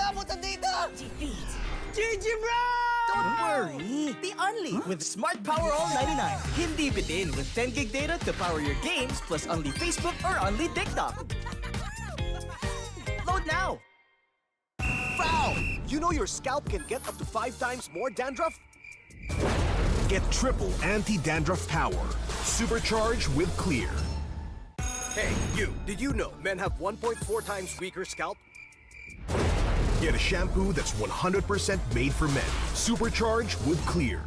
abot ang data! Defeat. GG, bro! Don't worry. Be only with Smart Power All 99. Hindi bitin with 10 gig data to power your games plus only Facebook or only TikTok. Load now. Foul! You know your scalp can get up to 5 times more dandruff? Get triple anti-dandruff power. Supercharged with Clear. Hey, you! Did you know men have 1.4 times weaker scalp? Get a shampoo that's 100% made for men. Supercharged with Clear.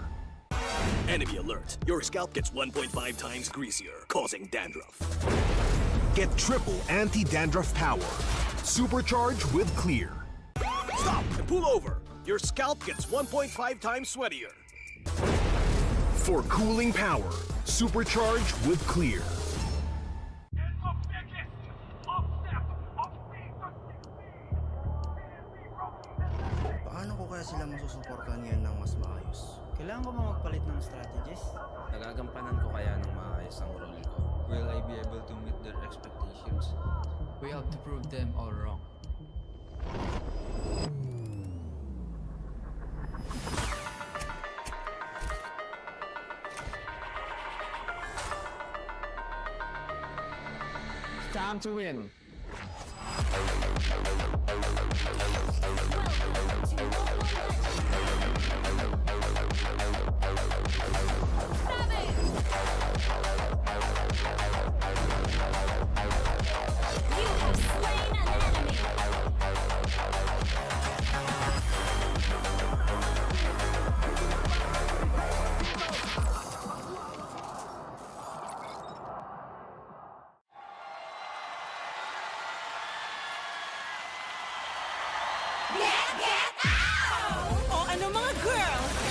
Enemy alert. Your scalp gets 1.5 times greasier, causing dandruff. Get triple anti-dandruff power. Supercharged with Clear. Stop and pull over. Your scalp gets 1.5 times sweatier. For cooling power, supercharged with Clear. Paano ko kaya sila masusuportahan ngayon ng mas maayos? Kailangan ko ba magpalit ng strategist? Nagagampanan ko kaya ng maayos ang role ko. Will I be able to meet their expectations? We have to prove them all wrong. Time to win.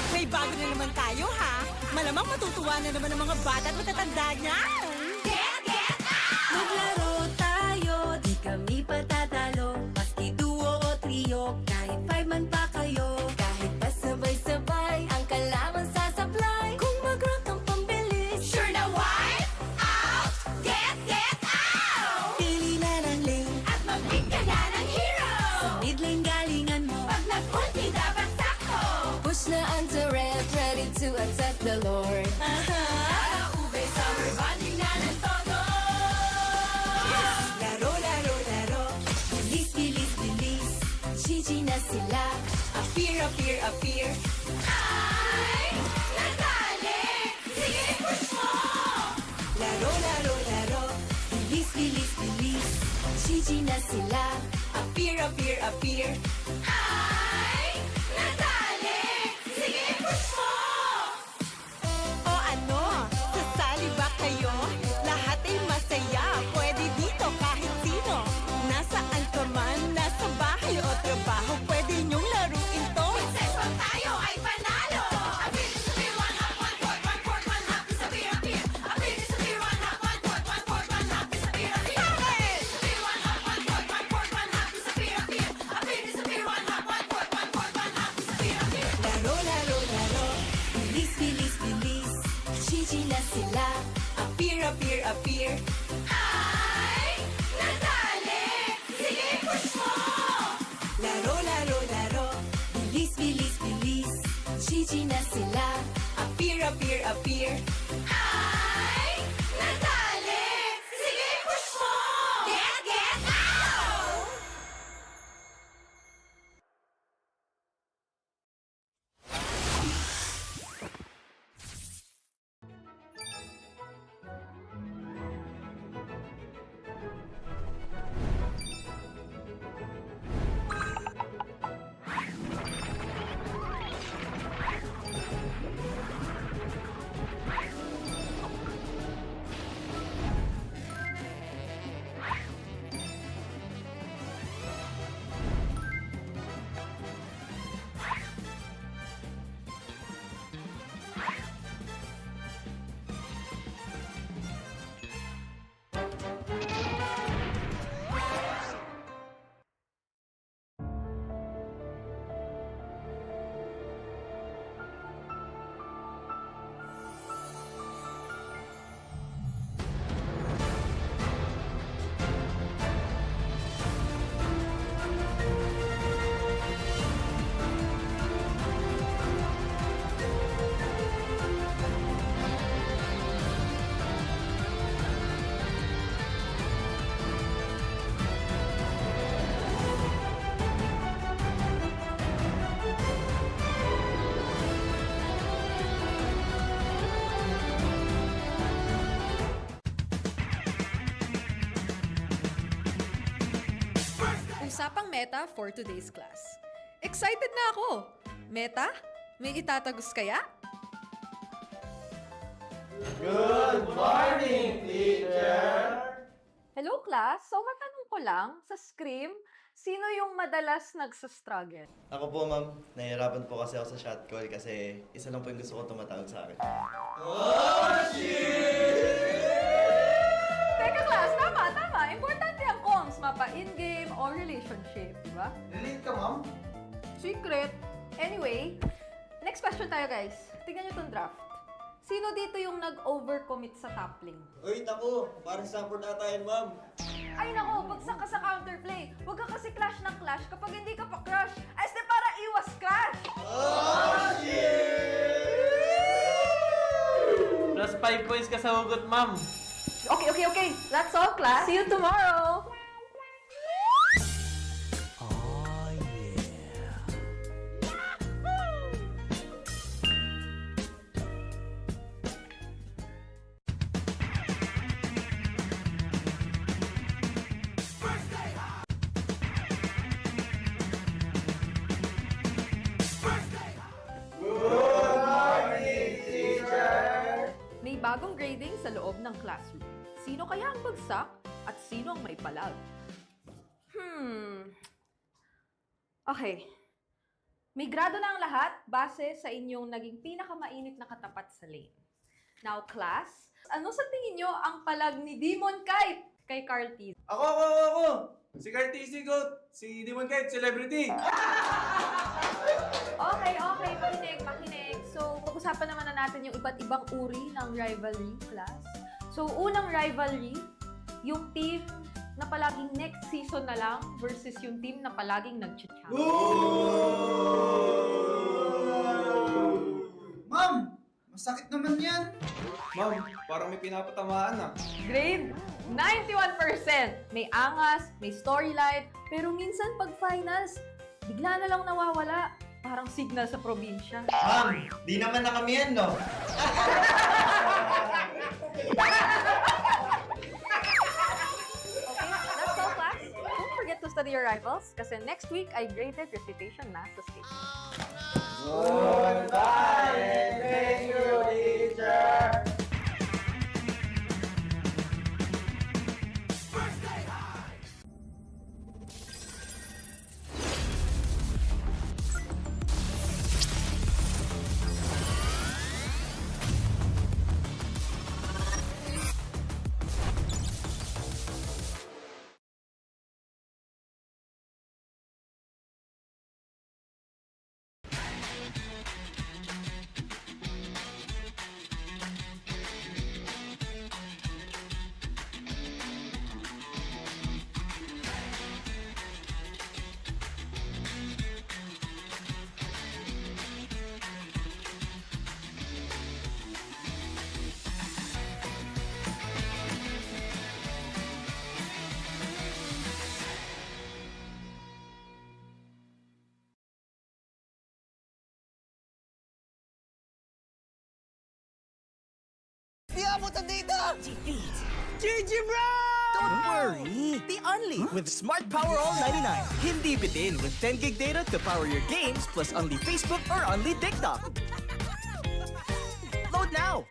May bago na naman tayo, ha? Malamang matutuwa na naman ang mga bata at matatanda niyan! Get out! Maglaro tayo, di kami patatalo. Maski duo o trio, kahit 5 man pa kayo. Kahit pasabay-sabay, ang kalaban sasablay. Kung mag-rock ang pambilis, Sure na wipe out! Get out! pili na ng lane. At mag-pick ka na ng hero! Sa mid lane galingan mo. Pag nag-ulti, dapat sakto! Push na ang turret, ready to attack the Lord. Para ube, summer bonding na ng todo! Laro, laro, laro. Bilis, bilis, bilis. GG na sila. Appear, appear, appear. Ay! Natali! Sige, push mo! Laro, laro, laro. Bilis, bilis, bilis. GG na sila. Appear, appear, appear. Ay! Natali! Sige, push mo! O ano? Sasali ba kayo? Lahat ay masaya. Pwede dito kahit sino. Nasaan ka man, nasa bahay o trabaho, pwede niyong laruin to. Princess, pag tayo ay panalo! Abilis sa beer, one hop, one court, one court, one hop, sa beer, appear. Abilis sa beer, one hop, one court, one court, one hop, sa beer, appear. Abilis sa beer, one hop, one court, one court, one hop, sa beer, appear. Abilis sa beer, one hop, one court, one court, one hop, sa beer, appear. Laro, laro, laro. Bilis, bilis, bilis. GG na sila. Appear, appear, appear. Ay! Natali! Sige, push mo! Laro, laro, laro. Bilis, bilis, bilis. GG na sila. Appear, appear, appear. Ay! Natali! Sige, push mo! Get out! Usapang Meta for today's class. Excited na ako! Meta? May itatagos kaya? Hello class! So matanong ko lang, sa Scream, sino yung madalas nagsastruggle? Ako po, ma'am. Nahihirapan po kasi ako sa shot call kasi isa lang po yung gusto ko tumatawag sa akin. Teka class, tama! Importante ang comms, mapa in-game or relationship, di ba? Relate ka, ma'am? Secret! Anyway, next question tayo guys. Tingnan nyo itong draft. Sino dito yung nag-overcommit sa top lane? Uy, naku! Parang support ata yan, ma'am. Ay nako, bagsak ka sa counterplay. Huwag ka kasi clash ng clash kapag hindi ka pa crush. Este para iwas crash! Plus 5 points ka sa hugot, ma'am. Okay. That's all, class. See you tomorrow! May bagong grading sa loob ng classroom. Sino kaya ang bagsak at sino ang may palag? Okay. May grado na ang lahat base sa inyong naging pinakamainit na katapat sa lane. Now, class, ano sa tingin nyo ang palag ni Demon Kite kay Carl T? Ako! Si Cartesi Goat! Si Demon Kite, celebrity! Okay, pakinig. So, pag-usapan naman na natin yung iba't ibang uri ng rivalry, class. So, unang rivalry, yung team na palaging next season na lang versus yung team na palaging nag-champion. Ma'am! Masakit naman yan! Ma'am, parang may pinapatamaan ah. Grade 91%. May angas, may storyline, pero minsan pag finals, bigla na lang nawawala. Parang signal sa probinsya. Ma'am, di naman na kami yan, no? Okay, that's all class. Don't forget to study your rivals kasi next week ay graded recitation na sa stage. Thank you, teacher! Di abutan dito! GG, bro! Don't worry! The Only with Smart Power All 99. Hindi bitin with 10 gig data to power your games plus only Facebook or only TikTok. Load now!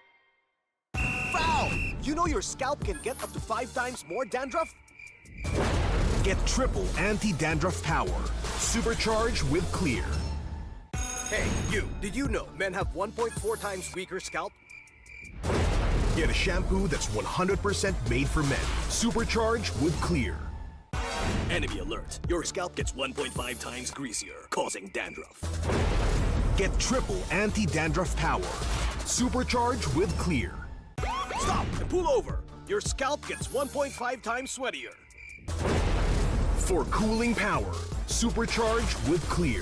Foul! You know your scalp can get up to 5 times more dandruff? Get triple anti-dandruff power. Supercharged with Clear. Hey, you! Did you know men have 1.4 times weaker scalp? Get a shampoo that's 100% made for men. Supercharged with Clear. Enemy alert. Your scalp gets 1.5 times greasier, causing dandruff. Get triple anti-dandruff power. Supercharged with Clear. Stop and pull over. Your scalp gets 1.5 times sweatier. For cooling power, supercharged with Clear.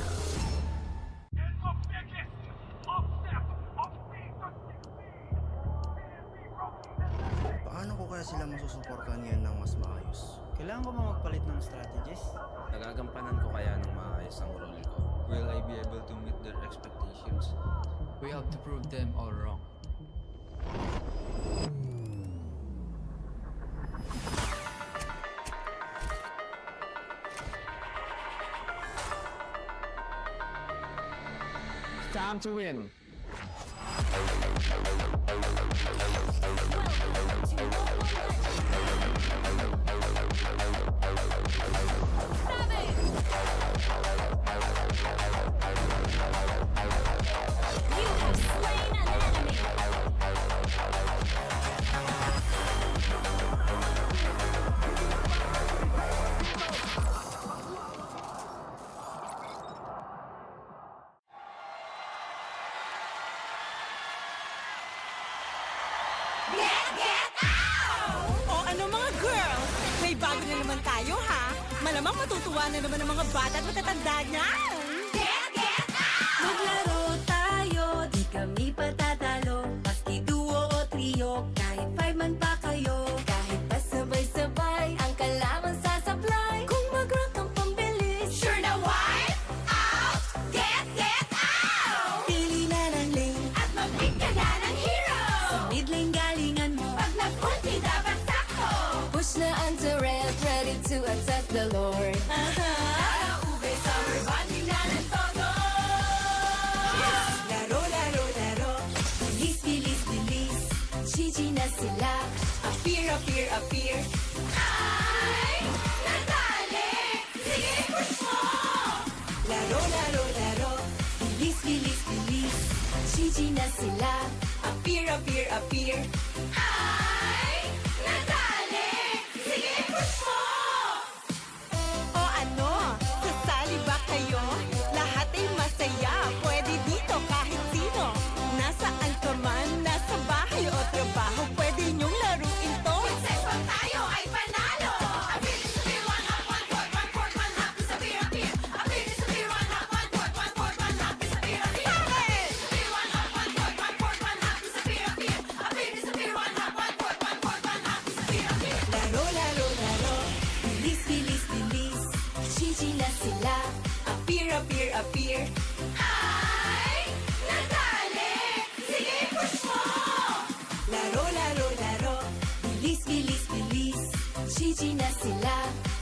Paano ko kaya sila masusuportahan ngayon ng mas maayos? Kailangan ko ba magpalit ng strategist? Nagagampanan ko kaya ng maayos ang role ko. Will I be able to meet their expectations? We have to prove them all wrong. Time to win. You have slain an enemy. Get out! O ano mga girls, may bago na naman tayo ha? Malamang matutuwa na naman ang mga bata at matatanda niyan. Get out! Maglaro tayo, di kami patatalo. Maski duo o trio, kahit 5 man pa kayo. Kahit pa sabay-sabay, ang kalaban sasablay. Kung mag-rock ang pambilis, Sure na wipe out! Get out! pili na ng lane. At mag-pick ka na ng hero! Sa mid lane galingan mo. Pag nag-ulti dapat sakto! Push na ang turret, ready to attack the Lord. Nakaube sa rebonding na ng todo! Laro, laro, laro. Bilis, bilis, bilis. GG na sila. Appear, appear, appear. Ay! Natali! Sige, push mo! Laro, laro, laro. Bilis, bilis, bilis. GG na sila. Appear, appear, appear. Ay! Natali! Sige, push mo! O ano? Sasali ba kayo? Lahat ay masaya. Pwede dito kahit sino. Nasaan ka man, nasa bahay o trabaho, pwede niyong laruin to. Successful tayo ay panalo! Abilis to be one up, one court, one court, one half, disappear, appear. Abilis to be one up, one court, one court, one half, disappear, appear. Abilis to be one up, one court, one court, one half, disappear, appear. Abilis to be one up, one court, one court, one half, disappear, appear. Laro, laro, laro. Bilis, bilis, bilis. GG na sila. Appear, appear, appear. Ay! Natali! Sige, push mo! Laro, laro, laro. Bilis, bilis, bilis. GG na sila.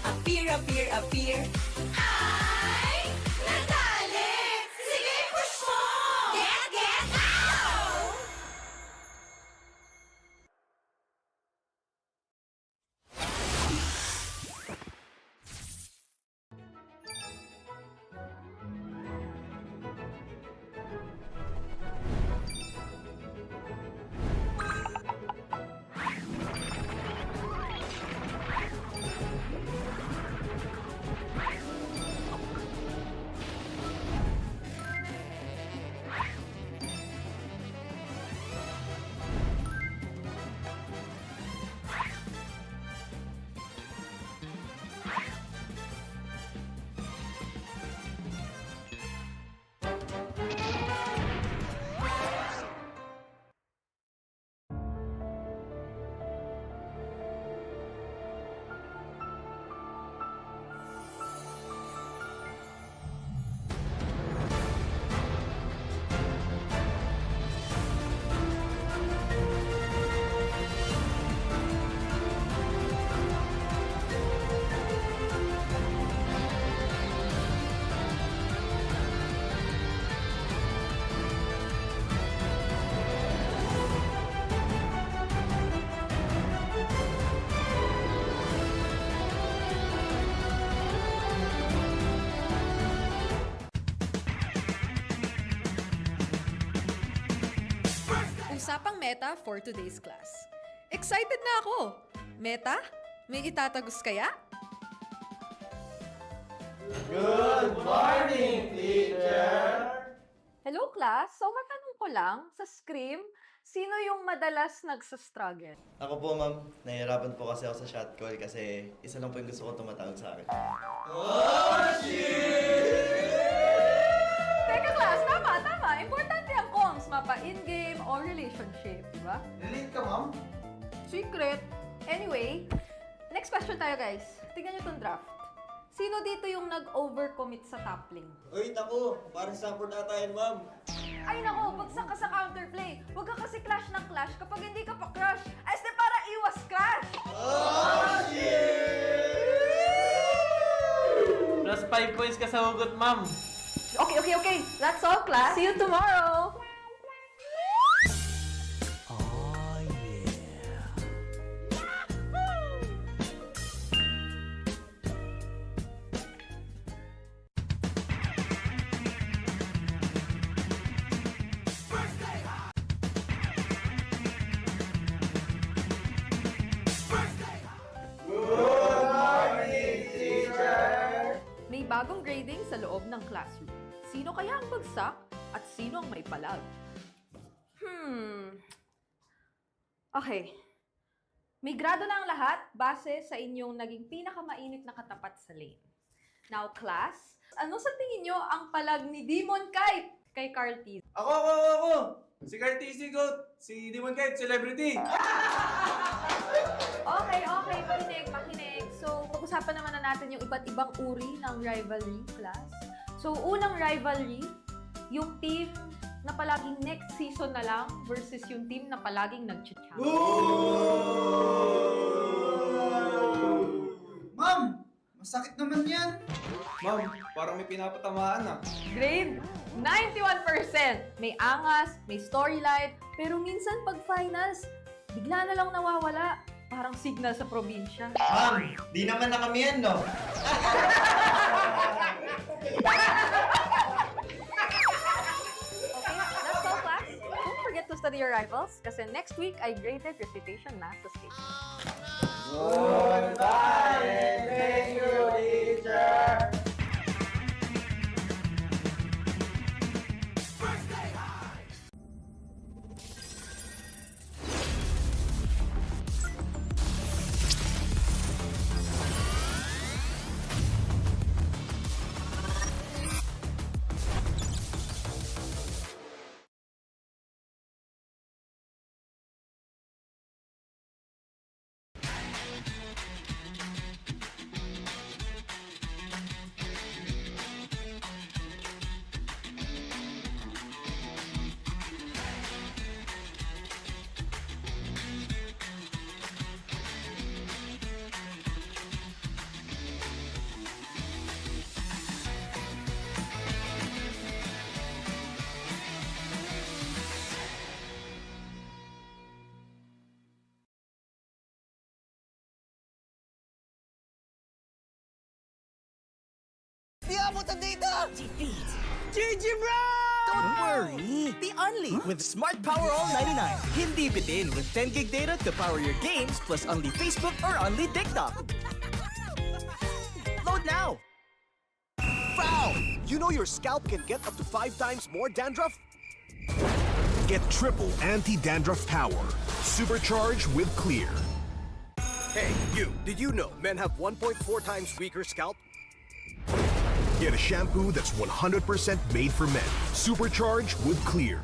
Appear, appear, appear. Ay! Natali! Sige, push mo! Get out! Usapang meta for today's class. Excited na ako! Meta? May itatagos kaya? Good morning, teacher! Hello class! So matanong ko lang, sa Scream, sino yung madalas nagsastruggle? Ako po, ma'am. Nahihirapan po kasi ako sa shot call kasi isa lang po yung gusto ko tumatawag sa akin. Teka class, tama! Importante ang comms, mapa in-game o relationship, di ba? Relate ka, ma'am? Secret. Anyway, next question tayo guys. Tingnan nyo tong draft. Sino dito yung nag-overcommit sa top lane? Uy, naku! Parang support ata yan, ma'am. Ay nako, bagsak ka sa counterplay. Huwag ka kasi clash ng clash kapag hindi ka pa crush. Ay, este para iwas crush! Plus 5 points ka sa hugot, ma'am. Okay, Okay. That's all, class. See you tomorrow. Oh, yeah. May bagong grading sa loob ng classroom. Sino kaya ang bagsak at sino ang may palag? Okay. May grado na ang lahat base sa inyong naging pinakamainit na katapat sa lane. Now, class, ano sa tingin nyo ang palag ni Demon Kite kay Carl T? Ako! Si Carl TC Goat, si Demon Kite, celebrity! Okay. Pakinig. So, pag-usapan naman na natin yung iba't ibang uri ng rivalry, class. So, unang rivalry, yung team na palaging next season na lang versus yung team na palaging nag-champ. Ma'am! Masakit naman yan! Ma'am, parang may pinapatamaan ah. Grade 91%. May angas, may storyline, pero minsan pag finals, bigla na lang nawawala. Parang signal sa probinsya. Ma'am, di naman na kami yan, no? Okay, that's all, class. Don't forget to study your rivals kasi next week ay graded recitation na sa stage. Goodbye and thank you, teacher! Di abutan dito! GG, bro! Don't worry! The Only with Smart Power All 99. Hindi bitin with 10 gig data to power your games plus only Facebook or only TikTok. Load now! Foul! You know your scalp can get up to 5 times more dandruff? Get triple anti-dandruff power. Supercharged with Clear. Hey, you! Did you know men have 1.4 times weaker scalp? Get a shampoo that's 100% made for men. Supercharged with Clear.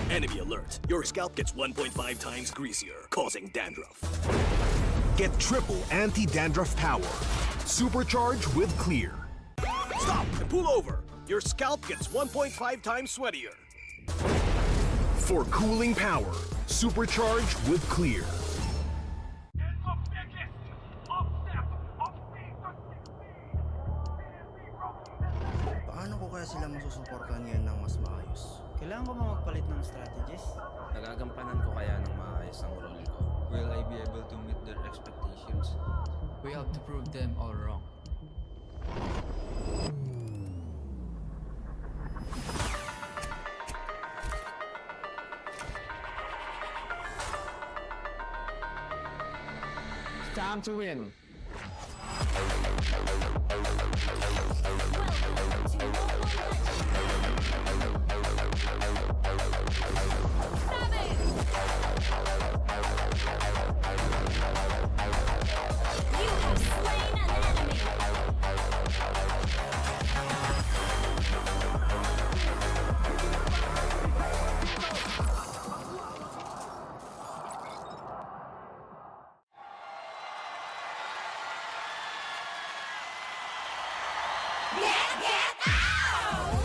Enemy alert. Your scalp gets 1.5 times greasier, causing dandruff. Get triple anti-dandruff power. Supercharged with Clear. Stop and pull over. Your scalp gets 1.5 times sweatier. For cooling power, supercharged with Clear. Paano ko kaya sila masusuportahan ngayon ng mas maayos? Kailangan ko ba magpalit ng strategist? Nagagampanan ko kaya ng maayos ang role ko? Will I be able to meet their expectations? We have to prove them all wrong. It's time to win.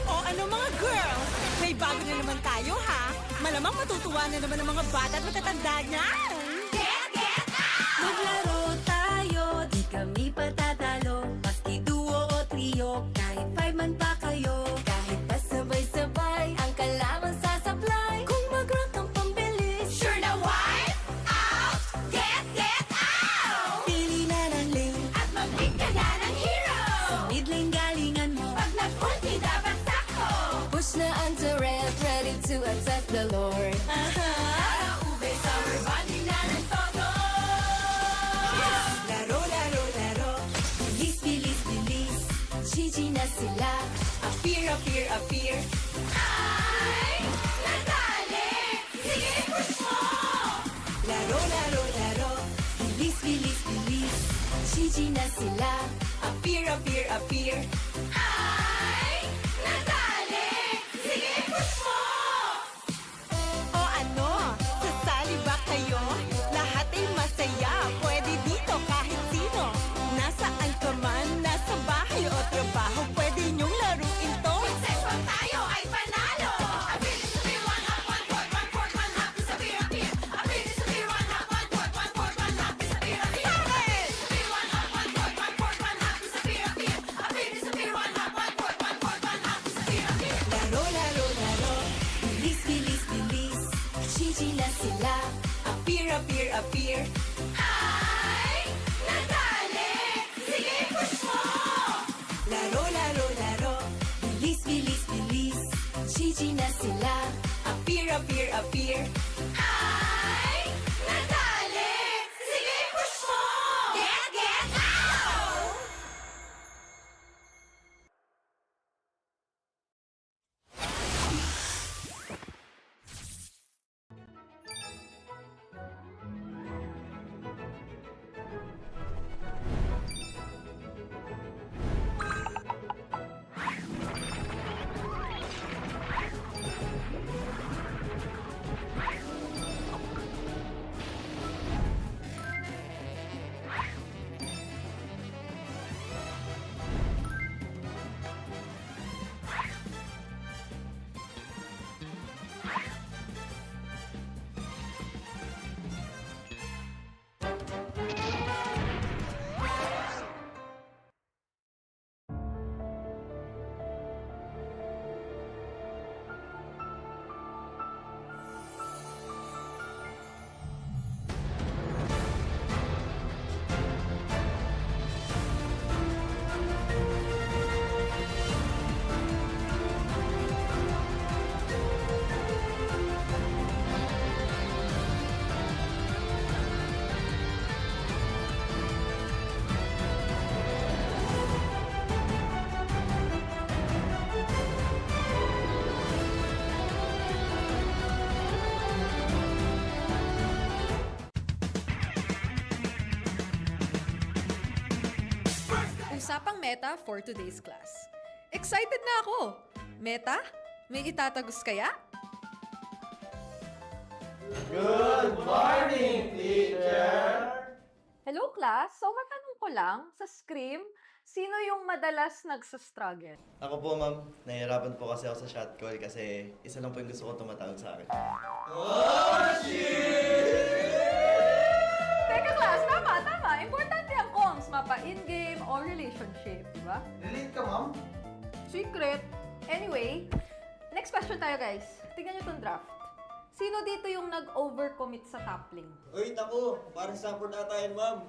O ano mga girls, may bago na naman tayo ha? Malamang matutuwa na naman ang mga bata at matatanda niyan! Maglaro tayo, di kami patatalo. Maski duo o trio, kahit 5 man pa kayo. Kahit the Lord. Para ube, summer bonding na ng todo. Laro, laro, laro. Bilis, bilis, bilis. Gigi na sila. Appear, appear, appear. Ay, nadali! Sige, push mo! Laro, laro, laro. Bilis, bilis, bilis. Gigi na sila. Appear, appear, appear. Ay, nadali! Sige, push mo! O ano? Sasali ba kayo? Lahat ay masaya. Pwede dito kahit sino. Nasaan ka man, nasa bahay o trabaho, pwede niyong laruin to. Successful tayo ay panalo! Abilis to be one half, one fourth, one fourth, one half, disappear, appear. Abilis to be one half, one fourth, one fourth, one half, disappear, appear. Abilis to be one half, one fourth, one fourth, one half, disappear, appear. Abilis to be one half, one fourth, one fourth, one half, disappear, appear. Laro, laro, laro. Bilis, bilis, bilis. Gigi na sila. Appear, appear, appear. Ay, nadali! Sige, push mo! Laro, laro, laro. Bilis, bilis, bilis. Gigi na sila. Appear, appear, appear. Ay, nadali! Sige, push mo! Get out! Usapang meta for today's class. Excited na ako! Meta? May itatagos kaya? Good morning, teacher! Hello class! So matanong ko lang, sa Scream, sino yung madalas nagsastruggle? Ako po, ma'am. Nahihirapan po kasi ako sa shot call kasi isa lang po yung gusto ko tumatawag sa akin. Teka class, tama! Importante ang comms, mapa in-game o relationship, di ba? Relate ka, ma'am? Secret. Anyway, next question tayo guys. Tingnan nyo tong draft. Sino dito yung nag-overcommit sa top lane? Uy, naku! Parang support ata yan, ma'am.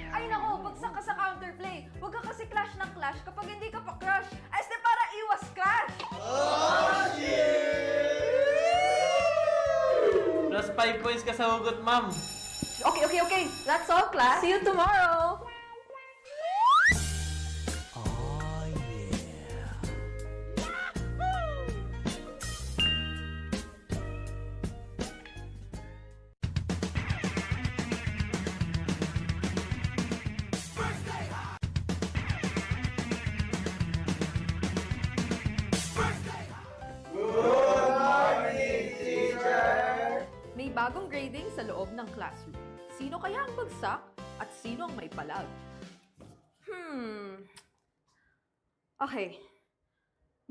Ay nako, bagsak ka sa counterplay. Huwag ka kasi clash ng clash kapag hindi ka pa crush. Ay, este para iwas crash! Plus 5 points ka sa hugot, ma'am. Okay. That's all, class. See you tomorrow! May bagong grading sa loob ng classroom. Sino kaya ang bagsak at sino ang may palag? Okay.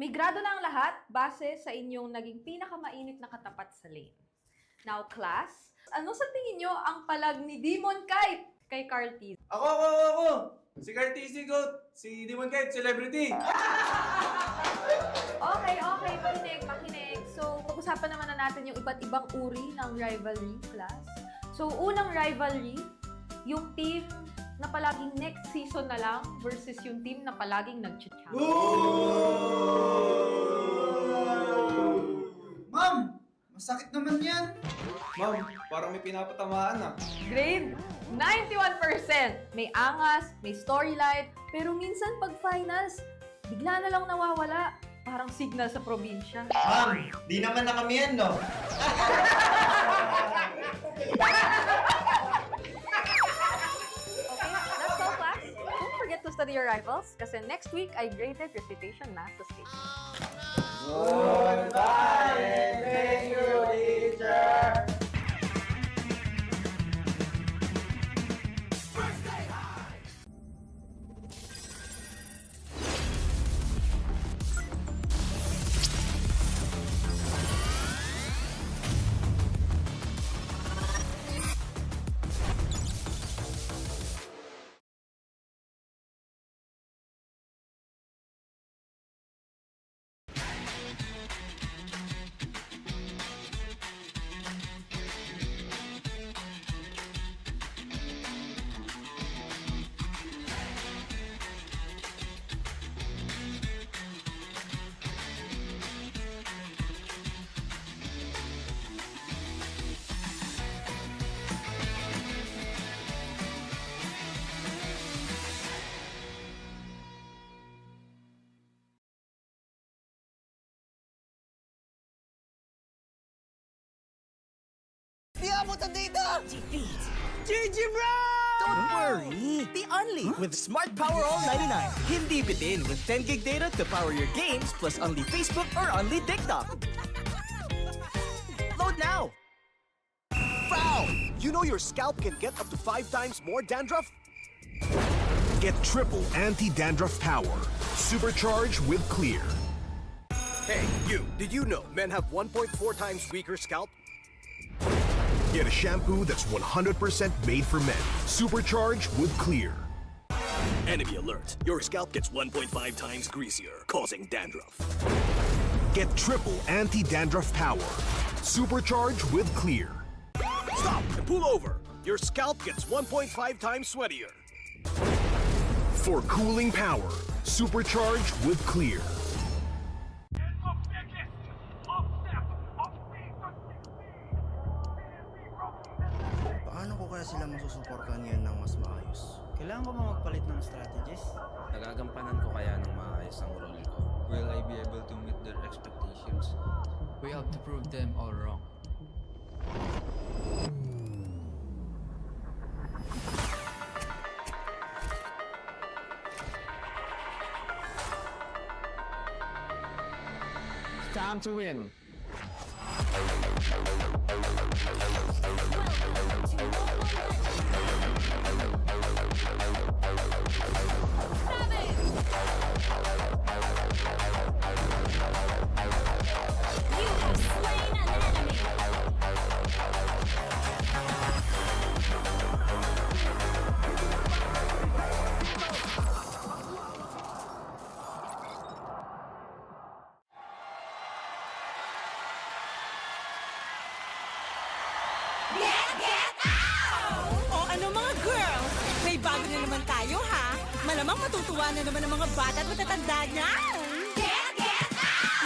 May grado na ang lahat base sa inyong naging pinakamainit na katapat sa lane. Now, class, ano sa tingin nyo ang palag ni Demon Kite kay Carl T? Ako! Si Cartesi Goat, si Demon Kite, celebrity. Okay, pakinig. So, pag-usapan naman na natin yung iba't ibang uri ng rivalry, class. So, unang rivalry, yung team na palaging next season na lang versus yung team na palaging nag-champion. Ma'am! Masakit naman yan. Ma'am, parang may pinapatamaan ah. Grade 91%. May angas, may storyline, pero minsan pag finals, bigla na lang nawawala. Parang signal sa probinsya. Ma'am, di naman na kami yan, no? Okay, that's all class. Don't forget to study your rivals kasi next week ay graded recitation math sa stage. Goodbye and thank you, teacher! Di abutan dito! GG, bro! Don't worry! The Only with Smart Power All 99. Hindi bitin with 10 gig data to power your games plus only Facebook or only TikTok. Load now! Frown! You know your scalp can get up to 5 times more dandruff? Get triple anti-dandruff power. Supercharged with Clear. Hey, you! Did you know men have 1.4 times weaker scalp? Get a shampoo that's 100% made for men. Supercharged with Clear. Enemy alert. Your scalp gets 1.5 times greasier, causing dandruff. Get triple anti-dandruff power. Supercharged with Clear. Stop and pull over. Your scalp gets 1.5 times sweatier. For cooling power, supercharged with Clear. Paano ko kaya sila masusuportahan ngayon ng mas maayos? Kailangan ko ba magpalit ng strategies? Nagagampanan ko kaya ng maayos ang role ko. Will I be able to meet their expectations? We have to prove them all wrong. Time to win. O ano mga girls, may bago na naman tayo ha? Malamang matutuwa na naman ang mga bata at matatanda niyan.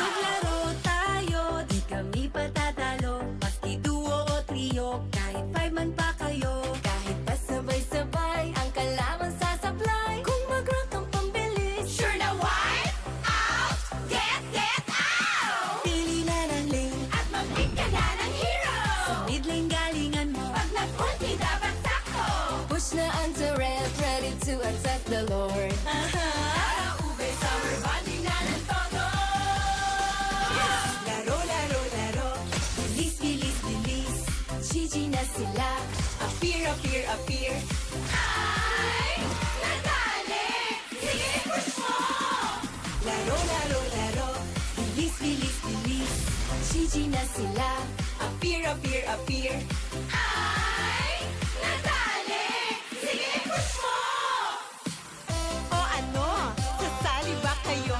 Maglaro tayo, di kami patatalo. Maski duo o trio, kahit 5 man pa kayo. Kahit pa sabay-sabay, ang kalaban sasablay. Kung mag-rank ang pambilis, sure na wipe out! Get out! Pili na ng lane, at mag-pick ka na ng hero. Sa mid lane galingan mo, pag nag-ulti dapat sakto. Push na ang turret, ready to attack the Lord. Para ube, summer bonding na ng todo. Laro, laro, laro. Bilis, bilis, bilis. GG na sila. Appear, appear, appear. Ay! Nadali! Sige, push mo! Laro, laro, laro. Bilis, bilis, bilis. GG na sila. Appear, appear, appear. Ay! Nadali! Sige, push mo! O ano, sasali ba kayo?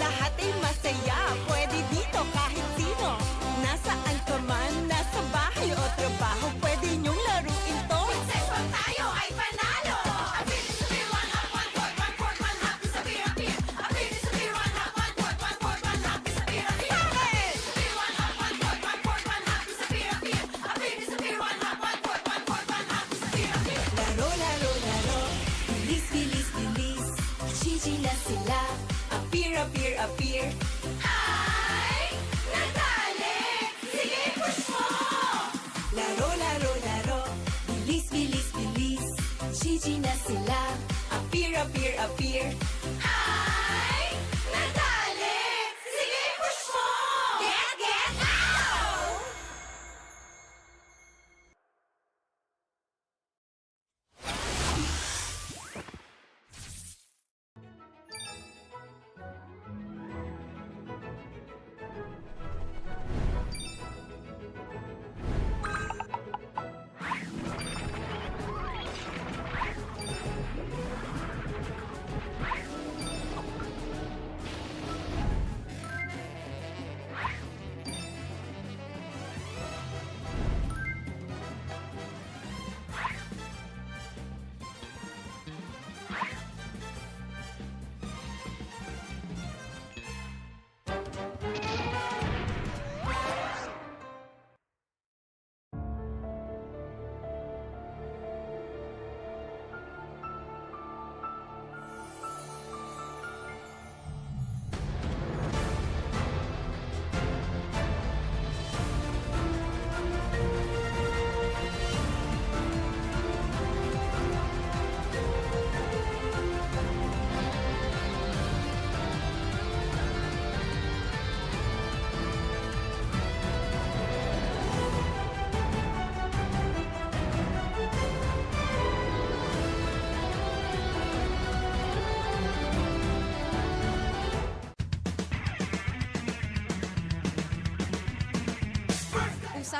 Lahat ay masaya, pwede dito kahit sino. Nasaan ka man, nasa bahay o trabaho, pwede niyong laruin to. Successful tayo ay panalo! Abilis sa beer, one hop, one court, one court, one hop, sa beer, appear. Abilis sa beer, one hop, one court, one court, one hop, sa beer, appear. Abilis sa beer, one hop, one court, one court, one hop,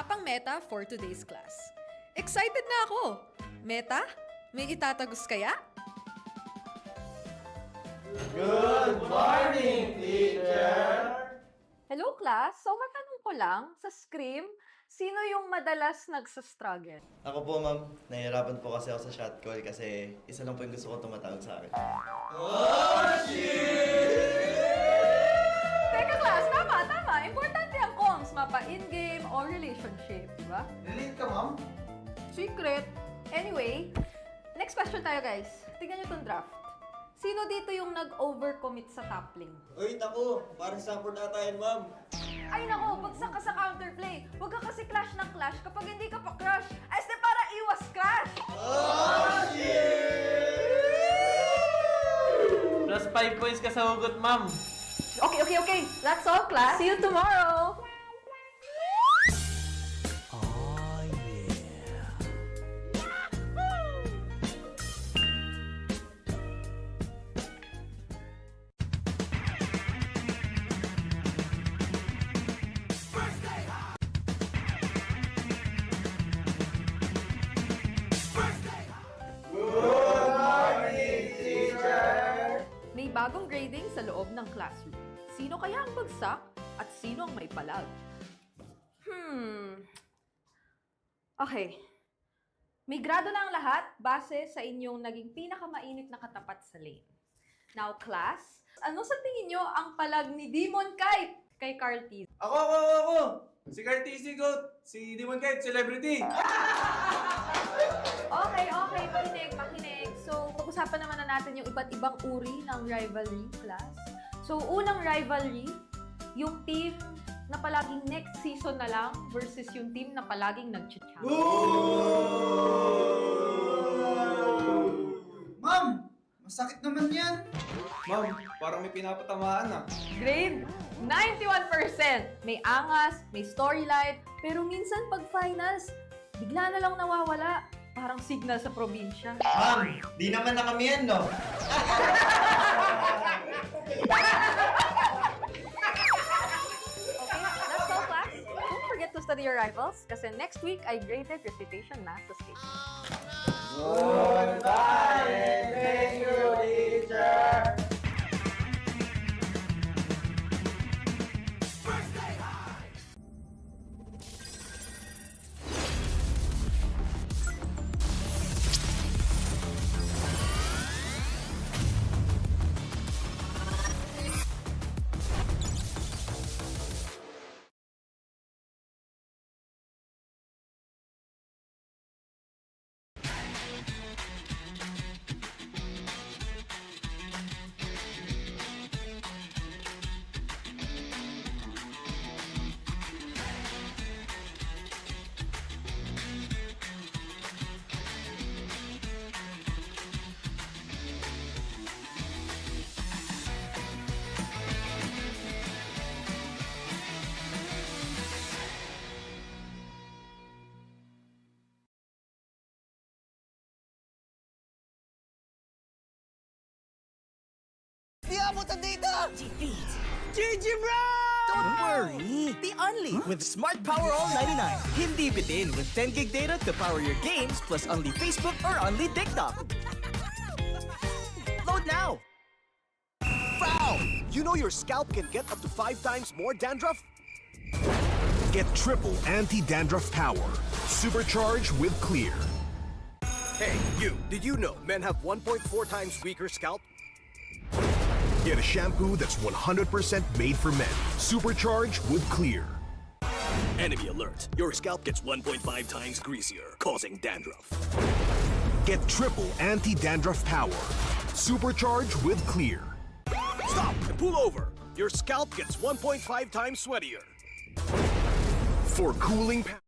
wala pang meta for today's class. Excited na ako! Meta? May itatagos kaya? Good morning, teacher! Hello class! So matanong ko lang, sa scrim, sino yung madalas nagsastruggle? Ako po, ma'am. Nahihirapan po kasi ako sa shot call kasi isa lang po yung gusto ko tumatawag sa akin. Teka class, tama! Importante ang comms, mapa in-game or relationship, di ba? Relate ka, ma'am? Secret. Anyway, next question tayo guys. Tignan nyo itong draft. Sino dito yung nag-overcommit sa top lane? Uy, naku! Parang support ata yan, ma'am. Ay nako, bagsak ka sa counterplay. Huwag ka kasi clash ng clash kapag hindi ka pa crush. Ay, para iwas crash! Plus 5 points ka sa hugot, ma'am. Okay. That's all, class. See you tomorrow! May bagong grading sa loob ng classroom. Sino kaya ang bagsak at sino ang may palag? Okay. May grado na ang lahat base sa inyong naging pinakamainit na katapat sa lane. Now, class, ano sa tingin nyo ang palag ni Demon Kite kay Carl T? Ako! Si Carl TC Goat, si Demon Kite, celebrity. Okay, pakinig. So, pag-usapan naman na natin yung iba't ibang uri ng rivalry, class. So, unang rivalry, yung team na palaging next season na lang versus yung team na palaging nag-champion. Ma'am! Masakit naman yan! Ma'am, parang may pinapatamaan na. Grade 91%. May angas, may storyline, pero minsan pag finals, bigla na lang nawawala. Parang signal sa probinsya. Ma'am, di naman na kami yan, no? Okay, that's all class. Don't forget to study your rivals kasi next week ay graded recitation na sa stage. Goodbye and thank you, teacher! Di abutan dito! GG, bro! Don't worry! The Only with Smart Power All 99. Hindi bitin with 10 gig data to power your games plus only Facebook or only TikTok. Load now! Foul! You know your scalp can get up to 5 times more dandruff? Get triple anti-dandruff power. Supercharged with Clear. Hey, you! Did you know men have 1.4 times weaker scalp? Get a shampoo that's 100% made for men. Supercharged with Clear. Enemy alert. Your scalp gets 1.5 times greasier, causing dandruff. Get triple anti-dandruff power. Supercharged with Clear. Stop and pull over. Your scalp gets 1.5 times sweatier. For cooling power.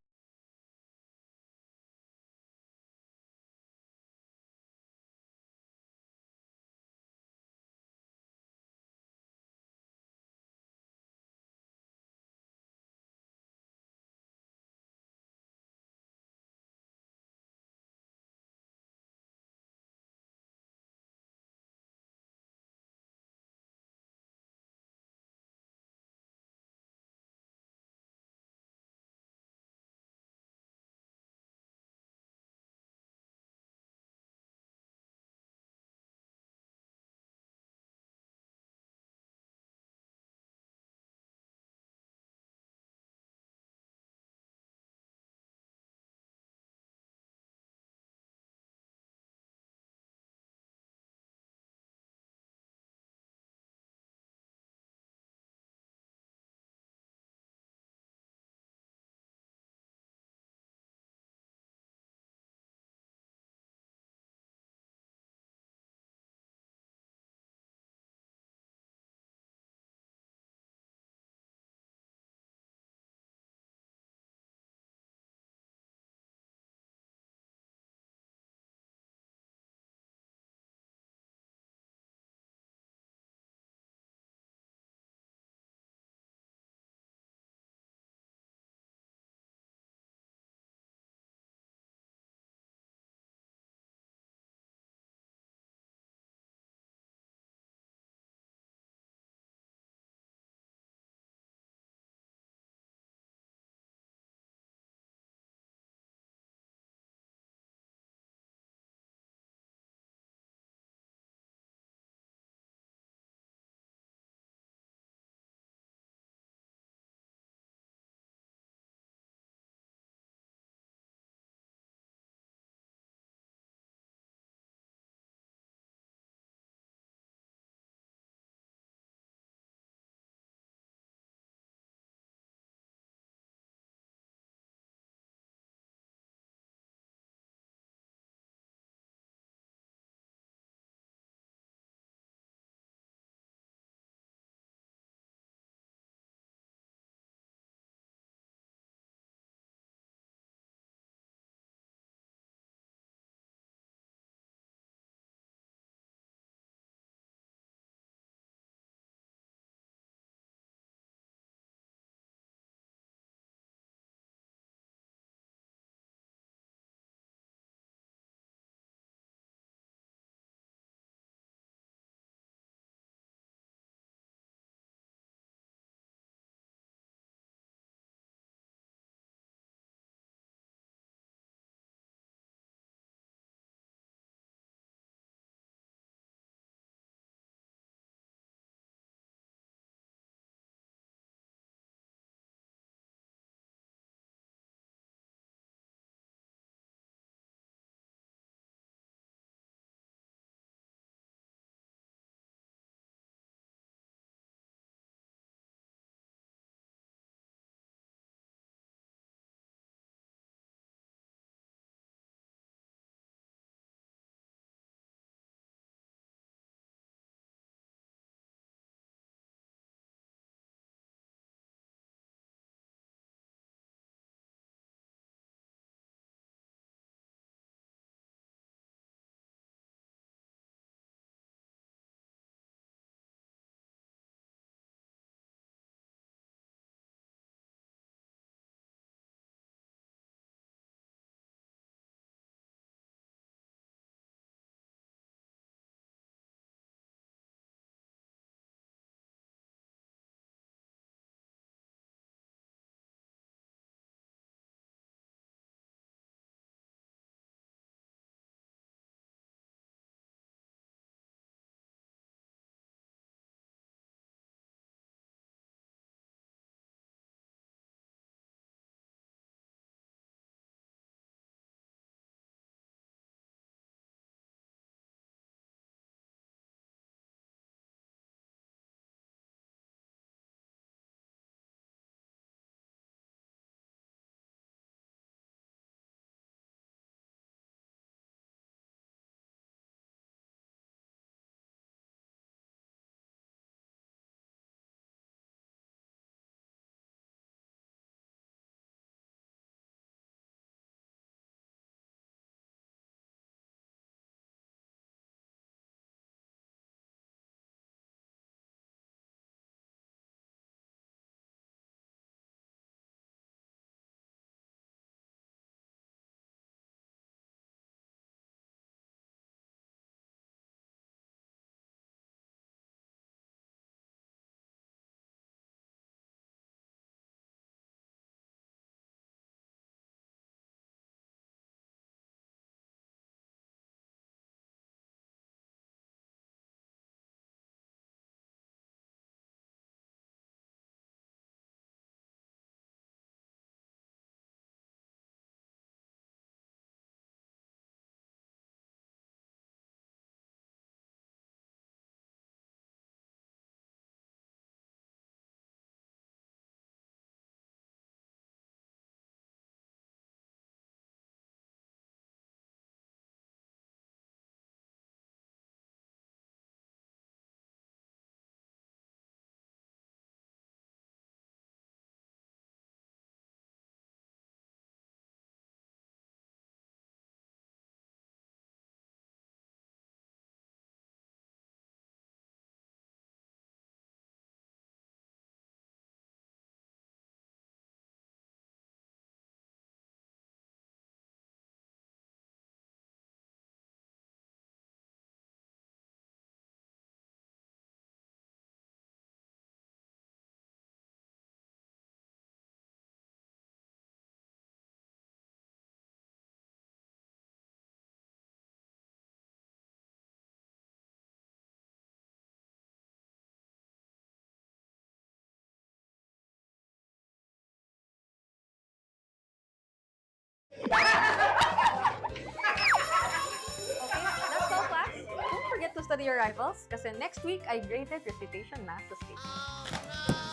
with your rivals kasi next week ay graded recitation math sa stage.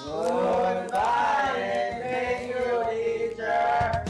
Goodbye and thank you, teacher!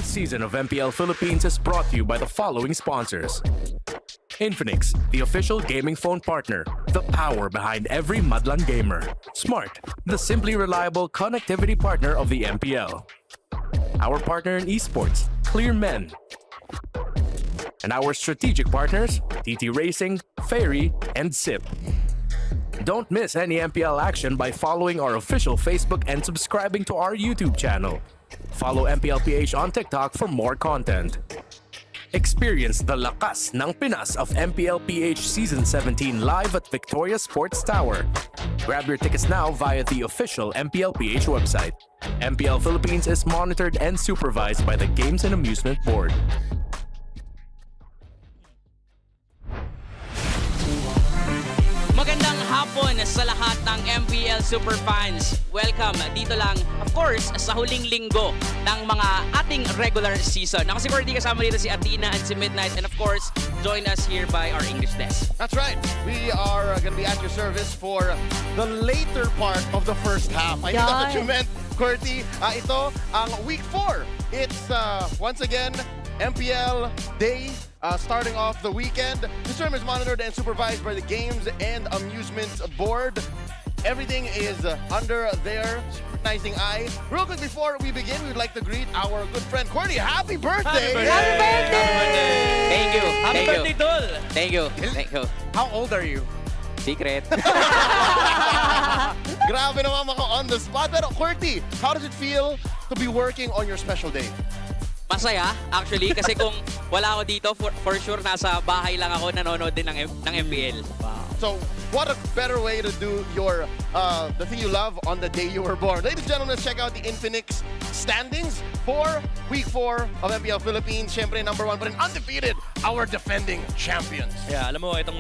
season of MPL Philippines is brought to you by the following sponsors. Infinix, the official gaming phone partner, the power behind every Madlang gamer. Smart, the simply reliable connectivity partner of the MPL. Our partner in esports, Clear Men. And our strategic partners, TT Racing, Ferry, and SIP. Don't miss any MPL action by following our official Facebook and subscribing to our YouTube channel. Follow MPL PH on TikTok for more content. Experience the lakas ng Pinas of MPL PH Season 17 live at Victoria Sports Tower. Grab your tickets now via the official MPL PH website. MPL Philippines is monitored and supervised by the Games and Amusement Board. Magandang hapon sa lahat ng MPL Superfans. Welcome dito lang, of course, sa huling linggo ng mga ating regular season. Ako si Cordy, kasama dito si Athena and si Midnight, and of course, join us here by our English desk. That's right. We are going to be at your service for the later part of the first half. I think that's what you meant, Cordy. Ito ang week 4. It's once again MPL Day. Starting off the weekend, this term is monitored and supervised by the Games and Amusement Board. Everything is under their scrutinizing eye. Real quick before we begin, we'd like to greet our good friend Cordy. Happy birthday! Happy birthday! Thank you. Happy birthday, Dol! Thank you. Thank you. How old are you? Secret. Grabe naman ako on the spot. Pero Cordy, how does it feel to be working on your special day? Masaya, actually, kasi kung wala ako dito, for sure, nasa bahay lang ako, nanonood din ng MPL. Wow. So, what a better way to do your the thing you love on the day you were born. Ladies and gentlemen, let's check out the Infinix standings for Week 4 of MPL Philippines. Siyempre, number 1 pa rin, undefeated, our defending champions. Yeah, alam mo, itong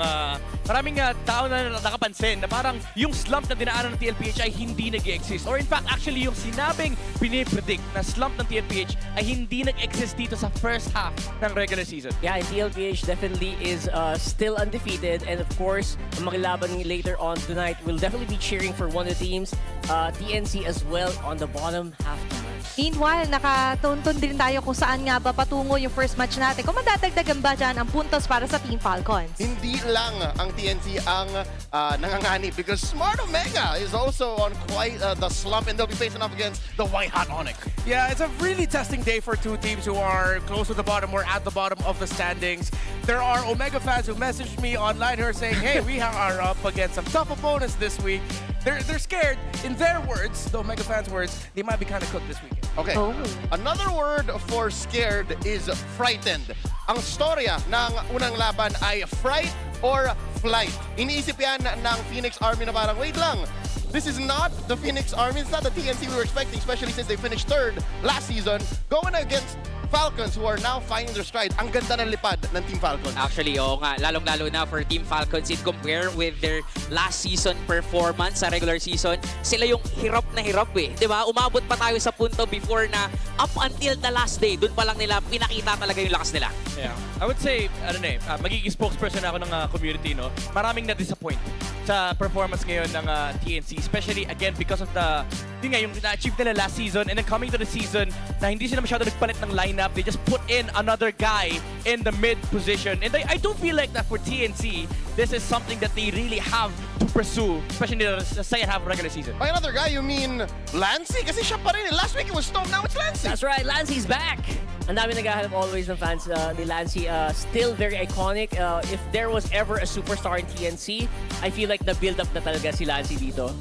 maraming tao na nakapansin na parang yung slump na dinaanan ng TLPH ay hindi nag-exist. Or in fact, actually, yung sinabing pinipredict na slump ng TLPH ay hindi nag-exist dito sa first half ng regular season. Yeah, TLPH definitely is still undefeated, and of course, ang makilaban later on tonight will definitely be cheering for one of the teams, TNC as well on the bottom half naman. Meanwhile, nakatuntun din tayo kung saan nga ba patungo yung first match natin. Kung madadagdagan ba dyan ang puntos para sa Team Falcons? Hindi lang ang TNC ang nanganganib because Smart Omega is also on quite the slump and they'll be facing off against the white-hot ONIC. Yeah, it's a really testing day for two teams who are close to the bottom or at the bottom of the standings. There are Omega fans who messaged me online who are saying, hey, we are up against some tough opponents this week. They're scared. In their words, the Omega fans' words, they might be kind of cooked this weekend. Okay. Oh. Another word for scared is frightened. Ang storya ng unang laban ay fright or flight. Iniisip yan ng Phoenix Army na parang, wait lang, this is not the Phoenix Army. It's not the TNC we were expecting, especially since they finished 3rd last season, going against Falcons who are now finding their stride. Ang ganda ng lipad ng Team Falcons. Actually, oo nga. Lalong-lalo na for Team Falcons in compare with their last season performance sa regular season. Sila yung hirap na hirap eh. Diba? Umabot pa tayo sa punto before na up until the last day, dun pa lang nila pinakita talaga yung lakas nila. Yeah. I would say, magiging spokesperson ako ng community, no? Maraming na-disappoint sa performance ngayon ng TNC, especially again because of yung na-achieve nila last season and then coming to the season na hindi sila masyado nagpalit ng lineup. They just put in another guy in the mid position. And I do feel like that for TNC, this is something that they really have to pursue, especially in the second half of regular season. By another guy, you mean Lancey? Kasi siya pa rin. Last week it was Stone, now it's Lancey. That's right, Lancey's back! Ang dami naghahanap always ng fans ni Lancey. Still very iconic. If there was ever a superstar in TNC, I feel like the build-up na talaga si Lancey dito.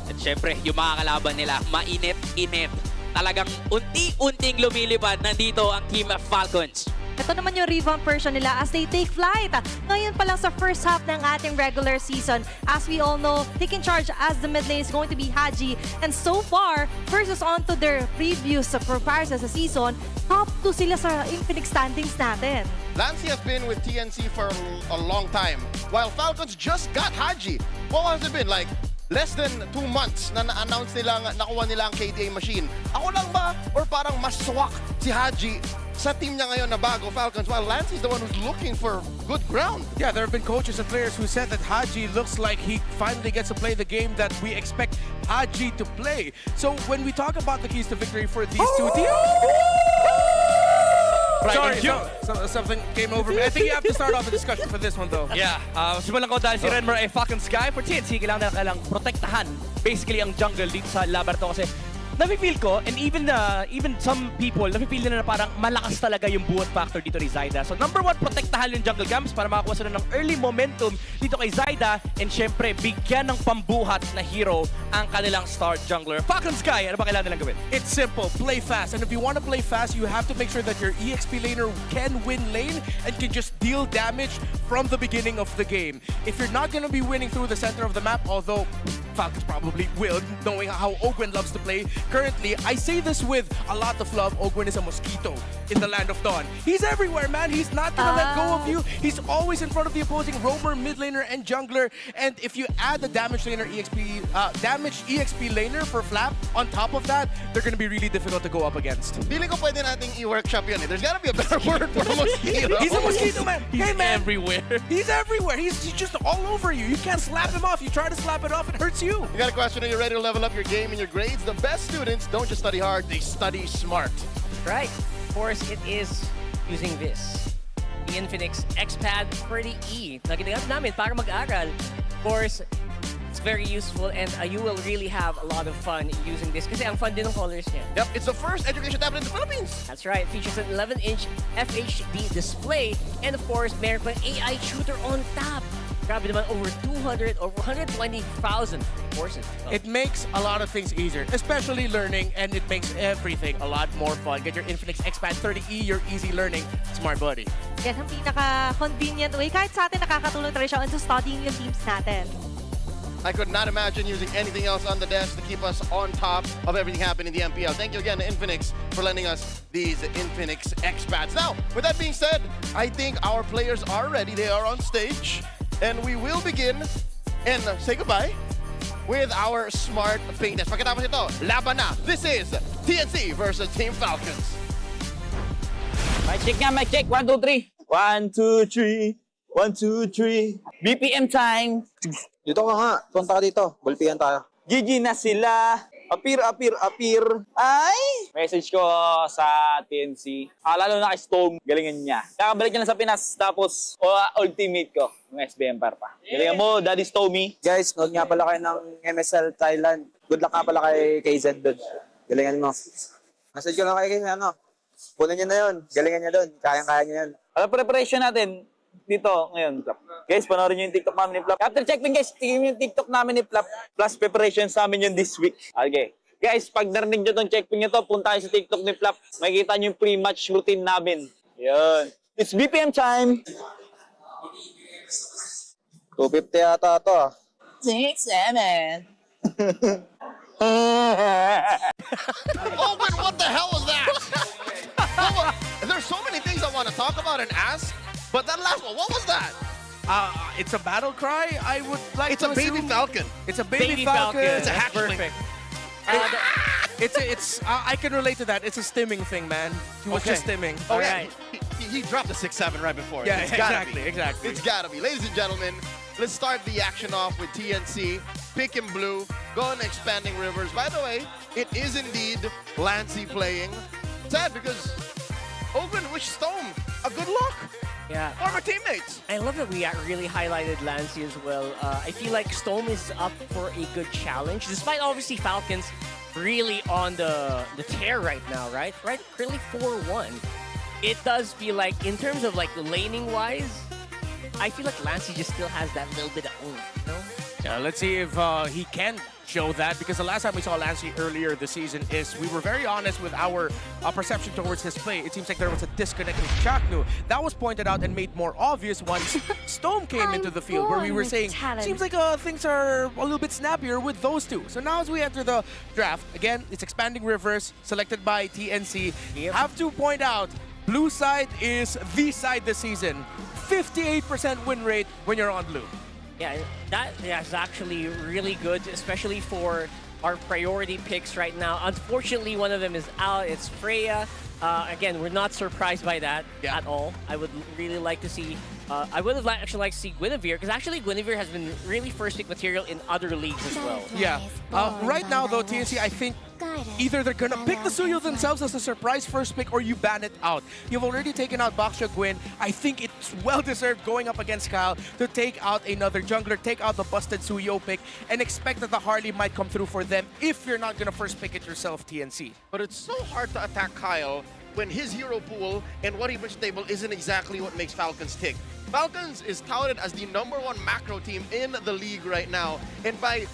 At syempre, yung mga kalaban nila, mainit-init. Talagang unti-unting lumilipad nandito ang Team Falcons. Ito naman yung revamp version nila as they take flight. Ngayon pa lang sa first half ng ating regular season. As we all know, taking charge as the mid lane is going to be Haji. And so far, versus on to their previous comparison sa season, top 2 sila sa Infinix standings natin. Lancey has been with TNC for a long time, while Falcons just got Haji. What has it been like? Less than 2 months na na-announce nilang nakuha nila ang KDA machine. Ako lang ba? Or parang mas swak si Haji sa team niya ngayon na bago Falcons, while Lancey's the one who's looking for good ground. Yeah, there have been coaches and players who said that Haji looks like he finally gets to play the game that we expect Haji to play. So when we talk about the keys to victory for these two teams... Sorry, something came over me. I think you have to start off the discussion for this one, though. Yeah, simulan ko dahil si Renmer ay fucking Sky. For TNC, kailangan protektahan basically ang jungle dito sa laban to kasi nafe-feel ko, and even some people, nafe-feel nila na parang malakas talaga yung buhat factor dito ni Zyda. So number 1, protektahan yung jungle camps para makakuha sila ng early momentum dito kay Zyda, and syempre, bigyan ng pambuhat na hero ang kanilang star jungler. Falcon Sky, ano ba kailangan nilang gawin? It's simple, play fast. And if you want to play fast, you have to make sure that your EXP laner can win lane and can just deal damage from the beginning of the game. If you're not going to be winning through the center of the map, although Falcons probably will, knowing how Ogwen loves to play, currently, I say this with a lot of love, Ogwen is a mosquito in the Land of Dawn. He's everywhere, man. He's not gonna let go of you. He's always in front of the opposing roamer, mid laner, and jungler. And if you add the damage laner damage EXP laner for Flap on top of that, they're gonna be really difficult to go up against. Feeling ko pwede nating i-workshop yun. There's gotta be a better word for a mosquito. He's a mosquito, man. He's hey, man. everywhere. He's everywhere. He's just all over you. You can't slap him off. You try to slap it off, it hurts you. You got a question, are you ready to level up your game and your grades? The best students don't just study hard, they study smart. Right. Of course, it is using this. The Infinix X-Pad for the E. Na ginagamit namin para mag-aral. Of course, it's very useful and you will really have a lot of fun using this kasi ang fun din ng colors niya. Yep, it's the first education tablet in the Philippines. That's right. It features an 11-inch FHD display and of course, meron pa AI shooter on top. Grabe naman, over 120,000 courses. Oh. It makes a lot of things easier, especially learning, and it makes everything a lot more fun. Get your Infinix X-Pad 30E, your easy learning smart buddy. Yan ang pinaka-convenient way. Kahit sa atin, nakakatulong talaga siya sa studying yung teams natin. I could not imagine using anything else on the desk to keep us on top of everything happening in the MPL. Thank you again to Infinix for lending us these Infinix X-Pads. Now, with that being said, I think our players are ready. They are on stage. And we will begin and say goodbye with our smart paint test. Pagkatapos ito, laban na. This is TNC versus Team Falcons. Mic check nga, mic check. 1, 2, 3. 1, 2, 3. 1, 2, 3. BPM time. Dito ka nga. Punta ka dito. Bulpihan tayo. GG na sila. Appear. Ay! Message ko sa TNC. Lalo na kay Storm, galingan niya. Kakabalik niya lang sa Pinas, tapos ultimate ko, yung SBM par pa. Galingan mo, Daddy Stormy. Guys, nood nga pala kayo ng MSL Thailand. Good luck nga pala kay KZ doon. Galingan mo. Message ko lang kay ano. Punan niya na yun. Galingan niya doon. Kayang-kaya niya yun. Ano preparation natin dito ngayon, Flap? Guys, panoorin niyo yung TikTok namin ni Flap. After checking, guys, tingin niyo yung TikTok namin ni Flap. Plus preparations namin yun this week. Okay. Guys, pag narinig nyo itong checkping nyo to, punta kayo sa TikTok ni Flap. Makikita nyo yung pre-match routine namin. Yun. It's BPM time. 250 yata ito ah. 6, 7. Oh, but what the hell was that? There's so many things I want to talk about and ask, but that last one, what was that? It's a battle cry. I would like It's a baby falcon. It's a baby falcon. It's a hatchling. Perfect. I can relate to that. It's a stimming thing, man. He was just stimming. Oh, yeah. He dropped the 6-7 right before. Yeah, It's gotta exactly, be. exactly. It's gotta be. Ladies and gentlemen, let's start the action off with TNC. Pick and blue. Going expanding rivers. By the way, it is indeed Lancey playing. Sad because Ogren wished Stone a good luck. Yeah. Former teammates. I love that we really highlighted Lancey as well. I feel like Storm is up for a good challenge, despite obviously Falcons really on the tear right now, right? Really 4-1. It does feel like, in terms of like laning-wise, I feel like Lancey just still has that little bit of oomph, you know? Yeah, let's see if he can show that, because the last time we saw Lancey earlier this season is we were very honest with our perception towards his play. It seems like there was a disconnect with Chaknu. That was pointed out and made more obvious once Stone came into the field, where we were saying, seems like things are a little bit snappier with those two. So now as we enter the draft, again, it's expanding rivers, selected by TNC. Have to point out, blue side is the side this season. 58% win rate when you're on blue. Yeah, that is actually really good, especially for our priority picks right now. Unfortunately, one of them is out. It's Freya. Again, we're not surprised by that at all. I would really like to see I would have actually liked to see Guinevere, because actually Guinevere has been really first pick material in other leagues as well. Yeah. Right now, though, TNC, I think either they're gonna pick the Suyo themselves as a surprise first pick, or you ban it out. You've already taken out Baksha Gwyn. I think it's well-deserved going up against Kyle to take out another jungler, take out the busted Suyo pick, and expect that the Harley might come through for them if you're not gonna first pick it yourself, TNC. But it's so hard to attack Kyle when his hero pool and what he brings to the table isn't exactly what makes Falcons tick. Falcons is touted as the #1 macro team in the league right now, and by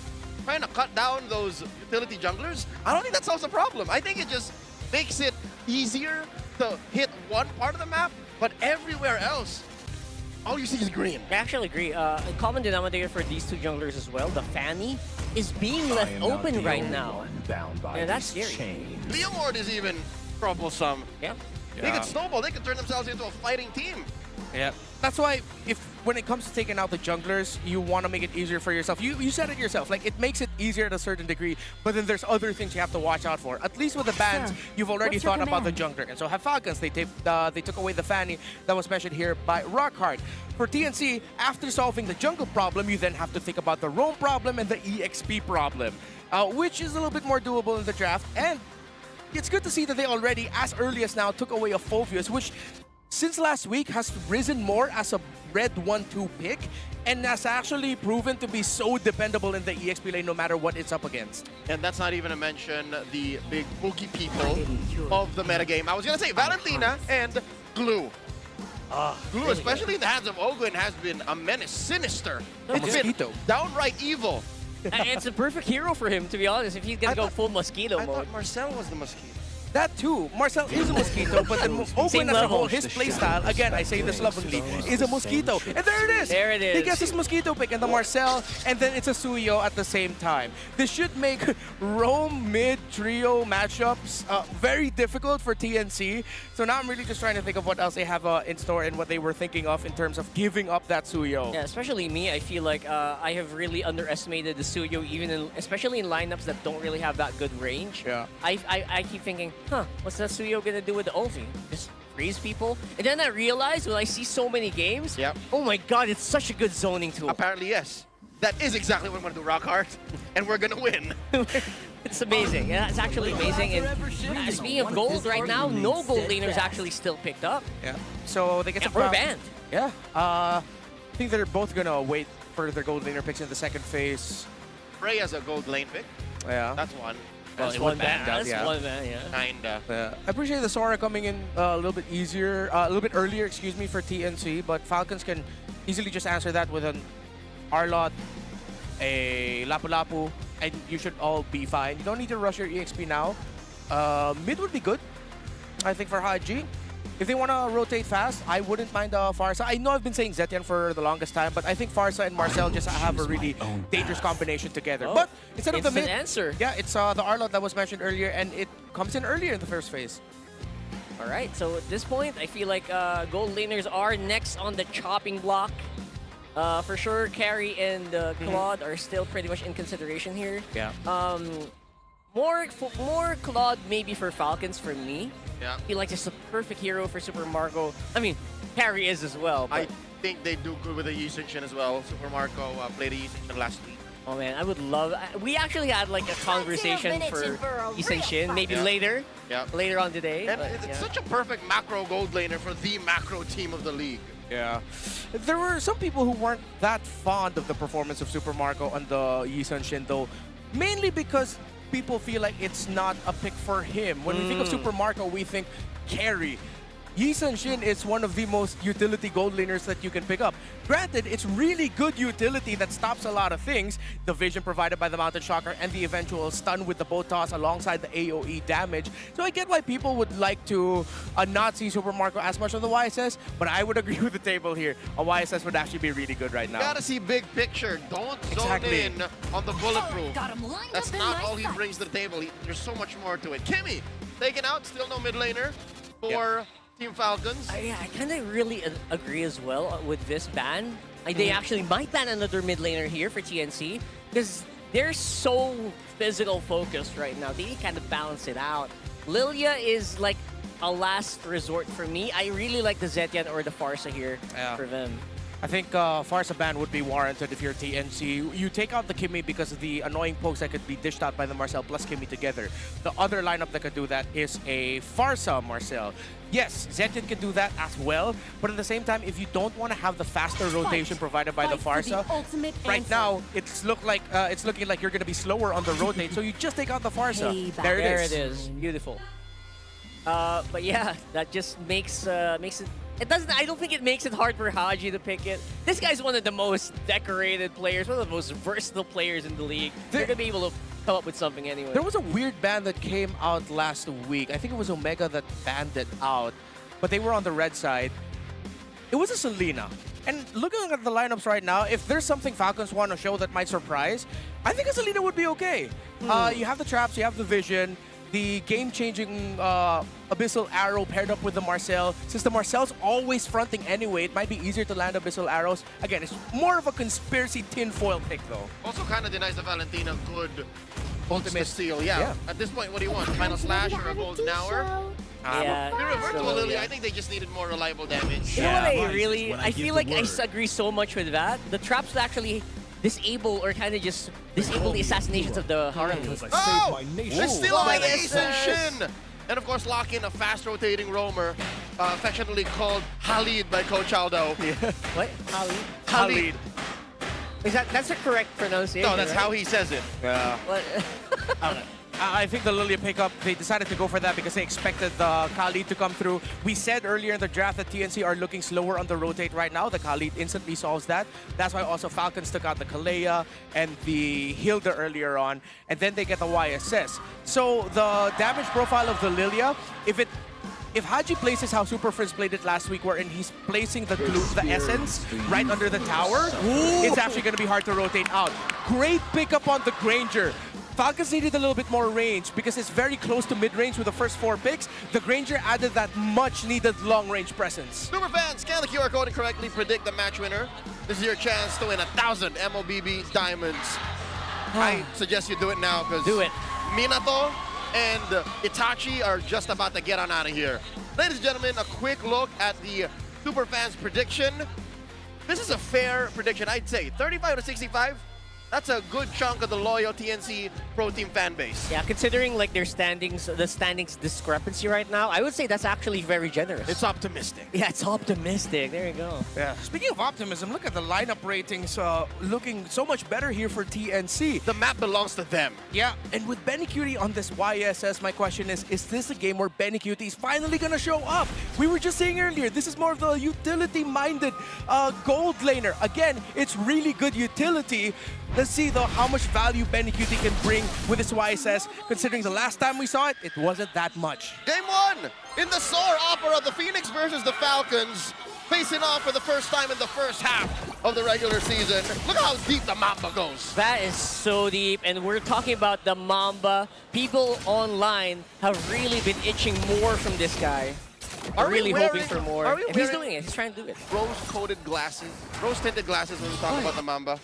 trying to cut down those utility junglers, I don't think that solves the problem. I think it just makes it easier to hit one part of the map, but everywhere else, all you see is green. I actually agree. A common denominator for these two junglers as well, the Fanny, is being left open right now. Yeah, that's scary. Leomord is even troublesome. Yeah. They could snowball. They could turn themselves into a fighting team. Yeah. That's why when it comes to taking out the junglers, you want to make it easier for yourself. You said it yourself. Like, it makes it easier at a certain degree, but then there's other things you have to watch out for. At least with the bans, you've already thought about the jungler. And so have Falcons. They took away the Fanny that was mentioned here by Rockhard. For TNC, after solving the jungle problem, you then have to think about the roam problem and the EXP problem, which is a little bit more doable in the draft. And it's good to see that they already, as early as now, took away a Phoveus, which since last week has risen more as a red 1-2 pick and has actually proven to be so dependable in the EXP lane no matter what it's up against. And that's not even to mention the big boogie people of the metagame. I was going to say Valentina and Glue. Glue, especially in the hands of Ogwyn, has been a menace, sinister. It's been downright evil. It's a perfect hero for him, to be honest, if he's gonna go full mosquito mode. I thought Marcel was the mosquito. That too. Marcel is a mosquito, but then Ogwyn as a whole, his playstyle, again, I say this lovingly, is a mosquito. And there it is! There it is. He gets his mosquito pick and the Marcel, and then it's a Suyo at the same time. This should make roam mid trio matchups very difficult for TNC. So now I'm really just trying to think of what else they have in store and what they were thinking of in terms of giving up that Suyo. Yeah, especially me, I feel like I have really underestimated the Suyo, especially in lineups that don't really have that good range. Yeah. I keep thinking, what's that Suyo gonna do with the ulti? Just freeze people? And then I realized when I see so many games, oh my god, it's such a good zoning tool. Apparently, yes. That is exactly what I'm going to do, Rockhard, and we're going to win. It's amazing. Yeah, it's actually amazing. And speaking of gold right now, no gold laners actually still picked up. Yeah. So they get some banned. Yeah. I think they're both going to wait for their gold laner picks in the second phase. Frey has a gold lane pick. Yeah. That's one. That's one ban. One ban, yeah. Kinda. I appreciate the Sora coming in a little bit easier, a little bit earlier, excuse me, for TNC, but Falcons can easily just answer that with an Arlot, a Lapu-Lapu, and you should all be fine. You don't need to rush your EXP now. Mid would be good, I think, for Haji. If they want to rotate fast, I wouldn't mind Farsa. I know I've been saying Zetian for the longest time, but I think Farsa and Marcel just have a really dangerous combination together. But instead of the mid, answer. Yeah, it's the Arlot that was mentioned earlier, and it comes in earlier in the first phase. All right, so at this point, I feel like gold laners are next on the chopping block. For sure, Carry and Claude are still pretty much in consideration here. Yeah. More Claude maybe for Falcons for me. Yeah. I feel like it's a perfect hero for Super Marco. I mean, Carry is as well. But I think they do good with the Yi Sun-shin as well. Super Marco played the Yi Sun-shin last week. Oh man, I would love. We actually had like a conversation for Yi Sun-shin maybe later. Yeah. Later on today. And but, it's such a perfect macro gold laner for the macro team of the league. Yeah. There were some people who weren't that fond of the performance of Super Marco on the Yi Sun-shin though, mainly because people feel like it's not a pick for him. When we think of Super Marco, we think carry. Yi Sun-shin is one of the most utility gold laners that you can pick up. Granted, it's really good utility that stops a lot of things. The vision provided by the Mountain Shocker and the eventual stun with the bow toss alongside the AoE damage. So I get why people would like to not see Super Marco as much on the YSS, but I would agree with the table here. A YSS would actually be really good right now. You gotta see big picture. Don't zone in on the bulletproof. That's not all he brings to the table. There's so much more to it. Kimmy, taken out, still no mid laner for Team Falcons. I kind of really agree as well with this ban. They actually might ban another mid laner here for TNC because they're so physical focused right now. They kind of balance it out. Lilia is like a last resort for me. I really like the Zetian or the Farsa here for them. I think Farsa ban would be warranted if you're TNC. You take out the Kimmy because of the annoying pokes that could be dished out by the Marcel plus Kimmy together. The other lineup that could do that is a Farsa Marcel. Yes, Zetian can do that as well, but at the same time, if you don't want to have the faster rotation provided by the Farsa, right now it's looking like you're going to be slower on the rotate, so you just take out the Farsa. There it is. Beautiful. But yeah, that just makes it. It doesn't. I don't think it makes it hard for Haji to pick it. This guy's one of the most decorated players, one of the most versatile players in the league. They're gonna be able to come up with something anyway. There was a weird ban that came out last week. I think it was Omega that banned it out, but they were on the red side. It was a Selena. And looking at the lineups right now, if there's something Falcons want to show that might surprise, I think a Selena would be okay. You have the traps, you have the vision, the game-changing Abyssal Arrow paired up with the Marcel. Since the Marcel's always fronting anyway, it might be easier to land Abyssal Arrows. Again, it's more of a conspiracy tinfoil pick, though. Also kind of denies the Valentina good ultimate steal. Yeah. At this point, what do you want? Final Slash or a Golden Hour? Yeah. The revert to a Lily, I think they just needed more reliable damage. You know what I feel like I agree so much with that. The traps would actually disable or kind of just disable the assassinations of the Harem. Oh! They still have Ace and Shin! And of course, lock in a fast rotating roamer, affectionately called Halid by Coach Aldo. What? Halid? Halid. That's a correct pronunciation? No, that's how he says it. Yeah. I think the Lilia pickup, they decided to go for that because they expected the Khalid to come through. We said earlier in the draft that TNC are looking slower on the rotate right now. The Khalid instantly solves that. That's why also Falcons took out the Kalea and the Hilda earlier on, and then they get the YSS. So the damage profile of the Lilia, if Haji places how Super Frizz played it last week, wherein he's placing the glue, the essence right under the tower, it's actually going to be hard to rotate out. Great pickup on the Granger. Falcons needed a little bit more range because it's very close to mid-range with the first 4 picks. The Granger added that much-needed long-range presence. Super fans, scan the QR code and correctly predict the match winner. This is your chance to win 1,000 MOBB diamonds. I suggest you do it now because Minato and Itachi are just about to get on out of here. Ladies and gentlemen, a quick look at the Super fans prediction. This is a fair prediction, I'd say. 35 to 65. That's a good chunk of the loyal TNC Pro Team fan base. Yeah, considering like their standings, the standings discrepancy right now, I would say that's actually very generous. It's optimistic. Yeah, it's optimistic. There you go. Yeah. Speaking of optimism, look at the lineup ratings looking so much better here for TNC. The map belongs to them. Yeah, and with Benny Cutie on this YSS, my question is this a game where Benny Cutie is finally going to show up? We were just saying earlier, this is more of the utility-minded gold laner. Again, it's really good utility. Let's see, though, how much value Benny Cutie can bring with his YSS, considering the last time we saw it, it wasn't that much. Game 1 in the Soar Opera, the Phoenix versus the Falcons, facing off for the first time in the first half of the regular season. Look how deep the Mamba goes. That is so deep, and we're talking about the Mamba. People online have really been itching more from this guy. Are we really hoping for more. Are we And he's doing it. He's trying to do it. Rose-coated glasses, rose-tinted glasses when we talk about the Mamba.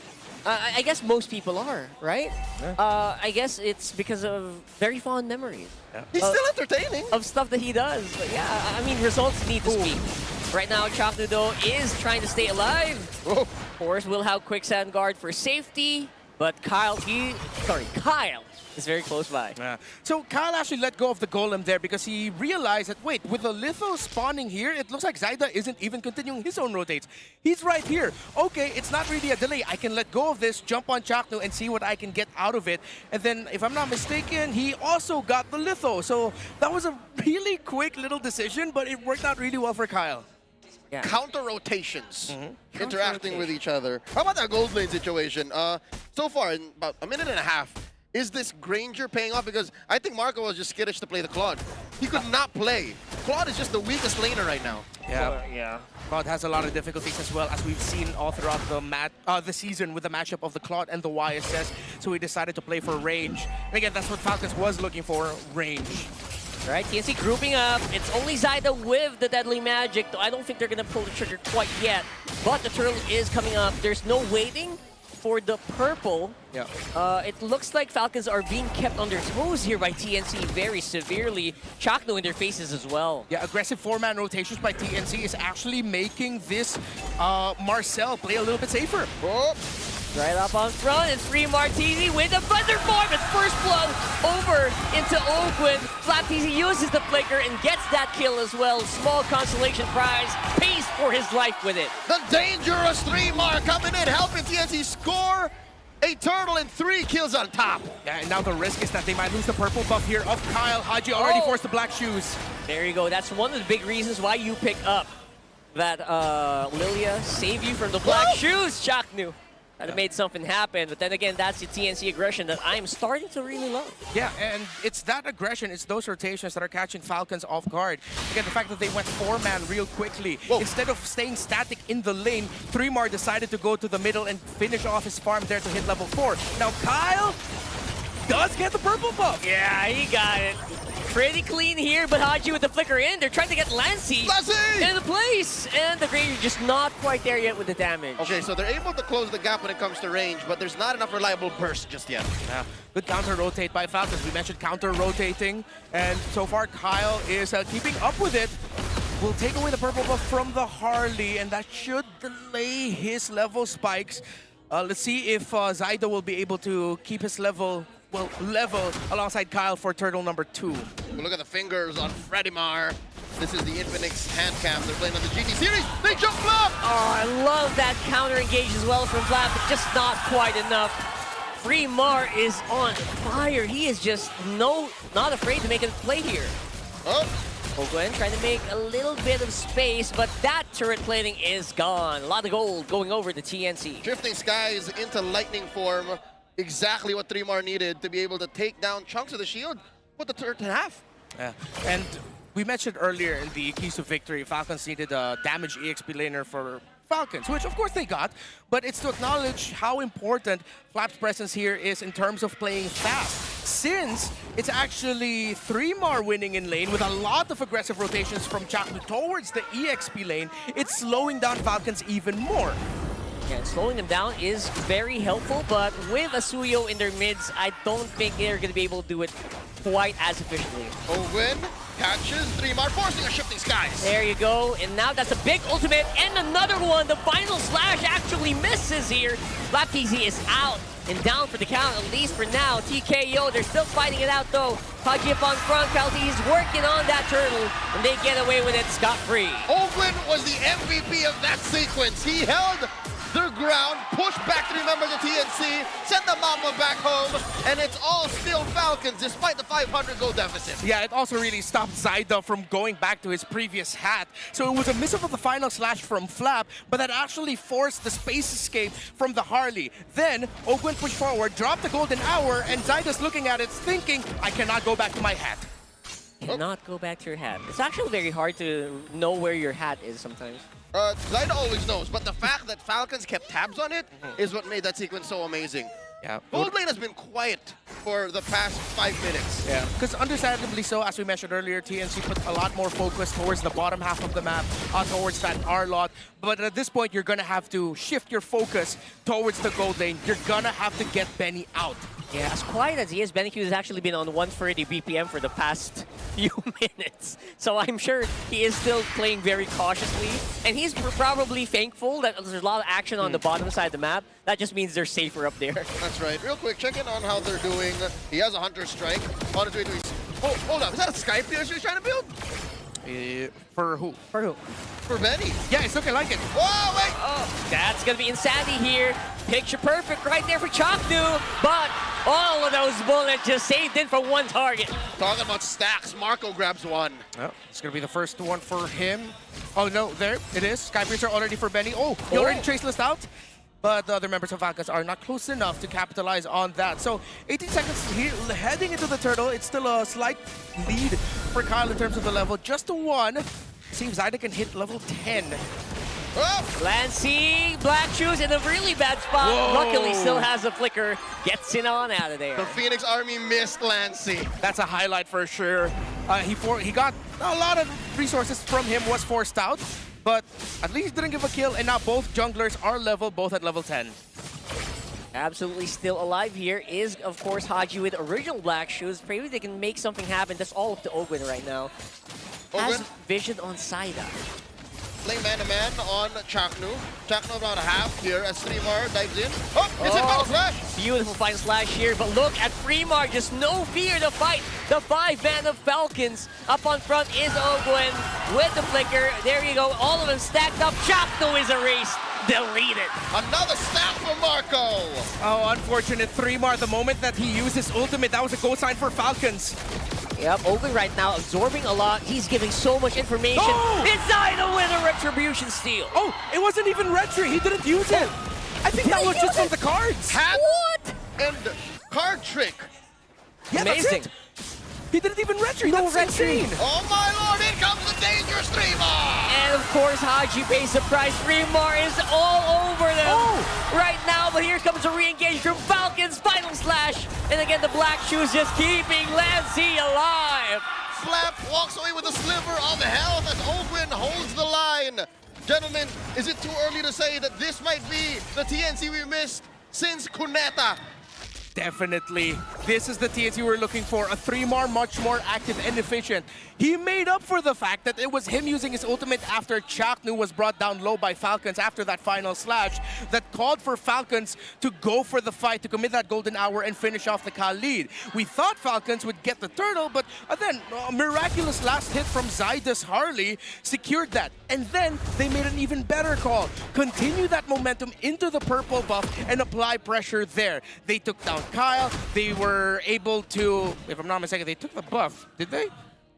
I guess most people are, right? I guess it's because of very fond memories. He's still entertaining. Of stuff that he does. But yeah, I mean, results need to speak. Right now, Chaknudo is trying to stay alive. Of course, we'll have Quicksand Guard for safety. But Kyle is very close by. Yeah. So Kyle actually let go of the Golem there because he realized that, wait, with the Litho spawning here, it looks like Zyda isn't even continuing his own rotates. He's right here. Okay, it's not really a delay. I can let go of this, jump on Chaknu, and see what I can get out of it. And then, if I'm not mistaken, he also got the Litho. So that was a really quick little decision, but it worked out really well for Kyle. Yeah. Counter rotations, interacting with each other. How about that gold lane situation? So far, in about a minute and a half, is this Granger paying off? Because I think Marco was just skittish to play the Claude. He could not play. Claude is just the weakest laner right now. Yeah. Claude has a lot of difficulties as well, as we've seen all throughout the season with the matchup of the Claude and the YSS. So he decided to play for range. And again, that's what Falcons was looking for, range. Right, TNC grouping up. It's only Zyda with the Deadly Magic, though I don't think they're going to pull the trigger quite yet. But the turtle is coming up. There's no waiting. for the purple, it looks like Falcons are being kept on their toes here by TNC very severely. Chakno in their faces as well. Yeah, aggressive 4-man rotations by TNC is actually making this Marcel play a little bit safer. Right up on front, and Free Martini with a thunderform. It's first blood over into Ogwin. FlapTZ uses the flicker and gets that kill as well. Small consolation prize, pays for his life with it. The dangerous 3-Mar coming in, helping TNC score a turtle and 3 kills on top. Yeah, and now the risk is that they might lose the purple buff here of Kyle. Haji already forced the black shoes. There you go. That's one of the big reasons why you pick up that Lilia save you from the black shoes, Chaknu. That made something happen, but then again, that's the TNC aggression that I'm starting to really love. Yeah, and it's that aggression, it's those rotations that are catching Falcons off guard. Again, the fact that they went 4-man real quickly. Instead of staying static in the lane, 3-Mar decided to go to the middle and finish off his farm there to hit level 4. Now Kyle does get the purple buff. Yeah, he got it. Pretty clean here, but Haji with the flicker in. They're trying to get Lancey in the place. And the Grave just not quite there yet with the damage. Okay, so they're able to close the gap when it comes to range, but there's not enough reliable burst just yet. Yeah, good counter-rotate by Falcons. We mentioned counter-rotating, and so far Kyle is keeping up with it. Will take away the purple buff from the Harley, and that should delay his level spikes. Let's see if Zyda will be able to keep his level alongside Kyle for turtle number 2. Look at the fingers on Fredimar. This is the Infinix hand cam. They're playing on the GT series. They jump Flap! Oh, I love that counter engage as well from Flap, but just not quite enough. Free Mar is on fire. He is just not afraid to make a play here. Ogwen trying to make a little bit of space, but that turret plating is gone. A lot of gold going over to TNC. Drifting Skies into lightning form. Exactly what 3-Mar needed to be able to take down chunks of the shield, put the turret in half. Yeah, and we mentioned earlier in the keys to victory, Falcons needed a damage EXP laner for Falcons, which of course they got, but it's to acknowledge how important Flap's presence here is in terms of playing fast. Since it's actually 3-Mar winning in lane with a lot of aggressive rotations from Chaknu towards the EXP lane, it's slowing down Falcons even more. Yeah, slowing them down is very helpful, but with Asuyo in their mids, I don't think they're going to be able to do it quite as efficiently. Owen catches 3-Mar, forcing a Shifting Skies. There you go, and now that's a big ultimate, and another one. The final slash actually misses here. FlapTZ is out and down for the count, at least for now. TKO, they're still fighting it out though. Haji up on front, FlapTZ is working on that turtle, and they get away with it scot-free. Owen was the MVP of that sequence. He held their ground, pushed back 3 members of TNC, sent the Mama back home, and it's all still Falcons despite the 500 goal deficit. Yeah, it also really stopped Zyda from going back to his previous hat. So it was a miss of the final slash from Flap, but that actually forced the space escape from the Harley. Then, Ogwen pushed forward, dropped the golden hour, and Zyda's looking at it thinking, I cannot go back to my hat. Cannot go back to your hat. It's actually very hard to know where your hat is sometimes. Zyda always knows, but the fact that Falcons kept tabs on it is what made that sequence so amazing. Yeah. Gold lane has been quiet for the past 5 minutes. Yeah, because understandably so, as we mentioned earlier, TNC put a lot more focus towards the bottom half of the map, towards that R-lot. But at this point, you're going to have to shift your focus towards the gold lane. You're going to have to get Benny out. Yeah, as quiet as he is, BennyQ has actually been on 130 BPM for the past few minutes. So I'm sure he is still playing very cautiously. And he's probably thankful that there's a lot of action on the bottom side of the map. That just means they're safer up there. That's right. Real quick, check in on how they're doing. He has a Hunter Strike on his way to his... Oh, hold up. Is that a Skype dealer he's trying to build? For who? For who? For Benny. Yeah, it's looking like it. Whoa, wait! Oh, that's going to be Insanity here. Picture perfect right there for Chaknu. But all of those bullets just saved in for one target. Talking about stacks, Marco grabs one. Oh, it's going to be the first one for him. Oh, no, there it is. Skybracer already for Benny. Oh, he already traceless out. But the other members of Falcons are not close enough to capitalize on that. So 18 seconds here, heading into the turtle. It's still a slight lead for Kyle in terms of the level. Just a 1. Seems Zyda can hit level 10. Oh! Lancey, black shoes in a really bad spot. Whoa. Luckily, still has a flicker. Gets it on out of there. The Phoenix Army missed Lancey. That's a highlight for sure. He got a lot of resources from him, was forced out. But at least he didn't give a kill, and now both junglers are level, both at level 10. Absolutely still alive here is, of course, Haji with original black shoes. Maybe they can make something happen. That's all up to Ogwin right now. Has vision on Saida. Playing man-to-man on Chaknu. Chaknu around half here as Streamar dives in. Oh, it's a final slash! Beautiful final slash here, but look at Fremar, just no fear to fight. The 5-man of Falcons. Up on front is Ogwin with the flicker. There you go, all of them stacked up. Chaknu is erased. Deleted. Another stack for Marco. Oh, unfortunate. 3-mar the moment that he used his ultimate. That was a go sign for Falcons. Yep, Ogwin right now absorbing a lot. He's giving so much information. Inside the with a retribution steal. Oh, it wasn't even retri. He didn't use it. I think that was just from the cards. What? And card trick. Yeah, amazing. That's it. He didn't even retri. That's insane. Oh my lord, in comes the danger Streamar. And of course, Haji pays the price. Fremar is all over them right now. But here comes a re-engage from Falcons. Final slash. And again, the black shoes just keeping Lancy alive. Flap walks away with a sliver of health as Ogwin holds the line. Gentlemen, is it too early to say that this might be the TNC we missed since Cuneta? Definitely. This is the TNC we're looking for. A 3-mar, much more active and efficient. He made up for the fact that it was him using his ultimate after Chaknu was brought down low by Falcons after that final slash that called for Falcons to go for the fight, to commit that golden hour and finish off the Cal lead. We thought Falcons would get the turtle, but then a miraculous last hit from Zydus Harley secured that. And then they made an even better call. Continue that momentum into the purple buff and apply pressure there. They took down Kyle. They were able to, if I'm not mistaken, they took the buff. Did they?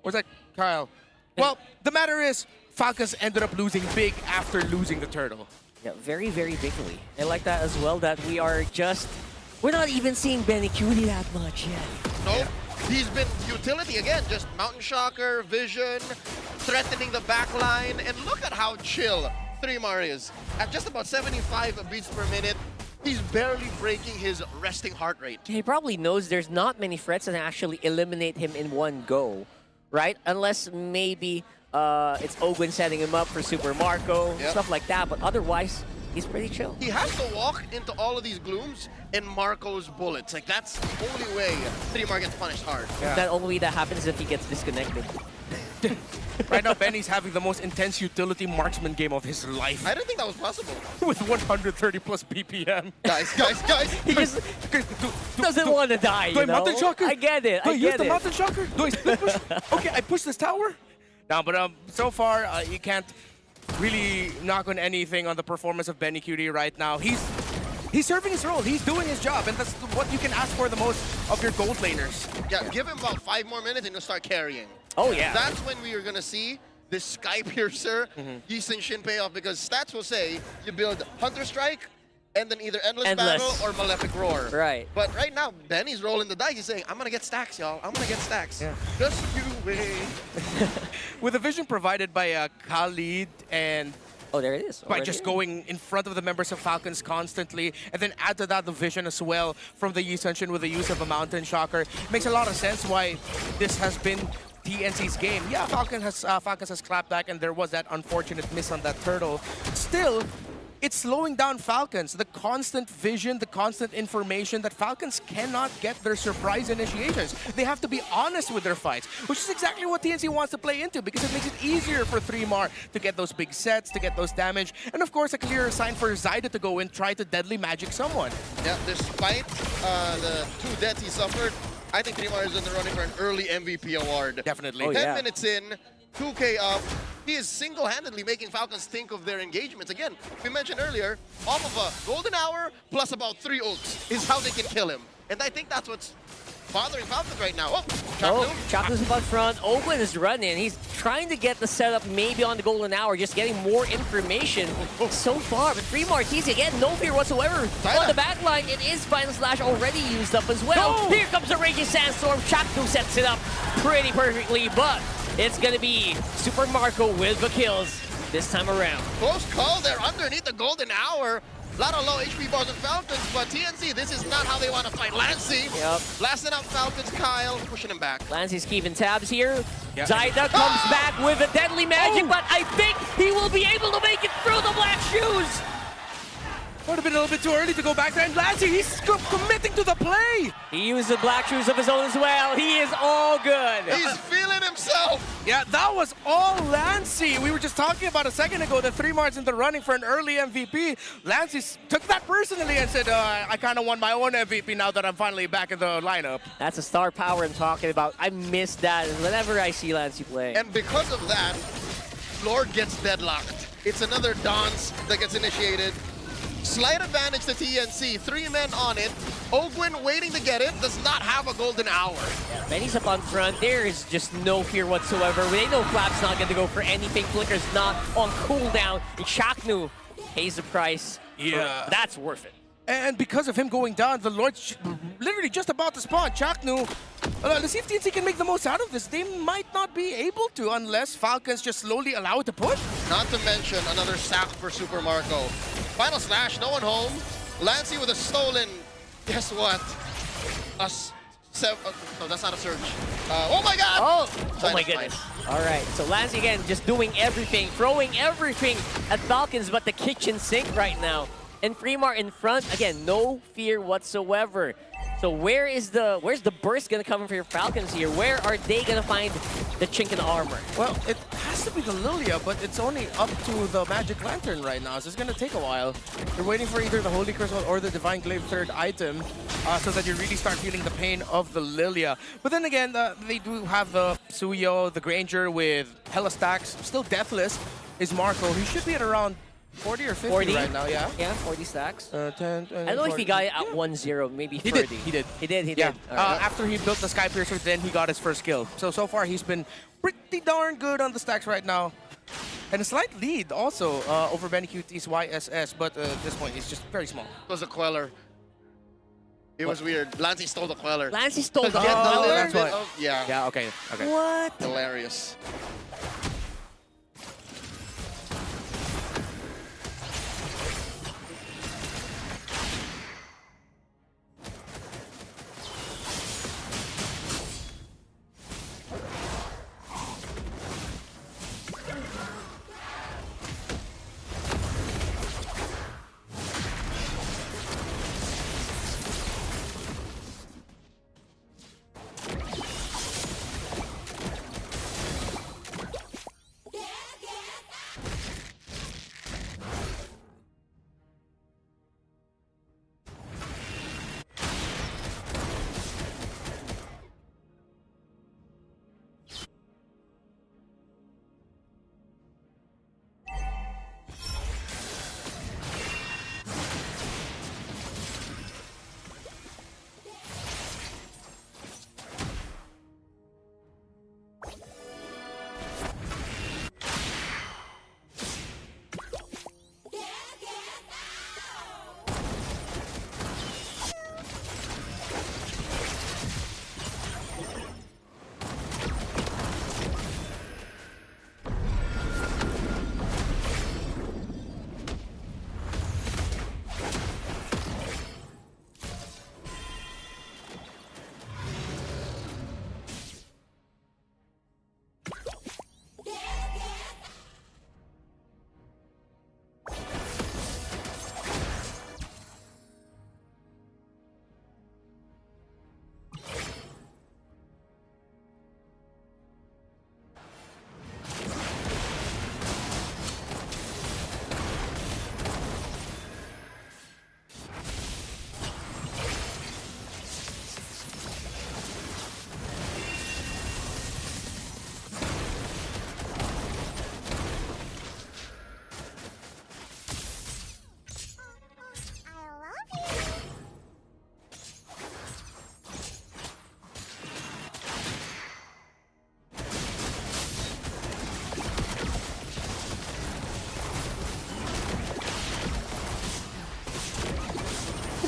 Or was that Kyle? Well, the matter is, Falcons ended up losing big after losing the turtle. Yeah, very, very bigly. I like that as well, that we're not even seeing Benny Cutie that much yet. Nope. He's been utility again, just Mountain Shocker, Vision, threatening the back line, and look at how chill 3-mar is. At just about 75 beats per minute, he's barely breaking his resting heart rate. He probably knows there's not many threats that actually eliminate him in one go, right? Unless maybe it's Ogwin setting him up for Super Marco, stuff like that, but otherwise, he's pretty chill. He has to walk into all of these glooms in Marco's bullets. Like, that's the only way 3-mar gets punished hard. Yeah. That only way that happens is if he gets disconnected. Right now, Benny's having the most intense utility marksman game of his life. I didn't think that was possible. With 130 plus BPM. Guys. He just doesn't want to die, Do I mountain shocker? I get it, Do I use the mountain shocker? Do I split push? Okay, I push this tower? No, but so far, you can't really knock on anything on the performance of Benny Cutie right now. He's serving his role. He's doing his job, and that's what you can ask for the most of your gold laners. Yeah, give him about 5 more minutes and he'll start carrying. Oh, yeah. That's when we are going to see this Sky Piercer, Yisun Shin payoff, because stats will say you build Hunter Strike and then either Endless Battle or Malefic Roar. Right. But right now, Benny's rolling the dice. He's saying, I'm going to get stacks, y'all. I'm going to get stacks. Yeah. Just you wait. With a vision provided by Khalid and oh, there it is. by just going in front of the members of Falcons constantly, and then add to that the vision as well from the Yisun Shin with the use of a Mountain Shocker. Makes a lot of sense why this has been TNC's game. Yeah, Falcons has clapped back, and there was that unfortunate miss on that turtle. Still, it's slowing down Falcons. The constant vision, the constant information that Falcons cannot get their surprise initiations. They have to be honest with their fights, which is exactly what TNC wants to play into, because it makes it easier for 3-mar to get those big sets, to get those damage, and of course a clearer sign for Zyda to go in, try to deadly magic someone. Yeah, despite the 2 deaths he suffered, I think 3-mar is in the running for an early MVP award. Definitely. 10 minutes in, 2K up. He is single-handedly making Falcons think of their engagements. Again, we mentioned earlier, off of a golden hour plus about 3 ults is how they can kill him. And I think that's what's bothering Falcons right now. Oh, Chaknu's up front. Ogwin is running. He's trying to get the setup maybe on the golden hour, just getting more information so far. But 3-mar, he's again, no fear whatsoever. On the back line, it is Final Slash already used up as well. Here comes the Raging Sandstorm. Chaknu sets it up pretty perfectly, but it's going to be Super Marco with the kills this time around. Close call there underneath the golden hour. A lot of low HP bars on Falcons, but TNC, this is not how they want to fight. Lancy, blasting out Falcons, Kyle, pushing him back. Lancy's keeping tabs here. Zyda comes back with a deadly magic, but I think he will be able to make it through the black shoes. Would have been a little bit too early to go back there. And Lancey, he's committing to the play. He used the black shoes of his own as well. He is all good. He's feeling himself. Yeah, that was all Lancey. We were just talking about a second ago that 3 Marts in the running for an early MVP. Lancey took that personally and said, I kind of won my own MVP now that I'm finally back in the lineup. That's a star power I'm talking about. I miss that whenever I see Lancey play. And because of that, Lord gets deadlocked. It's another dance that gets initiated. Slight advantage to TNC. 3 men on it. Ogwin waiting to get it. Does not have a golden hour. Yeah, Benny's up on front. There is just no fear whatsoever. They know Flap's not going to go for anything. Flicker's not on cooldown. And Shaknu pays the price. Yeah. That's worth it. And because of him going down, the Lord's literally just about to spawn. Chaknu, let's see if TNC can make the most out of this. They might not be able to unless Falcons just slowly allow it to push. Not to mention another sack for Super Marco. Final slash, no one home. Lancey with a stolen, guess what? No, that's not a surge. Oh my god! Oh my goodness. All right, so Lancey again just doing everything, throwing everything at Falcons but the kitchen sink right now. And Fremar in front, again, no fear whatsoever. So where's the burst gonna come for your Falcons here? Where are they gonna find the chink in the armor? Well, it has to be the Lilia, but it's only up to the Magic Lantern right now, so it's gonna take a while. You're waiting for either the Holy Crystal or the Divine Glaive third item, so that you really start feeling the pain of the Lilia. But then again, they do have the Suyo, the Granger with hella stacks, still deathless is Marco. He should be at around 40 or 50 right now, yeah? Yeah, 40 stacks. 10, I don't know if he got it at 1-0, maybe 30. He did. Yeah. All right. After he built the Sky Piercer, then he got his first kill. So far, he's been pretty darn good on the stacks right now. And a slight lead also over Benny QT's YSS, but at this point, he's just very small. It was a Queller. It was weird. Lancey stole the Queller. Lancey stole the Get the Queller? little That's bit why. of- yeah. Yeah, okay. What? Hilarious.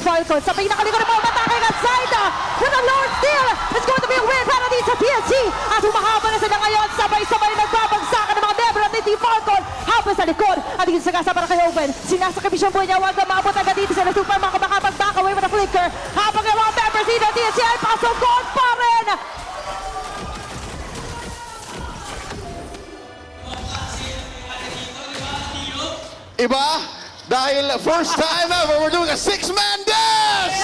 Falcons sa pinakalikod ng mga matake at side with a Lord Steel. It's going to be a win para dito sa PSC. At humahaba na sila ngayon. Sabay-sabay nagbabagsakan ng mga membro ng Team Falcon. Habang sa likod. At dito sa kasa para kay Owen. Sinasakip siyang buhay niya. Huwag na maabot agad dito sa super mga makapag-back away with a flicker. Habang yung mga members dito ng TSC ay pasok pa rin. Iba, Dahil first time ever, we're doing a 6-man dance!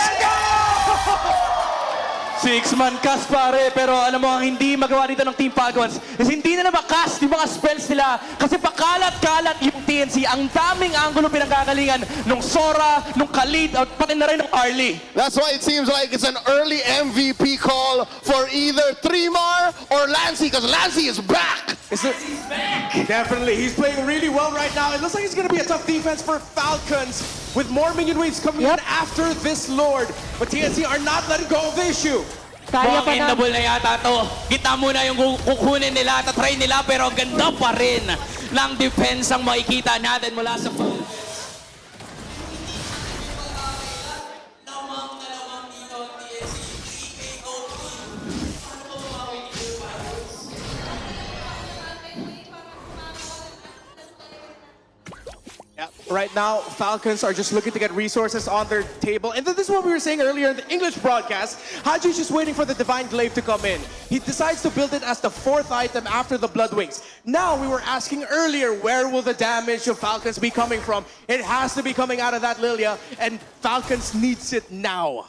Six-man cast pare, pero alam mo, ang hindi magawa dito ng Team Falcons is hindi na makast yung mga spells nila kasi pakalat-kalat yung TNC. Ang daming angulo pinanggagalingan nung Sora, nung Khalid, at pati na rin ng Arlie. That's why it seems like it's an early MVP call for either Trimar or Lancey, because Lancey is back! Definitely, he's playing really well right now. It looks like it's going to be a tough defense for Falcons with more minion waves coming in after this Lord. But TNC are not letting go of the issue. Kaya pa na. Endable na yata to. Kita mo na yung kukunin nila, tatry nila, pero ganda pa rin ng defense ang makikita natin mula sa Right now, Falcons are just looking to get resources on their table. And this is what we were saying earlier in the English broadcast. Haji's just waiting for the Divine Glaive to come in. He decides to build it as the 4th item after the Blood Wings. Now, we were asking earlier, where will the damage of Falcons be coming from? It has to be coming out of that Lilia, and Falcons needs it now.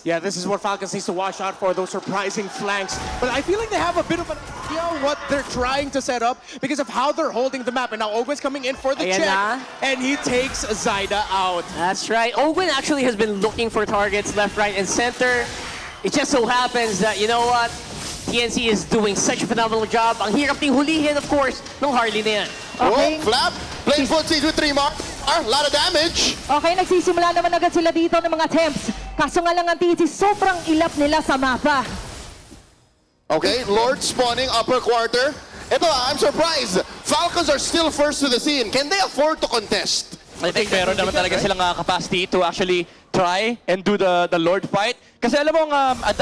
Yeah, this is what Falcons needs to watch out for, those surprising flanks. But I feel like they have a bit of an idea what they're trying to set up because of how they're holding the map. And now Ogwen's coming in for the Ayan check. na. And he takes Zyda out. That's right. Ogwen actually has been looking for targets left, right, and center. It just so happens that, you know what? TNC is doing such a phenomenal job. Ang hirap ding hulihin, of course, ng Harley na yan. Okay. Oh, Flap, playing footsies with Trimar. A lot of damage. Okay, nagsisimula naman agad sila dito ng mga attempts. Kaso nga lang ang TNC, sobrang ilap nila sa mapa. Okay, Lord spawning upper quarter. Ito, I'm surprised. Falcons are still first to the scene. Can they afford to contest? I think meron naman talaga silang capacity to actually try and do the Lord fight. Kasi alam mo,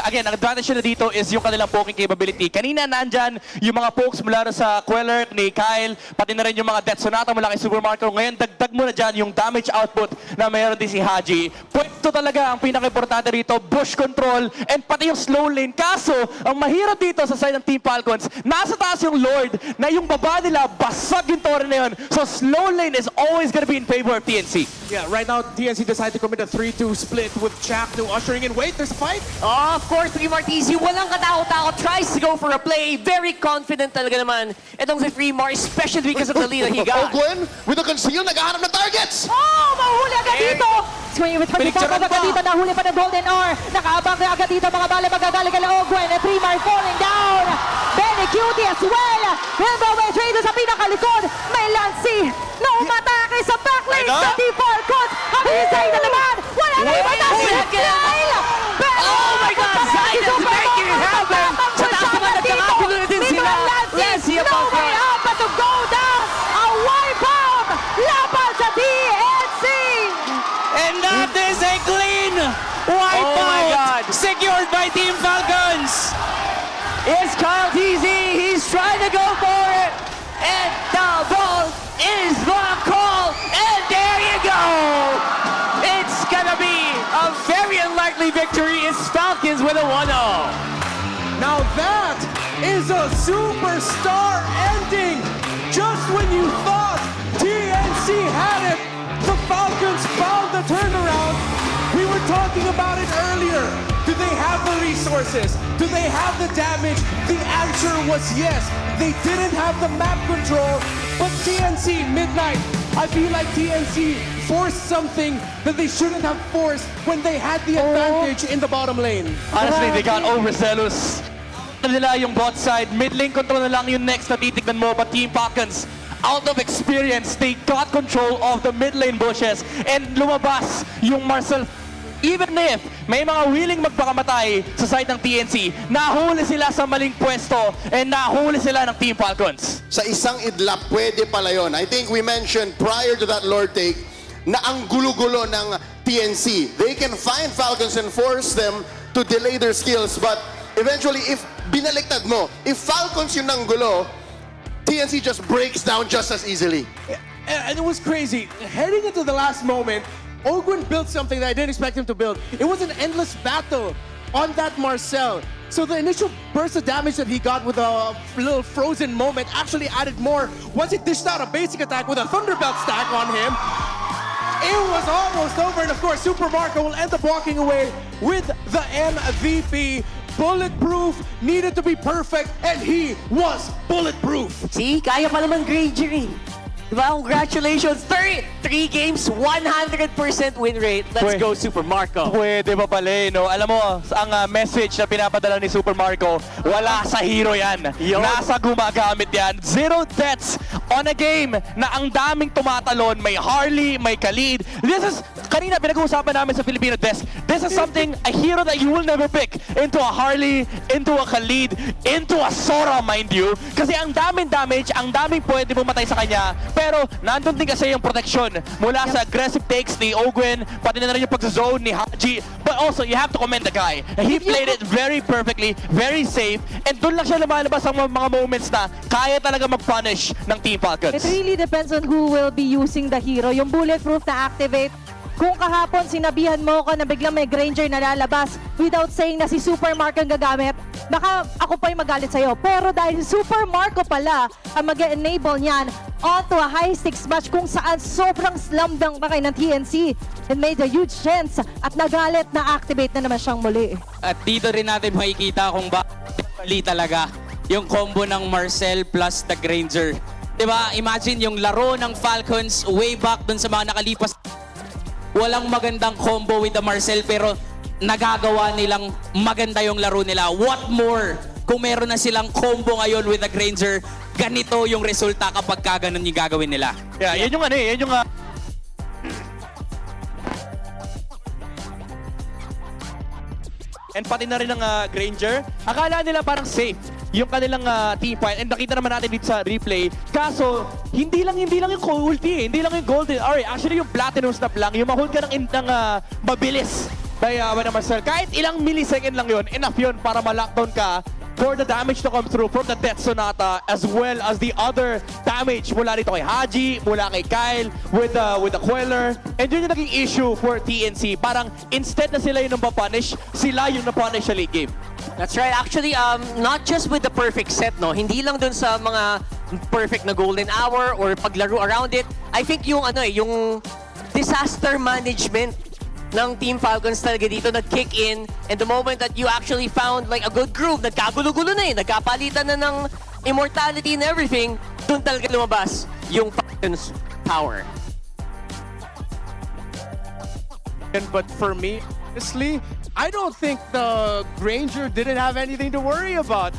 again, ang advantage nila dito is yung kanilang poking capability. Kanina nandyan yung mga pokes mula sa Queller ni Kyle, pati na rin yung mga Death Sonata mula kay Supermarco. Ngayon, dagdag mo na dyan yung damage output na mayroon din si Haji. Ito talaga ang pinaka-importante rito, bush control, and pati yung slow lane. Kaso, ang mahirap dito sa side ng Team Falcons, nasa taas yung Lord, na yung baba nila, basag yung torre na yun. So slow lane is always gonna be in favor of TNC. Yeah, right now, TNC decided to commit a 3-2 split with Jack to ushering in. Wait, there's a fight? Oh, of course, Fremar TC, walang katakot-takot, tries to go for a play. Very confident talaga naman itong si Fremar, especially because of the lead that he got. Ogwen with a conceal, naghahanap ng targets! Oh, mahuli agad dito! Swing with Pagkakot agad dito, nahuli pa ng Golden Hour. Nakaabang na agad dito, mga bala magagaling kay Ogwen. And Fremar falling down. Benny Cutie as well. Rainbow Trade sa pinakalikod. May Lancy na umatake sa backlane sa Team Falcons. Ang hisay na naman. Wala na iba na si Kyle. Oh my God, Zyda's making it happen. Sa taas naman nagkakagulo na din sila. Lancy No way up but to go down. A wipe out. Laban sa TNC. And that is a clean wipeout secured by Team Falcons. It's Kyle TZ. He's trying to go for it. And the ball is the call. And there you go. It's gonna be a very unlikely victory. It's Falcons with a 1-0. Now that is a superstar ending. Just when you thought TNC had it, the Falcons found the turnaround. We were talking about it earlier. Do they have the resources? Do they have the damage? The answer was yes. They didn't have the map control, but TNC, Midnight, I feel like TNC forced something that they shouldn't have forced when they had the advantage in the bottom lane. Honestly, they got overzealous. Nila yung bot side, mid lane control na lang yung next na titignan mo, but Team Falcons out of experience, they got control of the mid lane bushes and lumabas yung Marcel. Even if may mga willing magpakamatay sa side ng TNC, nahuli sila sa maling pwesto and nahuli sila ng Team Falcons. Sa isang idlap, pwede pala yun. I think we mentioned prior to that Lord take na ang gulo-gulo ng TNC. They can find Falcons and force them to delay their skills, but eventually, if binaliktad mo, if Falcons yung nanggulo, TNC just breaks down just as easily. And it was crazy. Heading into the last moment, Ogwin built something that I didn't expect him to build. It was an endless battle on that Marcel. So the initial burst of damage that he got with a little frozen moment actually added more once he dished out a basic attack with a Thunderbelt stack on him. It was almost over, and of course, Super Marco will end up walking away with the MVP. Bulletproof, needed to be perfect, and he was bulletproof. See, kaya pa naman Granger eh. Diba? Congratulations! 3 games, 100% win rate. Let's go, Super Marco. Pwede ba pala eh, no? Alam mo, ang message na pinapadala ni Super Marco, wala sa hero yan. Nasa gumagamit yan. 0 deaths on a game na ang daming tumatalon. May Harley, may Khalid. This is, kanina pinag-uusapan namin sa Filipino Desk, this is something, a hero that you will never pick into a Harley, into a Khalid, into a Sora, mind you. Kasi ang daming damage, ang daming pwede pumatay sa kanya. Pero nandun din kasi yung protection mula sa aggressive takes ni Ogwin, pati na rin yung pag-zone ni Haji. But also, you have to commend the guy. He played it very perfectly, very safe, and doon lang siya lumalabas ang mga moments na kaya talaga mag-punish ng Team Falcons. It really depends on who will be using the hero. Yung bulletproof na activate, kung kahapon sinabihan mo ko na biglang may Granger na lalabas without saying na si Super Marco ang gagamit, baka ako pa yung magalit sa'yo. Pero dahil Super Marco pala ang mag-enable niyan onto a high-stakes match kung saan sobrang slam dunk na kayo ng TNC, it made a huge chance at nagalit na activate na naman siyang muli. At dito rin natin makikita kung bakit talaga yung combo ng Marcel plus the Granger. Diba? Imagine yung laro ng Falcons way back dun sa mga nakalipas. Walang magandang combo with the Marcel pero nagagawa nilang maganda yung laro nila. What more kung meron na silang combo ngayon with the Granger, ganito yung resulta kapag kaganon yung gagawin nila. Yeah, yan yung yan yung and pati na rin ng Granger, akala nila parang safe yung kanilang team fight, and nakita naman natin dito sa replay. Kaso, hindi lang yung ulti, hindi lang yung golden. Alright, actually yung platinum snap lang, yung ma-hold ka ng mabilis by Marcel. Kahit ilang millisecond lang yun, enough yun para ma-lockdown ka for the damage to come through from the Death Sonata as well as the other damage mula dito kay Haji, mula kay Kyle with the Queller. And yun yung naging issue for TNC. Parang instead na sila yung napapunish, sila yung napunish sa late game. That's right. Actually, not just with the perfect set, no? Hindi lang dun sa mga perfect na golden hour or paglaro around it. I think yung yung disaster management ng Team Falcons talaga dito nag-kick in, and the moment that you actually found like a good groove, nagkagulo-gulo na nagkapalitan na ng immortality and everything, dun talaga lumabas yung Falcons power. But for me, honestly, I don't think the Granger didn't have anything to worry about.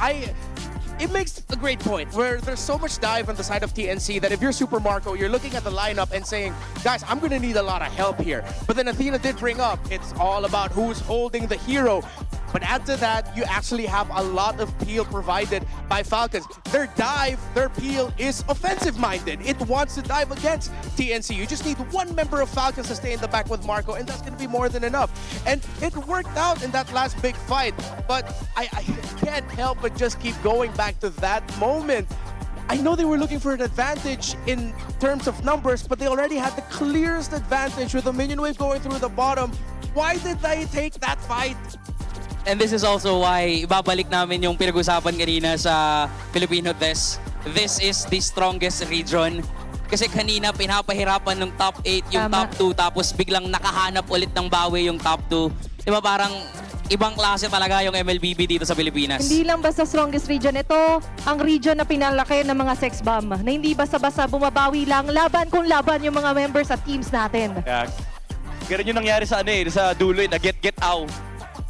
It makes a great point where there's so much dive on the side of TNC that if you're Super Marco, you're looking at the lineup and saying, guys, I'm going to need a lot of help here. But then Athena did bring up, it's all about who's holding the hero. But add to that, you actually have a lot of peel provided by Falcons. Their dive, their peel is offensive-minded. It wants to dive against TNC. You just need one member of Falcons to stay in the back with Marco, and that's going to be more than enough. And it worked out in that last big fight. But I can't help but just keep going back to that moment. I know they were looking for an advantage in terms of numbers, but they already had the clearest advantage with the minion wave going through the bottom. Why did they take that fight? And this is also why ibabalik namin yung pinag-usapan kanina sa Filipino Desk. This is the strongest region. Kasi kanina pinapahirapan ng top 8 yung top 2, tapos biglang nakahanap ulit ng bawi yung top 2. Diba parang ibang klase talaga yung MLBB dito sa Pilipinas. Hindi lang basta strongest region. Ito ang region na pinalaki ng mga sex bomb. Na hindi basta-basta bumabawi lang laban kung laban yung mga members at teams natin. Yeah. Ganun yung nangyari sa sa dulo, na get out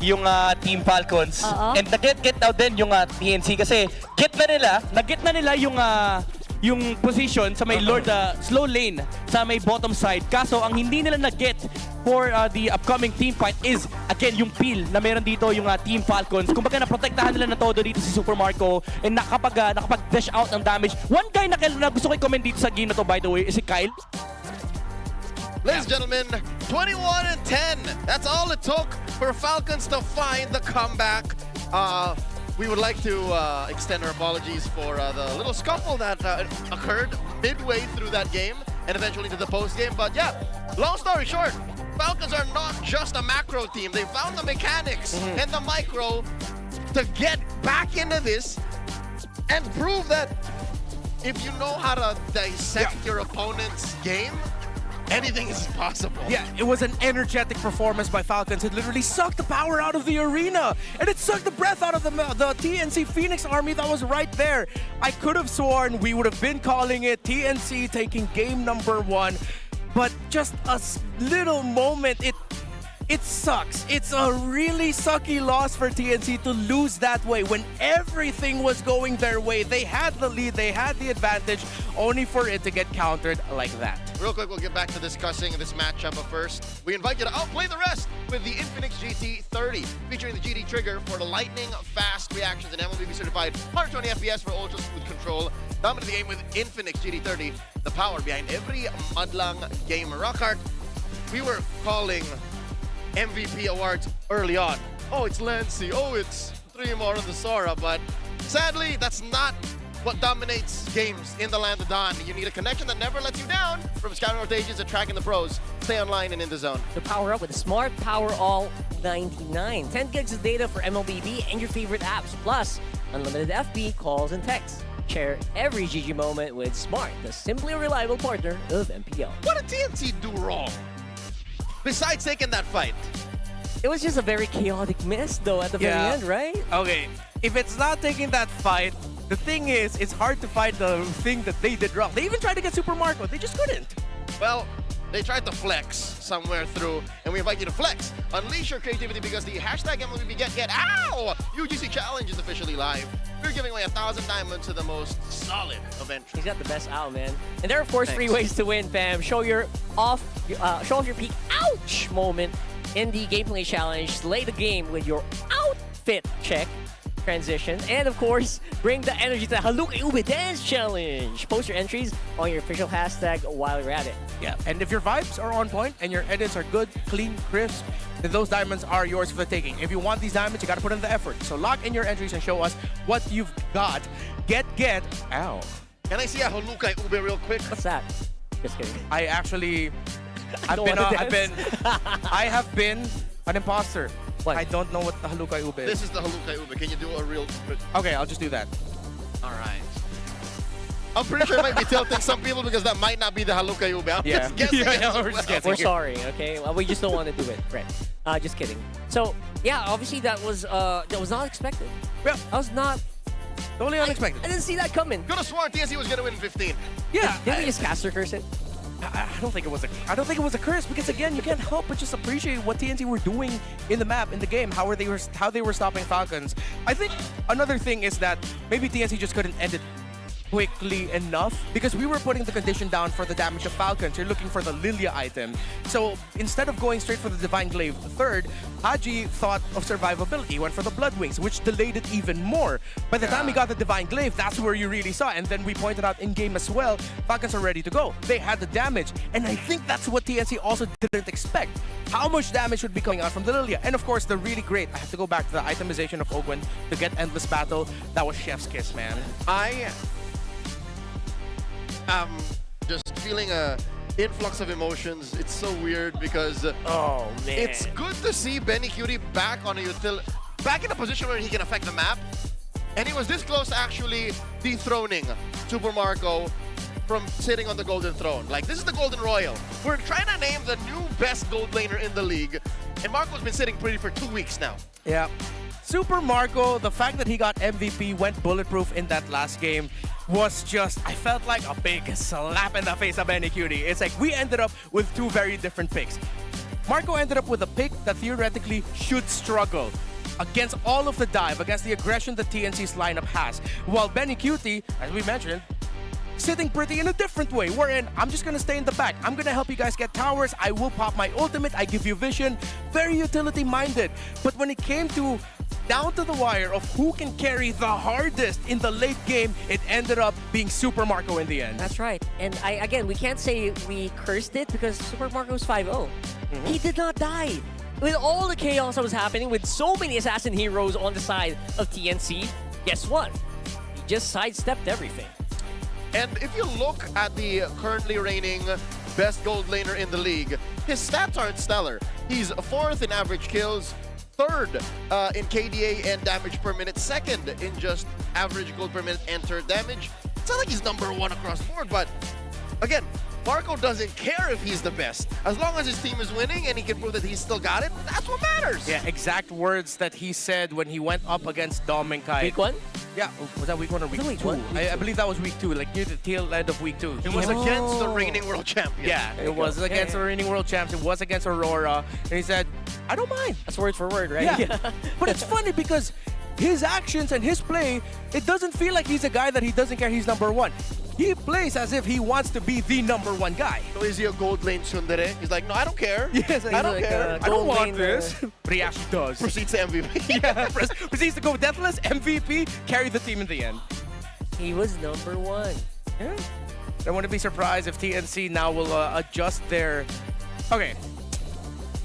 yung Team Falcons. And na get out din yung TNC kasi nag-get na nila yung yung position sa may Lord slow lane sa may bottom side. Kaso ang hindi nila na-get for the upcoming team fight is again yung peel na meron dito yung Team Falcons. Kumbaga naprotektahan nila na todo dito si Super Marco and nakapag-dash out ng damage. One guy na gusto ko i-comment dito sa game na to, by the way, is si Kyle. Ladies and gentlemen, 21-10. That's all it took for Falcons to find the comeback. We would like to extend our apologies for the little scuffle that occurred midway through that game and eventually to the post game. But yeah, long story short, Falcons are not just a macro team. They found the mechanics and the micro to get back into this and prove that if you know how to dissect your opponent's game, anything is possible. Yeah, it was an energetic performance by Falcons. It literally sucked the power out of the arena. And it sucked the breath out of the TNC Phoenix army that was right there. I could have sworn we would have been calling it TNC taking game number 1. But just a little moment, it sucks. It's a really sucky loss for TNC to lose that way when everything was going their way. They had the lead, they had the advantage, only for it to get countered like that. Real quick, we'll get back to discussing this matchup, but first, we invite you to outplay the rest with the Infinix GT30, featuring the GT trigger for the lightning-fast reactions and MLB certified 120 FPS for ultra-smooth control. Dominate the game with Infinix GT30, the power behind every madlang gamer. Rockhart, we were calling MVP awards early on. Oh, it's Lancy. Oh, it's 3 more on the Sora. But sadly, that's not what dominates games in the land of Dawn. You need a connection that never lets you down. From scouting rotations to tracking the pros, stay online and in the zone. To power up with Smart Power All 99. 10 gigs of data for MLBB and your favorite apps. Plus, unlimited FB calls and texts. Share every GG moment with Smart, the simply reliable partner of MPL. What did TNC do wrong? Besides taking that fight. It was just a very chaotic miss, though, at the very end, right? Okay, if it's not taking that fight, the thing is, it's hard to find the thing that they did wrong. They even tried to get Super Marco. They just couldn't. Well, they tried to flex somewhere through, and we invite you to flex. Unleash your creativity because the hashtag MLBGet ow! UGC Challenge is officially live. We're giving away 1,000 diamonds to the most solid of entries. He's got the best out, man. And there are, of course, 3 ways to win, fam. Show off your peak ouch moment in the gameplay challenge. Slay the game with your outfit check transition. And, of course, bring the energy to the Haluka Ube Dance Challenge. Post your entries on your official hashtag while you're at it. Yeah, and if your vibes are on point and your edits are good, clean, crisp, then those diamonds are yours for the taking. If you want these diamonds, you got to put in the effort. So lock in your entries and show us what you've got. Ow. Can I see a Haluka Ube real quick? What's that? Just kidding. I have been an imposter. What? I don't know what the Haluka Ube is. This is the Haluka Ube. Can you do a real... Okay, I'll just do that. All right. I'm pretty sure it might be tilting some people because that might not be the Haluka Ube. I'm just guessing. We're just guessing. We're sorry, okay? Well, we just don't want to do it, right? Just kidding. So, yeah, obviously that was not expected. Yeah. That was not... Totally unexpected. I didn't see that coming. Could have sworn TNC was going to win 15. Yeah. Didn't we just caster curse it? I don't think it was a curse because again you can't help but just appreciate what TNC were doing in the map, in the game, how they were stopping Falcons. I think another thing is that maybe TNC just couldn't end it quickly enough because we were putting the condition down for the damage of Falcons. You're looking for the Lilia item. So instead of going straight for the Divine Glaive third, Haji thought of survivability, went for the Blood Wings, which delayed it even more. By the time he got the Divine Glaive, that's where you really saw it. And then we pointed out in-game as well, Falcons are ready to go. They had the damage. And I think that's what TNC also didn't expect. How much damage would be coming out from the Lilia. And of course, the really great, I have to go back to the itemization of Ogwen to get Endless Battle. That was chef's kiss, man. Just feeling a influx of emotions. It's so weird because oh man, it's good to see Benny Cutie back on back in a position where he can affect the map, and he was this close to actually dethroning Super Marco from sitting on the golden throne. Like, this is the golden royal. We're trying to name the new best gold laner in the league, and Marco's been sitting pretty for 2 weeks now. Yeah. Super Marco, the fact that he got MVP, went bulletproof in that last game, was just, I felt like a big slap in the face of Benny Cutie. It's like we ended up with 2 very different picks. Marco ended up with a pick that theoretically should struggle against all of the dive, against the aggression that TNC's lineup has. While Benny Cutie, as we mentioned, sitting pretty in a different way, wherein I'm just gonna stay in the back. I'm gonna help you guys get towers. I will pop my ultimate. I give you vision. Very utility-minded. But when it came to down to the wire of who can carry the hardest in the late game, it ended up being Super Marco in the end. That's right. And again, we can't say we cursed it because Super Marco's 5-0. He did not die. With all the chaos that was happening, with so many assassin heroes on the side of TNC, guess what? He just sidestepped everything. And if you look at the currently reigning best gold laner in the league, his stats aren't stellar. He's 4th in average kills, 3rd in KDA and damage per minute, 2nd in just average gold per minute and 3rd damage. It's not like he's number 1 across the board, but again, Marco doesn't care if he's the best. As long as his team is winning and he can prove that he's still got it, that's what matters. Yeah, exact words that he said when he went up against Dom and Kai. Week 1? Yeah, was that week 1 or week 2? I believe that was week 2, like near the tail end of week 2. It was against the reigning world champion. Yeah, it was against the reigning world champs. It was against Aurora. And he said, I don't mind. That's word for word, right? Yeah. But it's funny because his actions and his play, it doesn't feel like he's a guy that he doesn't care he's number 1. He plays as if he wants to be the number 1 guy. So is he a gold lane tsundere? He's like, no, I don't care. Yes, I don't care. I don't want this. But he actually does. Proceeds to MVP. Yeah, proceeds to go deathless, MVP, carry the team in the end. He was number 1. Yeah. I wouldn't be surprised if TNC now will adjust their... Okay.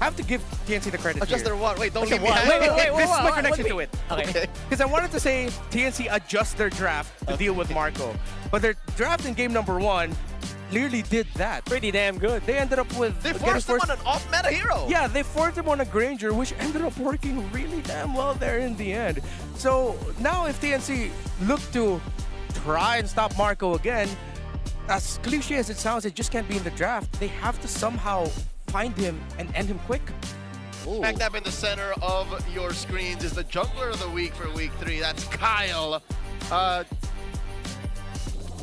I have to give TNC the credit Adjust here. their what? Wait, don't leave Wait, behind. this is my connection to it. Okay. Because I wanted to say TNC adjust their draft to deal with Marco. But their draft in game number 1 clearly did that. Pretty damn good. They ended up with... They forced him on an off-meta hero. Yeah, they forced him on a Granger, which ended up working really damn well there in the end. So now if TNC look to try and stop Marco again, as cliche as it sounds, it just can't be in the draft. They have to somehow find him and end him quick. Smack dab in the center of your screens is the jungler of the week for week 3. That's Kyle.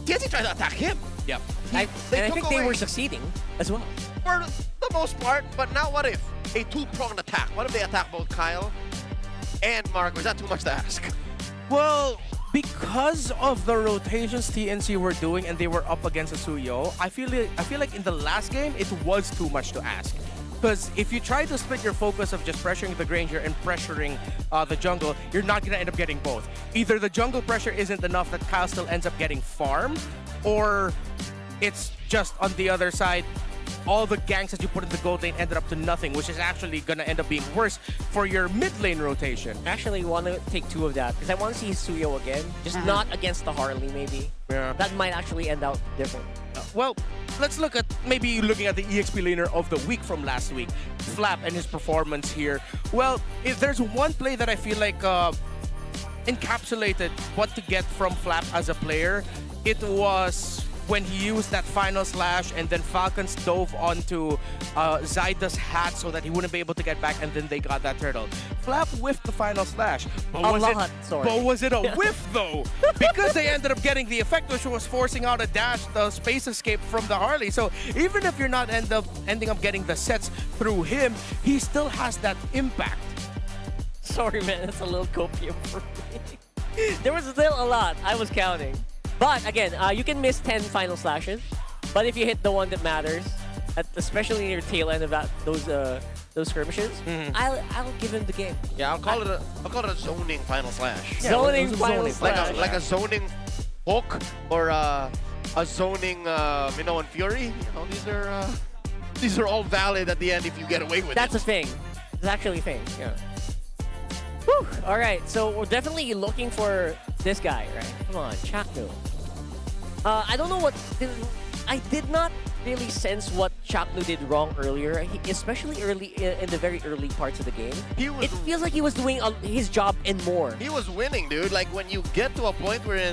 TNC tried to attack him. Yep. I think they were succeeding as well. For the most part, but now what if a two-pronged attack? What if they attack both Kyle and Marco? Is that too much to ask? Well, because of the rotations TNC were doing and they were up against a Suyo, I feel like in the last game, it was too much to ask. Because if you try to split your focus of just pressuring the Granger and pressuring the jungle, you're not going to end up getting both. Either the jungle pressure isn't enough that Kyle still ends up getting farm, or it's just on the other side, all the ganks that you put in the gold lane ended up to nothing, which is actually going to end up being worse for your mid lane rotation. Actually, want to take 2 of that because I want to see Suyo again, just not against the Harley maybe. Yeah. That might actually end out different. Well, let's look at maybe looking at the EXP laner of the week from last week, Flap and his performance here. Well, if there's one play that I feel like encapsulated what to get from Flap as a player, it was when he used that final slash and then Falcons dove onto Zyda's hat so that he wouldn't be able to get back, and then they got that turtle. Flap whiffed the final slash. But was it a whiff though? Because they ended up getting the effect, which was forcing out a dash, the space escape from the Harley. So even if you're not ending up getting the sets through him, he still has that impact. Sorry, man, that's a little copium for me. There was still a lot. I was counting. But again, you can miss 10 final slashes, but if you hit the one that matters, especially near your tail end of those skirmishes, I'll give him the game. Yeah, I'll call it a zoning final slash. Yeah, zoning final slash. Like a zoning hook or a zoning Minoan Fury. You know, these are all valid at the end if you get away with That's a thing. It's actually a thing. Yeah. Whew. All right, so we're definitely looking for this guy, right? Come on, Chaknu. I don't know what... I did not really sense what Chaknu did wrong earlier, especially early in the very early parts of the game. It feels like he was doing his job and more. He was winning, dude. Like when you get to a point where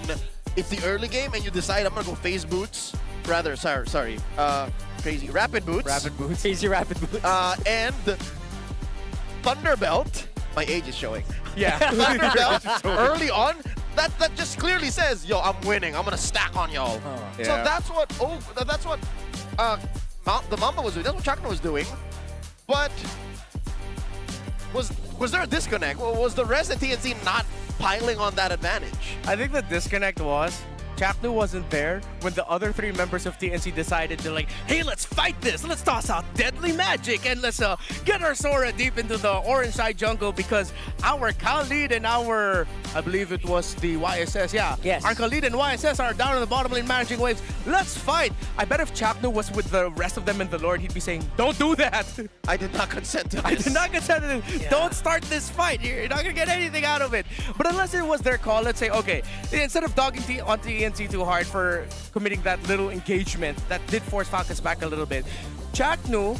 it's the early game and you decide I'm gonna go phase boots, rather, sorry, crazy rapid boots. Rapid boots. Crazy rapid boots. And Thunderbelt. My age is showing. Yeah. Thunderbelt early on. That just clearly says, yo, I'm winning. I'm gonna stack on y'all. Yeah. So that's what the Mamba was doing. That's what Chakra was doing. But was there a disconnect? Was the rest of TNC not piling on that advantage? I think the disconnect was Chaknu wasn't there when the other 3 members of TNC decided to like, hey, let's fight this. Let's toss out deadly magic and let's get our Sora deep into the orange side jungle because our Khalid and our, I believe it was the YSS, yeah. Yes. Our Khalid and YSS are down in the bottom lane managing waves. Let's fight. I bet if Chaknu was with the rest of them in the Lord, he'd be saying, don't do that. I did not consent to this. I did not consent to this. Yeah. Don't start this fight. You're not going to get anything out of it. But unless it was their call, let's say, okay, instead of dogging on TNC too hard for committing that little engagement, that did force Falcons back a little bit. Chaknu,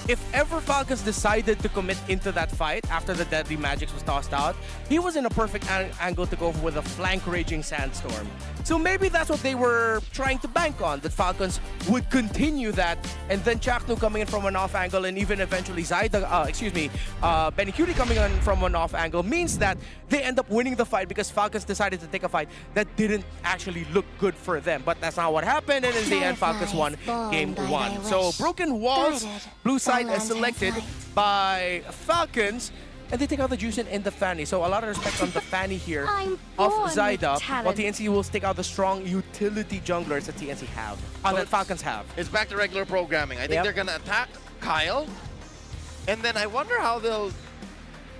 if ever Falcons decided to commit into that fight after the Deadly Magics was tossed out, he was in a perfect angle to go with a flank Raging Sandstorm. So maybe that's what they were trying to bank on, that Falcons would continue that, and then Chaknu coming in from an off angle, and even eventually Benny Cutie coming in from an off angle means that they end up winning the fight because Falcons decided to take a fight that didn't actually look good for them. But that's not what happened, and in the end, Falcons won Game 1. So Broken Walls, blue side is selected by Falcons, and they take out the Juicin and the Fanny. So a lot of respect on the Fanny here of Zyda, while TNC will stick out the strong utility junglers that TNC have, that Falcons have. It's back to regular programming. I think they're going to attack Kyle, and then I wonder how they'll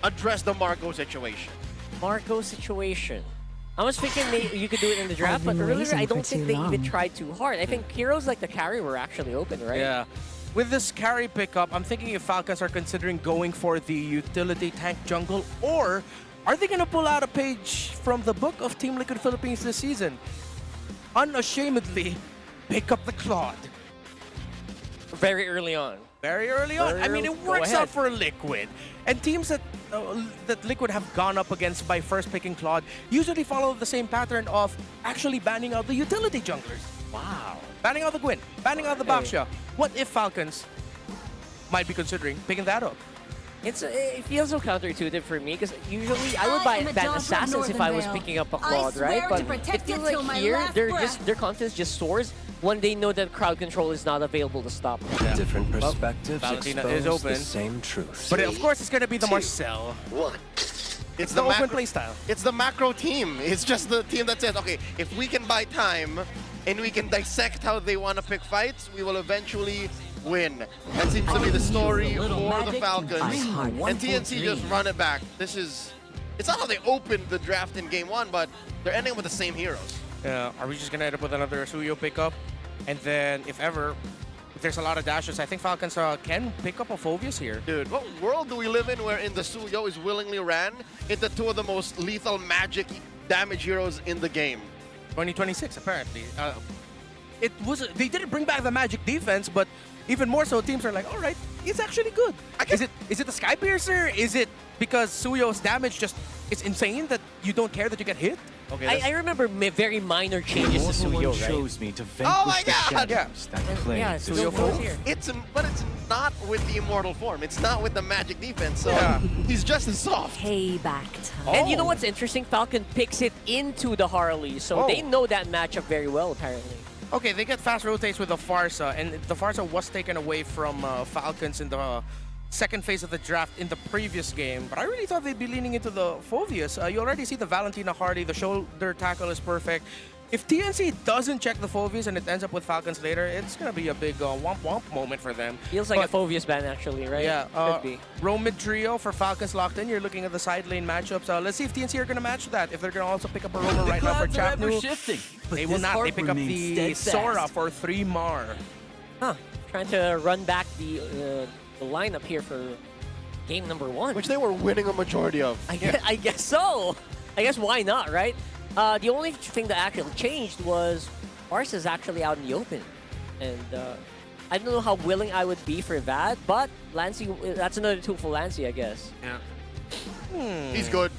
address the Marco situation. Marco situation. I was thinking maybe you could do it in the draft, but earlier I don't think they even tried too hard. I think heroes like the carry were actually open, right? Yeah. With this carry pickup, I'm thinking if Falcons are considering going for the utility tank jungle, or are they going to pull out a page from the book of Team Liquid Philippines this season? Unashamedly, pick up the Claude. Very early on. Very early on. I mean, it works out for Liquid. And teams that Liquid have gone up against by first picking Claude usually follow the same pattern of actually banning out the utility junglers. Wow. Banning out the Gwyn, banning out the Baxia. What if Falcons might be considering picking that up? It feels so counterintuitive for me because usually I would ban Assassins if I was picking up a Claude, right? But it feels like here their confidence just soars when they know that crowd control is not available to stop them. Yeah. Different perspectives Valentina expose is open. the same truth. But of course, it's going to be the Marcel. It's the open playstyle. It's the macro team. It's just the team that says, okay, if we can buy time and we can dissect how they want to pick fights, we will eventually win. That seems to be the story for the Falcons. And TNC just run it back. It's not how they opened the draft in Game 1, but they're ending with the same heroes. Yeah, are we just going to end up with another Suyo pickup? And then, if ever, if there's a lot of dashes, I think Falcons can pick up a Phobius here. Dude, what world do we live in wherein the Suyo is willingly ran into two of the most lethal magic damage heroes in the game? 2026, apparently. They didn't bring back the magic defense, but even more so, teams are like, all right, it's actually good. Is it the Sky Piercer? Is it because Suyo's damage just is insane that you don't care that you get hit? Okay, I remember very minor changes to Suyo, right? chose me to Oh my god! that claim. Yeah, Suyo goes here. But it's not with the immortal form. It's not with the magic defense. So he's just as soft. Payback time. And you know what's interesting? Falcon picks it into the Harley, so they know that matchup very well, apparently. Okay, they get fast rotates with the Farsa, and the Farsa was taken away from Falcons in the second phase of the draft in the previous game, but I really thought they'd be leaning into the Phobius. You already see the Valentina Hardy, the shoulder tackle is perfect. If TNC doesn't check the Phobius and it ends up with Falcons later, it's going to be a big womp-womp moment for them. Feels like a Phobius ban, actually, right? Yeah, Could be. Roam mid trio for Falcons locked in. You're looking at the side lane matchups. Let's see if TNC are going to match that. If they're going to also pick up a roamer right now for Chapnu. They will not. They pick up the Sora for 3 Mar. Huh. Trying to run back the lineup here for game number 1. Which they were winning a majority of. I guess so. I guess why not, right? The only thing that actually changed was Mars is actually out in the open. And I don't know how willing I would be for that, but Lancey, that's another tool for Lancey, I guess. Yeah. He's good.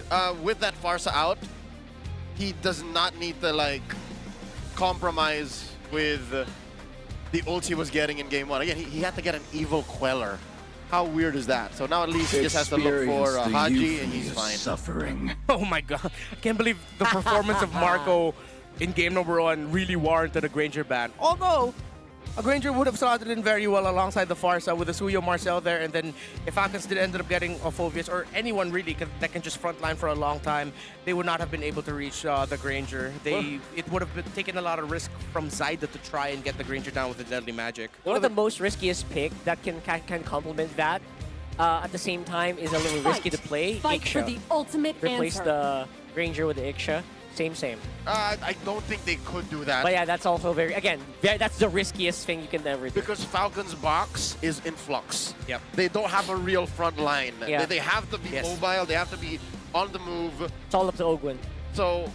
With that Farsa out, he does not need to, compromise with the ults he was getting in Game 1. Again, he had to get an evil Queller. How weird is that? So now at least he just has to look for Haji and he's fine. Suffering. Oh my god. I can't believe the performance of Marco in game number 1 really warranted a Granger ban. Although, A Granger would have slotted in very well alongside the Farsa with the Suyo Marcel there, and then if Falcons did end up getting a Phobius or anyone really that can just frontline for a long time, they would not have been able to reach the Granger. It would have taken a lot of risk from Zyda to try and get the Granger down with the Deadly Magic. One of the most riskiest pick that can complement that at the same time is a little risky to play. Fight for Iksha. the ultimate Replace answer. the Granger with the Iksha. Same. I don't think they could do that. But yeah, that's also that's the riskiest thing you can ever do. Because Falcon's box is in flux. Yep. They don't have a real front line. Yeah. They have to be mobile. They have to be on the move. It's all up to Ogwin. So,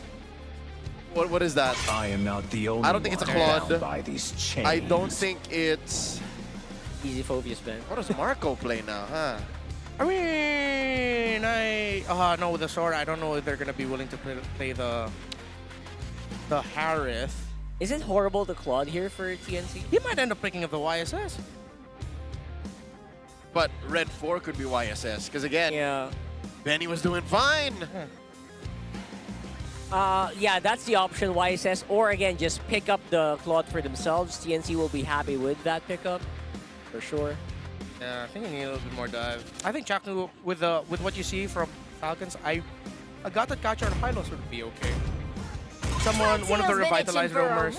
what is that? I am not the only I don't think it's a one Claude. bound by these chains. I don't think it's... Easy Phobius, Ben. What does Marco play now, huh? I mean, no, with the Sora, I don't know if they're gonna be willing to play the Harith. Is it horrible to Claude here for TNC? He might end up picking up the YSS. But Red 4 could be YSS, because again, Benny was doing fine. Yeah, that's the option, YSS, or again, just pick up the Claude for themselves. TNC will be happy with that pickup, for sure. Yeah, I think you need a little bit more dive. I think Chaknu, with what you see from Falcons, I got that Gacha on Pylos would be okay. One of the revitalized roamers.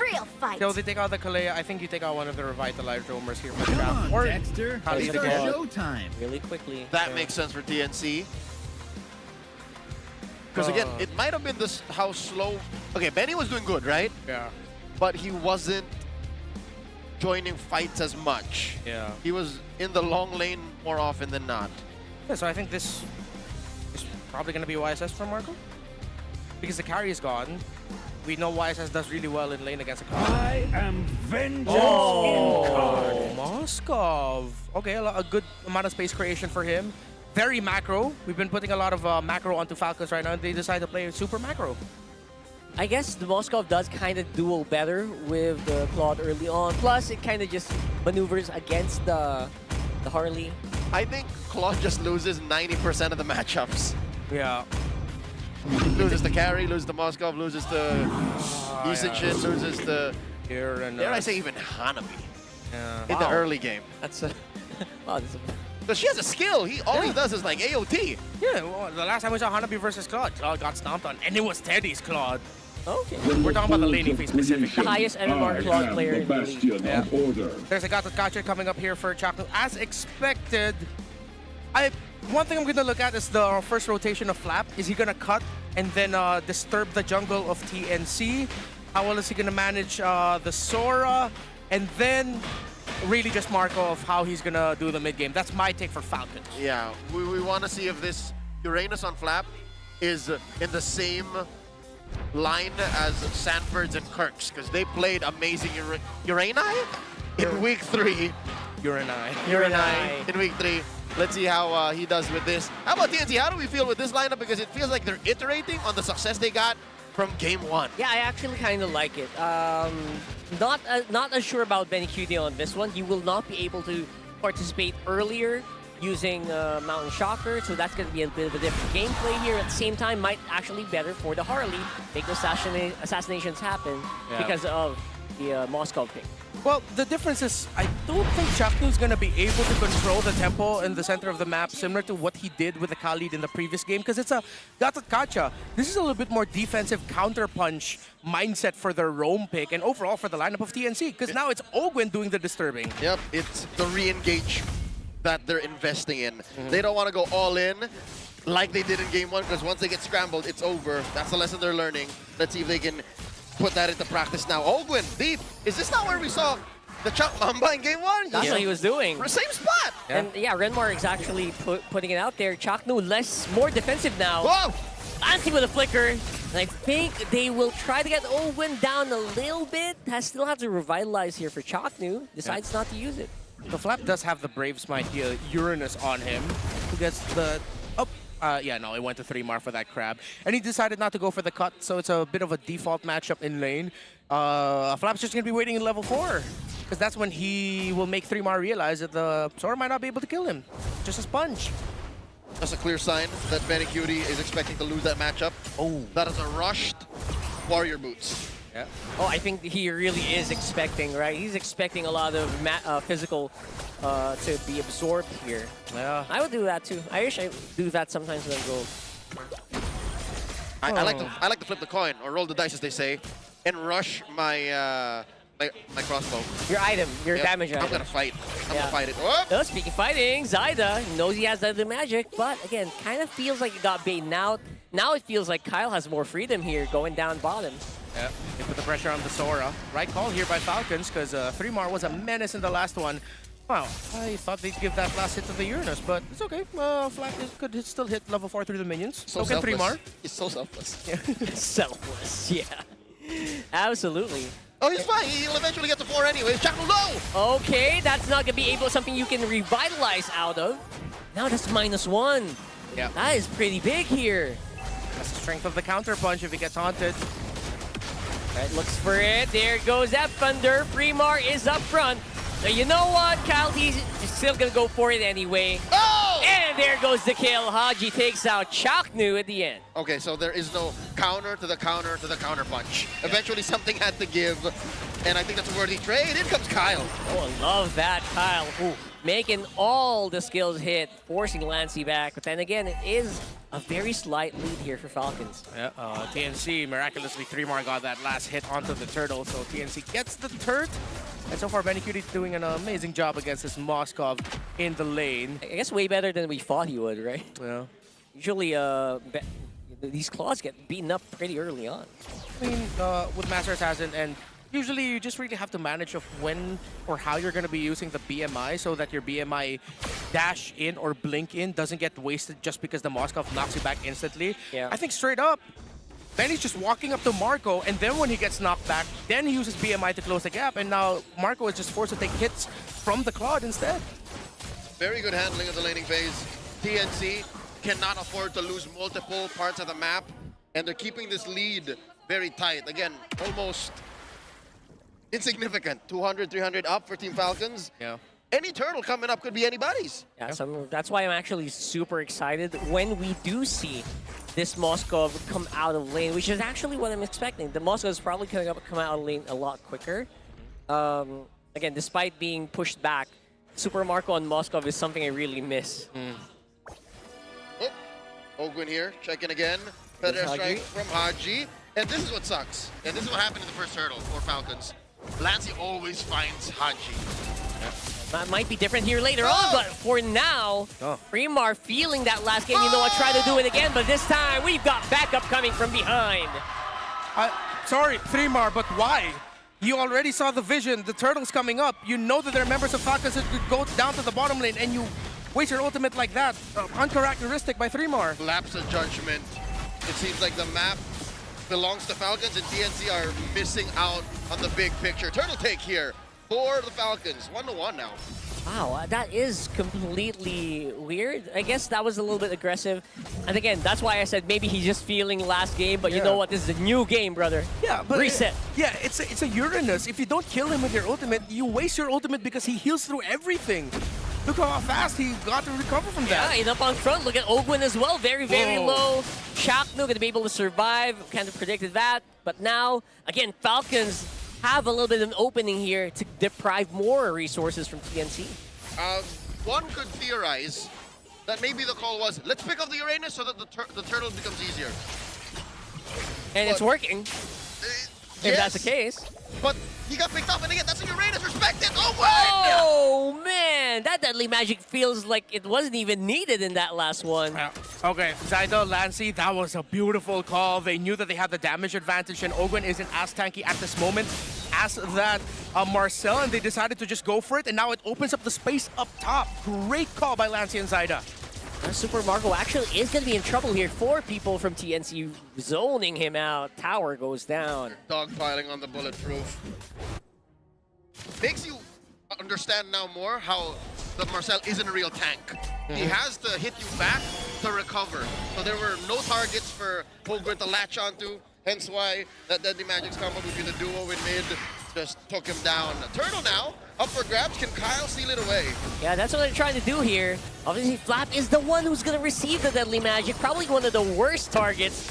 So they take out the Kalea. I think you take out one of the revitalized roamers here for the trap. Or Dexter, Kali it's again. showtime. Really quickly. That makes sense for TNC. Because again, it might have been this how slow. Okay, Benny was doing good, right? Yeah. But he wasn't joining fights as much. Yeah. He was in the long lane more often than not. Yeah, so I think this is probably going to be YSS for Marco. Because the carry is gone. We know YSS does really well in lane against a carry. I am vengeance incarnate. Moskov. Okay, a good amount of space creation for him. Very macro. We've been putting a lot of macro onto Falcons right now, and they decide to play super macro. I guess the Moskov does kind of duel better with the Claude early on. Plus, it kind of just maneuvers against the Harley. I think Claude just loses 90% of the matchups. Yeah. Loses the carry, loses the Moskov, loses the Isichin, loses the... Dare I say even Hanabi in the early game. That's a... wow, that's a... Because she has a skill. All he does is like AOT. Yeah, well, the last time we saw Hanabi versus Claude, Claude got stomped on, and it was Teddy's Claude. Okay. We're talking about the laning phase specifically. The highest MMR Claude player in the league. Yeah. There's a Gacha coming up here for Chaknu. As expected, one thing I'm going to look at is the first rotation of Flap. Is he going to cut and then disturb the jungle of TNC? How well is he going to manage the Sora? And then really just Marco of how he's going to do the mid game. That's my take for Falcons. Yeah, we want to see if this Uranus on Flap is in the same line as Sanford's and Kirk's, because they played amazing Urani in week 3. Urani. In week 3. Let's see how he does with this. How about TNC? How do we feel with this lineup? Because it feels like they're iterating on the success they got from game 1. Yeah, I actually kind of like it. Not as sure about Benny QD on this one. He will not be able to participate earlier using Mountain Shocker, so that's going to be a bit of a different gameplay here. At the same time, might actually be better for the Harley. Make assassinations happen because of the Moskov pick. Well, the difference is I don't think Chaknu's going to be able to control the tempo in the center of the map similar to what he did with the Khalid in the previous game, because it's a Gacha. This is a little bit more defensive counterpunch mindset for their roam pick and overall for the lineup of TNC, because now it's Ogwin doing the disturbing. Yep, it's the re-engage that they're investing in. They don't want to go all in like they did in game 1, because once they get scrambled, it's over. That's the lesson they're learning. Let's see if they can put that into practice now. Ogwin, deep. Is this not where we saw the Chuck Mamba in game 1? That's what he was doing. Same spot. Yeah. And yeah, Renmar is actually putting it out there. Chaknu more defensive now. Whoa! Anti with a flicker. And I think they will try to get Ogwin down a little bit. Still have to revitalize here for Chaknu. Decides not to use it. The Flap does have the Brave Smite here, Uranus on him, who gets the... yeah, no, it went to 3-mar for that crab. And he decided not to go for the cut, so it's a bit of a default matchup in lane. Flap's just going to be waiting in level 4, because that's when he will make 3-mar realize that the Sora might not be able to kill him. Just a sponge. That's a clear sign that Benny Cutie is expecting to lose that matchup. Oh. That is a rushed Warrior Boots. Yeah. Oh, I think he really is expecting, right? He's expecting a lot of physical to be absorbed here. Yeah. I would do that too. I wish I would do that sometimes with gold. I like to flip the coin or roll the dice, as they say, and rush my my crossbow. Your item, your damage item. I'm gonna fight. I'm gonna fight it. Whoop! Oh, speaking of fighting, Zyda knows he has the magic, but again, kind of feels like he got beaten out. Now it feels like Kyle has more freedom here, going down bottom. Yeah, they put the pressure on the Sora. Right call here by Falcons, because 3mar was a menace in the last one. Wow, I thought they'd give that last hit to the Uranus, but it's okay. Flat could still hit level 4 through the minions. So can selfless. 3mar. He's so selfless. Selfless, yeah. Absolutely. Oh, he's fine. He'll eventually get to 4 anyways. Jackal, no! Okay, that's not gonna be something you can revitalize out of. Now that's -1. Yeah. That is pretty big here. That's the strength of the counter punch if he gets haunted. Right, looks for it. There goes that Thunder. Fremar is up front. Now you know what, Kyle, he's still gonna go for it anyway. Oh! And there goes the kill. Haji takes out Chaknu at the end. Okay, so there is no counter to the counter to the counter punch. Eventually something had to give, and I think that's a worthy trade. In comes Kyle. Oh, I love that, Kyle. Ooh, making all the skills hit, forcing Lancey back. But then again, it is a very slight lead here for Falcons. Yeah, TNC, miraculously 3mar got that last hit onto the turtle, so TNC gets the turret. And so far, Benny Cutie doing an amazing job against this Moskov in the lane. I guess way better than we thought he would, right? Yeah. Usually, these claws get beaten up pretty early on. I mean, with Master Assassin, and usually you just really have to manage of when or how you're going to be using the BMI so that your BMI dash in or blink in doesn't get wasted just because the Moskov knocks you back instantly. Yeah. I think straight up, Benny's just walking up to Marco, and then when he gets knocked back, then he uses BMI to close the gap, and now Marco is just forced to take hits from the Claude instead. Very good handling of the laning phase. TNC cannot afford to lose multiple parts of the map, and they're keeping this lead very tight. Again, almost insignificant. 200, 300 up for Team Falcons. Yeah. Any turtle coming up could be anybody's. Yeah, so that's why I'm actually super excited when we do see this Moskov come out of lane, which is actually what I'm expecting. The Moskov is probably coming up, come out of lane a lot quicker. Again, despite being pushed back, Super Marco on Moskov is something I really miss. Oh, Ogwin here, checking again. Predator strike from Haji. And this is what sucks. And this is what happened in the first hurdle for Falcons. Lancey always finds Haji. That might be different here later on, but for now, Fremar feeling that last game. You know what, try to do it again, but this time we've got backup coming from behind. Sorry, 3mar, but why? You already saw the vision, the turtle's coming up. You know that there are members of Falcons that could go down to the bottom lane, and you waste your ultimate like that. Uncharacteristic by 3mar. Lapse of judgment. It seems like the map belongs to Falcons, and TNC are missing out on the big picture. Turtle take here for the Falcons. 1-1 now. Wow, that is completely weird. I guess that was a little bit aggressive. And again, that's why I said maybe he's just feeling last game, but you know what? This is a new game, brother. Yeah, but reset. It's a Uranus. If you don't kill him with your ultimate, you waste your ultimate because he heals through everything. Look how fast he got to recover from that. Yeah, and up on front, look at Ogwin as well. Very, very low. Chaknu going to be able to survive. Kind of predicted that. But now, again, Falcons have a little bit of an opening here to deprive more resources from TNC. One could theorize that maybe the call was, let's pick up the Uranus so that the turtle becomes easier. And it's working. If that's the case. But he got picked up, and again, that's a Uranus. Respect it. Oh, Oh, man. That deadly magic feels like it wasn't even needed in that last one. Okay, Zyda, Lancey, that was a beautiful call. They knew that they had the damage advantage, and Ogwin isn't as tanky at this moment as that Marcel, and they decided to just go for it, and now it opens up the space up top. Great call by Lancey and Zyda. Super Marco actually is going to be in trouble here. 4 people from TNC zoning him out. Tower goes down. Dogpiling on the bulletproof. Makes you understand now more how the Marcel isn't a real tank. He has to hit you back to recover. So there were no targets for Ogwin to latch onto. Hence why that Deadly Magic's combo between the duo in mid just took him down. Turtle now, up for grabs. Can Kyle seal it away? Yeah, that's what they're trying to do here. Obviously, Flap is the one who's going to receive the Deadly Magic. Probably one of the worst targets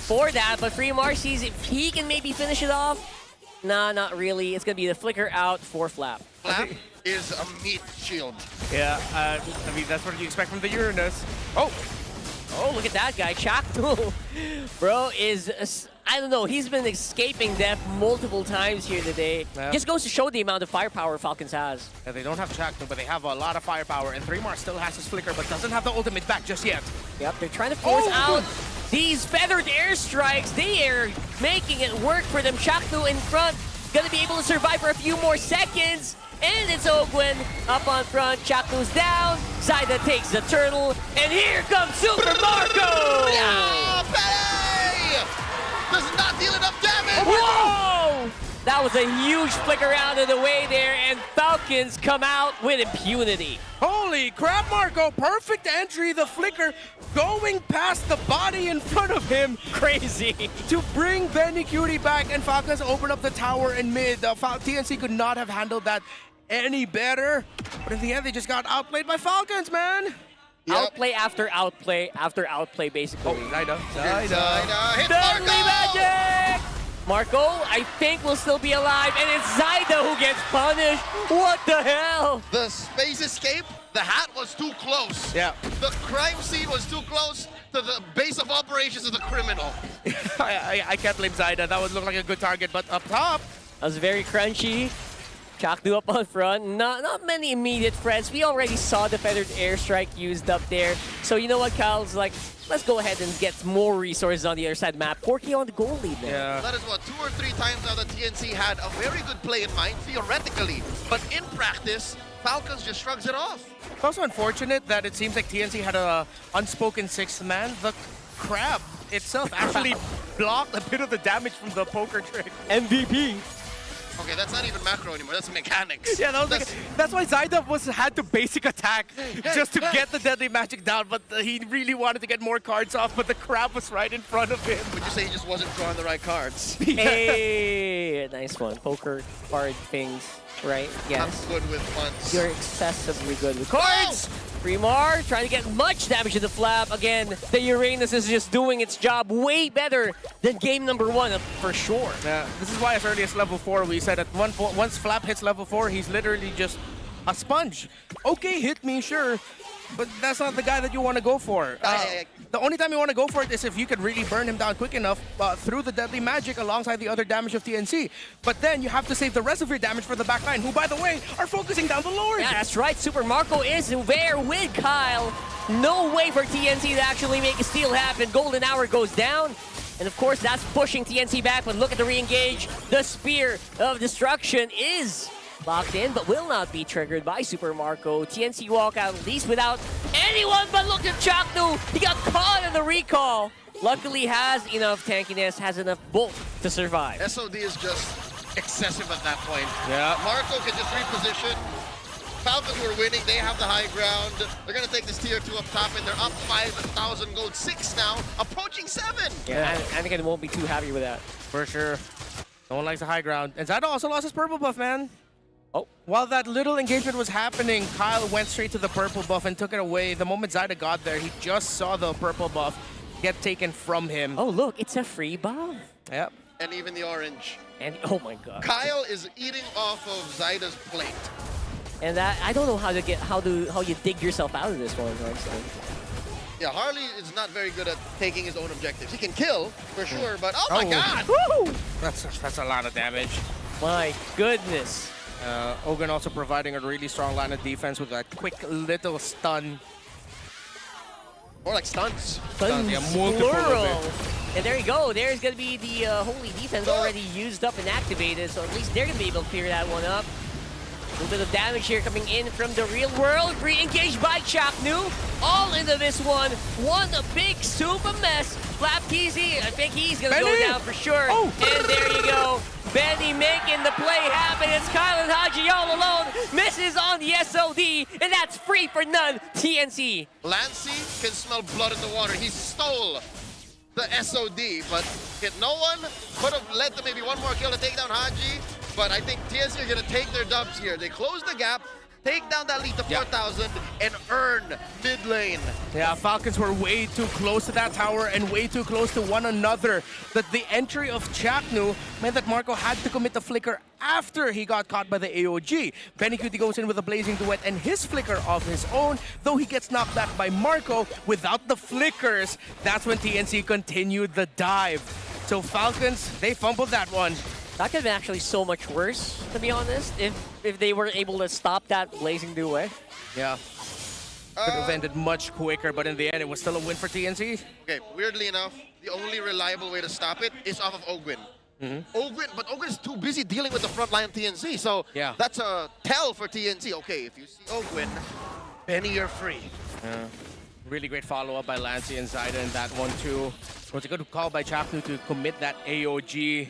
for that, but Fremar sees if he can maybe finish it off, Nah, not really. It's gonna be the flicker out for Flap. Flap is a meat shield. Yeah, I mean, that's what you expect from the Uranus. Oh! Oh, look at that guy, Chaktu. Bro is, I don't know, he's been escaping death multiple times here today. Yeah. Just goes to show the amount of firepower Falcons has. Yeah, they don't have Chaknu, but they have a lot of firepower, and 3mar still has his flicker, but doesn't have the ultimate back just yet. Yep, they're trying to force out these feathered airstrikes. They are making it work for them. Chaktu in front, gonna be able to survive for a few more seconds. And it's Ogwen up on front. Chaktu's down. Zaida takes the turtle. And here comes Super Marco! Yeah, Pele! Does not deal enough damage! Whoa! That was a huge flicker out of the way there, and Falcons come out with impunity. Holy crap, Marco! Perfect entry, the flicker going past the body in front of him. Crazy. To bring Benny Cutie back, and Falcons open up the tower in mid. TNC could not have handled that any better. But in the end, they just got outplayed by Falcons, man. Yep. Outplay after outplay after outplay, basically. Oh, Zaida. Hit Deadly Marco! magic! Marco, I think, will still be alive, and it's Zaida who gets punished. What the hell? The space escape, the hat was too close. Yeah. The crime scene was too close to the base of operations of the criminal. I can't blame Zaida. That would look like a good target, but up top. That was very crunchy. Chaktu up on front. Not many immediate threats. We already saw the feathered airstrike used up there. So you know what, Kyle's like, let's go ahead and get more resources on the other side map. Porky on the goal lead there. Yeah. That is what, 2 or 3 times now that TNC had a very good play in mind, theoretically. But in practice, Falcons just shrugs it off. It's also unfortunate that it seems like TNC had a unspoken 6th man. The crab itself actually blocked a bit of the damage from the poker trick. MVP. Okay, that's not even macro anymore, that's mechanics. Yeah, that's why Zaida had to basic attack just to get the deadly magic down, but he really wanted to get more cards off, but the crab was right in front of him. Would you say he just wasn't drawing the right cards? Hey, nice one. Poker card things, right? Yes. I'm good with funds. You're excessively good with cards. 3mar trying to get much damage to the Flap. Again, the Uranus is just doing its job way better than game number 1, for sure. Yeah, this is why as early as level 4, we said at one point, once Flap hits level 4, he's literally just a sponge. Okay, hit me, sure. But that's not the guy that you want to go for. The only time you want to go for it is if you can really burn him down quick enough through the deadly magic alongside the other damage of TNC. But then you have to save the rest of your damage for the backline, who, by the way, are focusing down the Lord. Yeah, that's right. Super Marco is there with Kyle. No way for TNC to actually make a steal happen. Golden Hour goes down. And of course, that's pushing TNC back. But look at the re-engage. The Spear of Destruction is locked in, but will not be triggered by Super Marco. TNC walk out at least without anyone, but look at Chaknu. He got caught in the recall. Luckily has enough tankiness, has enough bulk to survive. SOD is just excessive at that point. Yeah. Marco can just reposition. Falcons were winning, they have the high ground. They're gonna take this tier 2 up top, and they're up 5,000 gold, 6 now, approaching 7. Yeah, Anakin won't be too happy with that. For sure. No one likes the high ground. And Zaida also lost his purple buff, man. Oh. While that little engagement was happening, Kyle went straight to the purple buff and took it away. The moment Zaida got there, he just saw the purple buff get taken from him. Oh, look, it's a free buff. Yep. And even the orange. And oh my god. Kyle is eating off of Zaida's plate. And that, I don't know how you dig yourself out of this one, honestly. Yeah, Harley is not very good at taking his own objectives. He can kill, for sure, but oh my god! Woo! That's a lot of damage. My goodness. Ogun also providing a really strong line of defense with that quick little stun. More like stuns. Stuns, yeah, multiple plural. And there you go. There's going to be the Holy Defense already used up and activated, so at least they're going to be able to clear that one up. A little bit of damage here coming in from the real world. Re-engaged by Chaknu. All into this one. One big super mess. Flap TZ, I think he's going to go down for sure. Oh. And there you go. Benny making the play happen. It's Kyle and Haji all alone. Misses on the SOD, and that's free for none. TNC. Lancey can smell blood in the water. He stole the SOD, but hit no one. Could have led to maybe one more kill to take down Haji. But I think TNC are going to take their dubs here. They close the gap. take down that lead to 4,000 and earn mid lane. Yeah, Falcons were way too close to that tower and way too close to one another. That the entry of Chaknu meant that Marco had to commit the flicker after he got caught by the AOG. Benny Cutie goes in with a blazing duet and his flicker of his own, though he gets knocked back by Marco without the flickers. That's when TNC continued the dive. So Falcons, they fumbled that one. That could have been actually so much worse, to be honest, if they were able to stop that blazing duet. Yeah. Could have ended much quicker, but in the end, it was still a win for TNC. Okay, weirdly enough, the only reliable way to stop it is off of Ogwin. But Ogwin is too busy dealing with the front line TNC, so that's a tell for TNC. Okay, if you see Ogwin, Benny, you're free. Yeah. Really great follow-up by Lancey and Zyda in that one, too. It was a good call by Chaknu to commit that AOG.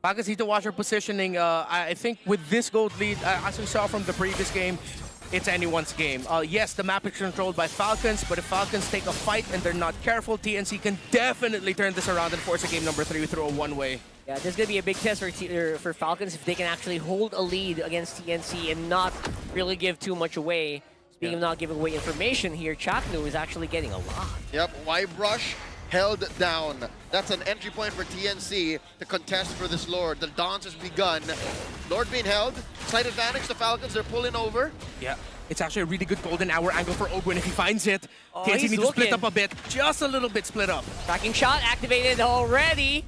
Falcons need to watch their positioning. I think with this gold lead, as we saw from the previous game, it's anyone's game. Yes, the map is controlled by Falcons, but if Falcons take a fight and they're not careful, TNC can definitely turn this around and force a game number 3 through a one-way. Yeah, this is going to be a big test for Falcons if they can actually hold a lead against TNC and not really give too much away. Speaking of not giving away information here, Chaknu is actually getting a lot. Yep, Y-Brush held down. That's an entry point for TNC to contest for this Lord. The dance has begun. Lord being held. Slight advantage to Falcons. They're pulling over. Yeah, it's actually a really good golden hour angle for Ogwin if he finds it. TNC he's needs to split up a bit. Just a little bit split up. Tracking shot activated already.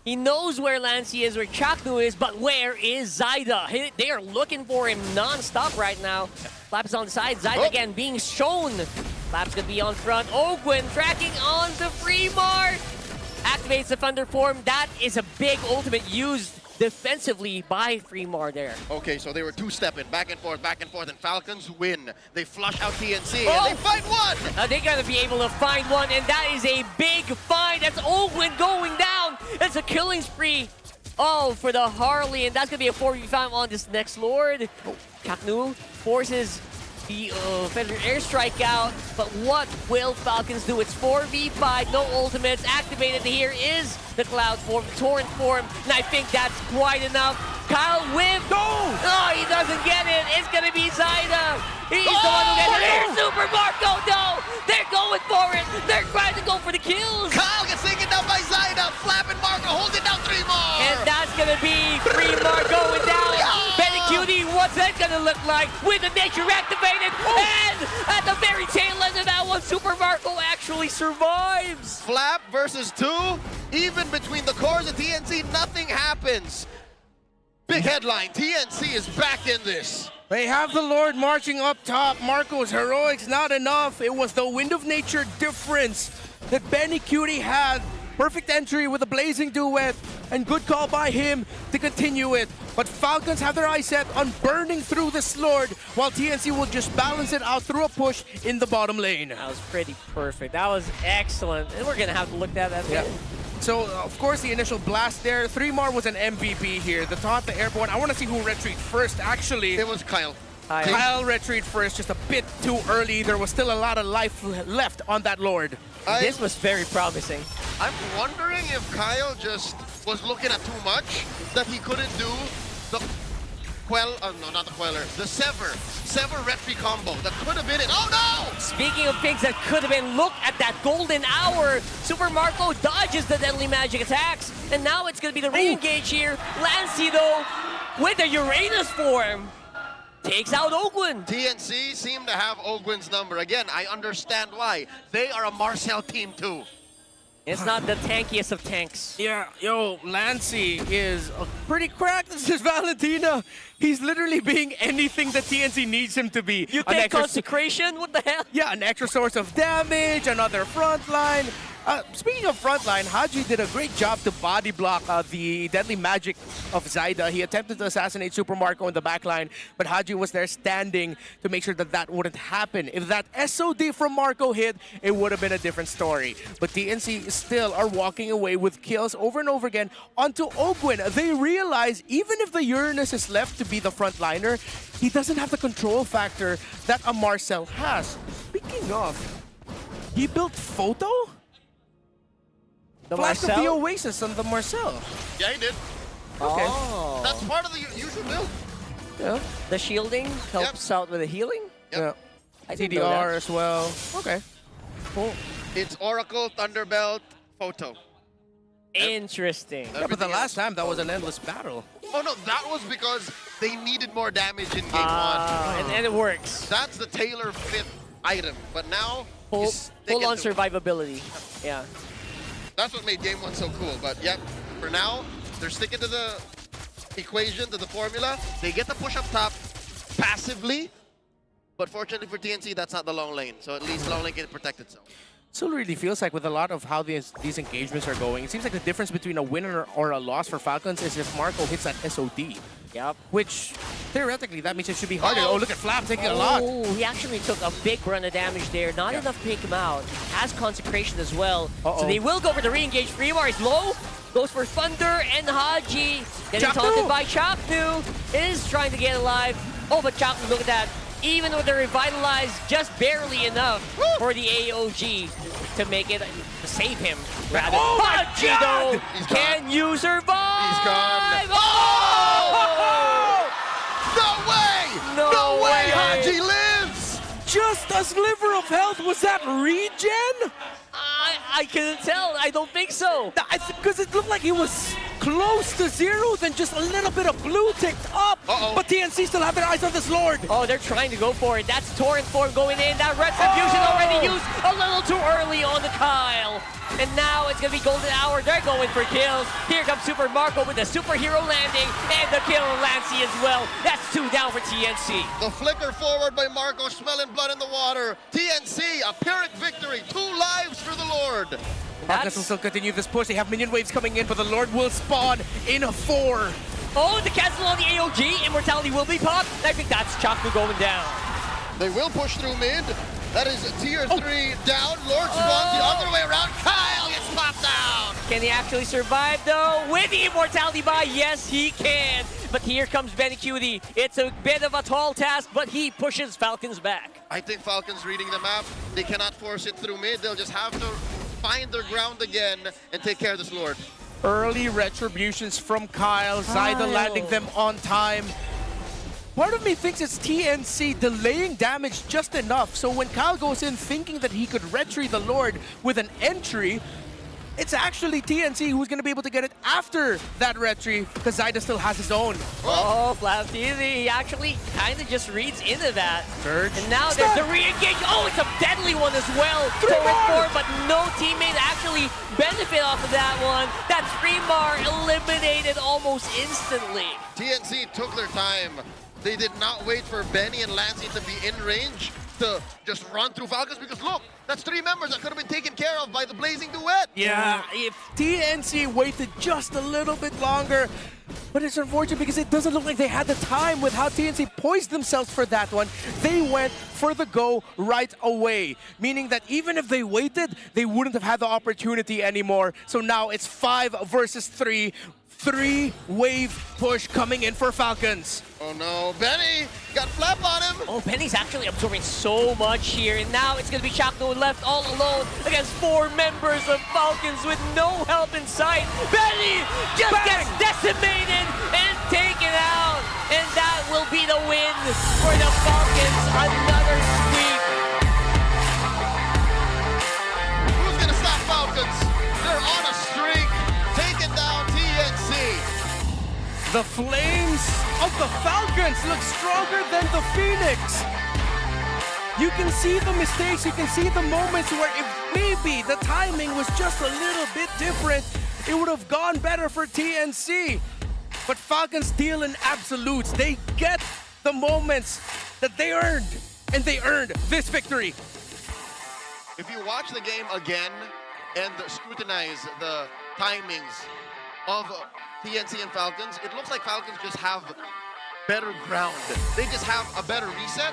He knows where Lancey is, where Chaknu is, but where is Zyda? They are looking for him non-stop right now. Flaps on the side. Zyda again being shown. Flaps gonna be on front. Ogwin tracking on to Freemar. Activates the Thunder Form. That is a big ultimate used defensively by Freemar there. Okay, so they were two-stepping, back and forth, and Falcons win. They flush out TNC, and they find one! They're gonna be able to find one, and that is a big find. That's Ogwin going down. It's a killing spree. Oh, for the Harley, and that's gonna be a 4v5 on this next Lord. Chaknu forces the Federal Airstrike out, but what will Falcons do? It's 4v5, no ultimates. Activated here is the Cloud Form, the Torrent Form, and I think that's quite enough. Kyle whiff. Oh, he doesn't get it. It's gonna be Zyda. He's the one who gets it. Here's Super Marco. No, they're going for it. They're trying to go for the kills. Kyle gets taken down by Zyda. Flap and Marco holding down 3 more. And that's gonna be 3 more going down. Benny Cutie, what's that gonna look like? With the nature activated. And at the very tail end of that one, Super Marco actually survives. Flap versus 2. Even between the cores of TNC, nothing happens. Big headline, TNC is back in this. They have the Lord marching up top. Marco's heroics not enough. It was the Wind of Nature difference that Benny Cutie had. Perfect entry with a blazing duet and good call by him to continue it. But Falcons have their eyes set on burning through this Lord while TNC will just balance it out through a push in the bottom lane. That was pretty perfect. That was excellent. And we're going to have to look at that. Yeah. So, of course, the initial blast there. 3 more was an MVP here. The taunt, the airborne. I want to see who retreat first, actually. It was Kyle. Kyle retreat first, just a bit too early. There was still a lot of life left on that Lord. This was very promising. I'm wondering if Kyle just was looking at too much, that he couldn't do the not the Queller, the Sever retry combo. That could have been it. Oh no! Speaking of things that could have been, look at that golden hour. Super Marco dodges the deadly magic attacks, and now it's going to be the re-engage here. Lancey, though, with the Uranus form, takes out Ogwin. TNC seem to have Ogwin's number. Again, I understand why. They are a Marcel team too. It's not the tankiest of tanks. Yeah, yo, Lancey is pretty cracked. This is Valentina. He's literally being anything that TNC needs him to be. You take Consecration? What the hell? Yeah, an extra source of damage, another frontline. Speaking of frontline, Haji did a great job to body block the deadly magic of Zyda. He attempted to assassinate Super Marco in the backline, but Haji was there standing to make sure that that wouldn't happen. If that SOD from Marco hit, it would have been a different story. But TNC still are walking away with kills over and over again onto Ogwin. They realize even if the Uranus is left to be the frontliner, he doesn't have the control factor that a Marcel has. Speaking of, he built Photo? The Flash Marcel? of the Oasis on the Marcel. Yeah, he did. Okay. That's part of the usual build. Yeah. The shielding helps out with the healing. Yep. I didn't know that. TDR as well. Okay. Cool. It's Oracle, Thunderbelt, Photo. Interesting. Yeah, but the last time that was an endless battle. Oh no, that was because they needed more damage in game one. And it works. That's the tailor fit item. But now, Full on survivability. Yeah. That's what made game one so cool. But yep, for now, they're sticking to the equation, to the formula. They get the push up top passively. But fortunately for TNC, that's not the long lane. So at least long lane can protect itself. Still really feels like with a lot of how these engagements are going, it seems like the difference between a win or a loss for Falcons is if Marco hits that SOD. Yep. Which, theoretically, that means it should be harder. Oh, look at Flap taking a lot. Oh, he actually took a big run of damage there. Not enough to take him out. Has Consecration as well. So they will go for the re-engage. Fremar is low. Goes for Thunder and Haji. Getting taunted by Chaknu. Is trying to get alive. Oh, but Chaknu, look at that. Even with the revitalized, just barely enough for the AOG to make it, to save him. Rather. Oh my God! Can you survive? He's gone. Oh! No way! Haji lives! Just a sliver of health. Was that regen? I couldn't tell. I don't think so. Because it looked like he was close to zero, then just a little bit of blue ticked up. But TNC still have their eyes on this Lord. Oh, they're trying to go for it. That's Torrent form going in. That Retribution already used a little too early on the Kyle. And now it's going to be Golden Hour. They're going for kills. Here comes Super Marco with the superhero landing and the kill of Lancey as well. That's 2 down for TNC. The flicker forward by Marco, smelling blood in the water. TNC, a Pyrrhic victory. 2 lives for the Lord. Falcons will still continue this push. They have minion waves coming in, but the Lord will spawn in a 4. Oh, the cancel on the AOG. Immortality will be popped. I think that's Chakmu going down. They will push through mid. That is tier 3 down. Lord spawns the other way around. Kyle gets popped down. Can he actually survive though? With the immortality buy, yes he can. But here comes Benny Cutie. It's a bit of a tall task, but he pushes Falcons back. I think Falcons reading the map. They cannot force it through mid. They'll just have to find their ground again and take care of this Lord. Early retributions from Kyle. Zyda landing them on time. Part of me thinks it's TNC delaying damage just enough, so when Kyle goes in thinking that he could retry the Lord with an entry, it's actually TNC who's going to be able to get it after that retry, because Zyda still has his own. Oh, Flap Easy, he actually kind of just reads into that. Surge. And now there's the re-engage. Oh, it's a deadly one as well. But no teammate actually benefit off of that one. That's Fremar eliminated almost instantly. TNC took their time. They did not wait for Benny and Lancey to be in range to just run through Falcons, because look, that's 3 members that could have been taken care of by the Blazing Duet. Yeah, if TNC waited just a little bit longer, but it's unfortunate because it doesn't look like they had the time with how TNC poised themselves for that one. They went for the go right away, meaning that even if they waited, they wouldn't have had the opportunity anymore. So now it's 5 versus 3. 3-wave push coming in for Falcons. Oh no, Benny got Flap on him. Oh, Benny's actually absorbing so much here, and now it's going to be Chakno left all alone against 4 members of Falcons with no help in sight. Benny just gets decimated and taken out, and that will be the win for the Falcons. Another sweep. Who's going to stop Falcons? They're on a streak, taking down TNC. The flames of the Falcons look stronger than the Phoenix. You can see the mistakes, you can see the moments where if maybe the timing was just a little bit different, it would have gone better for TNC. But Falcons deal in absolutes. They get the moments that they earned, and they earned this victory. If you watch the game again and scrutinize the timings of TNC and Falcons, it looks like Falcons just have better ground. They just have a better reset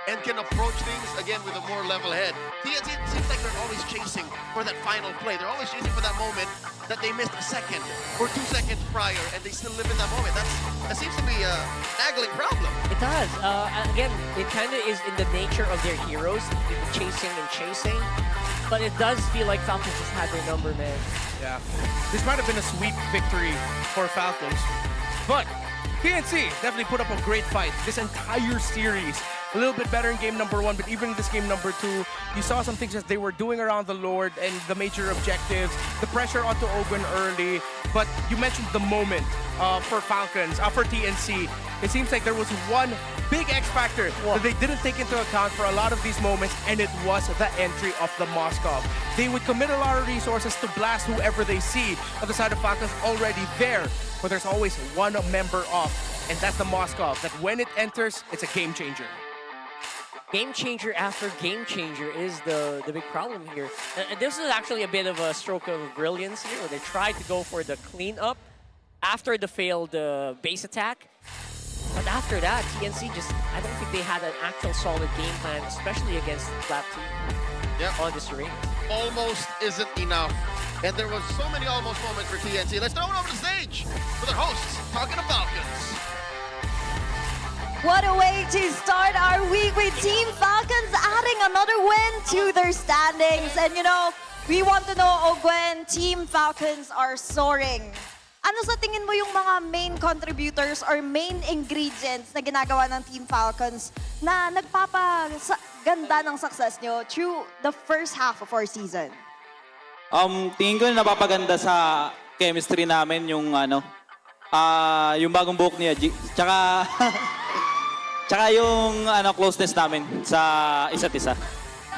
and can approach things again with a more level head. TNC seems like they're always chasing for that final play. They're always chasing for that moment that they missed a second or 2 seconds prior, and they still live in that moment. That seems to be a nagging problem. It does. Again, it kind of is in the nature of their heroes, chasing and chasing. But it does feel like Falcons just had their number, man. Yeah. This might have been a sweep victory for Falcons, but PNC definitely put up a great fight this entire series. A little bit better in game number 1, but even in this game number 2, you saw some things that they were doing around the Lord and the major objectives, the pressure onto Ogwen early. But you mentioned the moment for Falcons, for TNC. It seems like there was one big X factor that they didn't take into account for a lot of these moments, and it was the entry of the Moskov. They would commit a lot of resources to blast whoever they see on the side of Falcons already there, but there's always one member off, and that's the Moskov, that when it enters, it's a game changer. Game changer after game changer is the big problem here. And this is actually a bit of a stroke of brilliance here, where they tried to go for the cleanup after the failed base attack. But after that, TNC I don't think they had an actual solid game plan, especially against Flap team on this arena. Almost isn't enough. And there was so many almost moments for TNC. Let's throw it over the stage for the hosts, talking to Falcons. What a way to start our week with Team Falcons adding another win to their standings. And you know, we want to know, Ogwen, Team Falcons are soaring. Ano sa tingin mo yung mga main contributors or main ingredients na ginagawa ng Team Falcons na nagpapaganda ng success nyo through the first half of our season? Tingin ko na napapaganda sa chemistry namin yung yung bagong buhok ni Haji. Tsaka yung closeness namin sa isa't isa.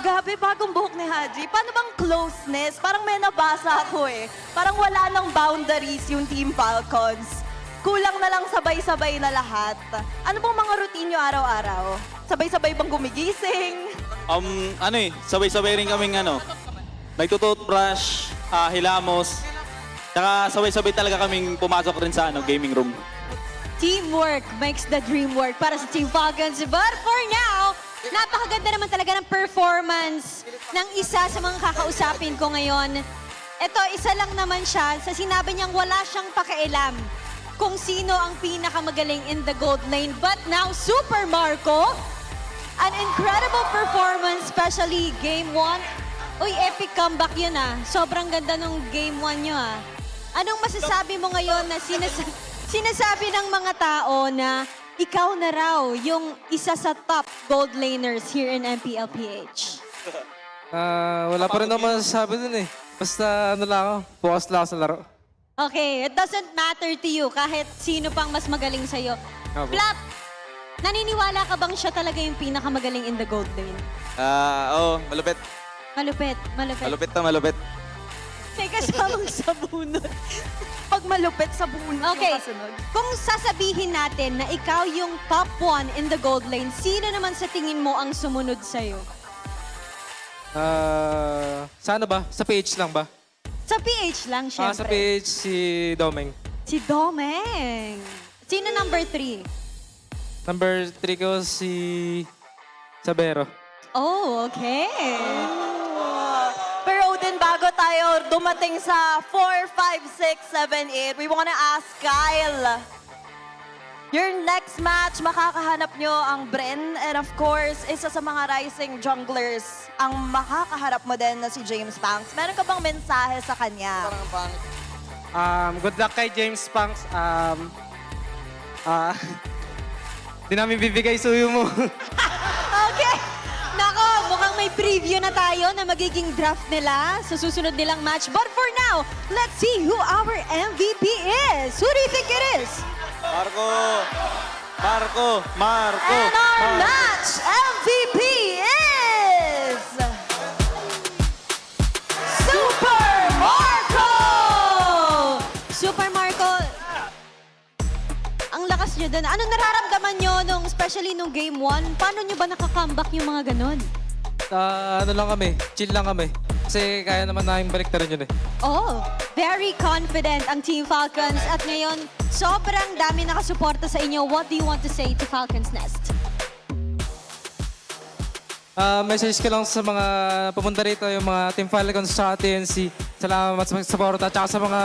Gabi, bagong buhok ni Haji. Paano bang closeness? Parang may nabasa ako eh. Parang wala nang boundaries yung Team Falcons. Kulang na lang sabay-sabay na lahat. Ano bang mga routine nyo araw-araw? Sabay-sabay bang gumigising? Sabay-sabay rin kaming nagtututbrush, hilamos. Tsaka sabay-sabay talaga kaming pumasok rin sa gaming room. Teamwork makes the dream work para sa Team Falcons. But for now, napakaganda naman talaga ng performance ng isa sa mga kakausapin ko ngayon. Ito, isa lang naman siya sa sinabi niyang wala siyang pakialam kung sino ang pinakamagaling in the gold lane. But now, Super Marco, an incredible performance, especially Game 1. Uy, epic comeback yun ah. Sobrang ganda nung Game 1 nyo ah. Anong masasabi mo ngayon na sinasabi ng mga tao na ikaw na raw yung isa sa top gold laners here in MPL PH? Wala pa rin naman masasabi dun eh. Basta lang ako, focus lang ako sa laro. Okay, it doesn't matter to you kahit sino pang mas magaling sa'yo. Flap, naniniwala ka bang siya talaga yung pinakamagaling in the gold lane? Oo, malupit. Malupit. Malupit. May kasamang sabunod. Pag malupit sa bunot Okay, yung kasunod. kung sasabihin natin na ikaw yung top 1 in the gold lane, sino naman sa tingin mo ang sumunod sa'yo? Sana ba? Sa PH lang ba? Sa PH lang, syempre. Sa PH si Domeng. Si Domeng. Sino number 3? Number 3 ko si Sabero. Oh, okay. Pero Odin, bago tayo dumating sa 4, 5, 6, 7, 8, we wanna ask Kyle. Your next match, makakahanap nyo ang Bren. And of course, isa sa mga rising junglers, ang makakaharap mo din na si James Panks. Meron ka bang mensahe sa kanya? Good luck kay James Panks. Di namin bibigay suyo mo. Okay. Nako, mukhang may preview na tayo na magiging draft nila sa susunod nilang match. But for now, let's see who our MVP is. Who do you think it is? Marco! And our match MVP is... Super Marco! Super Marco, ang lakas nyo dun. Anong nararamdaman nyo especially nung Game 1? Paano nyo ba nakakambak yung mga ganon? Lang kami, chill lang kami. Kasi kaya naman namin baliktaran yun eh. Oh, very confident ang Team Falcons. At ngayon, sobrang dami nakasuporta sa inyo. What do you want to say to Falcons Nest? Message ko lang sa mga pumunta rito, yung mga Team Falcons sa TNC. Salamat sa pagsuporta at sa mga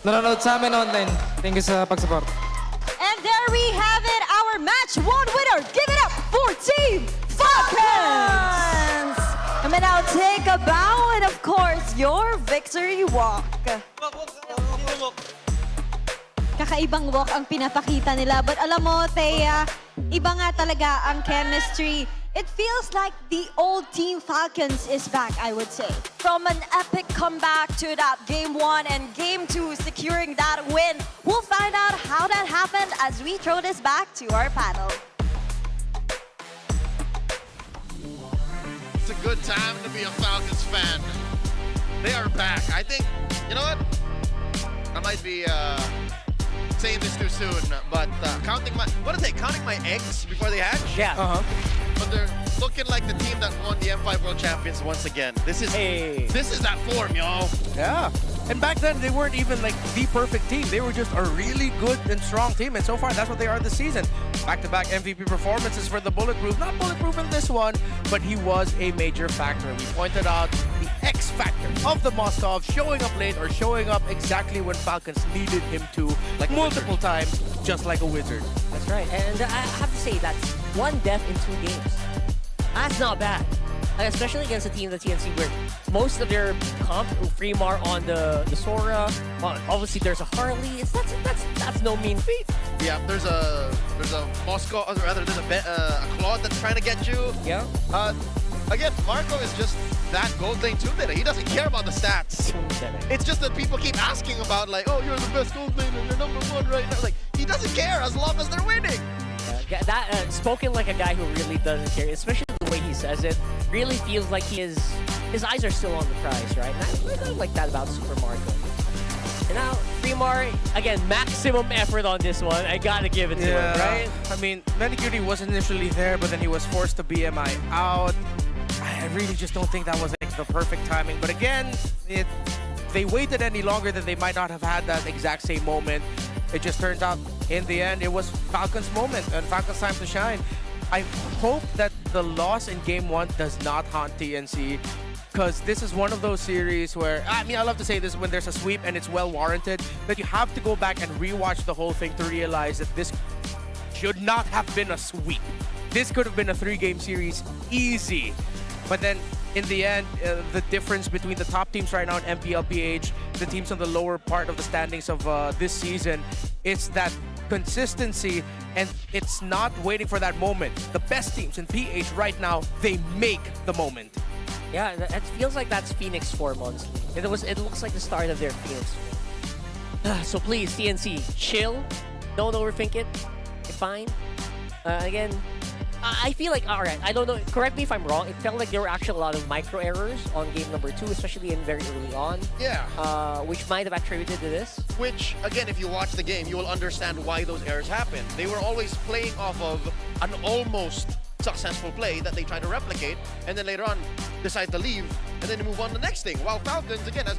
nanonood sa amin online. Thank you sa pagsuporta. And there we have it, our match 1 winner. Give it up for Team Falcons! And then now take a bow and of course, your victory walk. kakaibang walk ang pinapakita nila. But alam mo, Thea, iba nga talaga ang chemistry. It feels like the old Team Falcons is back, I would say. From an epic comeback to that Game 1 and Game 2 securing that win, we'll find out how that happened as we throw this back to our panel. It's a good time to be a Falcons fan. They are back. I think, you know what? I might be saying this too soon, but counting my eggs before they hatch? Yeah. But they're looking like the team that won the M5 World Champions once again. This is that form, yo. Yeah. And back then, they weren't even like the perfect team. They were just a really good and strong team. And so far, that's what they are this season. Back-to-back MVP performances for the Bulletproof. Not Bulletproof in this one, but he was a major factor. We pointed out the X factor of the Moscow showing up late or showing up exactly when Falcons needed him to, like multiple times, just like a wizard. That's right. And I have to say, that's 1 death in 2 games. That's not bad. Like, especially against a team, the TNC, where most of their comp, Fremar on the Sora, obviously there's a Harley. That's no mean feat. Yeah, there's a Moscow, or rather there's a Claude that's trying to get you. Yeah. Again, Marco is just that gold lane two-laner. He doesn't care about the stats. It's just that people keep asking about, like, oh, you're the best gold laner, you're #1 right now. Like, he doesn't care as long as they're winning. Spoken like a guy who really doesn't care, especially the way he says it, really feels like his eyes are still on the prize, right? And I don't like that about Super Marco. And now, Fremar, again, maximum effort on this one. I gotta give it to him, right? I mean, Medicurity was initially there, but then he was forced to BMI out. I really just don't think that was like the perfect timing. But again, they waited any longer, then they might not have had that exact same moment. It just turns out, in the end, it was Falcons' moment and Falcons' time to shine. I hope that the loss in Game 1 does not haunt TNC, because this is one of those series where, I mean, I love to say this when there's a sweep and it's well warranted, that you have to go back and rewatch the whole thing to realize that this should not have been a sweep. This could have been a 3-game series, easy. But then, in the end, the difference between the top teams right now in MPL PH, the teams on the lower part of the standings of this season, it's that consistency, and it's not waiting for that moment. The best teams in PH right now, they make the moment. Yeah, it feels like that's Phoenix form, honestly. It looks like the start of their Phoenix form. So please, TNC, chill. Don't overthink it. You're fine. Again, I feel like, all right, I don't know, correct me if I'm wrong, it felt like there were actually a lot of micro errors on game number 2, especially in very early on. Yeah. Which might have attributed to this. Which, again, if you watch the game, you will understand why those errors happen. They were always playing off of an almost successful play that they try to replicate, and then later on decide to leave, and then move on to the next thing. While Falcons, again, as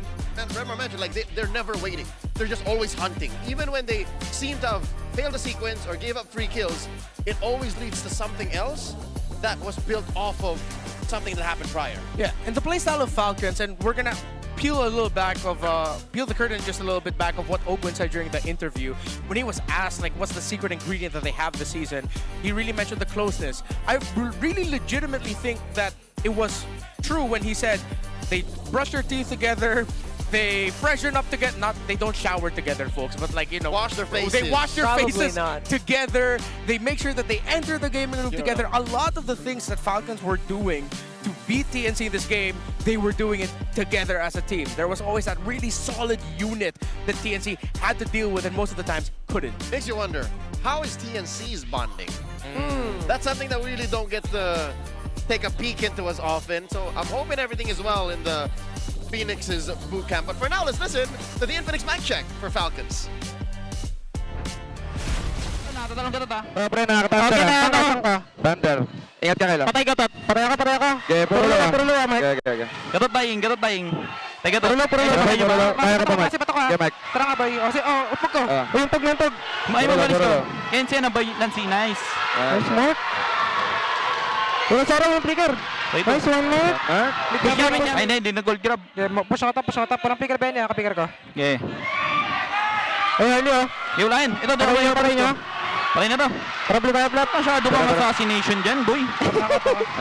Remar mentioned, like they're never waiting. They're just always hunting. Even when they seem to have failed a sequence or gave up 3 kills, it always leads to something else that was built off of something that happened prior. Yeah, and the playstyle of Falcons, and we're gonna peel the curtain just a little bit back of what Ogwen said during the interview. When he was asked, like, what's the secret ingredient that they have this season, he really mentioned the closeness. I really legitimately think that it was true when he said they brush their teeth together, they freshen up together. They don't shower together, folks, but like, you know, wash their faces. They wash their Probably faces not. together. They make sure that they enter the gaming room together. A lot of the things that Falcons were doing to beat TNC in this game, they were doing it together as a team. There was always that really solid unit that TNC had to deal with, and most of the times couldn't. Makes you wonder, how is TNC's bonding? That's something that we really don't get to take a peek into as often. So I'm hoping everything is well in the Phoenix's boot camp. But for now, let's listen to the Infinix mic check for Falcons. Pre, nakakataas ka. Thunder. Ingat ka kayo. Patay gatot. Pareha ka. Okay, puro Mike. Okay. Gatot buying. Tay gatot. Puro. Kaya ka pa, Mike. Okay, Mike. Tara nga, bay. Upag ko. Untog. May magalis ko. Yan siya na bay, Lancy. Nice. Nice, Mark. Wala sarang yung flicker. Nice one, Mark. Ay, hindi na gold grab. Push ka ta. Parang flicker ba yan? Naka-flicker ko. Okay. Ay, hindi oh. Iulahin. Ito, patay nyo. Patay na to. Probably kaya flat. Masyado bang assassination dyan, boy?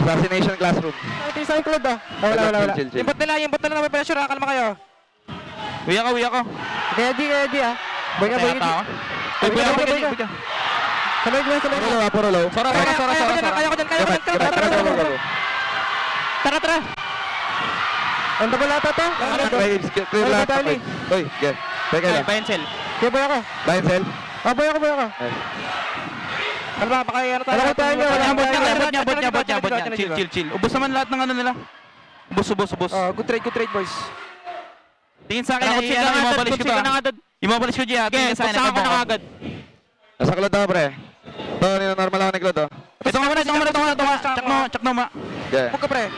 Assassination classroom. Ito yung sa include ah. Wala. Impot nila na may pressure. Kalma kayo. Uya ko. Ready ah. Boy ka. Ay, boy ka. Sabay ka. Puro low. Sora. Kaya ko dyan. Tara. Ano ba lata to? Clear lahat. Boy, get. Teka lang. Buy and sell. Kaya boy ako. Buy and sell? Boy ako. Ano ba? Pakaya na tayo. Ano ko tayo niya? Bot niya. Chill. Ubus naman lahat ng ano nila. Ubus. Good trade, boys. Tingin sa akin, imabalish ko ba? Imabalish ko dyan. Okay, pagsakan ko na agad. Nasa klod ako, pre. Ito, normal ako ni klod, oh. Ito nga muna. Check mo, ma. Huwag ka, pre.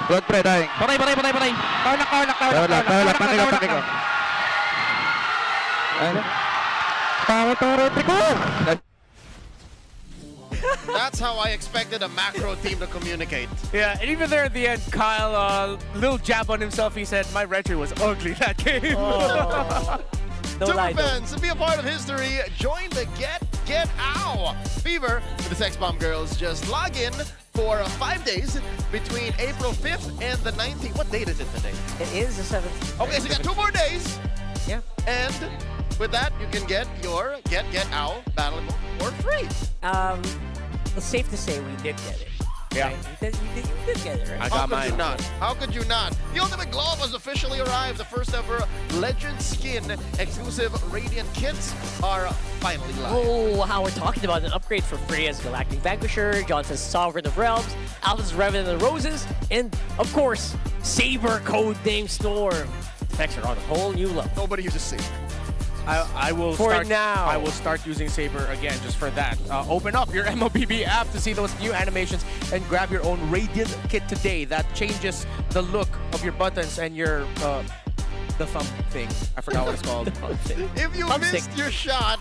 Klod, pre, dying. Patay. Tawalak. Taki ko. Ayun. Tawalak, pre ko. That's how I expected a macro team to communicate. Yeah, and even there at the end, Kyle, little jab on himself, he said, my retro was ugly that game. Super fans, to be a part of history, join the Get Ow Fever with the Sex Bomb Girls. Just log in for 5 days between April 5th and the 19th. What date is it today? It is the 17th. Okay, so you got 2 more days. Yeah. And with that, you can get your Get Ow battle mode for free. It's safe to say we did get it. Yeah. Right? You did get it, right? I got mine. How could you not? The Ultimate Glove has officially arrived. The first ever Legend Skin exclusive Radiant kits are finally live. Oh, how we're talking about an upgrade for Freya's Galactic Vanquisher, Johnson's Sovereign of Realms, Alpha's Revenant of the Roses, and, of course, Saber Codename Storm. Effects are on a whole new level. Nobody uses Saber. I will start using Saber again just for that. Open up your MLBB app to see those new animations and grab your own Radiant kit today. That changes the look of your buttons and your the thumb thing. I forgot what it's called. If you missed your shot,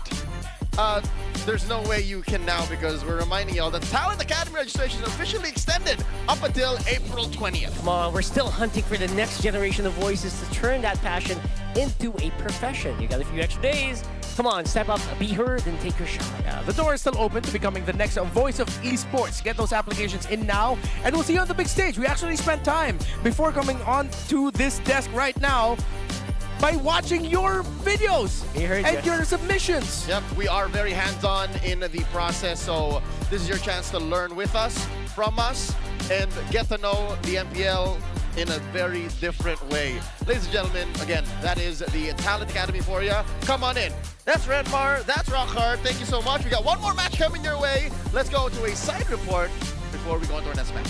there's no way you can now, because we're reminding y'all that Talent Academy registration is officially extended up until April 20th. Come on, we're still hunting for the next generation of voices to turn that passion into a profession. You got a few extra days. Come on, step up, be heard, and take your shot. Yeah, the door is still open to becoming the next voice of esports. Get those applications in now, and we'll see you on the big stage. We actually spent time before coming on to this desk right now by watching your videos and your submissions. Yep, we are very hands-on in the process, so this is your chance to learn with us, from us, and get to know the MPL in a very different way. Ladies and gentlemen, again, that is the Talent Academy for you. Come on in. That's Redmar, that's Rockhard. Thank you so much. We got one more match coming your way. Let's go to a side report before we go into our next match.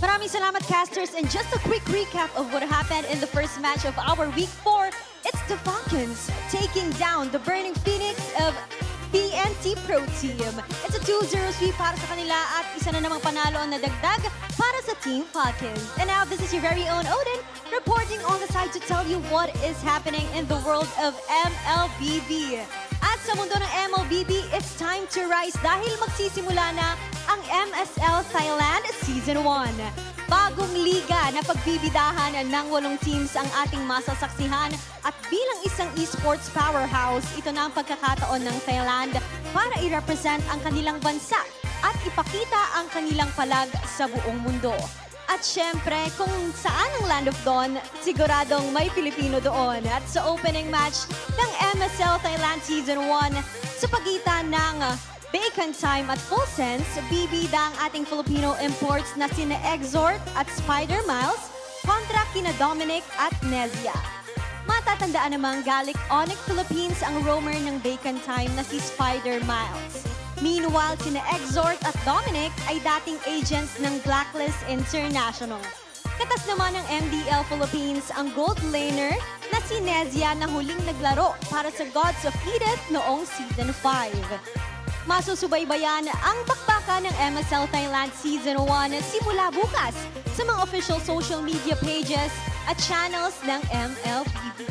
Maraming salamat, casters. And just a quick recap of what happened in the first match of our Week 4. It's the Falcons taking down the Burning Phoenix of PNT Pro Team. It's a 2-0 sweep para sa kanila at isa na namang panalo ang nadagdag para sa Team Falcons. And now, this is your very own Odin reporting on the side to tell you what is happening in the world of MLBB. At sa mundo ng MLBB, it's time to rise dahil magsisimula na ang MSL Thailand Season 1. Bagong liga na pagbibidahan ng 8 teams ang ating masasaksihan at bilang isang esports powerhouse, ito na ang pagkakataon ng Thailand para i-represent ang kanilang bansa at ipakita ang kanilang palag sa buong mundo. At syempre, kung saan ang Land of Dawn, siguradong may Pilipino doon. At sa opening match ng MSL Thailand Season 1, sa pagitan ng Bacon Time at Full Sense, bibida ang ating Filipino imports na sina Exhort at Spider Miles kontra kina Dominic at Nezia. Matatandaan namang galing ONIC Philippines ang roamer ng Bacon Time na si Spider Miles. Meanwhile, sina Exhort at Dominic ay dating agents ng Blacklist International. Katas naman ng MPL Philippines ang gold laner na si Nezia na huling naglaro para sa Gods of Edith noong Season 5. Masusubaybayan ang bakbakan ng MSL Thailand Season 1 simula bukas sa mga official social media pages at channels ng MLBB.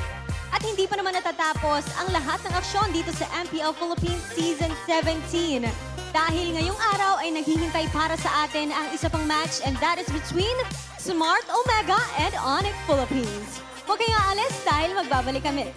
At hindi pa naman natatapos ang lahat ng aksyon dito sa MPL Philippines Season 17. Dahil ngayong araw ay naghihintay para sa atin ang isa pang match, and that is between Smart Omega and ONIC Philippines. Huwag kayong aalis dahil magbabalik kami.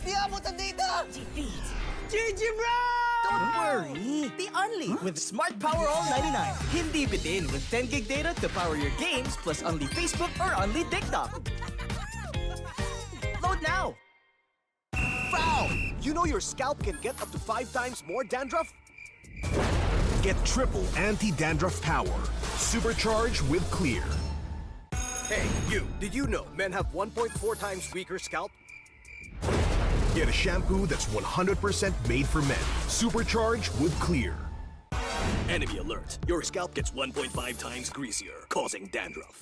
Di abutan dito! GG bro! Don't worry. The Only with Smart Power All 99. Hindi bitin with 10 gig data to power your games plus only Facebook or only TikTok. Load now! Foul! You know your scalp can get up to 5 times more dandruff? Get triple anti-dandruff power. Supercharged with Clear. Hey, you, did you know men have 1.4 times weaker scalp? Get a shampoo that's 100% made for men. Supercharged with Clear. Enemy alert. Your scalp gets 1.5 times greasier, causing dandruff.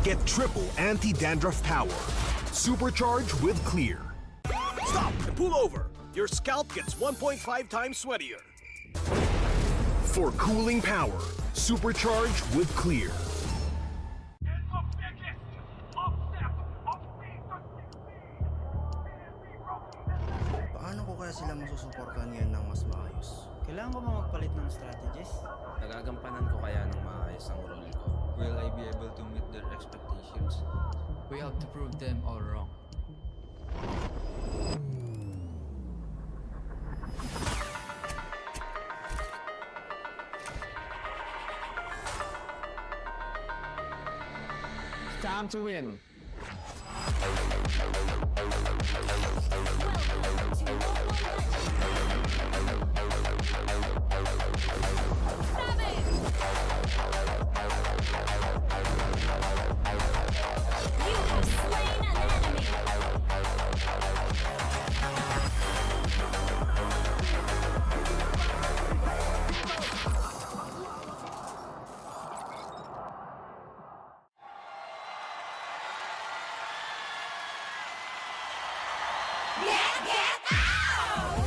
Get triple anti-dandruff power. Supercharged with Clear. Stop and pull over. Your scalp gets 1.5 times sweatier. For cooling power, supercharged with Clear. Paano ko kaya sila masusuportahan ngayon ng mas maayos? Kailangan ko ba magpalit ng strategies? Nagagampanan ko kaya ng maayos ang role ko? Will I be able to meet their expectations? We have to prove them all wrong. Time to win.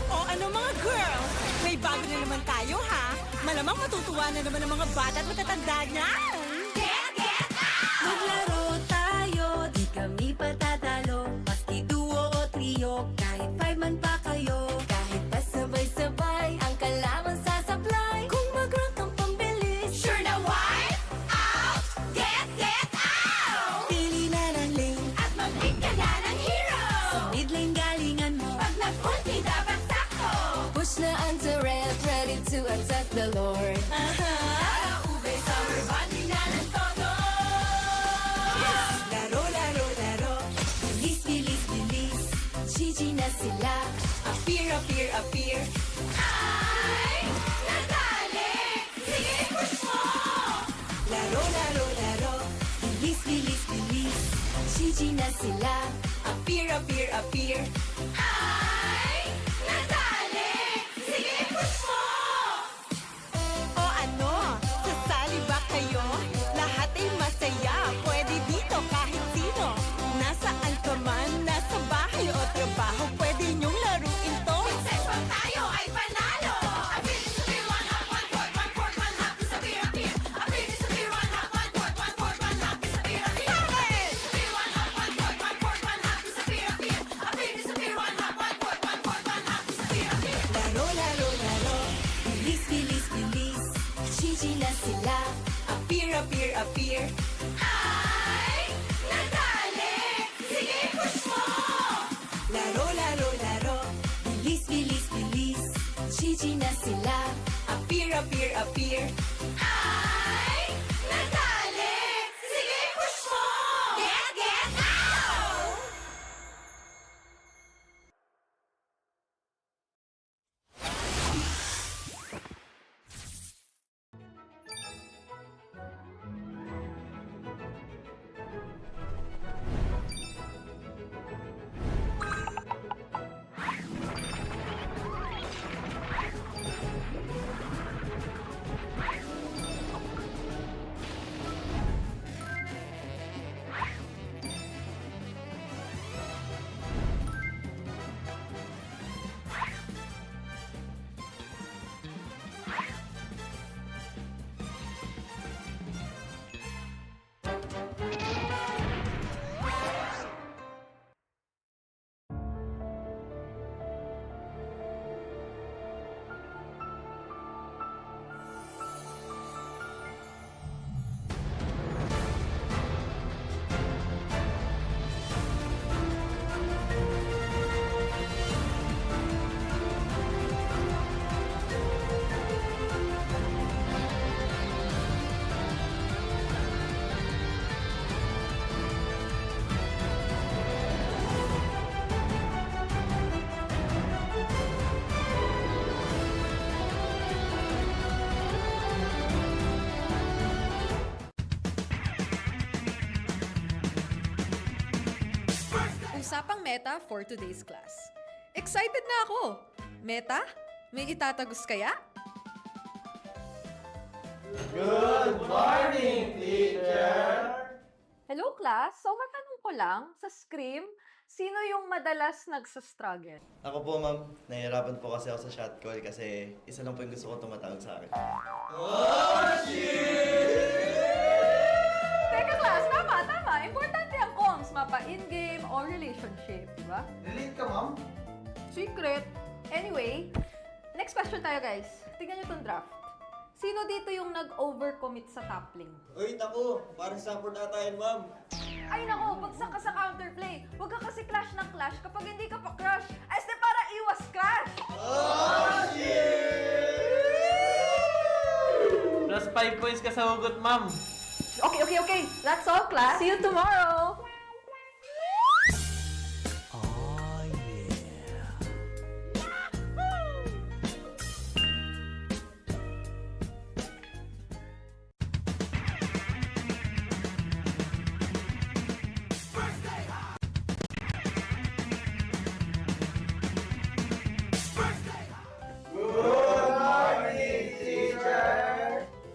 O ano mga girls, may bago na naman tayo ha? Malamang matutuwa na naman ang mga bata at matatanda niyan. Get out! Maglaro tayo, di kami patatalo. Maski duo o trio, kahit 5 man pa kayo. Kahit pa sabay-sabay, ang kalaban sasablay. Kung mag-rank ang pambilis, Sure na wipe out! Get out! pili na ng lane. At mag-pick ka na ng hero! Sa mid lane galingan mo. Pag nag-ulti dapat sakto! Push na ang turret, ready to attack the Lord. Para ube, summer bonding na ng todo! Laro, laro, laro. Bilis, bilis, bilis. GG na sila. Appear, appear, appear! Ay! Nadali! Sige, push mo! Laro, laro, laro. Bilis, bilis, bilis. GG na sila. Appear, appear, appear! Ay! Nadali! Sige, push mo! O ano? Sasali ba kayo? Lahat ay masaya. Pwede dito kahit sino. Nasaan ka man, nasa bahay o trabaho, pwede niyong laruin to. Success pag tayo ay panalo! Abilis to be one up, one fourth, one half, disappear, appear. Abilis to be one up, one fourth, one half, disappear, appear. Abilis to be one up, one fourth, one half, disappear, appear. Abilis to be wala pang meta for today's class. Excited na ako! Meta? May itatagos kaya? Good morning, teacher! Hello class, so matanong ko lang, sa Scream, sino yung madalas nagsastruggle? Ako po, ma'am. Nahihirapan po kasi ako sa shot call kasi isa lang po yung gusto ko tumatawag sa akin. Oh, shit! Teka class, tama. Importante ang comms, mapa in-game o relationship, di ba? Relate ka, ma'am? Secret. Anyway, next question tayo guys. Tingnan nyo itong draft. Sino dito yung nag-overcommit sa top lane? Uy, naku! Parang support na tayo, ma'am. Ay nako, bagsak ka sa counterplay. Huwag ka kasi clash ng clash kapag hindi ka pa crush. Ay, para iwas crash! Oh, shit! Plus 5 points ka sa hugot, ma'am. Okay. That's all, class. See you tomorrow!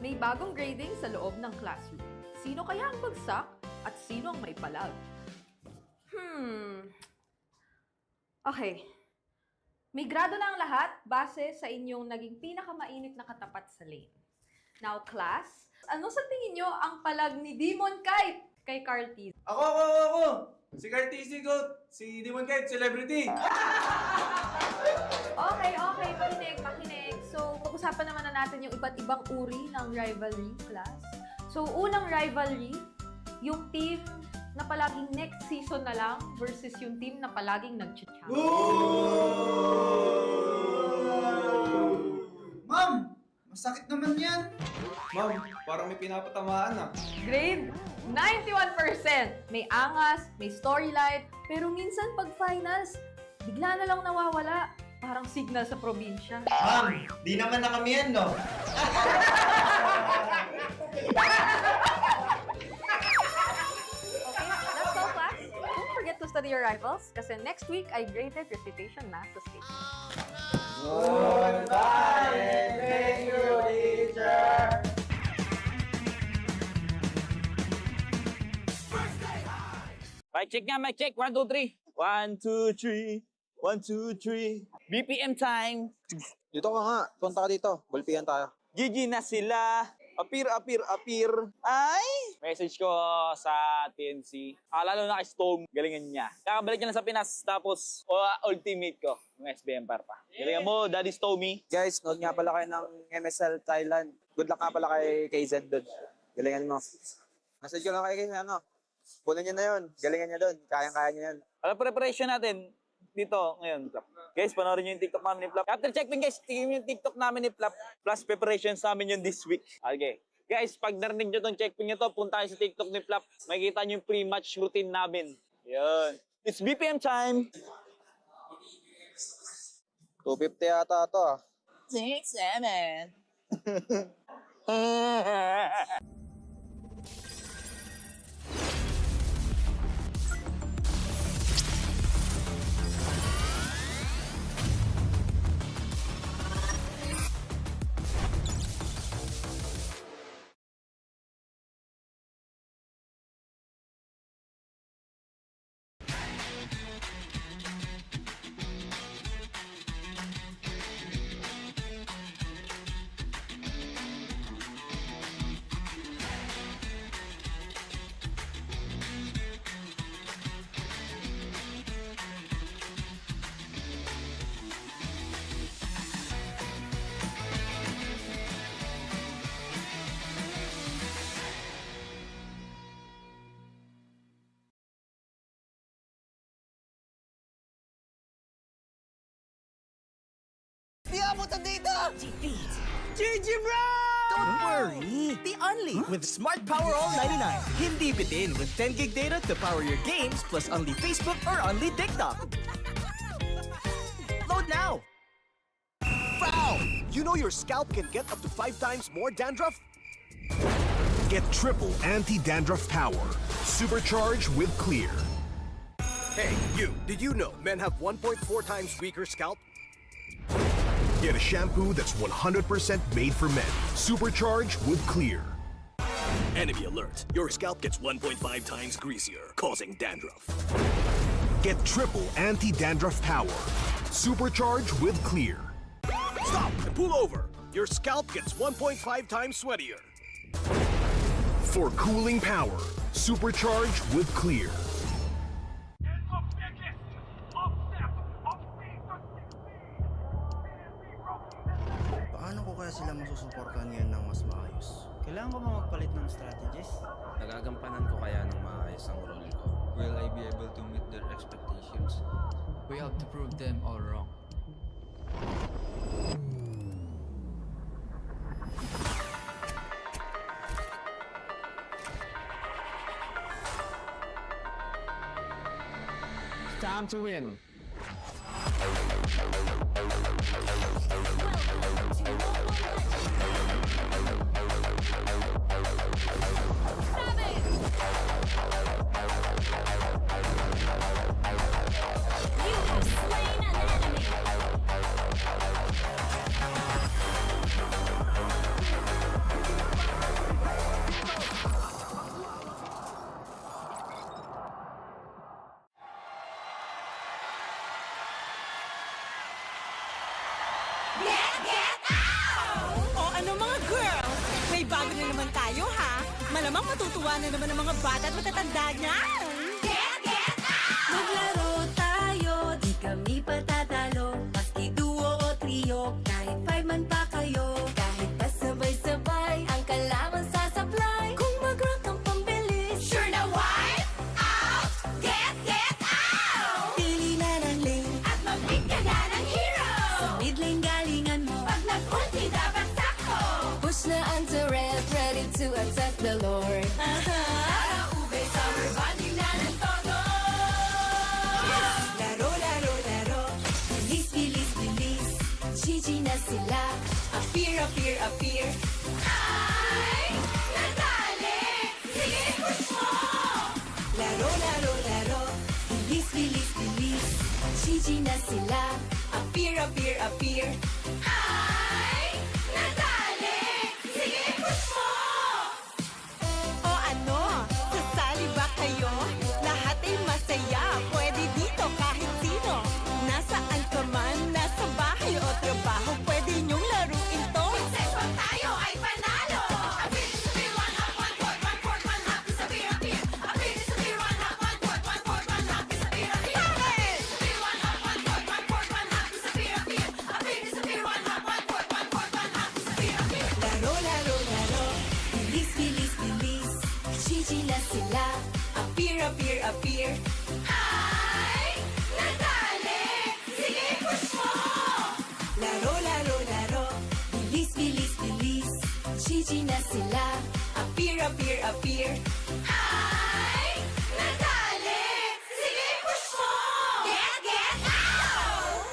May bagong grading sa loob ng classroom. Sino kaya ang bagsak at sino ang may palag? Okay. May grado na ang lahat base sa inyong naging pinakamainit na katapat sa lane. Now, class, ano sa tingin nyo ang palag ni Demon Kite kay Carl T? Ako! Si Cartesi Goat, si Demon Kite, celebrity. Okay, pakinig. So, pag-usapan naman na natin yung iba't ibang uri ng rivalry, class. So, unang rivalry, yung team na palaging next season na lang versus yung team na palaging nag-champion. Ma'am! Masakit naman yan! Ma'am, parang may pinapatamaan ah. Grade 91%. May angas, may storyline, pero minsan pag finals, bigla na lang nawawala. Parang signal sa probinsya. Ma'am, di naman na kami yan, no? Okay, that's all, class. Don't forget to study your rivals kasi next week I graded recitation math sa stage. Goodbye and thank you, teacher! Mic check nga, mic check. 1, 2, 3. 1, 2, 3. 1, 2, 3. BPM time. Dito ka nga. Punta ka dito. Bulpihan tayo. GG na sila. Appear. Ay! Message ko sa TNC. Lalo na kay Storm. Galingan niya. Kakabalik niya na sa Pinas. Tapos, ultimate ko. Yung SBM par pa. Galingan mo, Daddy Stormy. Guys, nood nga pala kayo ng MSL Thailand. Good luck nga pala kay KZ doon. Galingan mo. Message ko lang kay ano. Punan niya na yun. Galingan niya doon. Kayang-kaya niya yan. Alam, preparation natin dito ngayon. Guys, panoorin nyo yung TikTok namin ni Flap. After checkpin, guys, tingin nyo yung TikTok namin ni Flap. Plus preparations namin yun this week. Okay. Guys, pag narinig nyo itong checkpin nyo to, punta kayo sa TikTok ni Flap. Makikita nyo yung pre-match routine namin. Yun. It's BPM time. 250 yata ito ah. 6, 7. Di abutan dito! GG bro! Don't worry! The Unli with Smart Power All 99. Hindi bitin with 10 gig data to power your games plus only Facebook or only TikTok. Load now! Foul! You know your scalp can get up to 5 times more dandruff? Get triple anti-dandruff power. Supercharged with Clear. Hey, you, did you know men have 1.4 times weaker scalp? Get a shampoo that's 100% made for men. Supercharged with Clear. Enemy alert. Your scalp gets 1.5 times greasier, causing dandruff. Get triple anti-dandruff power. Supercharged with Clear. Stop and pull over. Your scalp gets 1.5 times sweatier. For cooling power, supercharged with Clear. Paano ko kaya sila masusuportahan ngayon ng mas maayos? Kailangan ko ba magpalit ng strategist? Nagagampanan ko kaya ng maayos ang role ko? Will I be able to meet their expectations? We have to prove them all wrong. Time to win. O ano mga girls, may bago na naman tayo ha. Malamang matutuwa na naman ang mga bata at matatanda niyan. Maglaro tayo, di kami patatalo. Maski duo o trio, kahit 5 man pa kayo. Kahit pa sabay-sabay, ang kalaban sasablay. Kung mag-rank ang pambilis, sure na wipe out! Get out! Pili na ng lane at mag-pick ka na ng hero. Sa mid lane galingan mo, pag nag-ulti dapat sakto. Push na onto red, ready to attack the Lord. Tara ube, summer bonding na ng todo. Laro, laro, laro. Bilis, bilis, bilis. GG na sila. Appear, appear, appear. Ay! Natali! Sige, push mo! Laro, laro, laro. Bilis, bilis, bilis. GG na sila. Appear, appear, appear. Ay! Natali! Sige, push mo! O ano, sasali ba kayo? Lahat ay masaya, pwede dito kahit sino. Nasaan ka man, nasa bahay o trabaho, pwede niyong laruin to. Successful tayo ay panalo! Abilis sa beer, one half, one fourth, one fourth, one half. Sa beer, appear. Abilis sa beer, one half, one fourth, one fourth, one half. Sa beer, appear. Abilis sa beer, one half, one fourth, one fourth, one half. Sa beer, appear. Abilis sa beer, one half, one fourth, one fourth, one half. Sa beer, appear. Laro, laro, laro. Bilis, bilis, bilis. GG na sila. Appear, appear, appear. Ay! Natali! Sige, push mo! Laro, laro, laro. Bilis, bilis, bilis. GG na sila. Appear, appear, appear. Ay! Natali! Sige, push mo! Get out!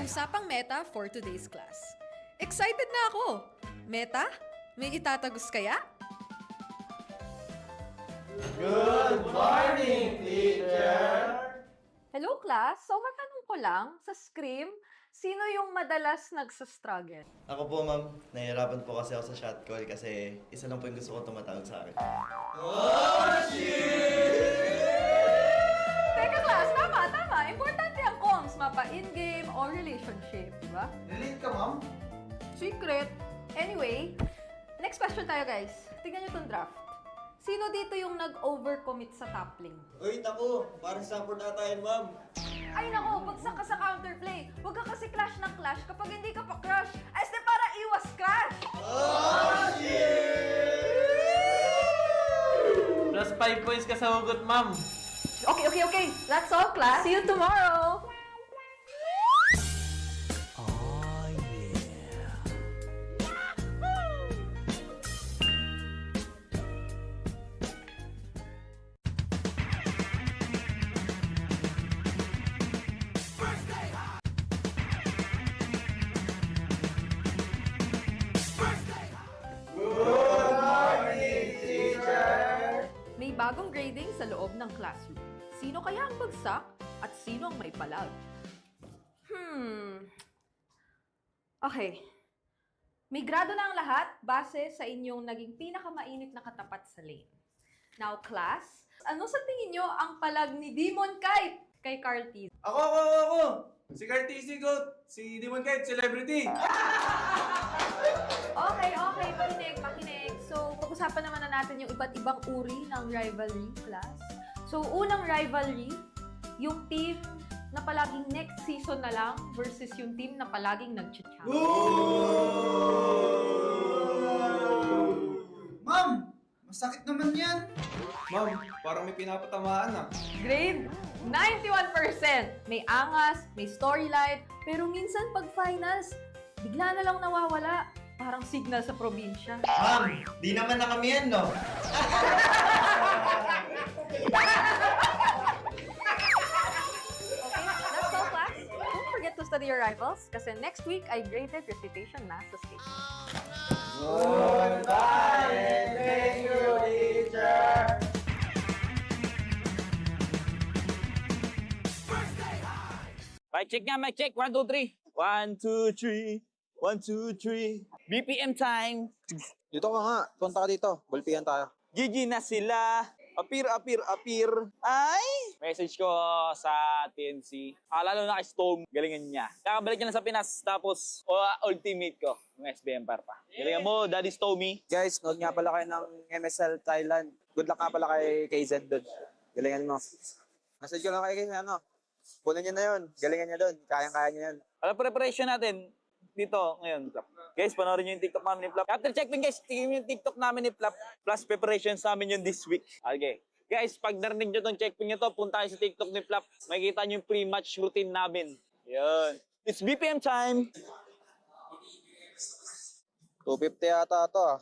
Usapang Meta for today's class. Excited na ako! Meta? May itatagos kaya? Good morning, teacher! Hello, class. So, matanong ko lang, sa Scream, sino yung madalas nagsastruggle? Ako po, ma'am. Nahihirapan po kasi ako sa shot call kasi isa lang po yung gusto ko tumatawag sa akin. Teka, class. Tama. Importante ang comms. Mapa in-game or relationship, di ba? Relate ka, ma'am? Secret. Anyway, next question tayo, guys. Tingnan nyo tong draft. Sino dito yung nag-overcommit sa top lane? Uy, naku, parang support ata yan, ma'am. Ay nako, bagsak ka sa counterplay. Huwag ka kasi clash ng clash kapag hindi ka pa crush. Este para iwas crash! Plus 5 points ka sa hugot, ma'am. Okay. That's all, class. See you tomorrow! May bagong grading sa loob ng classroom. Sino kaya ang bagsak at sino ang may palag? Okay. May grado na ang lahat base sa inyong naging pinakamainit na katapat sa lane. Now, class, ano sa tingin nyo ang palag ni Demon Kite kay Carl T? Ako! Si Cartesi Goat, si Demon Kite, celebrity. Okay. Pakinig. So, pag-usapan naman na natin yung iba't ibang uri ng rivalry, class. So, unang rivalry, yung team na palaging next season na lang versus yung team na palaging nag-champion. Ma'am, masakit naman yan. Ma'am, parang may pinapatamaan ah. Grade 91%. May angas, may storyline, pero minsan pag finals, bigla na lang nawawala. Parang signal sa probinsya. Ma'am, di naman na kami yan, no? Okay, that's all, class. Don't forget to study your rivals kasi next week I graded recitation math sa stage. Goodbye and thank you, teacher! Mic check. 1, 2, 3. 1, 2, 3. 1, 2, 3. BPM time. Dito ka nga. Punta ka dito. Bulpihan tayo. GG na sila. Appear. Ay! Message ko sa TNC. Lalo na kay Storm. Galingan niya. Kakabalik niya na sa Pinas. Tapos, ultimate ko. Yung SBM par pa. Galingan mo, Daddy Stormy. Guys, nood nga pala kayo ng MSL Thailand. Good luck nga pala kay KZ doon. Galingan mo. Message ko lang kay KZ, punan niya na yun. Galingan niya doon. Kayang-kaya niya yan. Ano preparation natin dito ngayon? Guys, panoorin niyo yung TikTok namin ni Flap. After checking guys, tingin yung TikTok namin ni Flap. Plus preparations namin yun this week. Okay. Guys, pag narinig nyo itong checkping nyo to, punta kayo sa TikTok ni Flap. Makikita nyo yung pre-match routine namin. Yun. It's BPM time. 250 yata ito ah.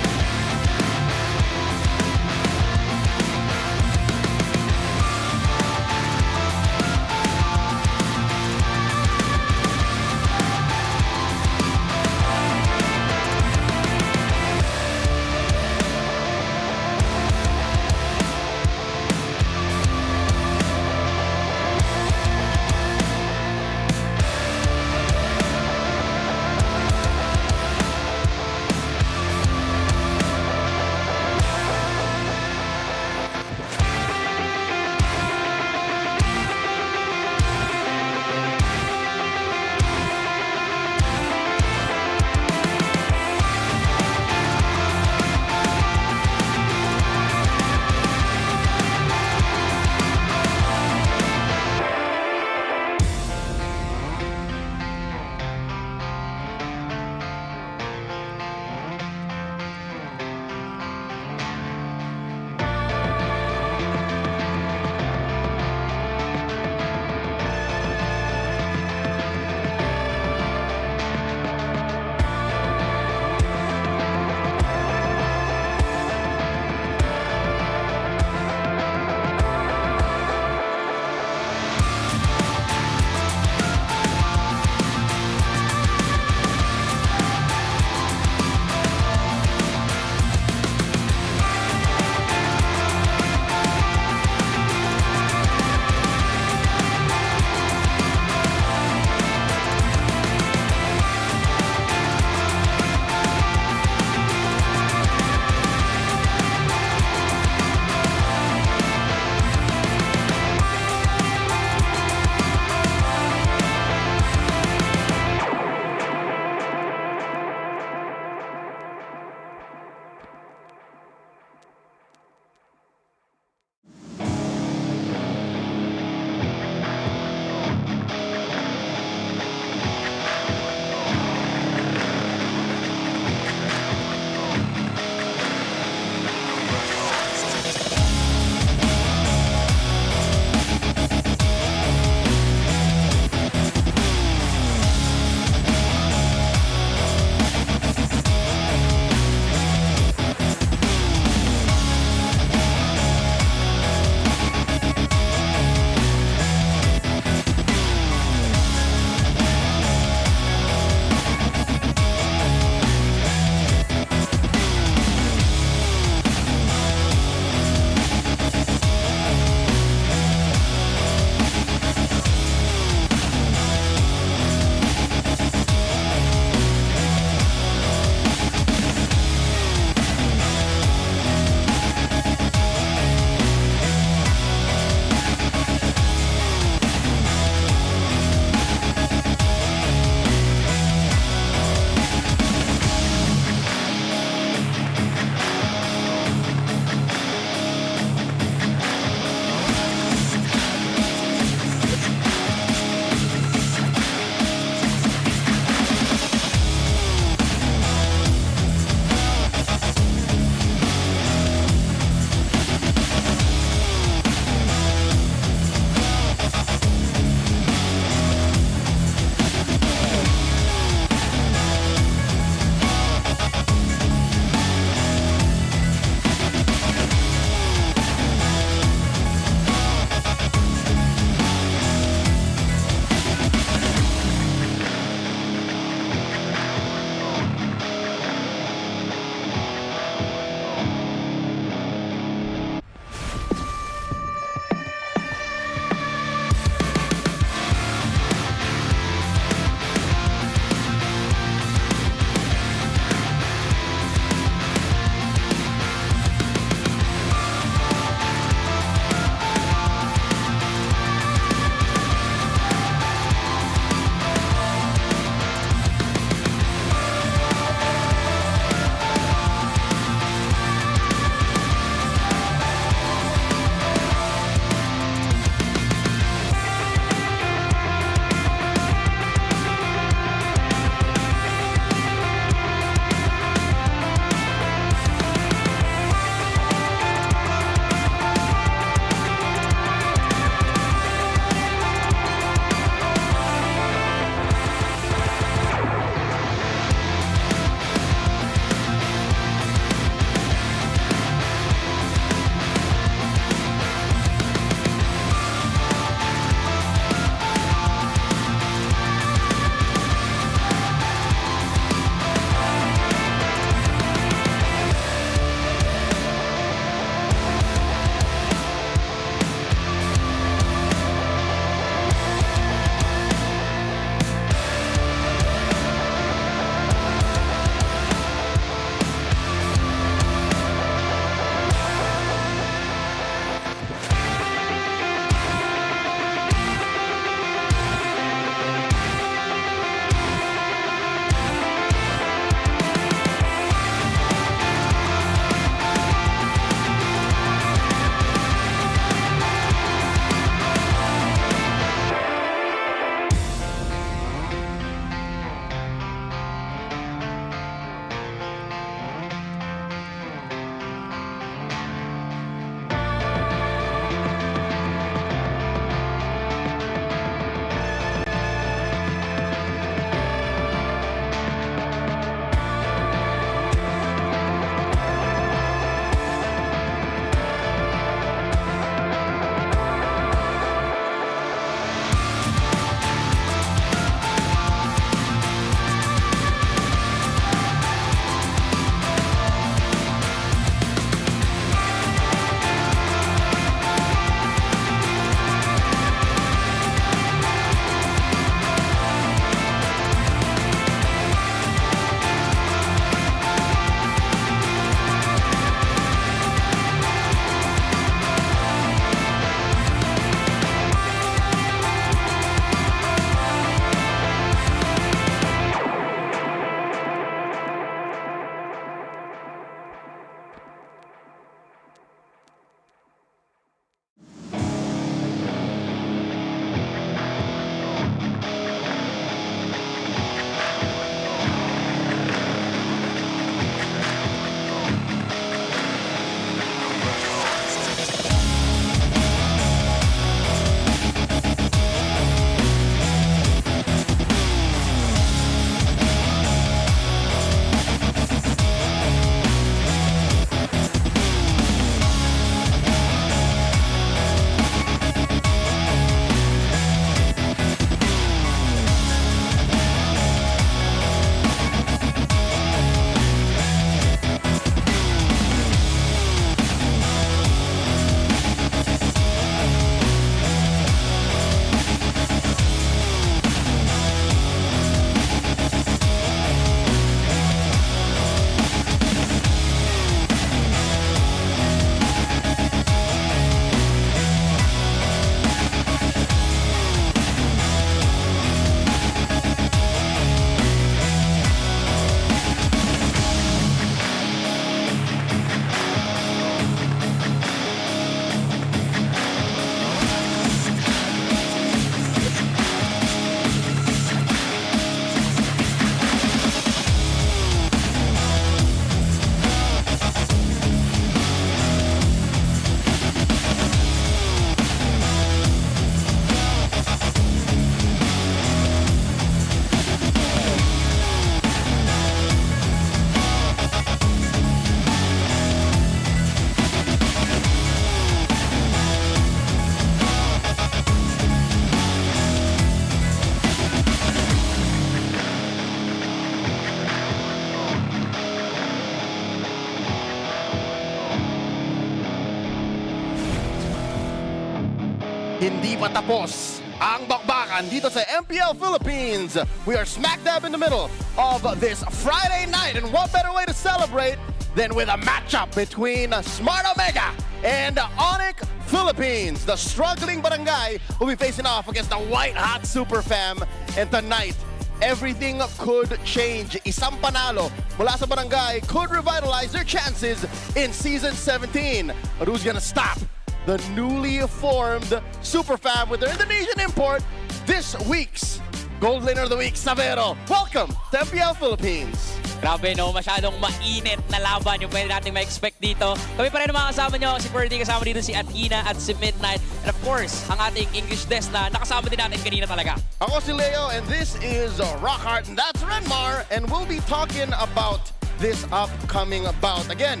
Hindi pa tapos ang bakbakan dito sa MPL Philippines. We are smack dab in the middle of this Friday night, and what better way to celebrate than with a matchup between Smart Omega and ONIC Philippines. The struggling barangay will be facing off against the white-hot Super Fam, and tonight, everything could change. Isang panalo mula sa barangay could revitalize their chances in Season 17. But who's gonna stop the newly formed Super Fam with their Indonesian import? This week's Gold Laner of the Week, Savero. Welcome to MPL Philippines. Grabe no, masyadong mainit na laban yung pwede natin ma-expect dito. Kami pa rin mga kasama nyo, si Ferdy, kasama dito si Athena at si Midnight. And of course, ang ating English desk na nakasama din natin kanina talaga. Ako si Leo, and this is Rockheart, and that's Renmar, and we'll be talking about this upcoming bout. Again,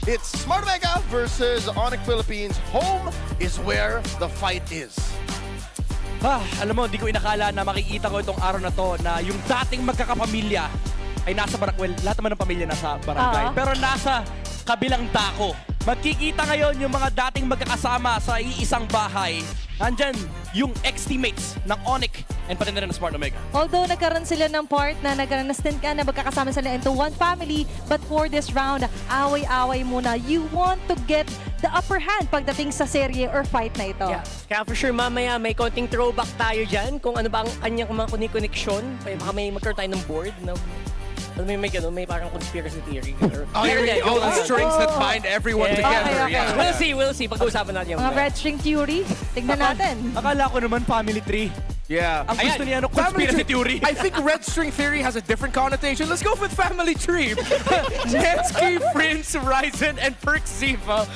it's Smart Omega versus ONIC Philippines. Home is where the fight is. Alam mo, hindi ko inakala na makikita ko itong araw na to na yung dating magkakapamilya ay nasa barangay. Well, lahat naman ng pamilya nasa barangay. Pero nasa kabilang dako. Magkikita ngayon yung mga dating magkakasama sa iisang bahay. Nandyan yung ex-teammates ng ONIC and pati na rin ng Smart Omega. Although nagkaroon sila ng part na nagkaroon na stint ka na magkakasama sila into one family, but for this round, away-away muna. You want to get the upper hand pagdating sa serye or fight na ito. Yeah. Kaya for sure, mamaya may konting throwback tayo dyan kung ano ba ang kanyang mga connection. Baka may magkaroon tayo ng board na may parang conspiracy theory. Oh, here we go. The strings that bind everyone together. Okay. Yeah. We'll see. Pag-uusapan natin yung Mga red string theory, tignan natin. Akala ko naman family tree. Yeah. Ang gusto niya, conspiracy theory. I think red string theory has a different connotation. Let's go with family tree. Netsky, Prince, Ryzen, and Perk Ziva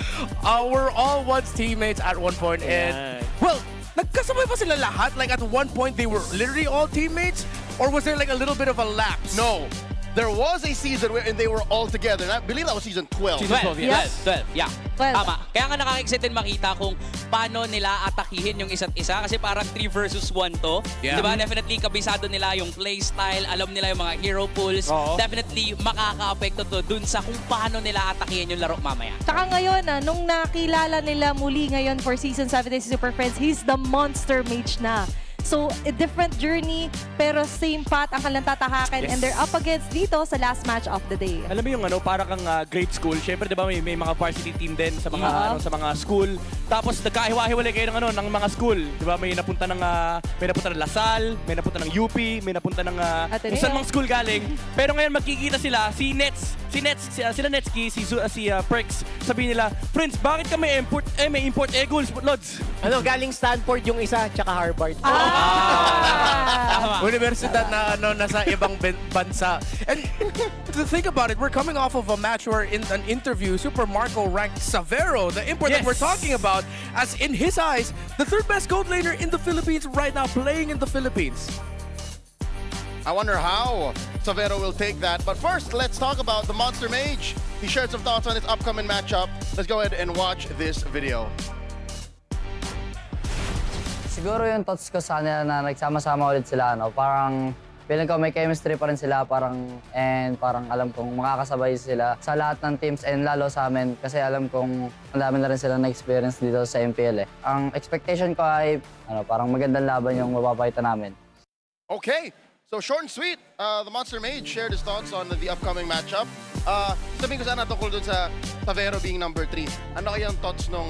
were all once teammates at one point. And, well, nagkasabay pa sila lahat? Like at one point, they were literally all teammates? Or was there like a little bit of a lapse? No. There was a season wherein they were all together. And I believe that was season 12. Season 12, yes. 12, yeah. 12. Tama. Kaya nga nakaka-excite din makita kung paano nila atakihin yung isa't isa. Kasi parang 3 versus 1 to. Yeah. Diba? Definitely kabisado nila yung playstyle. Alam nila yung mga hero pools. Definitely makaka-apekto to dun sa kung paano nila atakihin yung laro mamaya. Tsaka ngayon, nung nakilala nila muli ngayon for Season 17 si Super Friends, he's the monster mage na. So, a different journey, pero same path ang kanilang tatahakin. Yes. And they're up against dito sa last match of the day. Alam mo yung para kang grade school. Syempre, 'di ba, may mga varsity team din sa mga sa mga school. Tapos nagkahiwa-hiwalay kayo ng mga school, 'di ba? May napunta ng Lasal, may napunta ng UP, may napunta ng kung saan mang school galing. Pero ngayon magkikita sila sila Netsky, si Perks. Sabihin nila, "Friends, bakit ka may import Eagles, Lods?" Ano, galing Stanford yung isa, tsaka Harvard. Universidad na nasa ibang bansa. And to think about it, we're coming off of a match where in an interview, Super Marco ranked Savero, the import that we're talking about, as in his eyes, the third best gold laner in the Philippines right now, playing in the Philippines. I wonder how Savero will take that. But first, let's talk about the Monster Mage. He shared some thoughts on his upcoming matchup. Let's go ahead and watch this video. Siguro yung thoughts ko sa kanila na nagsama-sama ulit sila, parang feeling ko may chemistry pa rin sila, and parang alam kong makakasabay sila sa lahat ng teams and lalo sa amin kasi alam kong ang dami na rin sila na-experience dito sa MPL. Ang expectation ko ay parang magandang laban yung mapapakita namin. Okay, so short and sweet. The Monster Mage shared his thoughts on the upcoming matchup. Sabihin ko sana tungkol dun sa Savero being number 3. Ano kaya ang thoughts nung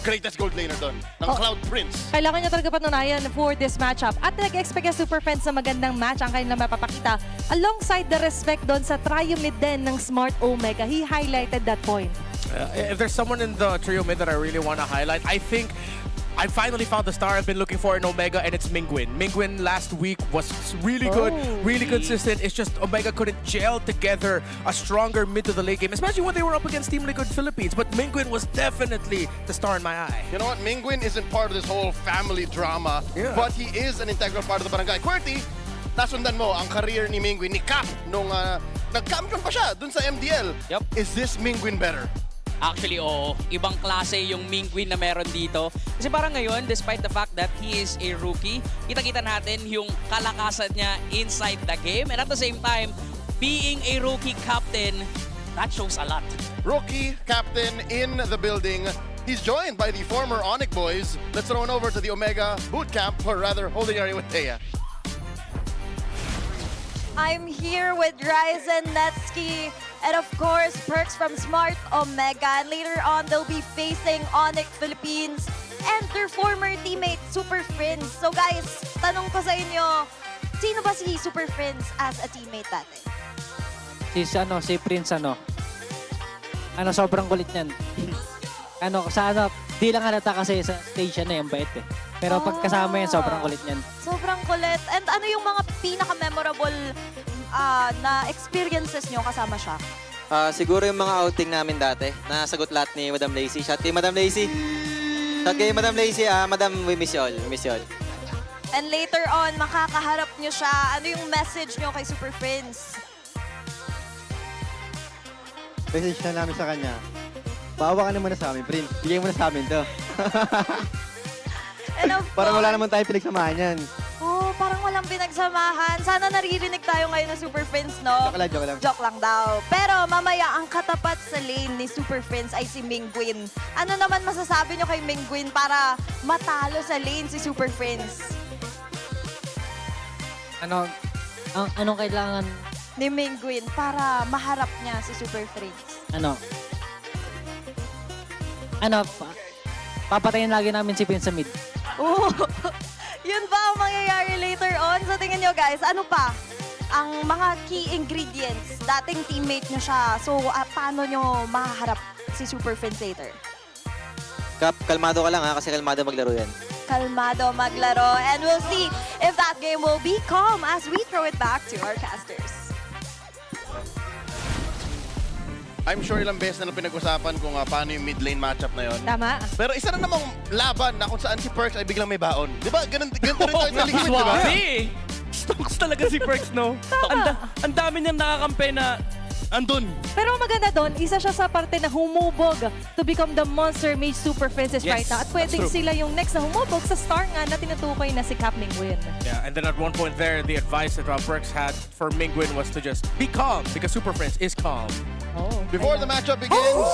greatest gold laner doon, ng Cloud Prince? Kailangan niya talaga patunayan for this matchup. At nag-expect yung Super Friends na magandang match ang kanilang mapapakita. Alongside the respect doon sa trio mid din ng Smart Omega. He highlighted that point. If there's someone in the trio mid that I really want to highlight, I think I finally found the star I've been looking for in Omega, and it's Mingwin. Mingwin last week was really good, really consistent. It's just Omega couldn't gel together a stronger mid to the late game, especially when they were up against Team Liquid Philippines. But Mingwin was definitely the star in my eye. You know what? Mingwin isn't part of this whole family drama, but he is an integral part of the barangay. QWERTY, nasundan mo ang career ni Mingwin, ni Cap, nung nag-champion pa siya dun sa MDL. Is this Mingwin better? Actually, oo. Ibang klase yung Mingwin na meron dito. Kasi parang ngayon, despite the fact that he is a rookie, kita-kita natin yung kalakasan niya inside the game. And at the same time, being a rookie captain, that shows a lot. Rookie captain in the building. He's joined by the former ONIC boys. Let's throw it over to the Omega boot camp, or rather, holding area with Thea. I'm here with Ryzen, Netsky, and of course, Perks from Smart Omega. And later on, they'll be facing ONIC Philippines and their former teammate, Super Friends. So guys, tanong ko sa inyo, sino ba si Super Friends as a teammate dati? Si Prince sobrang kulit niyan. Di lang halata kasi sa stage yung bait eh. Pero pag kasama yan, sobrang kulit niyan. Sobrang kulit. And ano yung mga pinaka-memorable na experiences nyo kasama siya? Siguro yung mga outing namin dati. Nasagot lahat ni Madam Lacy. Shout kay Madam Lacy. Shout kay Madam Lacy. Madam, we miss you all. We miss you all. And later on, makakaharap nyo siya. Ano yung message nyo kay Super Friends? Message na namin sa kanya. Paawa ka naman na sa amin, Prince. Bigay mo na sa amin to. Parang wala naman tayo pinagsamahan yan. Parang walang pinagsamahan. Sana naririnig tayo ngayon ng Super Friends, no? Joke lang. Joke lang daw. Pero mamaya, ang katapat sa lane ni Super Friends ay si Mingguin. Ano naman masasabi nyo kay Mingguin para matalo sa lane si Super Friends? Anong kailangan ni Mingguin para maharap niya si Super Friends? Papatayin lagi namin si Prince sa mid. Yun ba ang mangyayari later on? So tingnan nyo guys, ano pa ang mga key ingredients? Dating teammate nyo siya. So paano nyo mahaharap si Super Friends later? Kalmado ka lang kasi kalmado maglaro yan. Kalmado maglaro. And we'll see if that game will be calm as we throw it back to our casters. I'm sure ilang beses na pinag-usapan kung paano yung mid lane matchup na yon. Tama. Pero isa na namang laban na kung saan si Perks ay biglang may baon. Di ba? Ganun rin tayo sa liquid, di ba? Stokes talaga si Perks, no? Ang dami niyang nakakampi na andun. Pero maganda doon, isa siya sa parte na humubog to become the monster mage Super Princess right now. At pwedeng sila yung next na humubog sa star nga na tinutukoy na si Cap Mingguin. Yeah, and then at one point there, the advice that Perks had for Mingguin was to just be calm because Super Friends is calm. Before the matchup begins,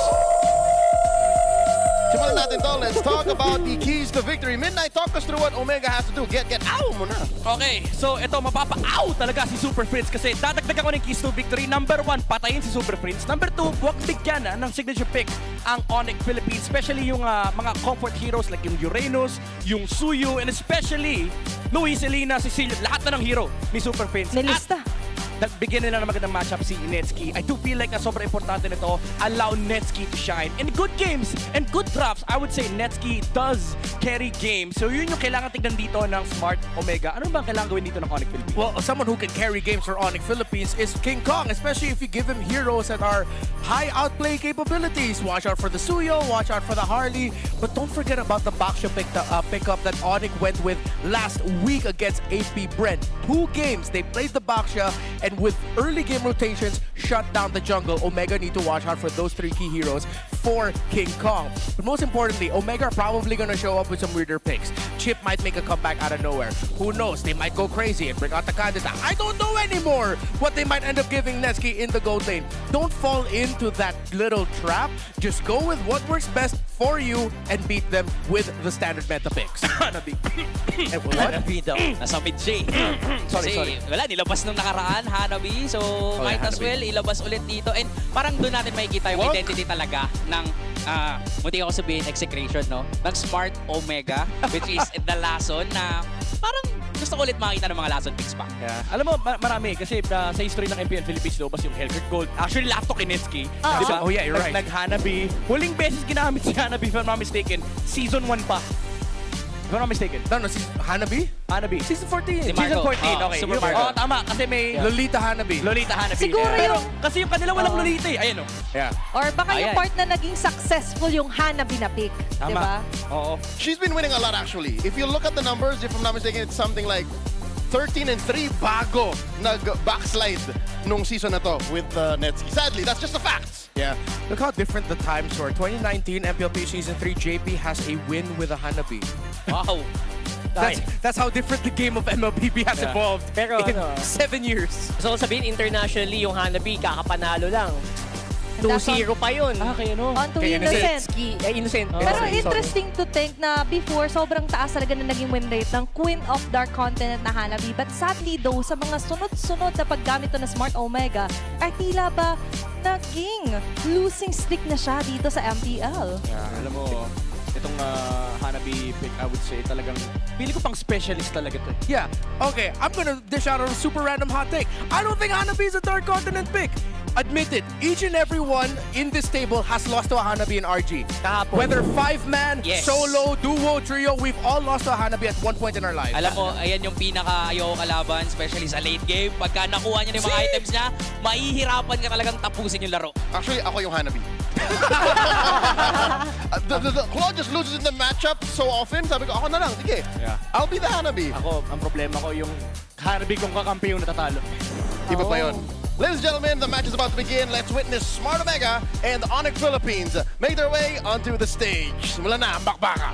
simulan natin to. Let's talk about the keys to victory. Midnight, talk us through what Omega has to do. Get out mo na. Okay, so ito, mapapa-out talaga si Super Prince kasi dadagdagan ko ng keys to victory. Number 1, patayin si Super Prince. Number 2, huwag bigyan ng signature pick ang ONIC Philippines, especially yung mga comfort heroes like yung Uranus, yung Suyu, and especially Luis, Elena, Cecilio, lahat na ng hero ni Super Prince. Nilista. Nagbigyan nila ng magandang matchup si Netsky. I do feel like na sobrang importante nito, allow Netsky to shine. In good games and good drafts, I would say Netsky does carry games. So yun yung kailangan tignan dito ng Smart Omega. Ano bang kailangan gawin dito ng ONIC Philippines? Well, someone who can carry games for ONIC Philippines is King Kong, especially if you give him heroes that are high outplay capabilities. Watch out for the Suyo, watch out for the Harley, but don't forget about the Baksha pickup that ONIC went with last week against HP Brent. 2 games, they played the Baksha, and with early game rotations, shut down the jungle. Omega need to watch out for those 3 key heroes for King Kong. But most importantly, Omega are probably going to show up with some weirder picks. Chip might make a comeback out of nowhere. Who knows? They might go crazy and bring out the Candida. I don't know anymore what they might end up giving Netsky in the gold lane. Don't fall into that little trap. Just go with what works best for you and beat them with the standard meta picks. Hanabi. Hanabi daw. Nasa mid siya. Sorry. Wala, nilabas nung nakaraan, Hanabi. So, might as well ilabas ulit dito. And parang doon natin makikita yung identity talaga ng, munti ako sabihin, execration, no? Ng Smart Omega, which is the Lason na parang gusto ko ulit makita ng mga Lason picks pa. Yeah. Alam mo, marami kasi sa history ng MPL Philippines, lobas yung Hellgurt Gold. Actually, lahat to kay Netsky. Diba? Oh yeah, you're right. Nag-Hanabi. Huling beses ginamit si Hanabi, if I'm not mistaken. Season 1 pa. If I'm not mistaken. No, Hanabi? Hanabi. Season 14. Si Season 14, okay. Super Marco. Oh, tama. Kasi may... Lolita Hanabi. Lolita Hanabi. Siguro yung... Kasi yung kanila walang Lolita eh. Ayan o. Yeah. Or baka yung part na naging successful yung Hanabi na pick. Tama. Diba? Oo. She's been winning a lot actually. If you look at the numbers, if I'm not mistaken, it's something like 13-3 bago nag-backslide nung season na to with Netsky. Sadly, that's just the facts. Yeah. Look how different the times were. 2019 MPLP Season 3, JP has a win with a Hanabi. Wow. That's how different the game of MLPB has evolved Pero in 7 years. So sabihin internationally yung Hanabi, kakapanalo lang. And that's on- 2-0 pa yun. Kaya no. On to Kaya Innocent. Innocent. Pero Sorry. interesting to think na before, sobrang taas talaga na naging win rate ng Queen of Dark Continent na Hanabi. But sadly though, sa mga sunod-sunod na paggamit to na Smart Omega, ay tila ba naging losing streak na siya dito sa MPL. Alam mo, itong Hanabi pick, I would say, talagang, pili ko pang specialist talaga to. Yeah, okay, I'm gonna dish out a super random hot take. I don't think Hanabi is a Dark Continent pick. Admit it, each and every one in this table has lost to a Hanabi and RG. Kahapon. Whether 5-man, Yes. solo, duo, trio, we've all lost to a Hanabi at one point in our lives. Alam mo, ayan yung pinaka-ayaw kalaban, especially sa late game. Pagka nakuha niya yung mga items niya, mahihirapan ka talagang tapusin yung laro. Actually, ako yung Hanabi. the Claw just loses in the matchup so often. Sabi ko, ako na lang, sige. Yeah. I'll be the Hanabi. Ako, ang problema ko, yung Hanabi kong kakampi yung natatalo. Iba pa yun. Ladies and gentlemen, the match is about to begin. Let's witness Smart Omega and ONIC Philippines make their way onto the stage. Simulan na ang bakbaka.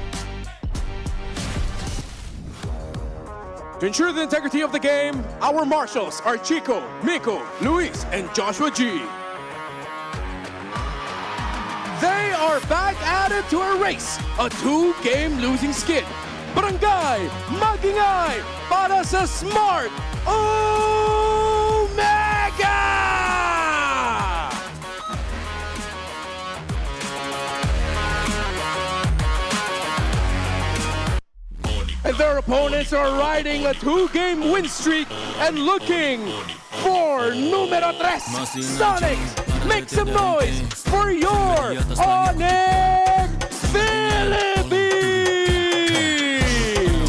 To ensure the integrity of the game, our marshals are Chico, Miko, Luis, and Joshua G. They are back at it to a race, a 2-game losing skid. Barangay Magingay para sa Smart Omega! And their opponents are riding a 2-game win streak and looking for numero 3. Sonic, make some noise for your ONIC Philippines!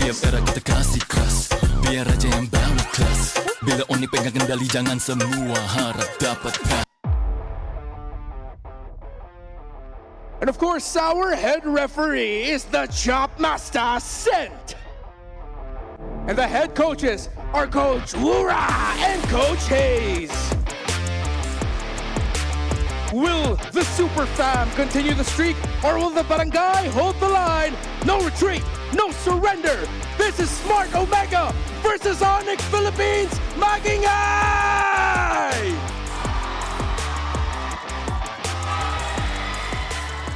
Tiap era kita kasih keras, biar aja yang bawa kelas. Bila ONIC pegang kendali, jangan semua harap dapatkan. And of course, our head referee is the Chop Master Sent. And the head coaches are Coach Wura and Coach Hayes. Will the Super Fam continue the streak, or will the Barangay hold the line? No retreat, no surrender. This is Smart Omega versus ONIC Philippines Magingay!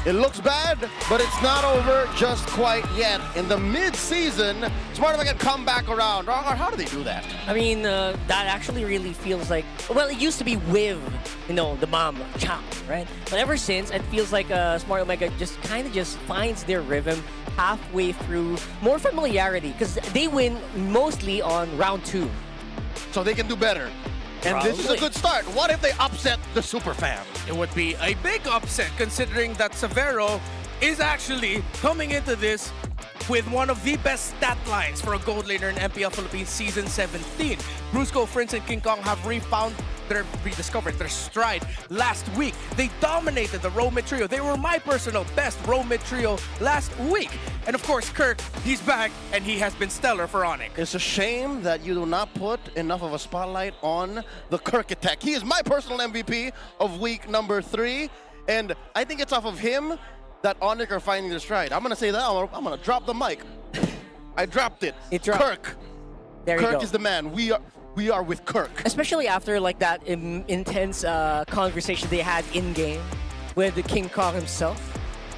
It looks bad, but it's not over just quite yet. In the mid-season, Smart Omega come back around. How do they do that? I mean, that actually really feels like, well, it used to be with, the mom, Chop, right? But ever since, it feels like Smart Omega just kind of just finds their rhythm halfway through, more familiarity, because they win mostly on round 2. So they can do better. And this is a good start. What if they upset the Super Fam? It would be a big upset considering that Severo is actually coming into this with one of the best stat lines for a gold laner in MPL Philippines Season 17. Brusco, Prince, and King Kong have rediscovered their stride last week. They dominated the row mid trio. They were my personal best row mid trio last week. And of course, Kirk, he's back, and he has been stellar for ONIC. It's a shame that you do not put enough of a spotlight on the Kirk attack. He is my personal MVP of week number 3, and I think it's off of him that ONIC are finding their stride. I'm gonna say that. I'm gonna drop the mic. I dropped it. Kirk. There you go. Kirk is the man. We are with Kirk. Especially after like that intense conversation they had in game with the King Kong himself,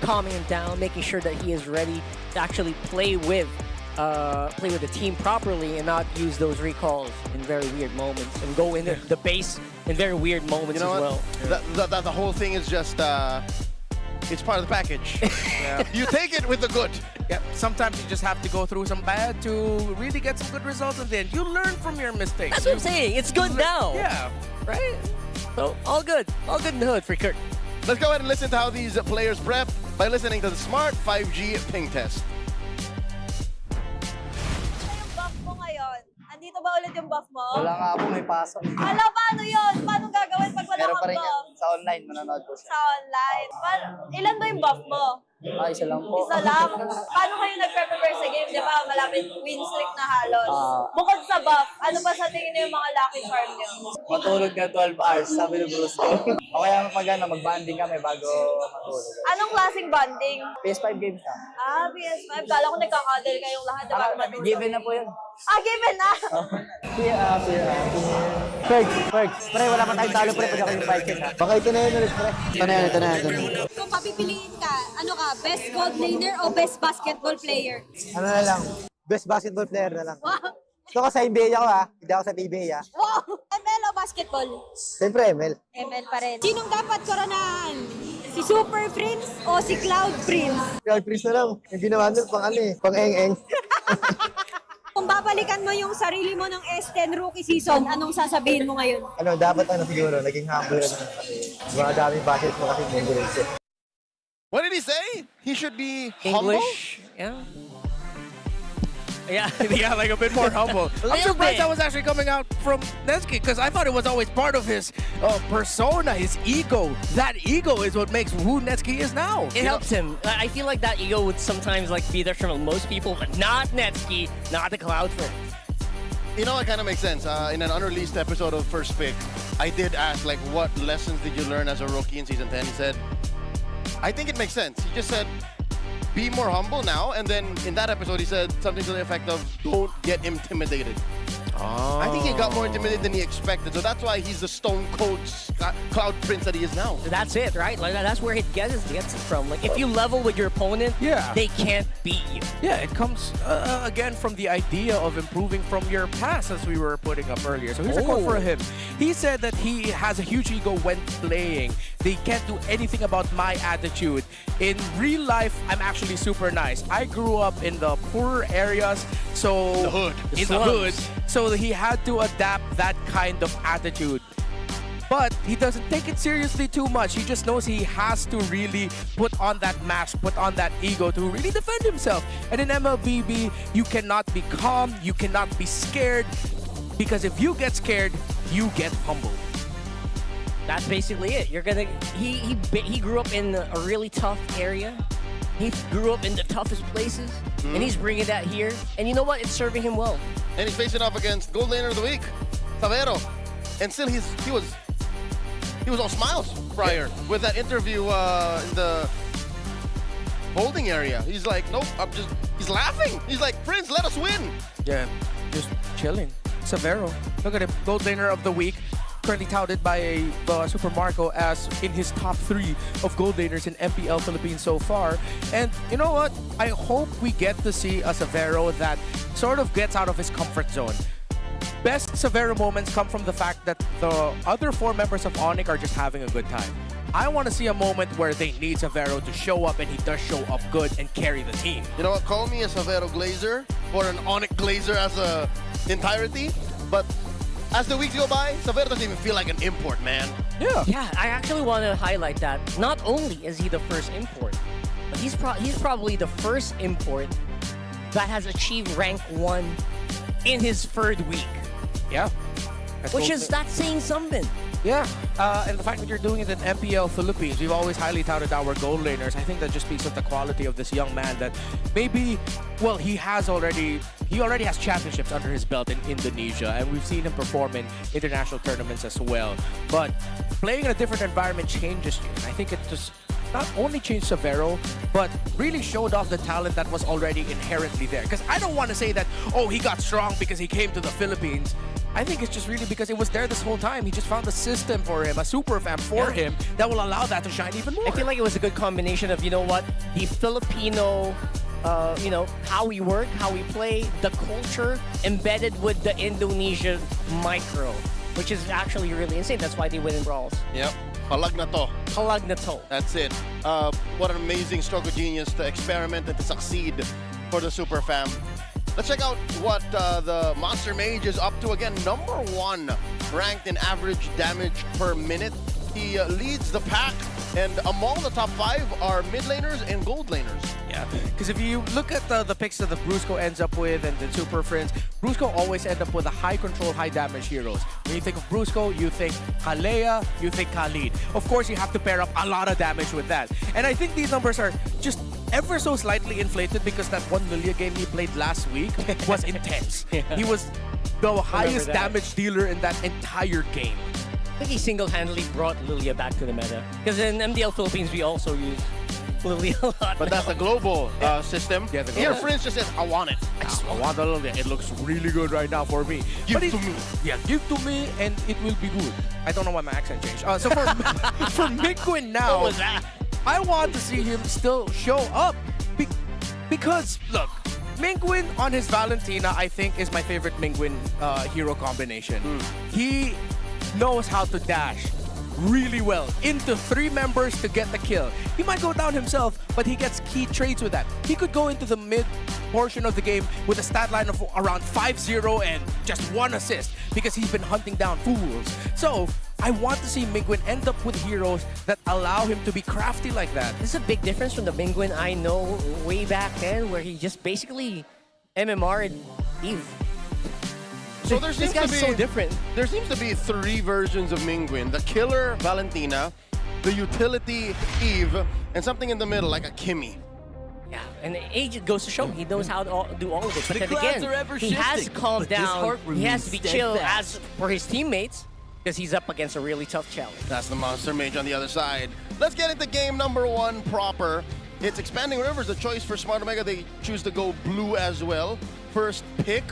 calming him down, making sure that he is ready to actually play with the team properly and not use those recalls in very weird moments and go into the base in very weird moments You know as what? well. The whole thing is just it's part of the package. Yeah. You take it with the good. Yeah, sometimes you just have to go through some bad to really get some good results, and then you learn from your mistakes. That's what I'm saying. It's good now. Yeah. Right? So all good. All good in the hood for Kirk. Let's go ahead and listen to how these players prep by listening to the Smart 5G ping test. Buff mo ngayon. Andito ba ulit yung buff mo? Wala nga po, may pasok. Hala, paano yun? Paano gagawin pag wala Meron pa kang rin yan. buff? Sa online, manonood po siya. Sa online. Ilan ba yung buff mo? Isa lang po. Isa lang. Paano kayo nagpe-prepare sa game? Di ba, malapit win streak na halos. Bukod sa buff, ano ba sa tingin niyo yung mga lucky charm niyo? Matulog na 12 hours, sabi ni Bruce ko. O kaya mag-banding kami bago matulog. Anong klaseng bonding? PS5 games na. PS5. Kala ko nagkakadal kayong lahat. Diba? Given na po yun. Given na! Perks. Pre, wala pa tayong talo pre pag ako yung fight check ha. Baka ito na yun ulit pre. Ito na yan. Kung papipiliin ka, ano ka, best gold laner o best basketball player? Ano na lang, best basketball player na lang. Wow! Gusto ko sa NBA ako ha, hindi ako sa PBA ha. Wow! ML o basketball? Siyempre, ML. ML pa rin. Sinong dapat koronahan? Si Super Prince o si Cloud Prince? Cloud Prince na lang, yung ginawa nun pang eng-eng. Kung babalikan mo yung sarili mo ng S10 rookie season, anong sasabihin mo ngayon? Dapat siguro, naging humble ka na kasi mga daming budget mo kasi English. What did he say? He should be humble? English? Yeah, like a bit more humble. I'm little surprised bit. that was actually coming out from Nesky because I thought it was always part of his persona, his ego. That ego is what makes who Nesky is now. It helps him. I feel like that ego would sometimes be there from most people, but not Netsky, not the Cloud Prince. You know, it kind of makes sense. In an unreleased episode of First Pick, I did ask, like, what lessons did you learn as a rookie in Season 10? He said, I think it makes sense. He just said, be more humble now. And then in that episode, he said something to the effect of, don't get intimidated. I think he got more intimidated than he expected. So that's why he's the stone cold Cloud Prince that he is now. That's it, right? Like that's where it gets it from. Like if you level with your opponent, they can't beat you. Yeah, it comes again from the idea of improving from your past, as we were putting up earlier. So here's a quote for him. He said that he has a huge ego when playing. They can't do anything about my attitude. In real life, I'm actually super nice. I grew up in the poorer areas, so The hood. in the hood, so he had to adapt that kind of attitude. But he doesn't take it seriously too much. He just knows he has to really put on that mask, put on that ego to really defend himself. And in MLBB, you cannot be calm, you cannot be scared, because if you get scared, you get humbled. That's basically it. You're gonna. He grew up in a really tough area. He grew up in the toughest places, and he's bringing that here. And you know what? It's serving him well. And he's facing off against Gold Laner of the Week, Savero. And still he was all smiles prior with that interview in the holding area. He's like, nope, he's laughing. He's like, Prince, let us win. Yeah, just chilling. Savero, look at him, Gold Laner of the Week. Currently touted by Super Marco as in his top 3 of gold laners in MPL Philippines so far. And you know what? I hope we get to see a Savero that sort of gets out of his comfort zone. Best Savero moments come from the fact that the other 4 members of ONIC are just having a good time. I want to see a moment where they need Savero to show up, and he does show up good and carry the team. You know what? Call me a Savero Glazer or an ONIC Glazer as a entirety, but as the weeks go by, Savero doesn't even feel like an import, man. Yeah, I actually want to highlight that. Not only is he the first import, but he's probably the first import that has achieved rank 1 in his 3rd week. Yeah. That's saying something. Yeah, and the fact that you're doing it in MPL Philippines, we've always highly touted our gold laners. I think that just speaks of the quality of this young man that maybe, well, he already has championships under his belt in Indonesia, and we've seen him perform in international tournaments as well. But playing in a different environment changes you, and I think it just not only changed Savero, but really showed off the talent that was already inherently there. Because I don't want to say that, oh, he got strong because he came to the Philippines. I think it's just really because it was there this whole time. He just found a system for him, a super fam for him that will allow that to shine even more. I feel like it was a good combination of, you know what, the Filipino, how we work, how we play, the culture embedded with the Indonesian micro, which is actually really insane. That's why they win in brawls. Yep. Kalag na to. Kalag na to. That's it. What an amazing stroke of genius to experiment and to succeed for the Super Fam. Let's check out what the Monster Mage is up to. Again, number 1 ranked in average damage per minute. He leads the pack, and among the top 5 are mid laners and gold laners. Yeah, because if you look at the picks that the Brusco ends up with and the Super Friends, Brusco always end up with a high control, high damage heroes. When you think of Brusco, you think Kalea, you think Khalid. Of course, you have to pair up a lot of damage with that. And I think these numbers are just ever so slightly inflated because that 1 Lilia game he played last week was intense. He was the highest that. damage dealer in that entire game. I think he single-handedly brought Lilia back to the meta. Because in MPL Philippines, we also use Lilia a lot. But that's the global system. Yeah, the Here, global. Prince just says, I want it. I want the Lilia. It looks really good right now for me. Give to me. Yeah, give to me and it will be good. I don't know why my accent changed. So for Mingguin now, What was that? I want to see him still show up. Because, look, Mingguin on his Valentina, I think, is my favorite Mingguin hero combination. He knows how to dash really well into 3 members to get the kill. He might go down himself, but he gets key trades with that. He could go into the mid portion of the game with a stat line of around 5-0 and just 1 assist because he's been hunting down fools. So I want to see Mingguin end up with heroes that allow him to be crafty like that. This is a big difference from the Mingguin I know way back then, where he just basically MMR'd Eve. So there This seems guy's to be so different. There seems to be 3 versions of Mingguin: the killer Valentina, the utility Eve, and something in the middle like a Kimmy. Yeah, and age it goes to show he knows how to do all of it. But The then clouds again, are ever he has to shifting, calm but this down. heart He has to be remains chill steadfast. as for his teammates because he's up against a really tough challenge. That's the Monster Mage on the other side. Let's get into game number 1 proper. It's Expanding Rivers, the choice for Smart Omega. They choose to go blue as well. First pick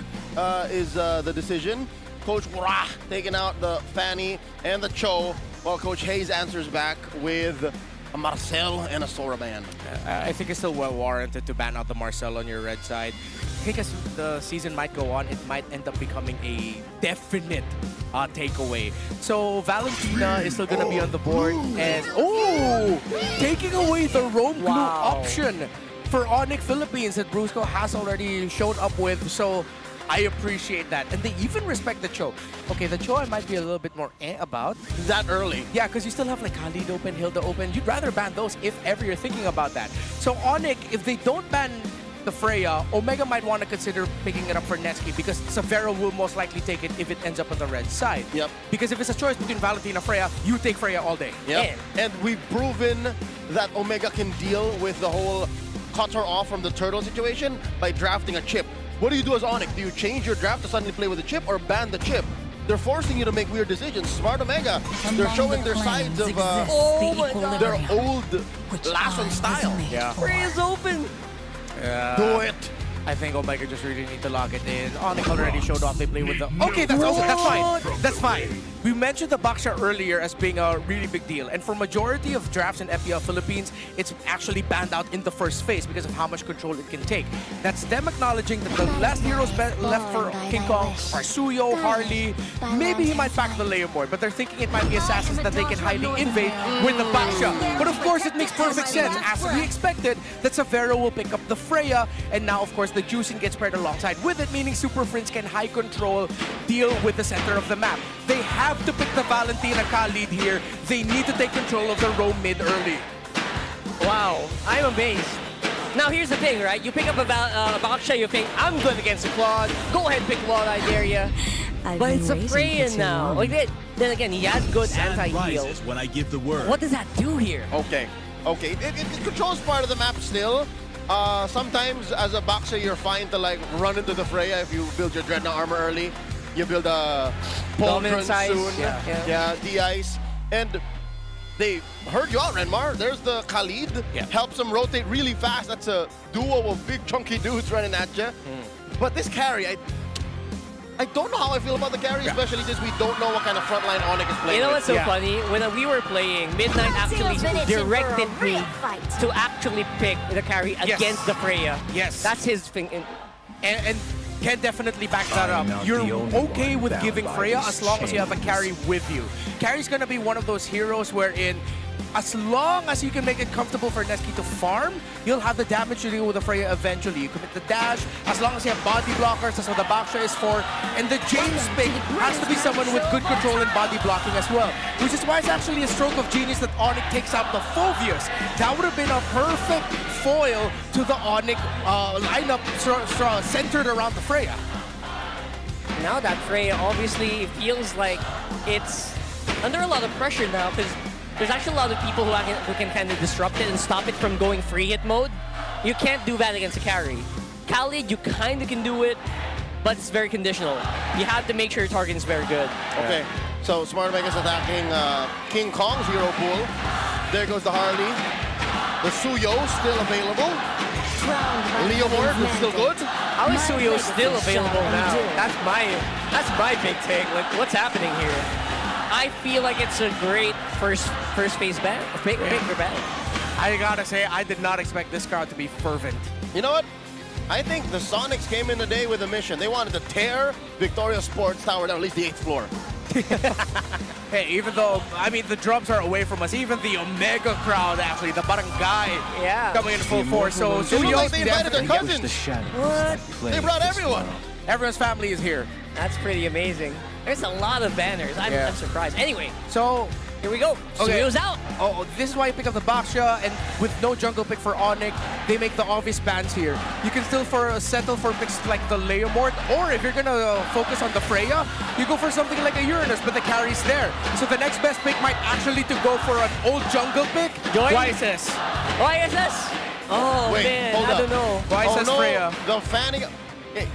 is the decision. Coach Wrah taking out the Fanny and the Cho, while Coach Hayes answers back with a Marcel and a Sora ban. I think it's still well warranted to ban out the Marcel on your red side. I think as the season might go on, it might end up becoming a definite takeaway. So Valentina is still going to be on the board. And, taking away the roam glue option for ONIC Philippines that Brusco has already shown up with. So I appreciate that. And they even respect the Cho. Okay, the Cho I might be a little bit more about. That early? Yeah, because you still have like Khalid open, Hilda open. You'd rather ban those if ever you're thinking about that. So ONIC, if they don't ban the Freya, Omega might want to consider picking it up for Netsuki because Severo will most likely take it if it ends up on the red side. Yep. Because if it's a choice between Valentina and Freya, you take Freya all day. Yep. And we've proven that Omega can deal with the whole cut her off from the turtle situation by drafting a chip. What do you do as ONIC? Do you change your draft to suddenly play with a chip or ban the chip? They're forcing you to make weird decisions. Smart Omega, they're showing their sides of their old Lasso style. Yeah. Freya's open. Do it. I think Omega just really need to lock it in. ONIC already showed off they play with the... Okay, that's also, that's fine. That's fine. We mentioned the Baksha earlier as being a really big deal. And for majority of drafts in FPL Philippines, it's actually banned out in the first phase because of how much control it can take. That's them acknowledging that the last heroes left for King Kong are Suyo, Harley. Maybe he might pack the layer board, but they're thinking it might be assassins that they can highly invade with the Baksha. But of course, it makes perfect sense. As we expected, that Severo will pick up the Freya, and now, of course, the juicing gets spread alongside with it, meaning Super Friends can high control deal with the center of the map. They have to pick the Valentina Khalid here. They need to take control of the roam mid early. Wow, I'm amazed. Now here's the thing, right? You pick up a Baksha, you think, I'm good against the Claude. Go ahead, pick Claude, I dare ya. But it's a Freya now. Like that. Then again, he has good anti-heal. When I give the word. What does that do here? Okay. It controls part of the map still. Sometimes as a boxer, you're fine to like run into the Freya if you build your Dreadnought armor early. You build a Pauldron soon. Yeah, de-ice. And they heard you out, Renmar. There's the Khalid. Helps them rotate really fast. That's a duo of big chunky dudes running at you. But this carry, I don't know how I feel about the carry, especially since we don't know what kind of frontline ONIC is playing. You know what's so funny? When we were playing, Midnight actually directed me to actually pick the carry against the Freya. Yes. That's his thing. And can definitely back that up. You're okay with giving Freya as long as you have a carry with you. Carry's gonna be one of those heroes wherein as long as you can make it comfortable for Netsuki to farm, you'll have the damage to deal with the Freya eventually. You commit the dash, as long as you have body blockers, that's what the Baksha is for. And the James pick has to be someone with good control and body blocking as well. Which is why it's actually a stroke of genius that ONIC takes out the Phobius. That would have been a perfect foil to the ONIC lineup centered around the Freya. Now that Freya obviously feels like it's under a lot of pressure now because there's actually a lot of people who can kind of disrupt it and stop it from going free hit mode. you can't do that against a carry. Khalid, you kind of can do it, but it's very conditional. You have to make sure your target is very good. Okay, so Smart Omega's attacking King Kong's hero pool. There goes the Harley. The Suyo still available. Leomord is still good. How is Suyo still available now? That's my big take. Like, what's happening here? I feel like it's a great first phase ban. I gotta say, I did not expect this crowd to be fervent. You know what? I think the Sonics came in today with a mission. They wanted to tear Victoria Sports Tower down, at least the 8th floor. Hey, even though, I mean, the drums are away from us, even the Omega crowd, actually, the barangay, coming in full force. So Suyo's they invited their cousins. What? They brought everyone. Everyone's family is here. That's pretty amazing. There's a lot of banners. I'm surprised. Anyway, so here we go. Okay. Suyo's out. Oh, this is why you pick up the Baksha, and with no jungle pick for ONIC, they make the obvious bans here. You can still settle for picks like the Leomord, or if you're gonna focus on the Freya, you go for something like a Uranus, but the carry's there. So the next best pick might actually to go for an old jungle pick. YSS. YSS? Oh, Wait, man, hold I up. don't know. YSS no, Freya. the fanning. Hey,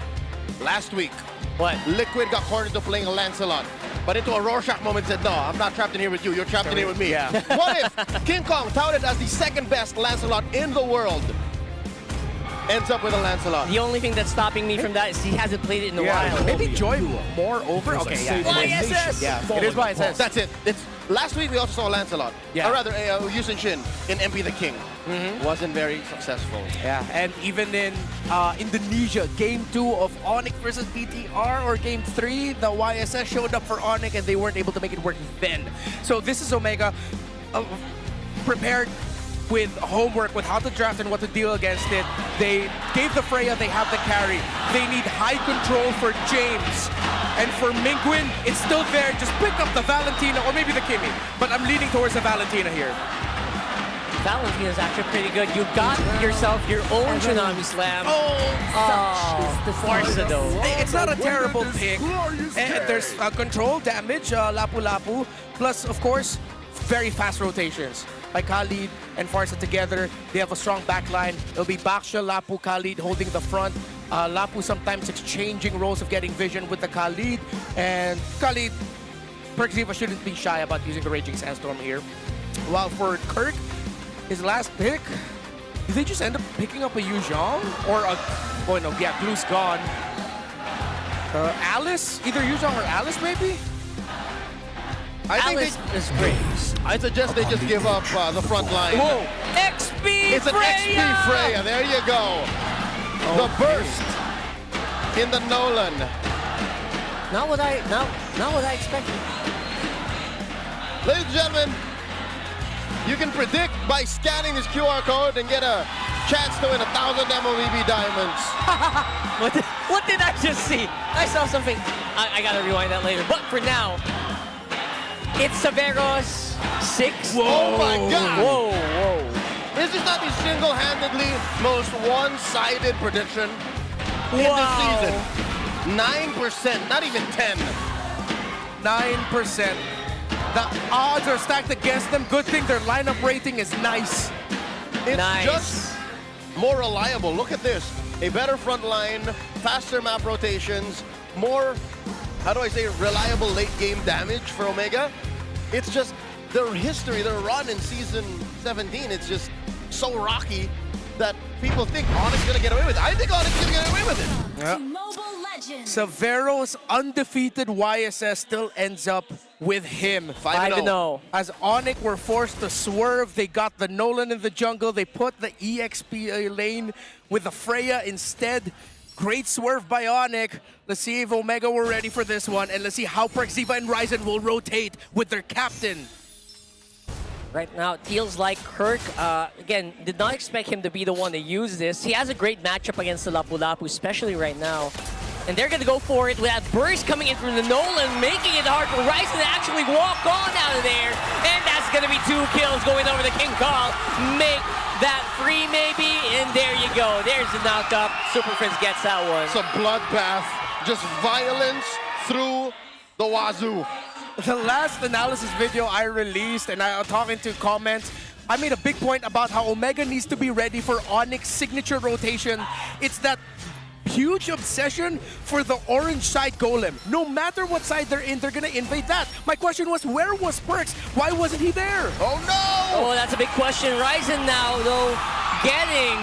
last week, what? Liquid got cornered to playing a Lancelot. But into a Rorschach moment said, no, I'm not trapped in here with you. You're trapped in here with me. Yeah. What if King Kong, touted as the second best Lancelot in the world, ends up with a Lancelot? The only thing that's stopping me from that is he hasn't played it in a while. Maybe Joy more over? Okay, yeah. YSS! Yeah, it is YSS. That's it. Last week we also saw Lancelot. Yeah. Or rather, Yusin Shin in MP the King. Wasn't very successful. Yeah, and even in Indonesia, Game 2 of ONIC versus PTR, or Game 3, the YSS showed up for ONIC and they weren't able to make it work then. So this is Omega prepared with homework, with how to draft and what to deal against it. They gave the Freya, they have the carry. They need high control for James. And for Mingwin, it's still there. Just pick up the Valentina or maybe the Kimi. But I'm leaning towards the Valentina here. Valentina is actually pretty good. You got yourself your own Tsunami Slam. Forza though. It's not a terrible pick. And there's control damage, Lapu Lapu. Plus, of course, very fast rotations. Like Khalid and Farsa together, they have a strong backline. It'll be Baksha, Lapu, Khalid holding the front. Lapu sometimes exchanging roles of getting vision with the Khalid. And Khalid, Perxiva shouldn't be shy about using the Raging Sandstorm here. While for Kirk, his last pick, did they just end up picking up a Yuzhong? Or a, oh no, yeah, Glue's gone. Alice? Either Yuzhong or Alice, maybe? Alice is great. I suggest they just give up the front line. Whoa! XP It's an Freya! XP Freya, there you go. The burst in the Nolan. Not what I expected. Ladies and gentlemen, you can predict by scanning this QR code and get a chance to win 1,000 MOVB diamonds. What did I just see? I saw something. I gotta rewind that later. But for now, it's Severo's 6. Whoa. Oh my God. Whoa, whoa. This is not the single-handedly most one-sided prediction in the season. 9%, not even 10. 9%. The odds are stacked against them. Good thing their lineup rating is nice. It's Nice. just more reliable. Look at this. A better front line, faster map rotations, more, how do I say, reliable late game damage for Omega. It's just their history, their run in Season 17, it's just so rocky that people think ONIC's gonna get away with it. I think ONIC's gonna get away with it. Severo's undefeated YSS still ends up with him. 5-0. As ONIC were forced to swerve, they got the Nolan in the jungle. They put the EXP lane with the Freya instead. Great swerve by ONIC. Let's see if Omega were ready for this one, and let's see how Perxiva and Ryzen will rotate with their captain. Right now, it feels like Kirk, again, did not expect him to be the one to use this. He has a great matchup against the Lapu Lapu, especially right now. And they're going to go for it with that burst coming in from the Nolan, making it hard for Ryzen to actually walk on out of there. And that's going to be 2 kills going over the King Kong. Make that 3 maybe, and there you go. There's the knockup. Super Prince gets that one. It's a bloodbath, just violence through the wazoo. The last analysis video I released, and I'm talking to comments, I made a big point about how Omega needs to be ready for ONIC's signature rotation. It's that huge obsession for the orange side golem. No matter what side they're in, they're gonna invade that. My question was, where was Perks? Why wasn't he there? Oh no! Oh, that's a big question. Ryzen now, though, getting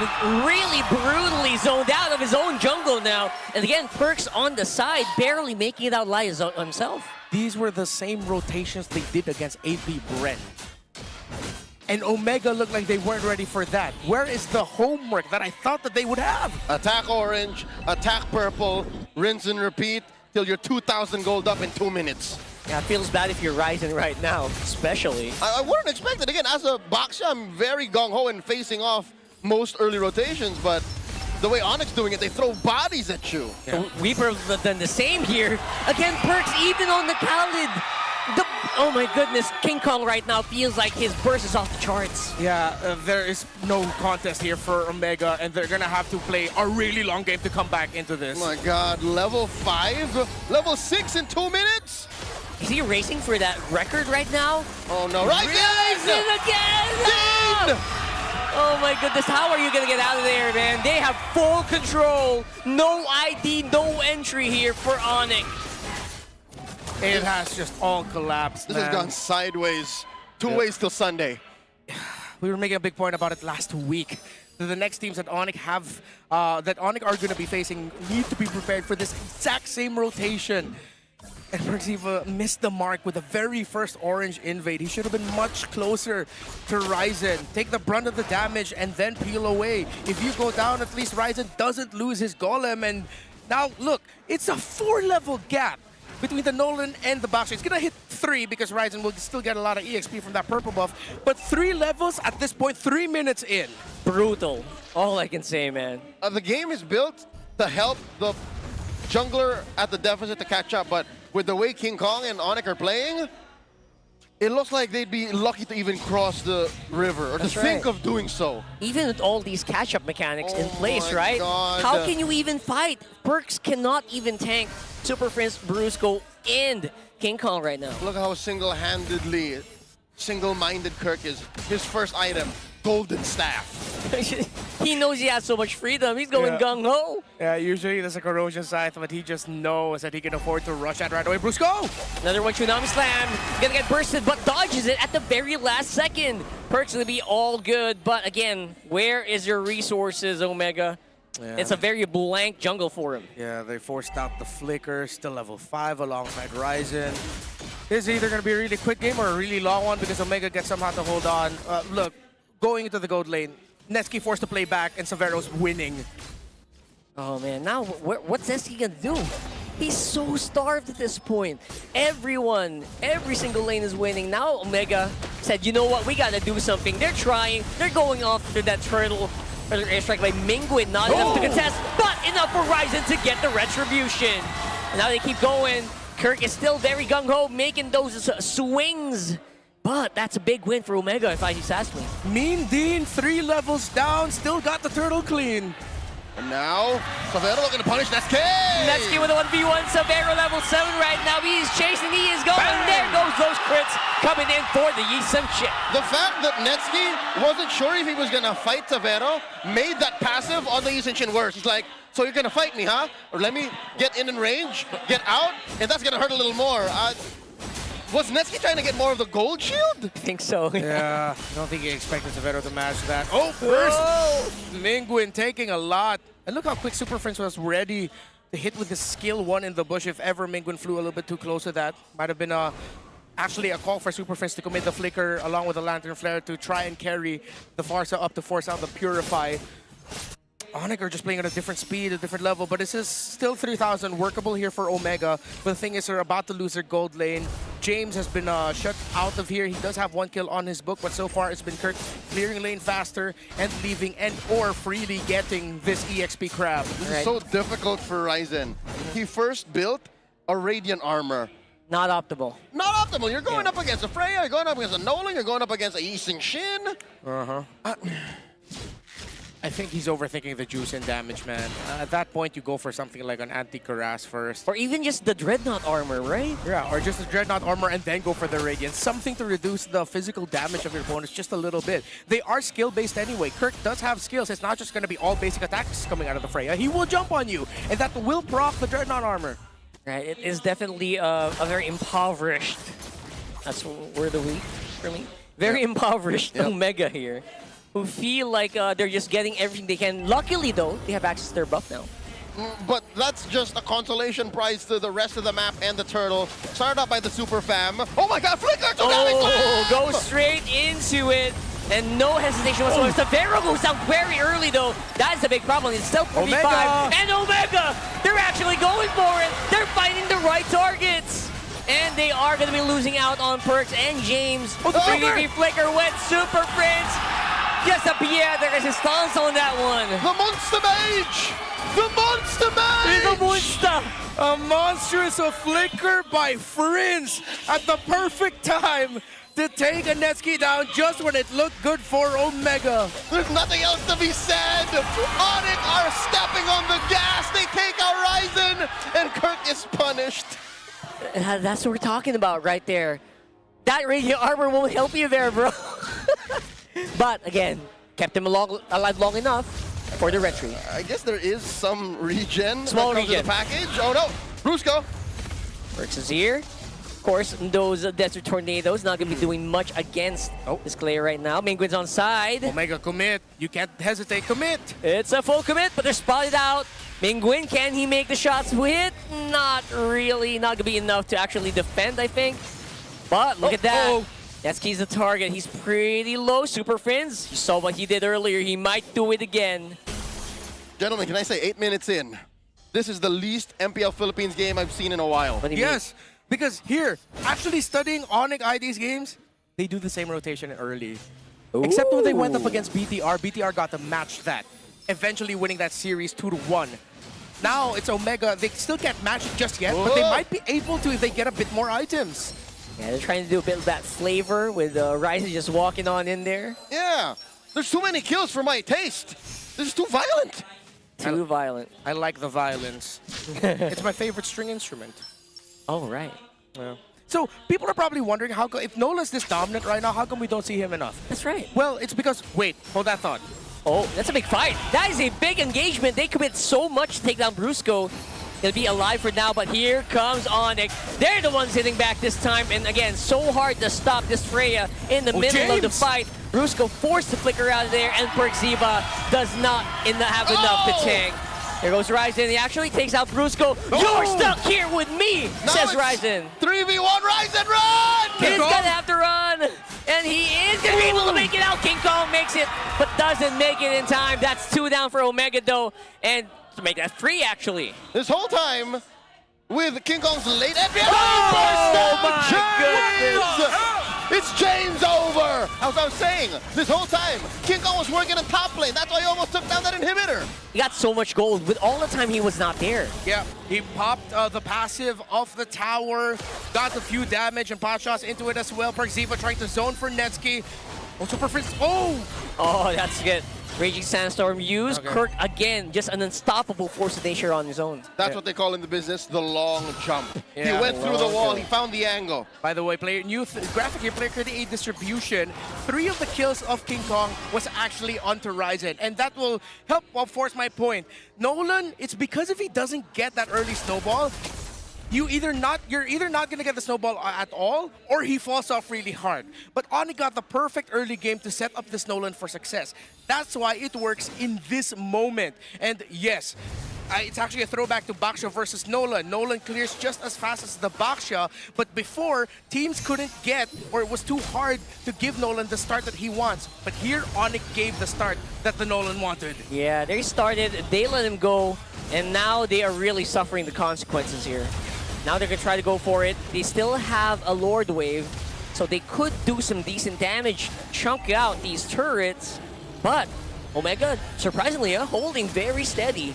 really brutally zoned out of his own jungle now. And again, Perks on the side, barely making it out live himself. These were the same rotations they did against AB Brent. And Omega looked like they weren't ready for that. Where is the homework that I thought that they would have? Attack orange, attack purple, rinse and repeat till you're 2,000 gold up in 2 minutes. Yeah, it feels bad if you're Ryzen right now, especially. I wouldn't expect it. Again, as a boxer, I'm very gung-ho in facing off most early rotations, but the way ONIC's doing it, they throw bodies at you. Yeah. We've done the same here. Again, Perks even on the Khalid. Oh my goodness, King Kong right now feels like his burst is off the charts. Yeah, there is no contest here for Omega, and they're gonna have to play a really long game to come back into this. Oh my god, level 5, level 6 in 2 minutes? Is he racing for that record right now? Oh no, Ryzen again! Oh my goodness, how are you gonna get out of there, man? They have full control. No ID, no entry here for ONIC. It has just all collapsed, This man. has gone sideways. 2 ways till Sunday. We were making a big point about it last week. The next teams that ONIC have, that ONIC are going to be facing, need to be prepared for this exact same rotation. And Perxiva missed the mark with the very first orange invade. He should have been much closer to Ryzen. Take the brunt of the damage and then peel away. If you go down, at least Ryzen doesn't lose his golem. And now, look, it's a 4-level gap between the Nolan and the boxer. It's gonna hit 3 because Ryzen will still get a lot of EXP from that purple buff. But 3 levels at this point, 3 minutes in. Brutal. All I can say, man. The game is built to help the jungler at the deficit to catch up, but with the way King Kong and ONIC are playing, it looks like they'd be lucky to even cross the river or to think of doing so. Even with all these catch-up mechanics in place, my right? God. How can you even fight? Perks cannot even tank Super Prince, Brusco, and King Kong right now. Look how single-handedly, single-minded Kirk is. His first item, golden staff. He knows he has so much freedom. He's going gung-ho. Yeah, usually there's a corrosion scythe, but he just knows that he can afford to rush that right away. Brusco! Another one, Tsunami Slam. Gonna get bursted, but dodges it at the very last second. Perks gonna be all good, but again, where is your resources, Omega? Yeah. It's a very blank jungle for him. Yeah, they forced out the Flicker, still level 5 alongside Ryzen. This is either going to be a really quick game or a really long one because Omega gets somehow to hold on. Look, going into the gold lane, Netsky forced to play back and Severo's winning. Oh man, now what's Netsky gonna do? He's so starved at this point. Everyone, every single lane is winning. Now Omega said, you know what, we gotta do something. They're trying, they're going after that turtle. Another airstrike by Mingwin, not enough to contest, but enough for Ryzen to get the retribution. And now they keep going. Kirk is still very gung-ho, making those swings. But that's a big win for Omega, if I just ask me. Mean Dean, 3 levels down, still got the turtle clean. And now, Severo looking to punish Netsky! Netsky with a 1v1, Severo level 7 right now. He's chasing, he is going. Bang! There goes those crits coming in for the Yisem chip. The fact that Netsky wasn't sure if he was going to fight Severo made that passive on the Yisem Shin worse. He's like, so you're going to fight me, huh? Or let me get in range, get out, and that's going to hurt a little more. Was Netsky trying to get more of the gold shield? I think so. Yeah, I don't think he expected Severo to match that. Oh, first! Mingwin taking a lot. And look how quick Super Prince was ready to hit with his skill 1 in the bush. If ever Mingwin flew a little bit too close to that, might have been actually a call for Super Prince to commit the Flicker along with the Lantern Flare to try and carry the Farsa up to force out the Purify. ONIC are just playing at a different speed, a different level, but this is still 3,000 workable here for Omega. But the thing is, they're about to lose their gold lane. James has been shut out of here. He does have 1 kill on his book, but so far it's been Kirk clearing lane faster and leaving and or freely getting this EXP crab. This is so difficult for Ryzen. He first built a Radiant armor. Not optimal. Not optimal. You're going up against a Freya, you're going up against a Nolan, you're going up against a Yiseng Shin. I think he's overthinking the juice and damage, man. At that point, you go for something like an anti-Cuirass first. Or even just the Dreadnought armor, right? Yeah, or just a Dreadnought armor and then go for the Radiant. Something to reduce the physical damage of your opponents just a little bit. They are skill-based anyway. Kirk does have skills. It's not just going to be all basic attacks coming out of the Freya. He will jump on you, and that will proc the Dreadnought armor. Right, it is definitely a very impoverished. That's where the weak for me. Very impoverished Omega here, who feel like they're just getting everything they can. Luckily, though, they have access to their buff now. But that's just a consolation prize to the rest of the map and the turtle. Started out by the super fam. Oh my god, Flicker! Oh, go straight into it. And no hesitation whatsoever. Severo goes down very early, though. That's a big problem. It's still 45. Omega. And Omega! They're actually going for it. They're finding the right targets. And they are going to be losing out on Perks and James. Oh, the Flicker! Flicker went Super Prince. Just a pied de resistance on that one. The Monster Mage! The Monster Mage! The Monster! A monstrous flicker by Prince at the perfect time to take a Netsuki down just when it looked good for Omega. There's nothing else to be said. ONIC are stepping on the gas. They take out Ryzen, and Kirk is punished. That's what we're talking about right there. That radiant armor won't help you there, bro. But again, kept him alive long enough for the retreat. I guess there is some regen. Small that comes with regen. the package. Oh no, Brusco. Perks is here. Of course, those Desert Tornadoes not going to be doing much against this Clay right now. Mingwin's on side. Omega commit. You can't hesitate. Commit. It's a full commit, but they're spotted out. Mingwin, can he make the shots hit? Not really. Not going to be enough to actually defend, I think. But look at that. Netsuki's the target. He's pretty low. Super Fins. You saw what he did earlier. He might do it again. Gentlemen, can I say 8 minutes in? This is the least MPL Philippines game I've seen in a while. Yes, because here, actually studying ONIC ID's games, they do the same rotation early. Except when they went up against BTR, BTR got to match that, eventually winning that series 2-1. Now it's Omega. They still can't match it just yet, but they might be able to if they get a bit more items. Yeah, they're trying to do a bit of that flavor with Ryzen just walking on in there. Yeah, there's too many kills for my taste. This is too violent. Too violent. I like the violence. It's my favorite string instrument. Oh, right. Yeah. So people are probably wondering, how come, if Nolan's this dominant right now, how come we don't see him enough? That's right. Well, it's because, wait, hold that thought. Oh, that's a big fight. That is a big engagement. They commit so much to take down Brusco. He'll be alive for now, but here comes ONIC. They're the ones hitting back this time, and again, so hard to stop this Freya in the middle of the fight. Brusco forced to flicker out of there, and Perkziva does not have enough to tank. There goes Ryzen. He actually takes out Brusco. You're stuck here with me, says Ryzen. 3v1, Ryzen, run! He's gonna have to run, and he is gonna be able to make it out. King Kong makes it, but doesn't make it in time. That's 2 down for Omega, though, and to make that 3, actually. This whole time, with King Kong's late entry. Oh my goodness! It's James over! As I was saying, this whole time, King Kong was working in top lane. That's why he almost took down that inhibitor. He got so much gold with all the time he was not there. Yeah, he popped the passive off the tower, got a few damage and pot shots into it as well. Perkziva trying to zone for Netsuki. Also for Fritz. Oh, that's good. Raging Sandstorm used. Okay. Kirk again, just an unstoppable force of nature on his own. That's what they call in the business the long jump. Yeah, he went through the wall, he found the angle. By the way, graphic here, player 38 distribution, 3 of the kills of King Kong was actually onto Ryzen, and that will help force my point. Nolan, it's because if he doesn't get that early snowball, you're either not gonna get the snowball at all, or he falls off really hard. But ONIC got the perfect early game to set up this Nolan for success. That's why it works in this moment. And yes, it's actually a throwback to Baksha versus Nolan. Nolan clears just as fast as the Baksha, but before, teams couldn't get, or it was too hard to give Nolan the start that he wants. But here, ONIC gave the start that the Nolan wanted. Yeah, they started, they let him go, and now they are really suffering the consequences here. Now they're going to try to go for it. They still have a Lord Wave, so they could do some decent damage, chunk out these turrets. But Omega, surprisingly, holding very steady.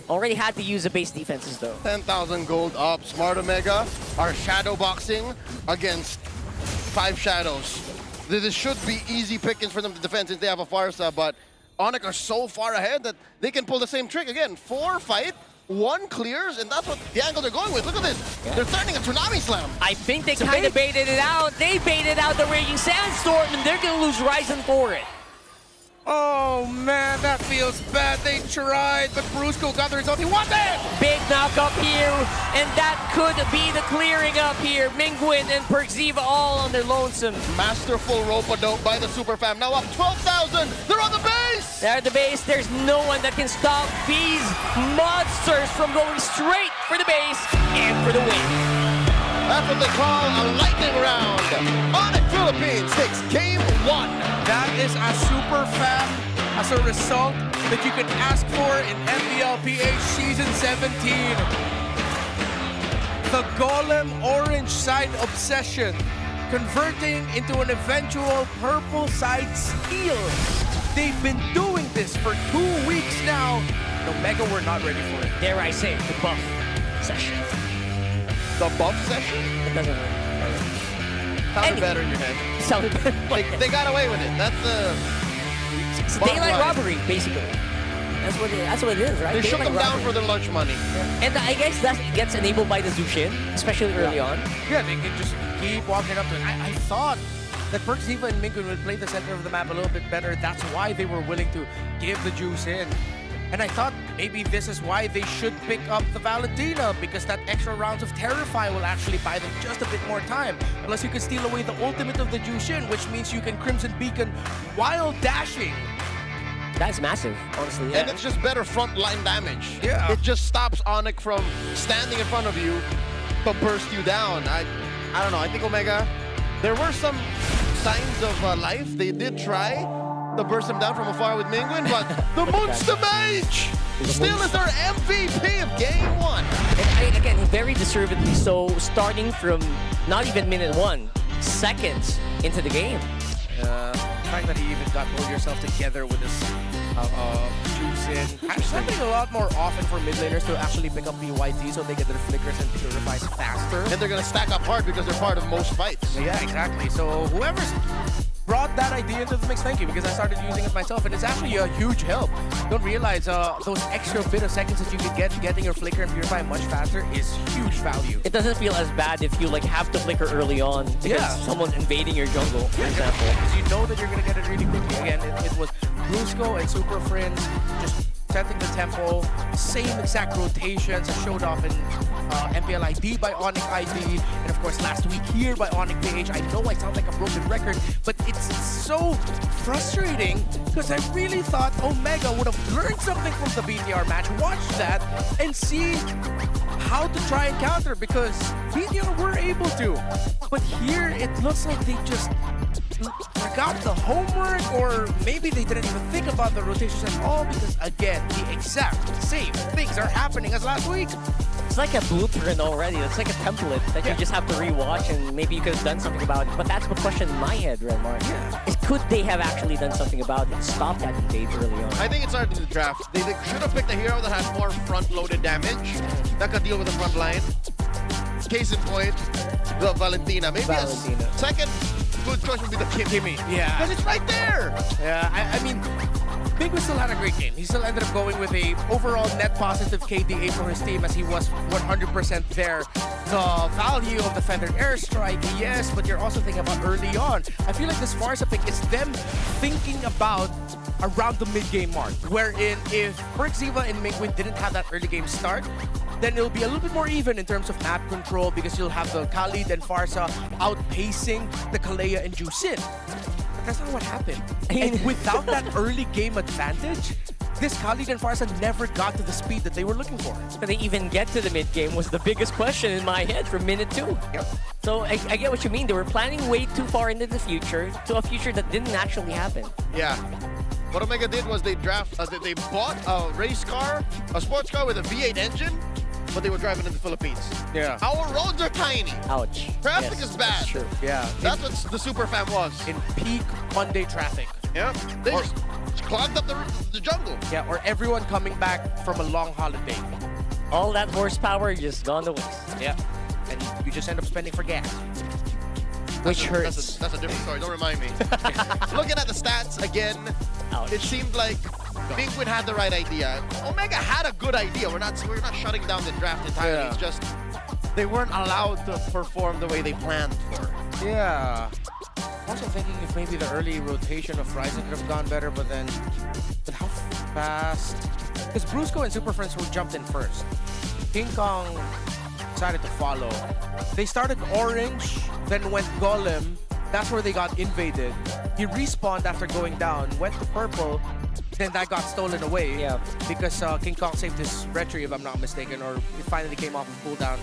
Already had to use the base defenses, though. 10,000 gold up. Smart Omega are shadow boxing against 5 shadows. This should be easy pickings for them to defend since they have a Farsa, but ONIC are so far ahead that they can pull the same trick again. 4 fight, 1 clears, and that's what the angle they're going with. Look at this. They're threatening a Tsunami Slam. I think they kind of baited it out. They baited out the Raging Sandstorm, and they're going to lose Ryzen for it. Oh man, that feels bad. They tried, but Brusco got the result he wanted! Big knock up here, and that could be the clearing up here. Mingwin and Perkziva all on their lonesome. Masterful rope-a-dope by the Super Fam. Now up 12,000. They're on the base! They're at the base. There's no one that can stop these monsters from going straight for the base and for the win. That's what they call a lightning round. ONIC Philippines takes game 1. That is a super fan as a result that you can ask for in MPL PH Season 17. The Golem Orange side obsession converting into an eventual purple side steal. They've been doing this for 2 weeks now. Omega were not ready for it. Dare I say, the buff session. The buff session? It doesn't work. Sounded better in your head. Sounded better. They got away with it. That's the... It's daylight robbery, basically. That's what it is, right? They shook them down for their lunch money. Yeah. And I guess that gets enabled by the Zushin, especially early on. Yeah, they can just keep walking up to it. I thought that Perkziva and Mingwin would play the center of the map a little bit better. That's why they were willing to give the juice in. And I thought maybe this is why they should pick up the Valentina, because that extra rounds of Terrify will actually buy them just a bit more time. Plus, you can steal away the ultimate of the Jushin, which means you can Crimson Beacon while dashing. That's massive, honestly. Yeah. And it's just better frontline damage. Yeah. It just stops ONIC from standing in front of you to burst you down. I don't know. I think Omega, there were some signs of life. They did try to burst him down from afar with Mingwin, but the Monster Mage still is our MVP of game 1. And again, very deservedly so, starting from not even minute 1, seconds into the game. The fact that he even got Pull Yourself together with his juice in. It's happening a lot more often for mid laners to actually pick up BYT so they get their flickers and purifies faster. And they're going to stack up hard because they're part of most fights. Yeah, exactly. So whoever's brought that idea into the mix, thank you, because I started using it myself, and it's actually a huge help. Don't realize those extra bit of seconds that you could get getting your flicker and purify much faster is huge value. It doesn't feel as bad if you like have to flicker early on because someone's invading your jungle, for example. Because you know that you're going to get it really quickly. Again, it was Brusco and Super Friends just setting the tempo, same exact rotations as showed off in MPL ID by ONIC ID, and of course last week here by ONIC PH. I know I sound like a broken record, but it's so frustrating because I really thought Omega would have learned something from the BTR match. Watch that and see how to try and counter, because BTR were able to. But here it looks like they just forgot the homework, or maybe they didn't even think about the rotations at all, because again, the exact same things are happening as last week. It's like a blueprint already. It's like a template that you just have to rewatch, and maybe you could have done something about it. But that's the question in my head, Redmar. Is could they have actually done something about it? Stop that invade early on. I think it started in the draft. They should have picked a hero that had more front-loaded damage that could deal with the front line. Case in point, the Valentina. Maybe a second good choice would be the Kimmy. Yeah. Because it's right there. Yeah, I mean, Mingwin still had a great game. He still ended up going with a overall net positive KDA for his team, as he was 100% there. The value of the Feathered Airstrike, yes, but you're also thinking about early on. I feel like this Farsa pick is them thinking about around the mid-game mark, wherein if Perkziva and Mingwin didn't have that early game start, then it'll be a little bit more even in terms of map control, because you'll have the Khalid and Farsa outpacing the Kalea and Jusin. But that's not what happened. And without that early game advantage, this Khalid and Farsa never got to the speed that they were looking for. But they even get to the mid game was the biggest question in my head from minute 2. Yep. So I get what you mean. They were planning way too far into the future, to a future that didn't actually happen. Yeah. What Omega did was they bought a race car, a sports car with a V8 engine, but they were driving in the Philippines. Yeah. Our roads are tiny. Ouch. Traffic is bad. That's true. Yeah. That's what the Super Fam was. In peak Monday traffic. Yeah. They just clogged up the jungle. Yeah, or everyone coming back from a long holiday. All that horsepower just gone to waste. Yeah. And you just end up spending for gas. Which hurts. That's a different story. Don't remind me. Looking at the stats again, It seemed like Mingwin had the right idea. Omega had a good idea. We're not shutting down the draft entirely. It's just they weren't allowed to perform the way they planned for. Yeah. Also thinking if maybe the early rotation of Ryzen could have gone better, but how fast? Because Brusco and Super Friends were jumped in first. King Kong decided to follow. They started orange, then went Golem. That's where they got invaded. He respawned after going down, went to purple, then that got stolen away. Yeah. Because King Kong saved his retry, if I'm not mistaken, or it finally came off of cooldown.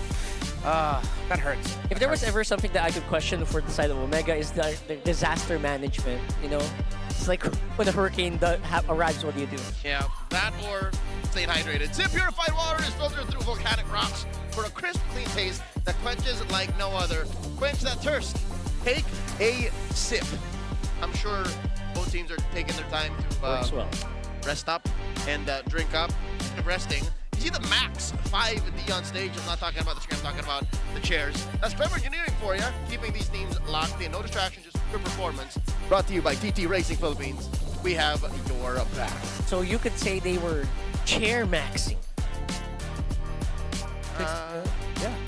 That hurts. If there was ever something that I could question for the side of Omega is the disaster management, you know? It's like when a hurricane arrives, what do you do? Yeah, that or stay hydrated. Zip Purified Water is filtered through volcanic rocks for a crisp, clean taste that quenches like no other. Quench that thirst. Take a sip. I'm sure both teams are taking their time to rest up and drink up. Speaking of resting, you see the max 5D on stage. I'm not talking about the screen, I'm talking about the chairs. That's Prem Engineering for you, keeping these teams locked in. No distractions, just good performance. Brought to you by TT Racing Philippines. We have your back. So you could say they were chair maxing. Yeah.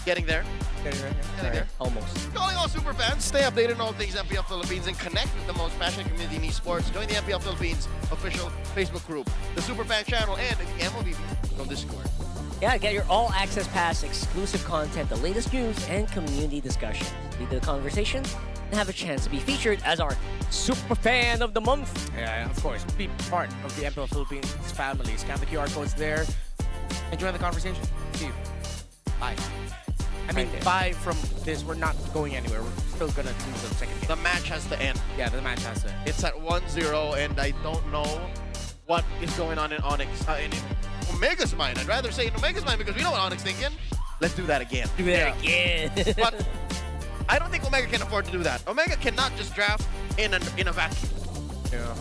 Getting there. Getting there. Almost. Calling all super fans, stay updated on all things MPL Philippines and connect with the most passionate community in esports. Join the MPL Philippines official Facebook group, the Superfan channel, and the MLB from Discord. Yeah, get your all-access pass, exclusive content, the latest news, and community discussions. Lead the conversation and have a chance to be featured as our super fan of the month. Yeah, of course. Be part of the MPL Philippines family. Scan the QR codes there and join the conversation. See you. Bye. I mean, bye from this. We're not going anywhere. We're still going to do the second game. The match has to end. Yeah, the match has to end. It's at 1-0, and I don't know what is going on in Onyx. In Omega's mind. I'd rather say in Omega's mind because we know what Onyx thinking. Let's do that again. Do that again. But I don't think Omega can afford to do that. Omega cannot just draft in a vacuum.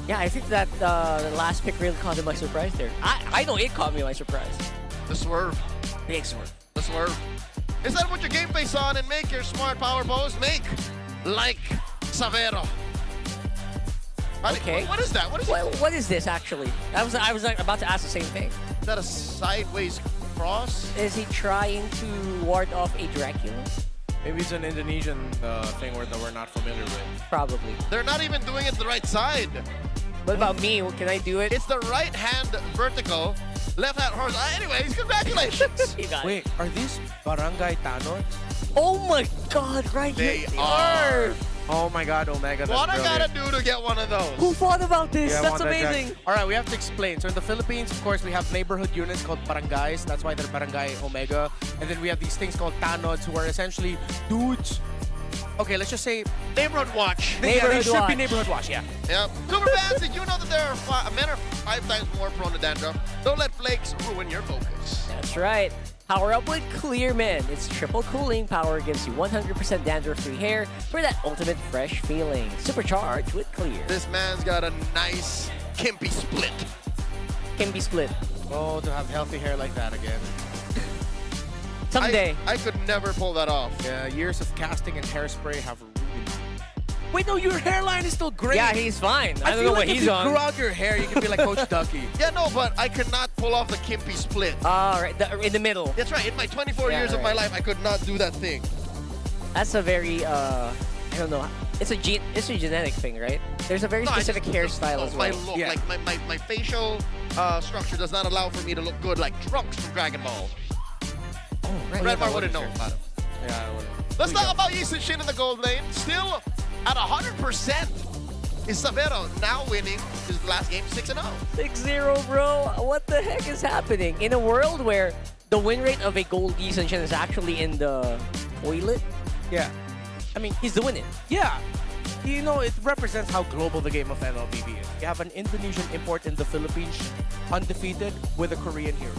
Yeah, I think that the last pick really caught me by surprise there. I know it caught me by surprise. The swerve. Big swerve. The swerve. Instead of put your game face on and make your smart power pose, make like Savero. Okay. What is that? What is this actually? I was like, about to ask the same thing. Is that a sideways cross? Is he trying to ward off a Dracula? Maybe it's an Indonesian thing that we're not familiar with. Probably. They're not even doing it the right side. What about me? Can I do it? It's the right hand vertical, left hand horizontal. Anyways, congratulations. Wait, are these Barangay Tanods? Oh my god, right They here. are. Oh my god, Omega. That's What I brilliant. gotta do to get one of those? Who thought about this? Yeah, I That's want that amazing. guy. All right, we have to explain. So in the Philippines, of course, we have neighborhood units called barangays. That's why they're Barangay Omega. And then we have these things called tanods, who are essentially dudes. Okay, let's just say Neighborhood watch. they should be neighborhood watch. Yeah. Yep. Super fans, did you know that men are 5 times more prone to dandruff? Don't let flakes ruin your focus. That's right. Power up with Clear Men. Its triple cooling power gives you 100% dandruff-free hair for that ultimate fresh feeling. Supercharged with Clear. This man's got a nice Kimpy split. Can be split. Oh, to have healthy hair like that again. Someday. I could never pull that off. Yeah, years of casting and hairspray have ruined. Wait, no, your hairline is still great. Yeah, he's fine. I don't feel know like what if he's you on. grew out your hair, you could be like Coach Ducky. Yeah, no, but I could not pull off the Kimpy split. Right, in the middle. That's right. In my 24 years of my life, I could not do that thing. That's a very, I don't know. It's a genetic thing, right? There's a very specific hairstyle as well. My look, like my facial structure does not allow for me to look good like Trunks from Dragon Ball. Oh, right. Redmar wouldn't know about him. Yeah, I wouldn't. Let's talk about Yisun Shin in the gold lane. Still at 100% is Savero now winning his last game 6-0. 6-0, bro. What the heck is happening? In a world where the win rate of a gold Yisun Shin is actually in the toilet? Yeah. I mean, he's doing it. Yeah. You know, it represents how global the game of MLBB is. You have an Indonesian import in the Philippines, undefeated, with a Korean hero.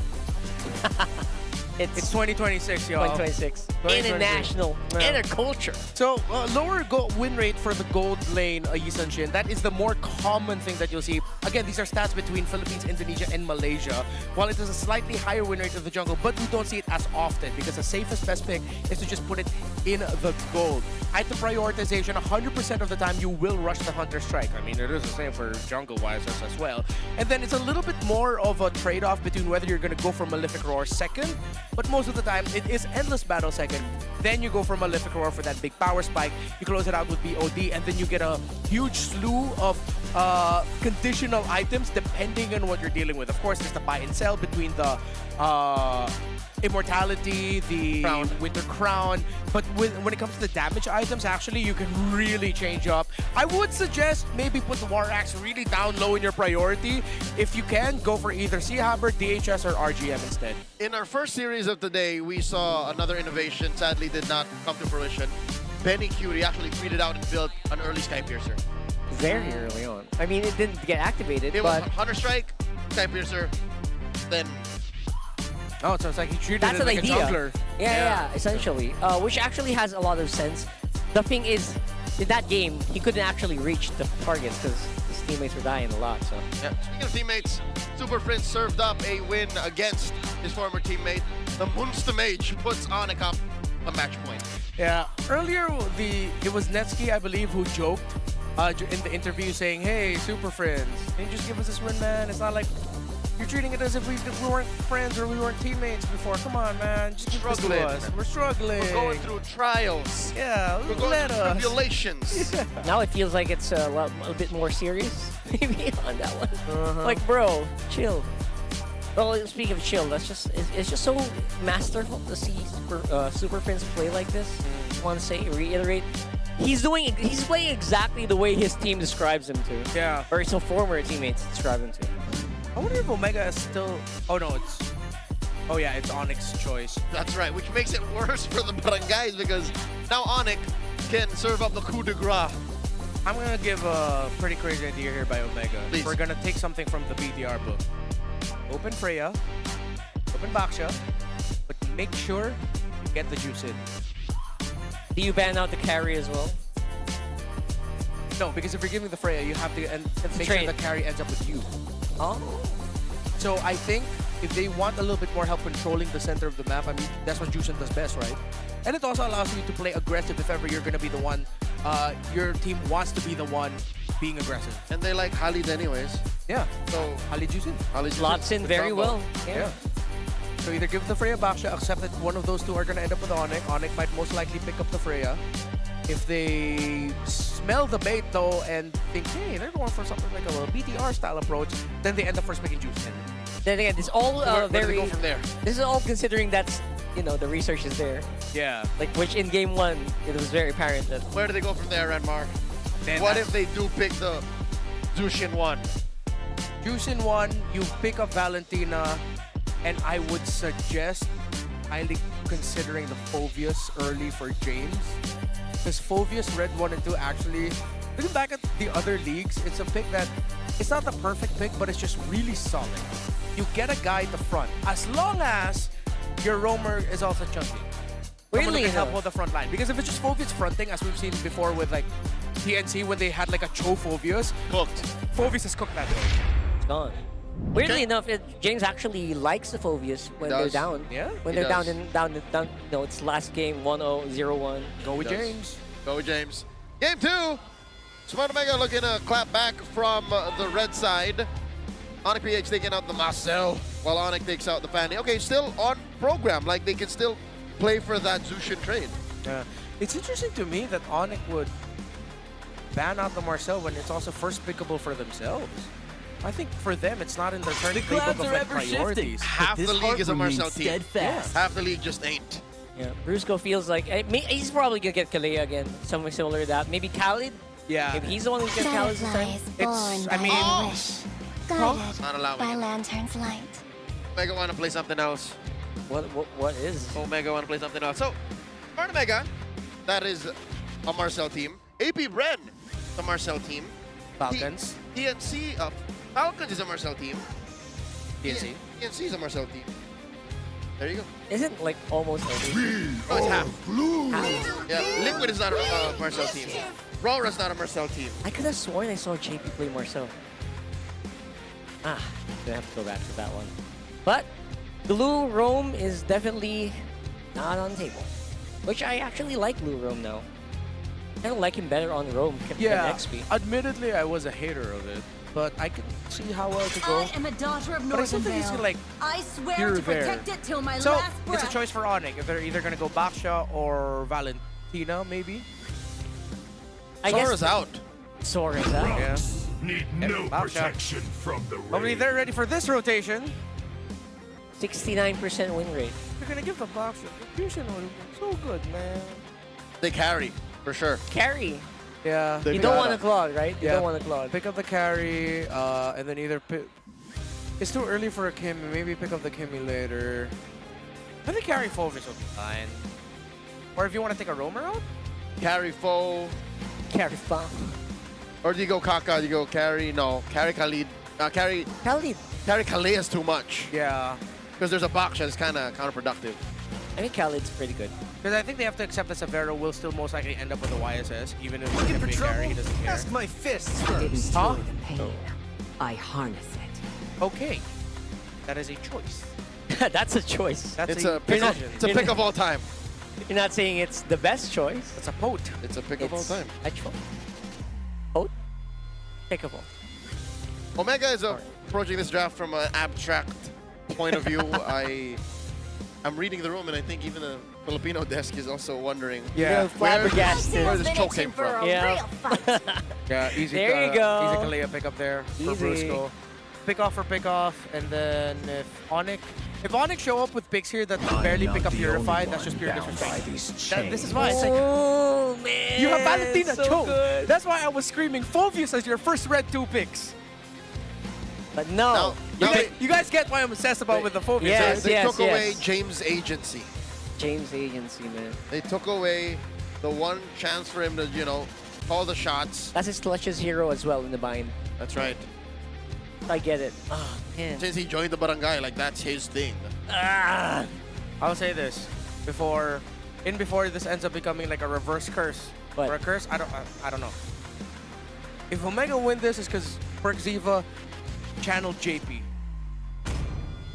It's 2026, y'all. 2026. International. Interculture. So, lower win rate for the gold lane, Yisun Shin. That is the more common thing that you'll see. Again, these are stats between Philippines, Indonesia, and Malaysia. While it is a slightly higher win rate of the jungle, but we don't see it as often because the safest best pick is to just put it in the gold. Item prioritization, 100% of the time you will rush the Hunter Strike. I mean, it is the same for jungle-wise as well. And then it's a little bit more of a trade-off between whether you're going to go for Malefic Roar second, but most of the time it is Endless Battle second. Then you go for Malefic Roar for that big power spike. You close it out with BOD, and then you get a huge slew of conditional items depending on what you're dealing with. Of course, there's the buy and sell between the Immortality, the Winter Crown, but when it comes to the damage items, actually, you can really change up. I would suggest maybe put the War Axe really down low in your priority. If you can, go for either Sea Hammer, DHS, or RGM instead. In our first series of the day, we saw another innovation. Sadly, did not come to fruition. Benny Curie actually tweeted out and built an early Sky Piercer. Very early on. I mean, it didn't get activated, It but was Hunter Strike, Sky Piercer, then... Oh, so it's like he treated that's it an like idea. a jungler. Yeah, essentially. Which actually has a lot of sense. The thing is, in that game, he couldn't actually reach the targets because his teammates were dying a lot. So. Yeah. Speaking of teammates, Super Prince served up a win against his former teammate. The Munster Mage puts ONIC up a match point. Yeah, earlier it was Netsky, I believe, who joked in the interview saying, "Hey, Super Friends, can you just give us this win, man? It's not like you're treating it as if we weren't friends or we weren't teammates before. Come on, man, just give this to us. We're struggling. We're going through trials. Yeah, we're going through tribulations." Yeah. Now it feels like it's a bit more serious, maybe on that one. Like, bro, chill. Well, speaking of chill, it's just so masterful to see Super Prince play like this. I want to say, reiterate, he's playing exactly the way his team describes him to. Yeah. Or his former teammates describe him to. I wonder if Omega is still... Oh, no, it's... Oh, yeah, it's ONIC's choice. That's right, which makes it worse for the Barangays because now ONIC can serve up the coup de grace. I'm going to give a pretty crazy idea here by Omega. Please. We're going to take something from the BDR book. Open Freya, open Baksha, but make sure you get the juice in. Do you ban out the carry as well? No, because if you're giving the Freya, you have to make sure the carry ends up with you. Oh. So I think if they want a little bit more help controlling the center of the map, I mean, that's what Juicen does best, right? And it also allows you to play aggressive if ever you're going to be the one, your team wants to be the one being aggressive. And they like Khalid anyways. Yeah. So Khalid Juicen. Slots in very well. Yeah. So either give the Freya Baksha, accept that one of those two are going to end up with ONIC. ONIC might most likely pick up the Freya. If they smell the bait though and think, hey, they're going for something like a BTR style approach, then they end up first picking Juicen. Then again, it's all where do they very... go from there? This is all considering that's, the research is there. Yeah. Like, which in game 1, it was very apparent that... Where do they go from there, Renmar? Then What if they do pick the Zushin 1? Juicen 1, you pick up Valentina, and I would suggest highly considering the Phoveus early for James. Because Phoveus Red 1 and 2 actually, looking back at the other leagues, it's a pick that, it's not the perfect pick, but it's just really solid. You get a guy at the front, as long as your roamer is also chunky. Someone who can help hold the front line. Because if it's just Phoveus fronting, as we've seen before with like TNC when they had like a Cho Phoveus, cooked. Phoveus is cooked that way. It's gone. Weirdly enough, James actually likes the Phoveus when they're down. Yeah, when he they're does. down. No, it's last game 1-0, 0-1. Go with He does. James. Go with James. Game 2. Smart Omega looking to clap back from the red side. ONIC PH taking out the Marcel, while ONIC takes out the Fanny. Okay, still on program. Like, they can still play for that Zushin trade. Yeah. It's interesting to me that ONIC would ban out the Marcel when it's also first pickable for themselves. I think for them, it's not in their current playbook of like priorities. Half the league is a Marcel team. Yeah. Half the league just ain't. Yeah, Brusco feels like he's probably gonna get Kalea again, something similar to that. Maybe Khalid. Yeah. Maybe he's the one who's gonna Khalid this time. It's, I mean, Not allowing by it. lantern's light. Omega want to play something else. What is? Omega want to play something else. So, Smart Omega, that is a Marcel team. AP Ren, the Marcel team. Falcons. TNC, Falcons is a Marcel team. TNC. TNC is a Marcel team. There you go. Isn't like almost every. Oh, it's half. Yeah, Liquid is not a Marcel team. Rora's not a Marcel team. I could have sworn I saw JP play Marcel. Gonna have to go back to that one. But Blue Rome is definitely not on the table. Which I actually like Blue Roam now. I don't like him better on Roam Yeah, than XP. admittedly, I was a hater of it, but I can see how well to go. I am a daughter of But I still think he's Northern like I swear here to there. protect it till my So last it's breath. a choice for ONIC. If they're either gonna go Baksha or Valentina, maybe. I guess Sora's out. Sora's out. Yeah. Need no protection from the Hopefully they're ready for this rotation. 69% win rate. They're gonna give the Baksha. The Fusion would have been so good, man. They carry, for sure. Carry. Yeah. You don't want a Claude, right? You don't want a Claude. Pick up the carry, and then either it's too early for a Kimmy. Maybe pick up the Kimmy later. I think carry Fulvis will be fine. Or if you want to take a roamer out? Carry foe. Carry foe. Or do you go Kaka? Do you go carry? No, carry Khalid. Carry Khalid. Carry Khalid is too much. Yeah. Because there's a box that's kind of counterproductive. I think Khalid's pretty good. Because I think they have to accept that Severo will still most likely end up with a YSS, even if he's going to be a carry, he doesn't care. Ask my fists Huh? I harness it. Okay. That is a choice. That's a choice. That's It's a pick, it's a pick of all time. You're not saying it's the best choice. It's a pote. It's a pick of all time. Actual. Pote? Pickable. Omega is approaching this draft from an abstract point of view. I'm reading the room, and I think even the Filipino desk is also wondering. Yeah, flabbergasted. Where this choke came from. Yeah. Yeah, easy. There you go. Easy Kalia pick up there for Easy. Brusco. Pick off for pick off, and then if ONIC show up with picks here that barely pick up Purified, that's just pure disrespect. This is why. It's like, Oh, man. you have Valentina so choke. good. That's why I was screaming Phoveus as your first red 2 picks. But no. You guys get why I'm obsessed about with the Phoveus. Yes, They yes, took away yes. James' agency. James Agency, man. They took away the one chance for him to, call the shots. That's his clutch's hero as well in the bind. That's right. I get it. Oh, man. Since he joined the barangay, like that's his thing. Ah. I'll say this before this ends up becoming like a reverse curse or a curse. I don't know. If Omega win this, is because Perkziva channeled JP,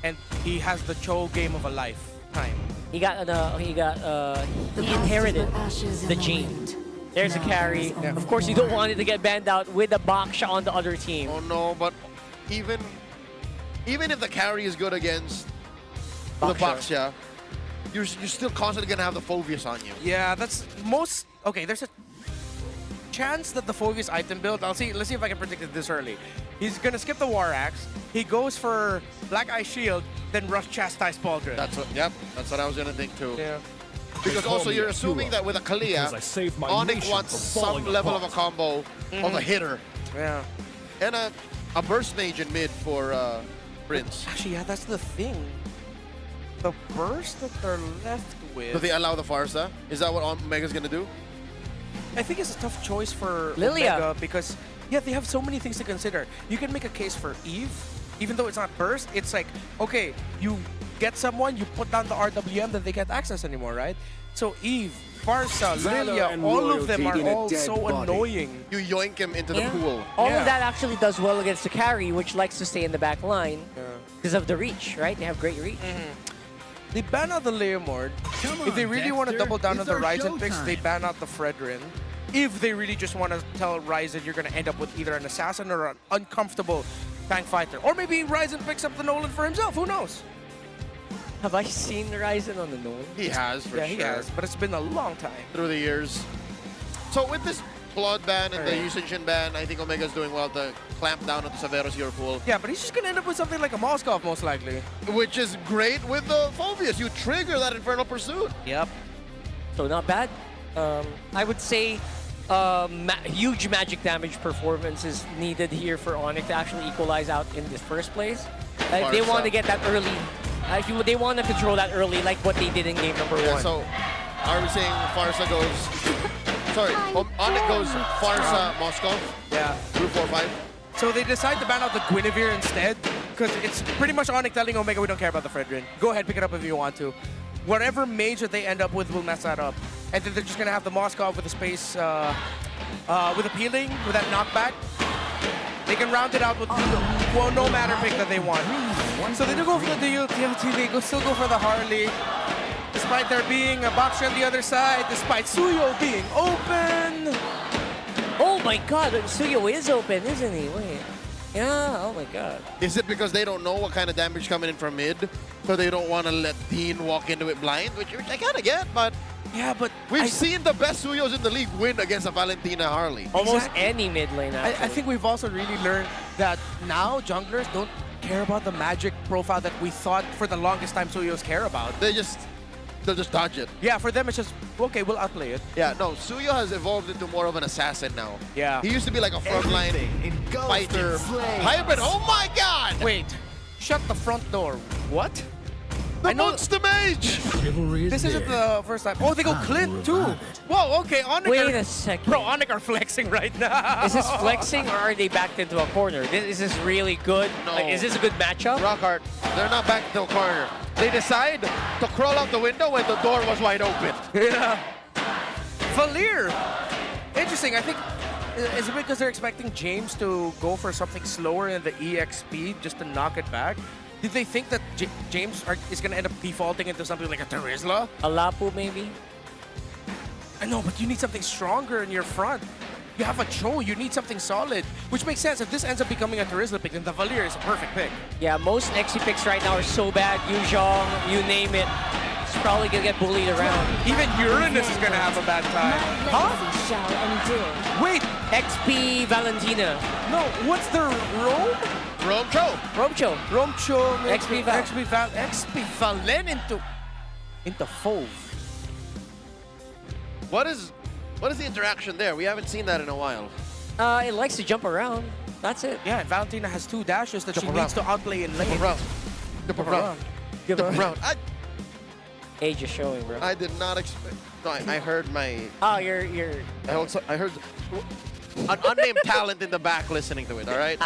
and he has the Cho game of a lifetime. He inherited the gene. There's a carry. Of course, you don't want it to get banned out with a Baksha on the other team. Oh no, but even if the carry is good against the Baksha, you're still constantly gonna have the Phoveus on you. Yeah, that's most okay. There's a chance that the Phoveus item build. Let's see if I can predict it this early. He's gonna skip the War Axe. He goes for Black Eye Shield, then rush Chastise Pauldron. That's what I was gonna think too. Yeah. Because also you're assuming that with a Kalia, ONIC wants some level of a combo of a hitter. Yeah. And a burst mage in mid for Prince. Actually, yeah, that's the thing. The burst that they're left with. Do they allow the Farsa? Is that what Omega's gonna do? I think it's a tough choice for Lilia. Omega because they have so many things to consider. You can make a case for Eve, even though it's not burst. It's like, okay, you get someone, you put down the RWM, then they can't access anymore, right? So Eve, Farsa, Lilia, all of them are all so annoying. You yoink him into the pool. All of that actually does well against the carry, which likes to stay in the back line because of the reach, right? They have great reach. They ban out the Leomord. If they really want to double down on the Ryzen picks, they ban out the Fredrin. If they really just want to tell Ryzen you're going to end up with either an assassin or an uncomfortable tank fighter. Or maybe Ryzen picks up the Nolan for himself, who knows? Have I seen Ryzen on the Nolan? He has, for sure. He has, but it's been a long time. Through the years. So with this Claude ban and the Yusenshin ban, I think Omega's doing well to clamp down on the Severo's hero pool. Yeah, but he's just going to end up with something like a Moskov, most likely. Which is great with the Phoveus. You trigger that Infernal Pursuit. Yep. So not bad. I would say huge magic damage performance is needed here for ONIC to actually equalize out in the first place. They want to get that early. They want to control that early, like what they did in game number 1. So, are we saying Farsa goes... Sorry, ONIC goes Farsa, Moskov? Yeah. Through 4-5. So they decide to ban out the Guinevere instead, because it's pretty much ONIC telling Omega we don't care about the Fredrin. Go ahead, pick it up if you want to. Whatever mage that they end up with will mess that up. And then they're just going to have the Moskov with the space, with appealing, with that knockback. They can round it out with no matter pick that they want. So they do go for the DLT, they still go for the Harley. despite there being a boxer on the other side, despite Suyo being open. Oh my god, Suyo is open, isn't he? Wait. Yeah, oh my god. Is it because they don't know what kind of damage coming in from mid, so they don't want to let Dean walk into it blind, which I kind of get, but yeah, but we've seen the best Suyos in the league win against a Valentina Harley. Almost any mid lane, I actually. think we've also really learned that now junglers don't care about the magic profile that we thought for the longest time Suyos care about. They'll just dodge it. Yeah, for them it's just, okay, we'll outplay it. Yeah, no, Suyo has evolved into more of an assassin now. Yeah. He used to be like a frontline fighter. Hybrid, oh my god! Wait, shut the front door. What? The Monster Mage! This isn't the first time. Oh, they go Clint too. Whoa, okay, ONIC Wait a second. Bro, ONIC are flexing right now. Is this flexing or are they backed into a corner? Is this really good? No. Like, is this a good matchup? Rockhart, they're not back to the corner. They decide to crawl out the window when the door was wide open. Yeah. Valir. Interesting. I think, is it because they're expecting James to go for something slower in the EX speed just to knock it back? Did they think that James is going to end up defaulting into something like a Terizla? A Lapu, maybe? I know, but you need something stronger in your front. You have a Cho, you need something solid. Which makes sense. If this ends up becoming a Terizla pick, then the Valir is a perfect pick. Yeah, most Nexi picks right now are so bad. Yuzhong, you name it. It's probably going to get bullied around. Even Uranus is going to have a bad time. Huh? Wait, XP Valentina. no, what's the Rome? Romcho. Romcho. Romcho, XP Val. XP Valen into Fove. What is the interaction there? We haven't seen that in a while. It likes to jump around. That's it. Yeah, Valentina has 2 dashes that she Jump needs to around. outplay in lane. Jump around. Jump around. Jump around. Age is showing, bro. I did not expect. No, I heard my. Oh, you're. I heard an unnamed talent in the back listening to it. All right.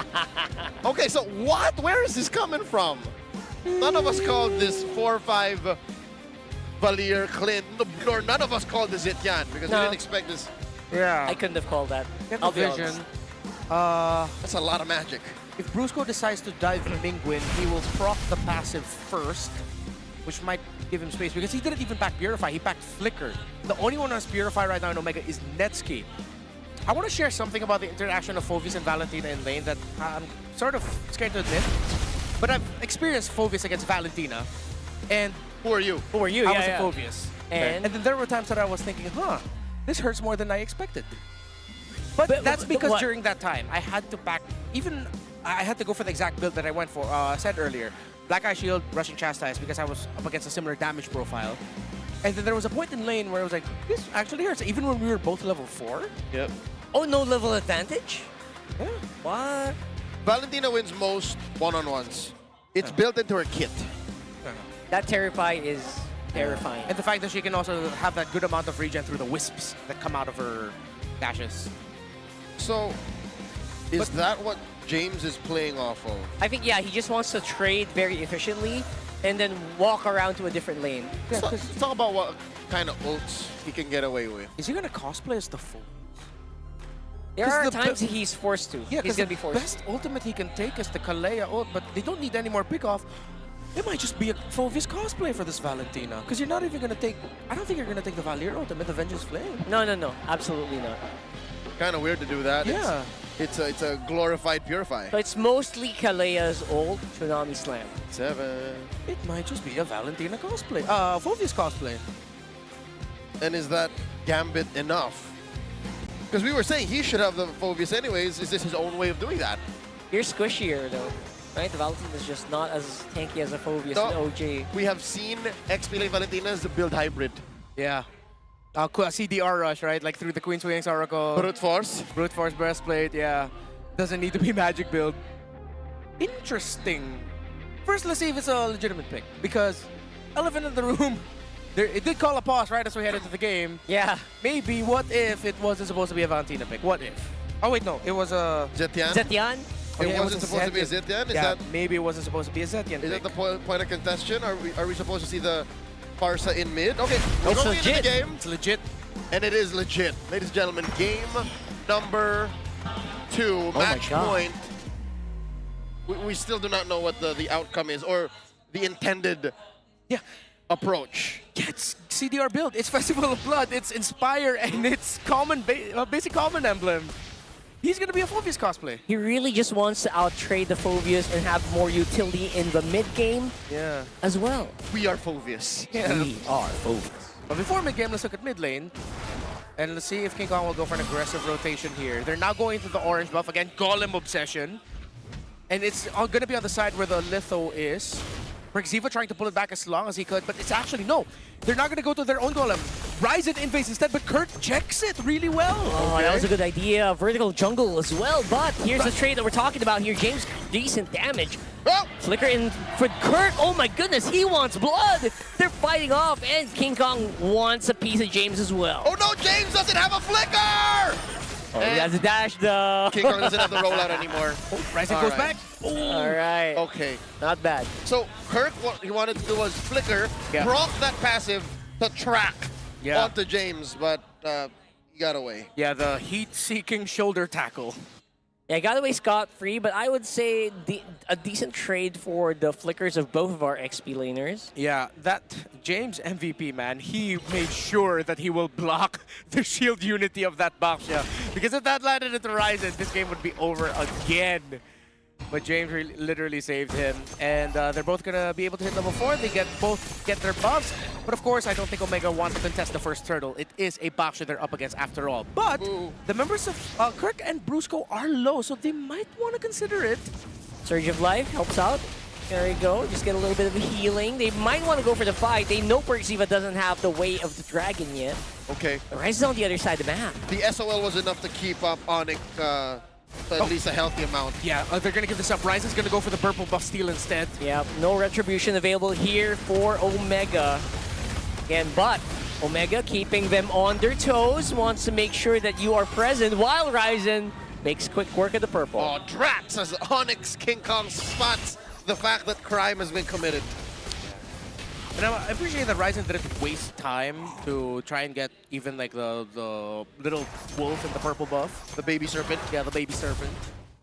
Okay, so what? Where is this coming from? None of us called this 4-5 Valir Clint, or none of us called this Zetian because we didn't expect this. Yeah. I couldn't have called that. Get I'll the be vision. honest. That's a lot of magic. If Brusco decides to dive Mingwin, he will proc the passive first, which might give him space because he didn't even pack Purify, he packed Flicker. The only one who has Purify right now in Omega is Netsky. I want to share something about the interaction of Phovis and Valentina in lane that I'm sort of scared to admit. But I've experienced Phovis against Valentina, and who are you? Who are you? I Yeah, was a yeah. Phovis. And? then there were times that I was thinking, this hurts more than I expected. But that's because what? during that time, I had to pack, I had to go for the exact build that I went for, said earlier. Black Eye Shield, Rushing Chastise, because I was up against a similar damage profile. And then there was a point in lane where I was like, this actually hurts, even when we were both level 4. Yep. Oh, no level advantage? Yeah. What? Valentina wins most one-on-ones. It's built into her kit. That Terrify is terrifying. And the fact that she can also have that good amount of regen through the wisps that come out of her dashes. So, is that what James is playing off of? I think, yeah, he just wants to trade very efficiently and then walk around to a different lane. Yeah, Let's talk about what kind of ults he can get away with. Is he going to cosplay as the fool? There are times he's forced to. Yeah, he's going to be the forced. best ultimate he can take is the Kalea ult, but they don't need any more pick-off. It might just be a Phovis cosplay for this Valentina. Because you're not even going to take... I don't think you're going to take the Valir ultimate, the Vengeance Flame. No, absolutely not. Kind of weird to do that. Yeah. It's a glorified Purify. So it's mostly Kalea's old Tsunami Slam. 7. It might just be a Valentina cosplay. Phovis cosplay. And is that Gambit enough? Because we were saying he should have the Phovis anyways. Is this his own way of doing that? You're squishier, though. Right? The Valentina is just not as tanky as a Phovis and OG. We have seen XP lane Valentina's build hybrid. Yeah. CDR rush, right? Like through the Queen's Wings Oracle. Brute Force. Brute Force Breastplate, yeah. Doesn't need to be magic build. Interesting. First, let's see if it's a legitimate pick. Because elephant in the room, it did call a pause right as we head into the game. Yeah. Maybe, what if it wasn't supposed to be a Valentina pick? What if? Oh wait, no. It was a... Zetian? Zetian? It wasn't supposed to be a Zetian? Maybe it wasn't supposed to be a Zetian. Is that the point of contention? Are we supposed to see the Parsa in mid? Okay, we're It's going into the legit. game. It's legit. And it is legit. Ladies and gentlemen, game number 2, match point. We still do not know what the outcome is or the intended. Yeah. approach. Yeah, it's CDR build. It's Festival of Blood. It's Inspire, and it's basic common emblem. He's gonna be a Phoveus cosplay. He really just wants to outtrade the Phoveus and have more utility in the mid game as well. We are Phoveus. Yeah. We are Phoveus. But before mid game, let's look at mid lane. And let's see if King Kong will go for an aggressive rotation here. They're now going to the orange buff again, Golem Obsession. And it's going to be on the side where the Litho is. Xiva trying to pull it back as long as he could, but it's actually, no. They're not going to go to their own Golem. Ryzen invades instead, but Kurt checks it really well. Oh, that was a good idea. Vertical jungle as well, but here's the trade that we're talking about here. James, decent damage. Flicker in for Kurt. Oh my goodness, he wants blood. They're fighting off, and King Kong wants a piece of James as well. Oh no, James doesn't have a flicker! Oh, he has a dash though. King Kong doesn't have the rollout anymore. Ryzen goes back. All right. Okay. Not bad. So Kirk, what he wanted to do was flicker, proc that passive to track onto James, but he got away. Yeah, the heat-seeking shoulder tackle. Yeah, got away scot-free, but I would say a decent trade for the flickers of both of our XP laners. Yeah, that James MVP, man, he made sure that he will block the shield unity of that Baksha. Because if that landed into Ryzen, this game would be over again. But James literally saved him. And they're both going to be able to hit level 4. They both get their buffs. But of course, I don't think Omega wants to contest the first turtle. It is a Baksha they're up against after all. But the members of Kirk and Brusco are low, so they might want to consider it. Surge of Life helps out. There you go. Just get a little bit of healing. They might want to go for the fight. They know Xiva doesn't have the weight of the dragon yet. Okay. Ryzen's on the other side of the map. The SOL was enough to keep up ONIC at least a healthy amount. Yeah, they're going to give this up. Ryzen's going to go for the purple buff steal instead. Yeah, no retribution available here for Omega. Again, but Omega keeping them on their toes, wants to make sure that you are present while Ryzen makes quick work of the purple. Oh, Drats as Onyx King Kong spots the fact that crime has been committed. And I appreciate that Ryzen didn't waste time to try and get even like the little wolf in the purple buff. The baby serpent? Yeah, the baby serpent.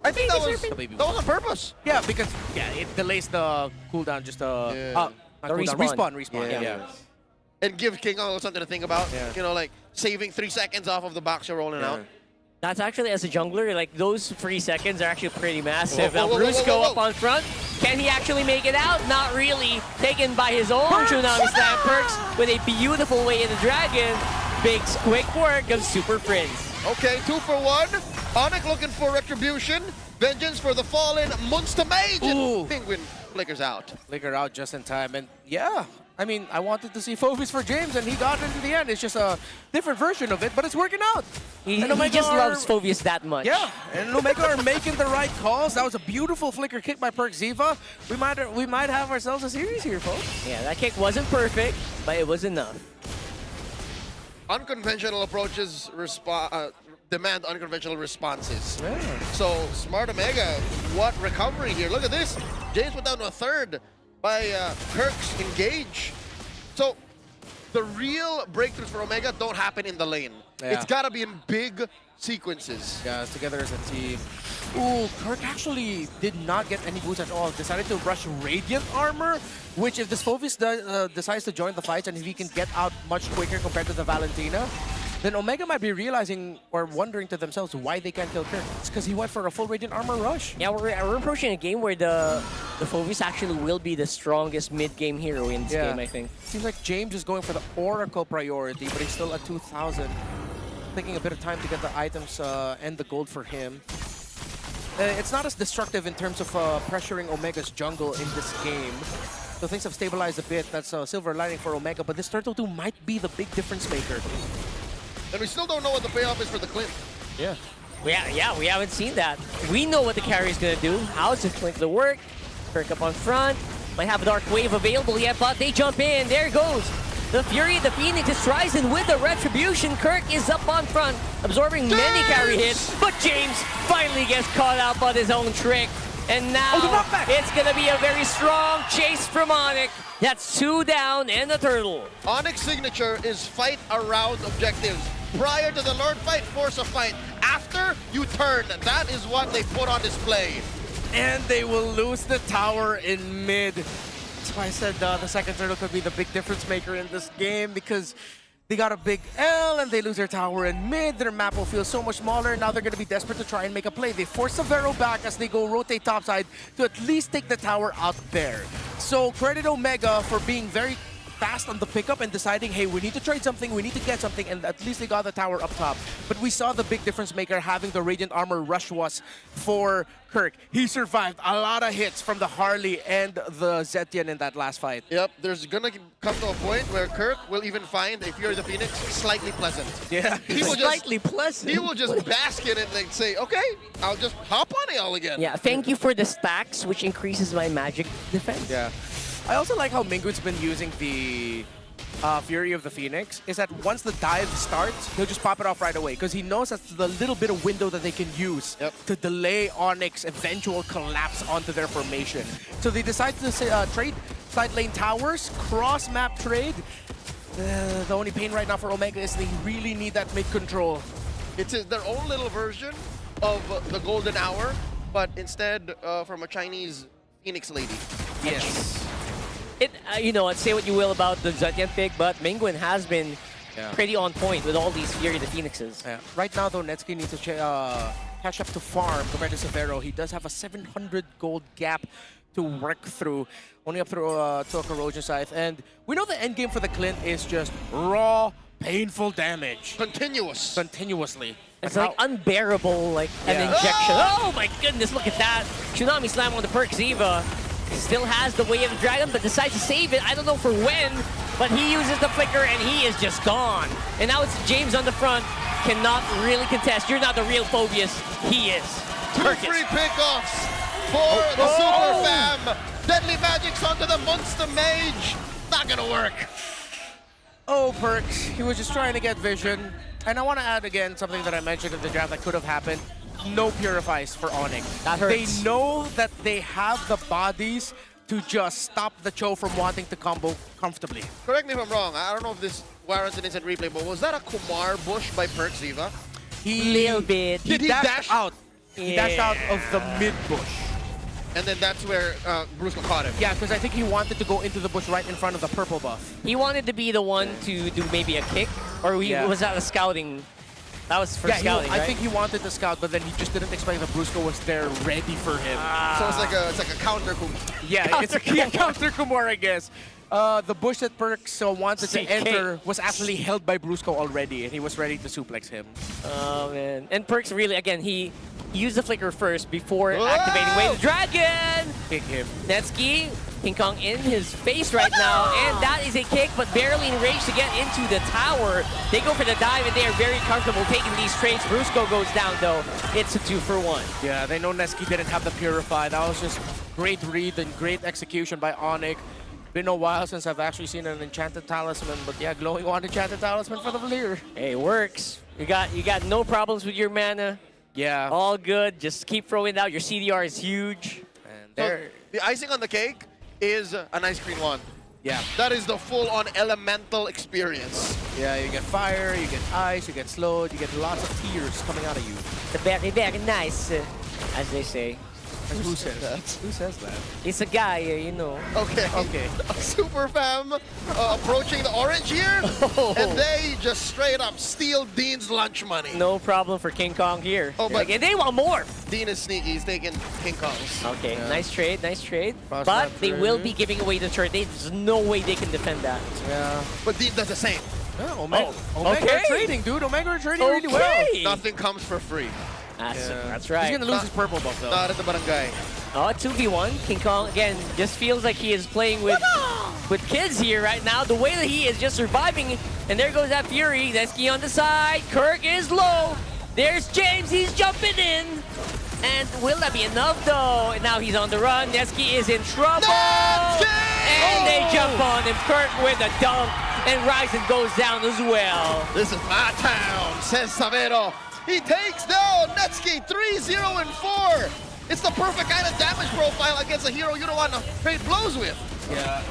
I think that That was on purpose. Yeah, because it delays the cooldown just Yeah. respawn. Yeah. And give King Kong something to think about. You know, like saving 3 seconds off of the Baksha rolling out. That's actually, as a jungler, like those 3 seconds are actually pretty massive. Whoa, Now whoa, whoa, Brusco whoa, whoa. up on front. Can he actually make it out? Not really. Taken by his own Tsunami Slam. Perks with a beautiful way in the dragon. Big quick work of Super Prince. Okay, 2 for 1. ONIC looking for retribution. Vengeance for the fallen Monster Mage. And Penguin flickers out. Flicker out just in time. And yeah, I mean, I wanted to see Phoveus for James, and he got it in the end. It's just a different version of it, but it's working out. He just loves Phoveus that much. Yeah, and Omega are making the right calls. That was a beautiful flicker kick by Xiva. We might have ourselves a series here, folks. Yeah, that kick wasn't perfect, but it was enough. Unconventional approaches demand unconventional responses. Yeah. So, Smart Omega, what recovery here. Look at this. James went down to a third by Kirk's engage. So, the real breakthroughs for Omega don't happen in the lane. Yeah. It's got to be in big sequences. Yeah, together as a team. Ooh, Kirk actually did not get any boost at all. Decided to rush Radiant Armor, which if this Phoveus decides to join the fights and if he can get out much quicker compared to the Valentina, then Omega might be realizing or wondering to themselves why they can't kill Kirk. It's because he went for a full Radiant Armor rush. Yeah, we're approaching a game where the Phoveus actually will be the strongest mid-game hero in this game, I think. Seems like James is going for the Oracle priority, but he's still at 2,000. Taking a bit of time to get the items and the gold for him. It's not as destructive in terms of pressuring Omega's jungle in this game. So things have stabilized a bit. That's a silver lining for Omega, but this Turtle 2 might be the big difference maker. And we still don't know what the payoff is for the Clint. Yeah. Yeah, we haven't seen that. We know what the carry is going to do. How's this going to work? Kirk up on front. Might have a Dark Wave available yet, but they jump in. There goes the Fury, the Phoenix is rising with the Retribution. Kirk is up on front, absorbing many carry hits, but James finally gets caught out by his own trick. And now it's going to be a very strong chase from ONIC. That's 2 down and a turtle. ONIC's signature is fight around objectives. Prior to the Lord fight, force a fight. After, you turn. That is what they put on display. And they will lose the tower in mid. That's why I said the second turtle could be the big difference maker in this game because they got a big L and they lose their tower in mid. Their map will feel so much smaller. Now they're going to be desperate to try and make a play. They force Severo back as they go rotate topside to at least take the tower out there. So credit Omega for being very fast on the pickup and deciding, hey, we need to trade something, we need to get something, and at least they got the tower up top. But we saw the big difference maker having the Radiant Armor rush was for Kirk. He survived a lot of hits from the Harley and the Zetian in that last fight. Yep, there's gonna come to a point where Kirk will even find, if you're the Phoenix, slightly pleasant. Yeah, he will slightly pleasant. He will just bask in it and say, okay, I'll just hop on AL again. Yeah, thank you for the stacks, which increases my magic defense. Yeah. I also like how Mingwin's been using the Fury of the Phoenix, is that once the dive starts, he'll just pop it off right away because he knows that's the little bit of window that they can use to delay ONIC's eventual collapse onto their formation. So they decide to trade side lane towers, cross-map trade. The only pain right now for Omega is they really need that mid-control. It's their own little version of the Golden Hour, but instead from a Chinese Phoenix lady. Yes. You know, say what you will about the Zetian pick, but Mingwin has been pretty on point with all these Fury the Phoenixes. Yeah. Right now, though, Netsky needs to catch up to farm compared to Severo. He does have a 700 gold gap to work through, only up through to a Corrosion Scythe. And we know the end game for the Clint is just raw, painful damage. Continuously. It's like unbearable, like an injection. Oh my goodness, look at that. Tsunami Slam on the Perks Eva. Still has the Way of the Dragon, but decides to save it. I don't know for when, but he uses the flicker and he is just gone. And now it's James on the front. Cannot really contest. You're not the real Phobius. He is. Two free pickoffs for the Super Fam. Deadly Magic's onto the Monster Mage. Not gonna work. Oh, Perks. He was just trying to get vision. And I want to add again something that I mentioned in the draft that could have happened. No purifies for ONIC. That hurts. They know that they have the bodies to just stop the Cho from wanting to combo comfortably. Correct me if I'm wrong. I don't know if this warrants an instant replay, but was that a Kumar bush by Perks Eva? Little bit. He dashed out. He dashed out of the mid bush. And then that's where Brusco caught him. Yeah, because I think he wanted to go into the bush right in front of the purple buff. He wanted to be the one to do maybe a kick, or was that a scouting? That was for scouting, I right? think he wanted to scout, but then he just didn't expect that Brusco was there ready for him. So it's like a counter Kumar. Yeah, it's a counter Kumar, I guess. The bush that Perks wanted to enter was actually held by Brusco already, and he was ready to suplex him. Oh, man. And Perks really, again, he used the flicker first before activating Way of the Dragon. Kick him. Netsky, King Kong in his face right now, and that is a kick, but barely in range to get into the tower. They go for the dive, and they are very comfortable taking these trades. Brusco goes down, though. It's a 2-for-1. Yeah, they know Netsky didn't have the Purify. That was just great read and great execution by ONIC. Been a while since I've actually seen an Enchanted Talisman, but yeah, glowing on Enchanted Talisman for the Valir. Hey, it works. You got no problems with your mana. Yeah. All good. Just keep throwing it out. Your CDR is huge. And So the icing on the cake is an ice cream one. Yeah. That is the full-on elemental experience. Yeah, you get fire, you get ice, you get slowed, you get lots of tears coming out of you. The very, very nice, as they say. Who says that? Who says that? It's a guy, you know. Okay. Okay. Super Fam approaching the orange here, and they just straight up steal Dean's lunch money. No problem for King Kong here. Oh, but and they want more. Dean is sneaky. He's taking King Kong's. Okay, Yeah. nice trade, nice trade. Cross But that they will through. be giving away the turret. There's no way they can defend that. Yeah. But Dean does the same. Yeah, Omega. Oh, Omega okay. are trading, dude. Omega are trading really well. Nothing comes for free. That's right. He's gonna lose his purple buff though. Not at the barangay. Oh, 2v1. King Kong, again, just feels like he is playing with kids here right now. The way that he is just surviving. And there goes that Fury. Netsky on the side. Kirk is low. There's James. He's jumping in. And will that be enough, though? And now he's on the run. Netsky is in trouble. And they jump on him. Kirk with a dunk. And Ryzen goes down as well. This is my town, says Severo. He takes down Netsky 3-0-4. It's the perfect kind of damage profile against a hero you don't want to trade blows with. Yeah,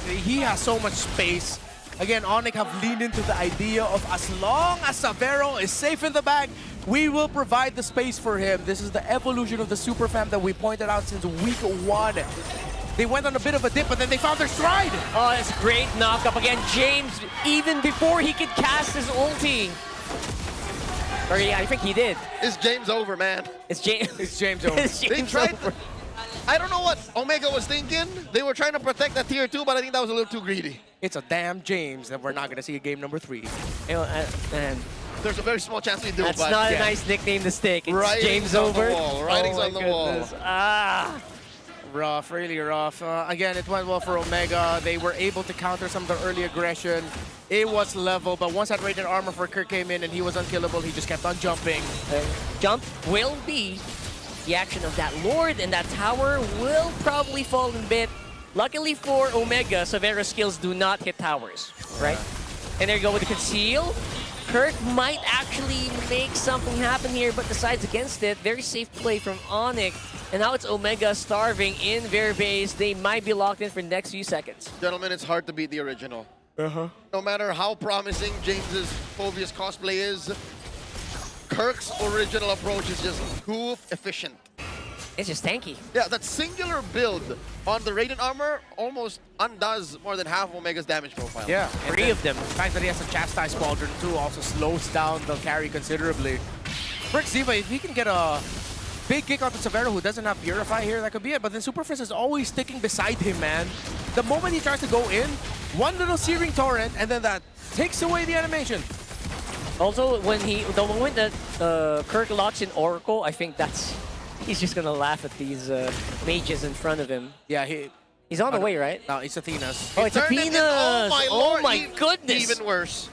he has so much space. Again, ONIC have leaned into the idea of as long as Severo is safe in the bag, we will provide the space for him. This is the evolution of the Super Fam that we pointed out since week 1. They went on a bit of a dip, but then they found their stride. Oh, it's great knock-up again. James, even before he could cast his ulti. Or yeah, I think he did. It's James over, man. It's James. It's James over. It's They James tried. over. I don't know what Omega was thinking. They were trying to protect that tier 2, but I think that was a little too greedy. It's a damn James that we're not going to see a game number 3. You know, and There's a very small chance we do, that's but not yeah. a nice nickname to stick. It's Writings James on over. the wall. Writings Oh my on the wall. goodness. Ah. Rough, really rough. Again, it went well for Omega. They were able to counter some of the early aggression. It was level, but once that Radiant Armor for Kirk came in and he was unkillable, he just kept on jumping. Jump will be the action of that Lord, and that tower will probably fall in bit. Luckily for Omega, Savero's skills do not hit towers, right? And there you go with the conceal. Kirk might actually make something happen here, but decides against it. Very safe play from ONIC. And now it's Omega starving in their base. They might be locked in for the next few seconds. Gentlemen, it's hard to beat the original. No matter how promising James's Phobius cosplay is, Kirk's original approach is just too efficient. It's just tanky. Yeah, that singular build on the Radiant Armor almost undoes more than half of Omega's damage profile. Yeah, Three of them. The fact that he has a Chastise Pauldron too also slows down the carry considerably. Frick Ziva, if he can get a big kick onto Severo who doesn't have Purify here, that could be it. But then Superfist is always sticking beside him, man. The moment he tries to go in, one little Searing Torrent, and then that takes away the animation. Also, the moment that Kirk locks in Oracle, I think he's just gonna laugh at these mages in front of him. Yeah, he's on the way, right? No, it's Athena's. Oh, it's Athena's! Oh my lord! Oh my goodness! Even worse.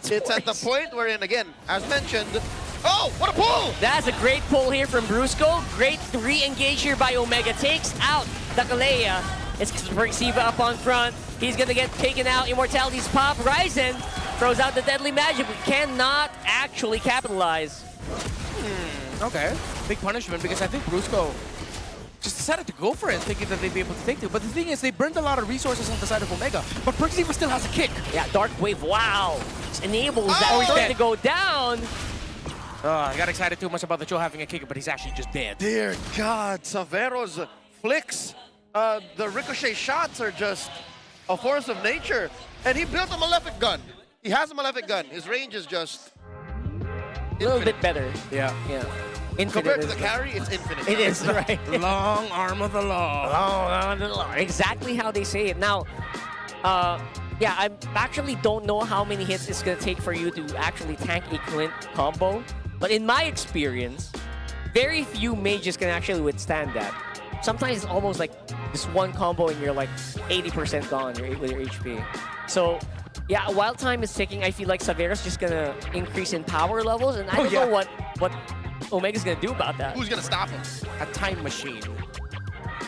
It's at the point wherein, again, as mentioned, oh, what a pull! That's a great pull here from Brusco. Great re-engage here by Omega. Takes out the Kalea. It's Siva up on front. He's gonna get taken out. Immortality's pop. Ryzen throws out the deadly magic, but cannot actually capitalize. Okay, big punishment because I think Brusco just decided to go for it, thinking that they'd be able to take it. But the thing is, they burned a lot of resources on the side of Omega, but Perxiva still has a kick. Yeah, Dark Wave, wow. Just enables that turret to go down. I got excited too much about the Cho having a kick, but he's actually just dead. Dear God, Savero's flicks, the ricochet shots are just a force of nature. And he built a Malefic gun. He has a Malefic gun. His range is just a little bit better. Yeah. Yeah. Compared to the carry, it's infinite. It is, right? Long arm of the law. Long arm of the law. Exactly how they say it. Now, yeah, I actually don't know how many hits it's going to take for you to actually tank a Clint combo. But in my experience, very few mages can actually withstand that. Sometimes it's almost like this one combo and you're like 80% gone with your HP. So, yeah, while time is ticking, I feel like Savero's just going to increase in power levels. And I don't know what Omega's going to do about that. Who's going to stop him? A time machine.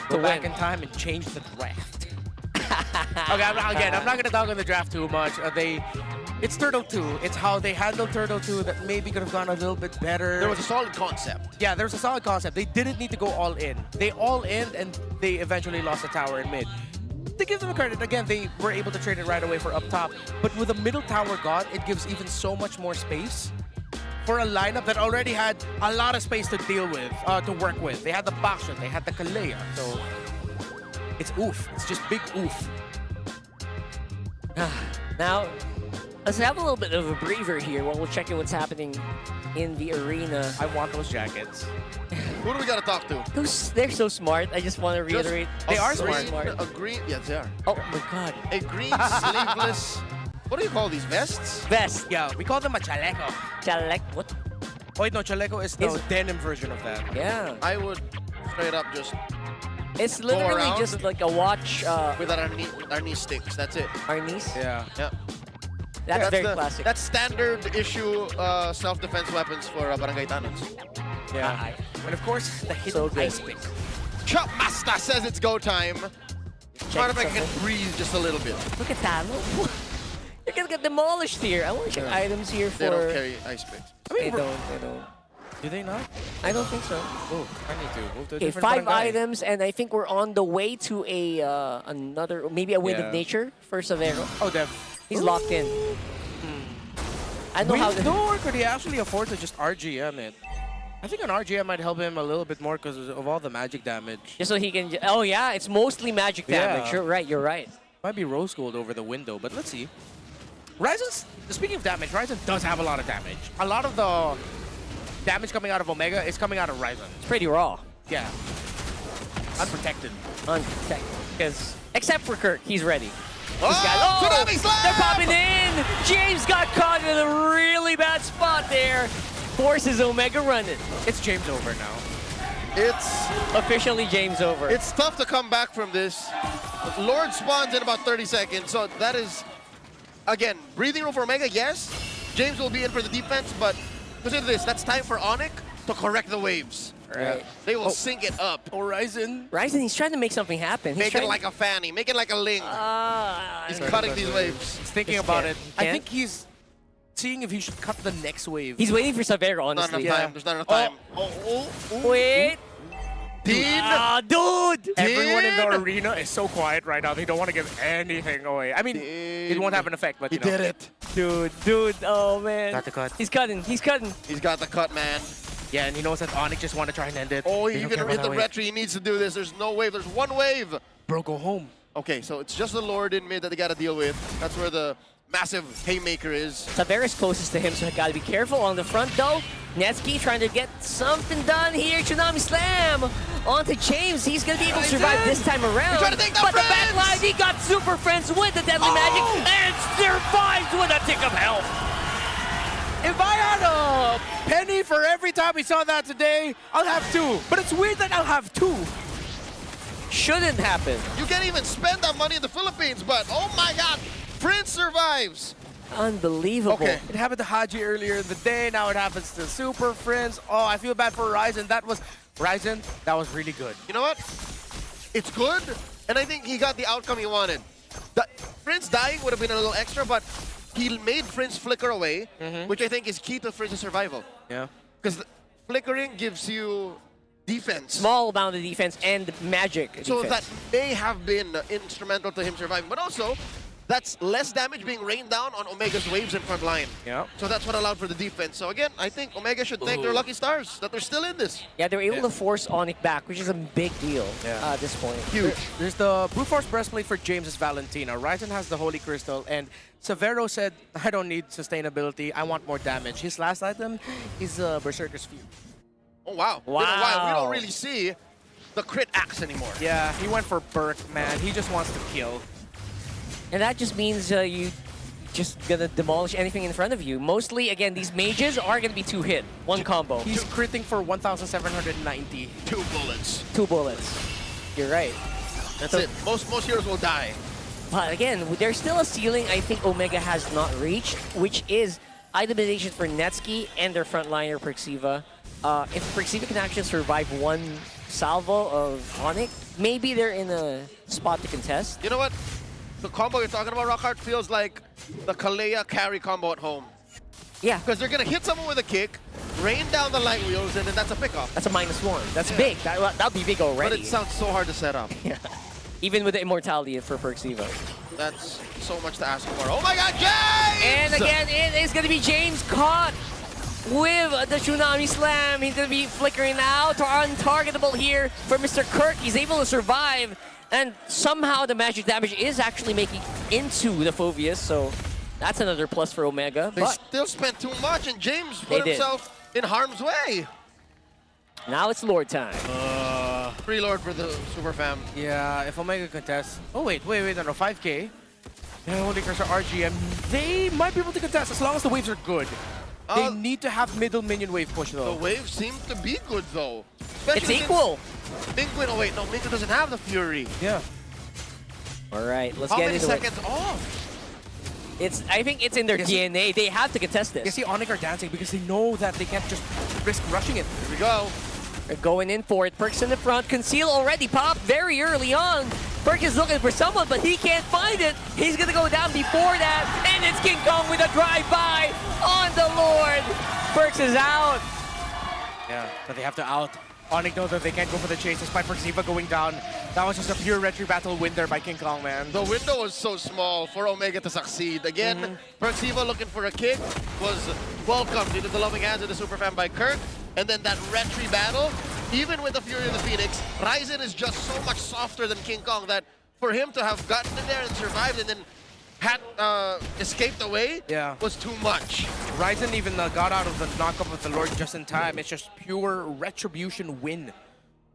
Go back in time and change the draft. Okay, I'm not going to talk on the draft too much. It's Turtle 2. It's how they handled Turtle 2 that maybe could have gone a little bit better. There was a solid concept. Yeah, there was a solid concept. They didn't need to go all in. They all in and they eventually lost the tower in mid. To give them a credit, again, they were able to trade it right away for up top. But with a middle tower god, it gives even so much more space for a lineup that already had a lot of space to deal with, to work with. They had the Baksha, they had the Kalea. So it's oof. It's just big oof. Now, let's have a little bit of a breather here while we're checking what's happening in the arena. I want those jackets. Who do we got to talk to? They're so smart. I just want to reiterate. They are smart. A green, yes, they are. Oh my god. A green sleeveless, what do you call these, vests? Vest. Yeah, we call them a chaleco. What? Oh, wait, no, chaleco is the denim version of that. Yeah. I would straight up just It's literally just like a watch. With our knee sticks, that's it. Arnis? Yeah. Yeah. That's very classic. That's standard issue self-defense weapons for Barangay Tanons. Yeah. And of course, the hidden ice pick. Chop Master says it's go time. Try if I can breathe just a little bit. Look at that. You're gonna get demolished here. I want to check items here for... They don't carry ice picks. They don't. Do they not? I don't think so. Oh, I need to move to a Okay, different 5 barangay. items, and I think we're on the way to a another, maybe a Wind of Nature for Savero. Oh, Dev. He's locked in. I know how. No, or could he actually afford to just RGM it? I think an RGM might help him a little bit more because of all the magic damage. Just so he can... Oh, yeah, it's mostly magic damage. Yeah. You're right, you're right. Might be rose gold over the window, but let's see. Ryzen's... Speaking of damage, Ryzen does have a lot of damage. A lot of the damage coming out of Omega is coming out of Ryzen. It's pretty raw. Yeah. Unprotected. Unprotected. Because, except for Kirk, he's ready. Tsunami Slam! They're popping in! James got caught in a really bad spot there. Forces Omega running. It's James over now. It's officially James over. It's tough to come back from this. Lord spawns in about 30 seconds, so that is, again, breathing room for Omega, yes. James will be in for the defense, but consider this, that's time for ONIC to correct the waves. Right. They will sync it up. Oh, Ryzen. Ryzen, he's trying to make something happen. Make it like a fanny, make it like a ling. He's cutting these waves. He's thinking about it. I think he's seeing if he should cut the next wave. He's waiting for Savero, honestly. There's not enough time. Wait. Dean! Dude! Everyone in the arena is so quiet right now. They don't want to give anything away. I mean, it won't have an effect, but He you know. did it. Dude, oh man. Got the cut. He's cutting. He's got the cut, man. Yeah, and he knows that ONIC just want to try and end it. Oh, They he don't even care hit about the that wave. retry. He needs to do this. There's no wave. There's one wave. Bro, go home. Okay, so it's just the Lord in mid that they got to deal with. That's where the massive haymaker is. Savero's closest to him, so gotta be careful on the front though. Netsky trying to get something done here. Tsunami Slam onto James. He's gonna be able to survive this time around. Trying to take that but the Friends! back line, he got Super Friends with the Deadly Magic and survives with a tick of health. If I had a penny for every time we saw that today, I'll have two. But it's weird that I'll have two. Shouldn't happen. You can't even spend that money in the Philippines, but oh my God, Prince survives. Unbelievable. Okay, it happened to Haji earlier in the day. Now it happens to Super Friends. Oh, I feel bad for Ryzen. That was really good. You know what? It's good, and I think he got the outcome he wanted. Prince dying would have been a little extra, but he made Prince flicker away, which I think is key to Prince's survival. Yeah. Because flickering gives you defense. Small amount of defense and magic So defense. that may have been instrumental to him surviving, but also that's less damage being rained down on Omega's waves in front line. Yeah. So that's what allowed for the defense. So again, I think Omega should thank their lucky stars that they're still in this. Yeah, they were able to force ONIC back, which is a big deal at this point. Huge. There's the Brute Force Breastplate for James's Valentina. Ryzen has the Holy Crystal, and Savero said, I don't need sustainability, I want more damage. His last item is Berserker's Feud. Oh, wow. Wow. Been a while. We don't really see the crit axe anymore. Yeah, he went for Burke, man. He just wants to kill. And that just means you just gonna demolish anything in front of you. Mostly, again, these mages are gonna be two hit, one combo. He's critting for 1,790. 2 bullets. 2 bullets. You're right. That's it. Most heroes will die. But again, there's still a ceiling I think Omega has not reached, which is itemization for Netsky and their frontliner Perxiva. If Perxiva can actually survive one salvo of ONIC, maybe they're in a spot to contest. You know what? The combo you're talking about, Rockhart, feels like the Kalea carry combo at home. Yeah. Because they're going to hit someone with a kick, rain down the light wheels, and then that's a pickoff. That's a -1. That's big. That'll be big already. But it sounds so hard to set up. Yeah. Even with the immortality for Perxiva. That's so much to ask for. Oh my God, James! And again, it is going to be James caught with the Tsunami Slam. He's going to be flickering out. Untargetable here for Mr. Kirk. He's able to survive. And somehow the magic damage is actually making into the Phobius. So that's another plus for Omega. They still spent too much, and James They put did. himself in harm's way. Now it's Lord time. Free Lord for the Super Fam. Yeah, if Omega contests... Oh, wait, no, 5K. Yeah, Holy Crystal RGM, they might be able to contest as long as the waves are good. They need to have middle minion wave push, though. The waves seem to be good, though. It's equal. Mingwin, oh wait, no, Mingwin doesn't have the Fury. Yeah. All right, let's How get many into seconds it. off? I think it's in their DNA. They have to contest this. You see, ONIC are dancing because they know that they can't just risk rushing it. Here we go. They're going in for it. Perks in the front. Conceal already popped very early on. Perk is looking for someone, but he can't find it. He's going to go down before that. And it's King Kong with a drive-by on the Lord. Perks is out. Yeah, but they have to out. ONIC knows that they can't go for the chase despite Perxiva going down. That was just a pure retry battle win there by King Kong, man. The window was so small for Omega to succeed. Again, Perxiva looking for a kick was welcomed into the loving hands of the Super Fan by Kirk. And then that retry battle, even with the Fury of the Phoenix, Ryzen is just so much softer than King Kong that for him to have gotten in there and survived and then had escaped away was too much. Ryzen even got out of the knockup of the Lord just in time. It's just pure retribution win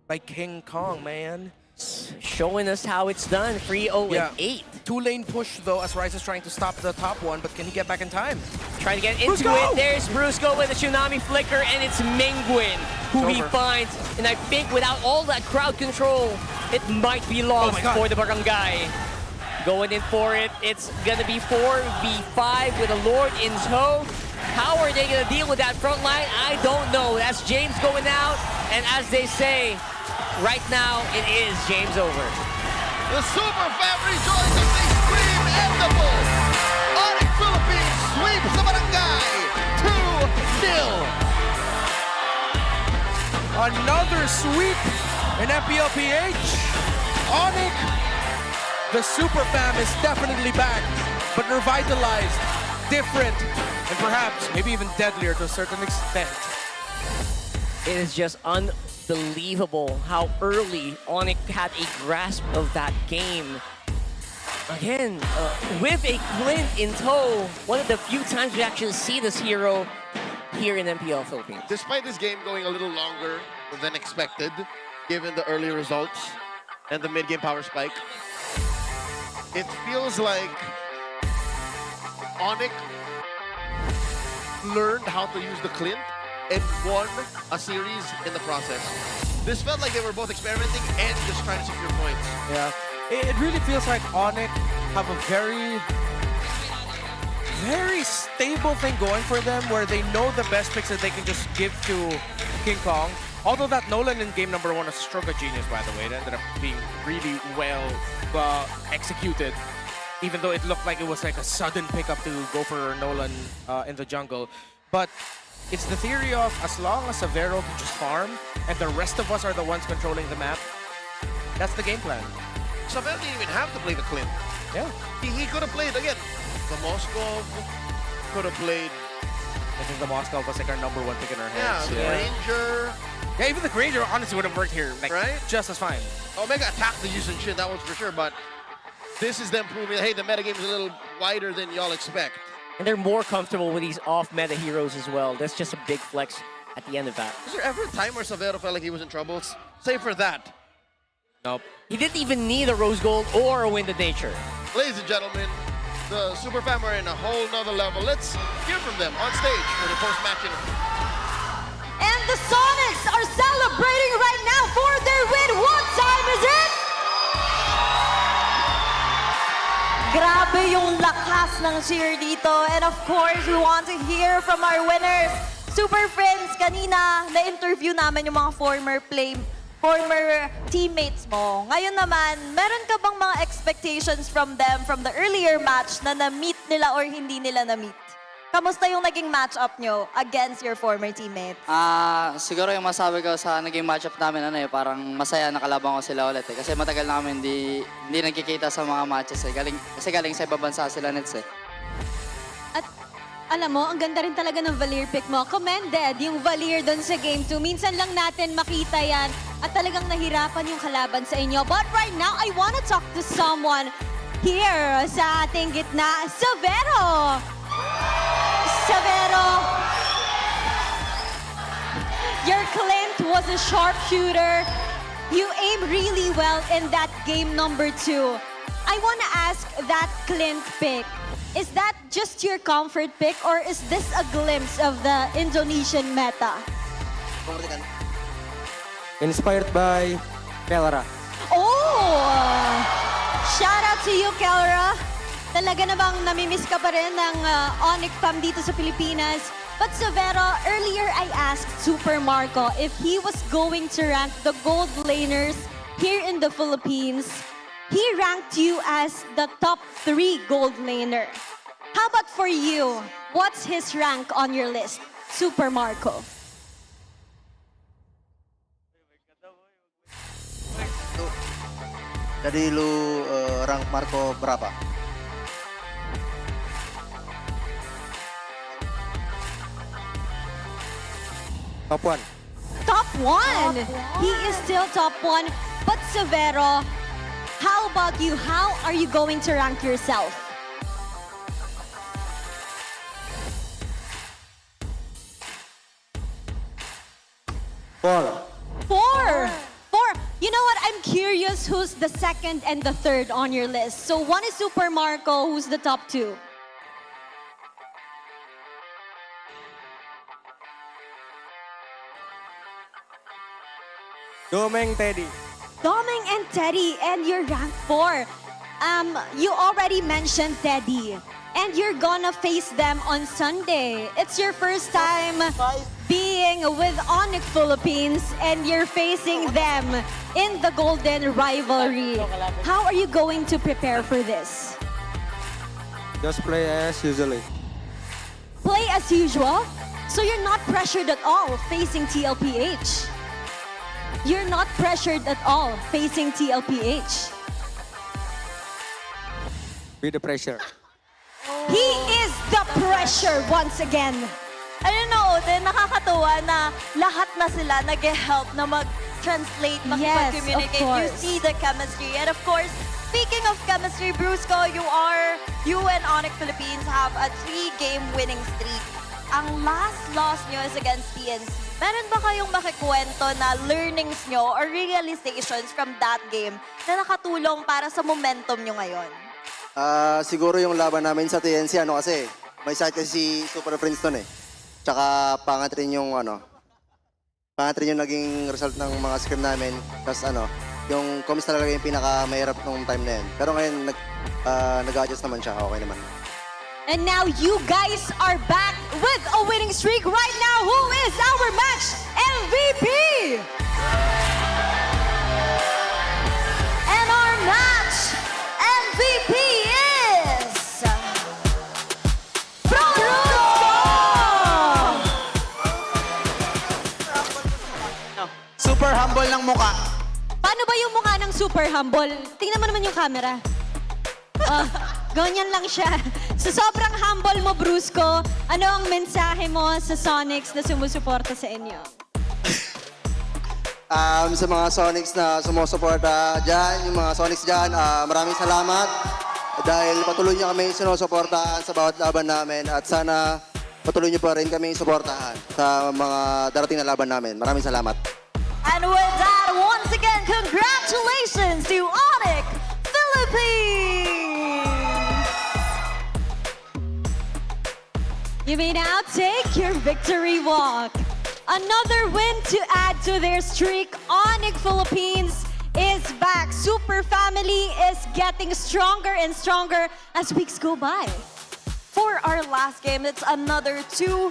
by King Kong, man. Showing us how it's done. 3-0-8. Two-lane push, though, as Ryzen's trying to stop the top one, but can he get back in time? Trying to get into it. There's Brusco with a Tsunami Flicker, and it's Mingwin who he finds. And I think without all that crowd control, it might be lost for the Barangay. Going in for it. It's going to be 4v5 with a Lord in tow. How are they going to deal with that front line? I don't know. That's James going out. And as they say, right now, it is James over. The Super Fam rejoice as they scream endable. ONIC Philippines sweeps the Barangay 2-0. Another sweep in MPL PH. ONIC, the Super Fam is definitely back, but revitalized, different, and perhaps maybe even deadlier to a certain extent. It is just unbelievable how early ONIC had a grasp of that game. Again, with a Clint in tow, one of the few times we actually see this hero here in MPL Philippines. Despite this game going a little longer than expected, given the early results and the mid-game power spike, it feels like ONIC learned how to use the Clint and won a series in the process. This felt like they were both experimenting and just trying to secure points. Yeah, it really feels like ONIC have a very stable thing going for them where they know the best picks that they can just give to King Kong. Although that Nolan in game number 1 was a stroke of genius, by the way. It ended up being really well executed, even though it looked like it was like a sudden pickup to go for Nolan in the jungle. But it's the theory of as long as Severo can just farm and the rest of us are the ones controlling the map, that's the game plan. Severo didn't even have to play the Clint. Yeah. He could have played, again, the Moskov, could have played... I think the Moskov was like our number 1 pick in our Yeah, heads. the Granger. Yeah, even the Granger honestly would have worked here, like, right? just as fine. Omega attacked the use and shit, that was for sure, but this is them proving, hey, the metagame is a little wider than y'all expect. And they're more comfortable with these off-meta heroes as well. That's just a big flex at the end of that. Was there ever a time where Severo felt like he was in trouble? Save for that. Nope. He didn't even need a Rose Gold or a Wind of Nature. Ladies and gentlemen, the Super Fam are in a whole nother level. Let's hear from them on stage for the post-match interview. And the Sonics are celebrating right now for their win. What time is it? Grabe yung lakas ng cheer dito. And of course, we want to hear from our winners. Super Friends, kanina na-interview namin yung mga former teammates mo. Ngayon naman, meron ka bang mga expectations from them from the earlier match na na-meet nila or hindi nila na-meet? Kamusta yung naging match-up nyo against your former teammates? Siguro yung masabi ko sa naging matchup namin, parang masaya nakalaban ko sila ulit. Kasi matagal na kami hindi nagkikita sa mga matches. Kasi galing sa ibang bansa sila nets. At alam mo, ang ganda rin talaga ng Valier pick mo. Commended yung Valier doon sa Game 2. Minsan lang natin makita yan at talagang nahirapan yung kalaban sa inyo. But right now, I wanna talk to someone here sa ating gitna. Severo! Severo, your Clint was a sharpshooter. You aimed really well in that game number 2. I want to ask that Clint pick. Is that just your comfort pick or is this a glimpse of the Indonesian meta? Inspired by Kelra. Oh! Shout out to you, Kelra. Talaga namang namimiss ka pa rin ng ONIC fam dito sa Pilipinas. But Severo, earlier I asked Super Marco if he was going to rank the gold laners here in the Philippines. He ranked you as the top 3 gold laner. How about for you? What's his rank on your list, Super Marco? Jadi lu rank Marco berapa? Top 1. Top 1! He is still top 1. But Severo, how about you? How are you going to rank yourself? Four. Four. You know what? I'm curious who's the second and the third on your list. So one is Super Marco, who's the top 2? Domeng Teddy. Domeng and Teddy, and you're ranked 4. You already mentioned Teddy, and you're gonna face them on Sunday. It's your first time being with ONIC Philippines, and you're facing them in the Golden Rivalry. How are you going to prepare for this? Just play as usually. Play as usual? So you're not pressured at all facing TLPH? You're not pressured at all facing TLPH? Be the pressure. He is the pressure once again. I don't know, then nakakatuwa na lahat na sila nag-help na mag-translate, makipag-communicate. You course. see the chemistry. And of course, speaking of chemistry, Brusco, you and ONIC Philippines have a 3-game winning streak. Ang last loss nyo is against PNC. Meron ba kayong makikwento na learnings nyo or realizations from that game na nakatulong para sa momentum nyo ngayon? Siguro yung laban namin sa TNC, kasi, may side kasi si Super Friends nun eh. Tsaka pangat rin yung naging result ng mga scrim namin. Tapos yung comms talaga yung pinakamahirap nung time na yun. Pero ngayon, nag-adjust naman siya. Okay naman. And now you guys are back with a winning streak right now. Who is our match MVP? And our match MVP is... Super humble ng muka. Paano ba yung mukha ng super humble? Tingnan mo naman yung camera. Ganyan lang siya. So sobrang humble mo, Brusco. Ano ang mensahe mo sa Sonics na sumusuporta sa inyo? Sa mga Sonics na sumusuporta dyan, yung mga Sonics dyan, maraming salamat. Dahil patuloy niyo kami sinusuportahan sa bawat laban namin. At sana patuloy niyo pa rin kami suportahan sa mga darating na laban namin. Maraming salamat. And with that, once again, congratulations to ONIC Philippines! You may now take your victory walk. Another win to add to their streak. ONIC Philippines is back. Super Family is getting stronger and stronger as weeks go by. For our last game, it's another 2-0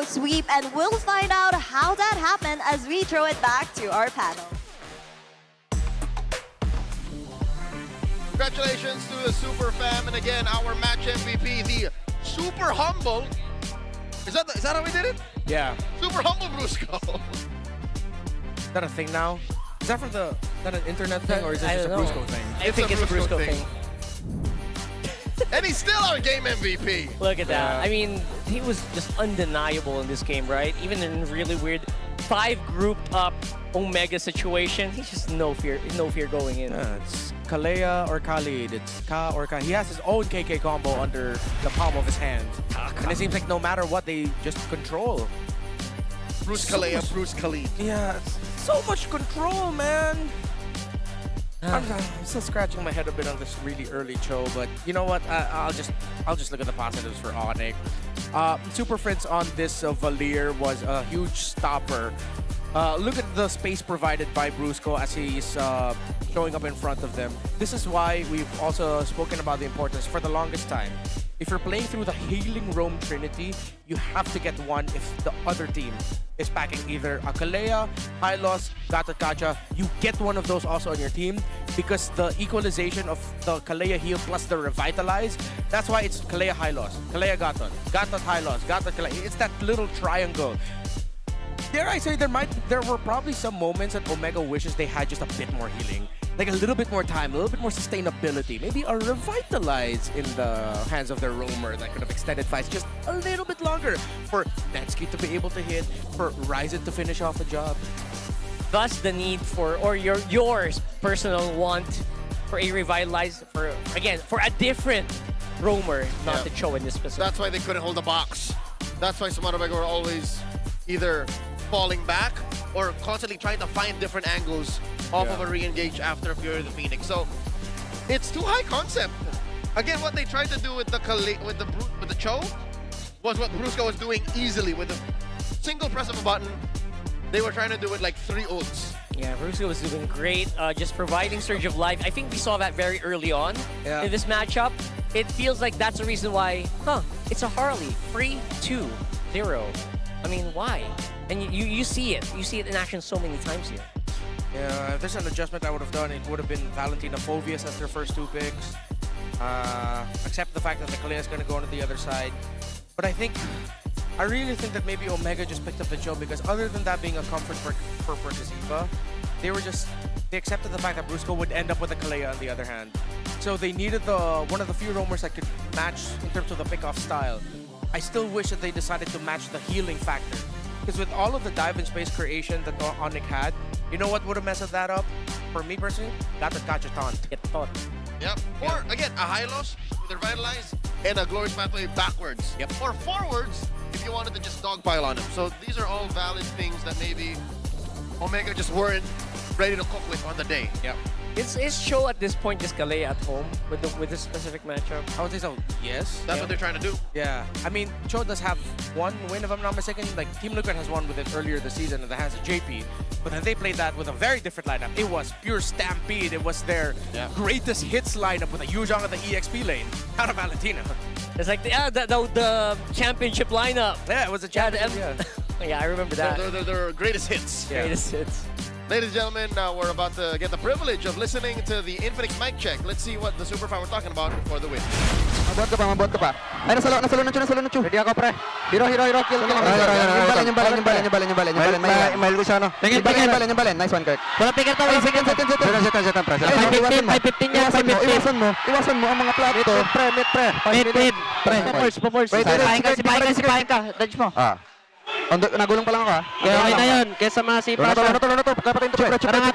sweep, and we'll find out how that happened as we throw it back to our panel. Congratulations to the Super Fam, and again, our match MVP, the Super Humble. Is that how we did it? Yeah. Super Humble Brusco. Is that a thing now? Is that an internet thing, or is it I just a don't know. Brusco thing? I think it's a Brusco thing. And he's still our game MVP. Look at that. Yeah. I mean, he was just undeniable in this game, right? Even in a really weird 5 grouped up Omega situation, he's just no fear going in. Yeah, it's Kalea or Khalid. It's Ka or Ka. He has his own KK combo under the palm of his hand. And it seems like no matter what, they just control. Bruce Kalea, Bruce Khalid. Yeah, it's so much control, man. I'm still scratching my head a bit on this really early show, but you know what? I'll just look at the positives for ONIC. Super Friends on this Valier was a huge stopper. Look at the space provided by Brusco as he's showing up in front of them. This is why we've also spoken about the importance for the longest time. If you're playing through the Healing Roam Trinity, you have to get one if the other team is packing either a Kalea, Hylos, Gata Kacha. You get one of those also on your team because the equalization of the Kalea heal plus the Revitalize, that's why it's Kalea Hylos, Kalea Gatot, Gatot Hylos, Gatot Kalea. It's that little triangle. Dare I say there were probably some moments that Omega wishes they had just a bit more healing. like a little bit more time, a little bit more sustainability, maybe a revitalize in the hands of their roamer that could have extended fights just a little bit longer for Netsky to be able to hit, for Ryzen to finish off a job. Thus the need for, or yours personal want for a revitalized, for a different roamer, not to show in this specific. That's why they couldn't hold the box. That's why Smart Omega were always either falling back or constantly trying to find different angles off of a re-engage after Fury of the Phoenix. So it's too high concept. Again, what they tried to do with the Cho was what Brusco was doing easily with a single press of a button. They were trying to do it like 3 ults. Yeah, Brusco was doing great, just providing Surge of Life. I think we saw that very early on in this matchup. It feels like that's the reason why, it's a Harley, 3-2-0. I mean, why? And you see it. You see it in action so many times here. Yeah, if there's an adjustment I would have done, it would have been Valentina Phovius as their first 2 picks. Except the fact that the Kalea is going to go on to the other side. But I really think that maybe Omega just picked up the Cho because other than that being a comfort for Perkasiva, they accepted the fact that Brusco would end up with a Kalea on the other hand. So they needed one of the few roamers that could match in terms of the pick-off style. I still wish that they decided to match the healing factor. Because with all of the dive in space creation that ONIC had, you know what would have messed that up? For me personally, that would catch a taunt. Get taunt. Yep. Or again, a Hylos with a Revitalize and a Glorious Pathway backwards. Yep. Or forwards if you wanted to just dogpile on him. So these are all valid things that maybe Omega just weren't ready to cook with on the day. Yep. Is Cho at this point just Kalea at home with this specific matchup? I would say so, yes. That's what they're trying to do. Yeah. I mean, Cho does have 1 win, if I'm not mistaken. Like, Team Liquid has won with it earlier this season in the hands of JP. But then they played that with a very different lineup. It was pure Stampede. It was their greatest hits lineup with a Yuzhong at the EXP lane. Not a Valentina. It's like the championship lineup. Yeah, it was a championship. Yeah, I remember that. Their greatest hits. Yeah. Greatest hits. Ladies and gentlemen, we're about to get the privilege of listening to the Infinix mic check. Let's see what the Superfan were talking about for the win. Mabuhat ka pa. Ay, nasa loob na Chu. Ready ako, pre. Hero, kill. Yung balen. Mahal ko siya, no? Yung balen. Nice one, Kirk. Wala picker to. Set, pre. 515 yan, 515. Iwasan mo ang mga plato. Mid. Pre. Sipahin ka. Dodge mo. Nagulong pa lang ako, ha? Okay na yun, kesa masipa siya. Ano to? Kapatid to, Tara nga.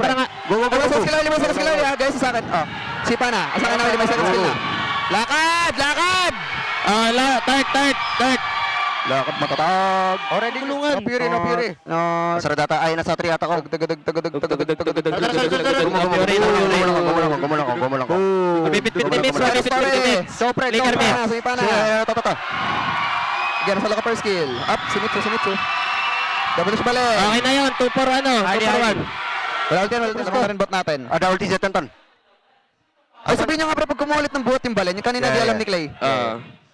Go. 5 seconds kill, ha? Guys, sa akin. Sipa na. Asakin na 5 seconds kill na. Lakad! Tart! Lakad matatag. Already gulungan. No Fury. Saradata. Ay, nasa 3 ata ko. Gumulong ko. Bipit. So, pre. Sipa na. Toto. Gana sa first skill. Up, Simitsu. Double dash balik. Okay na yun, 2 for 1. Wala ulti na rin bot natin. Ada ulti set ton. Ay, sabihin nyo nga pre, pag kumulit ng buhat yung balen, yung kanina di alam ni Clay.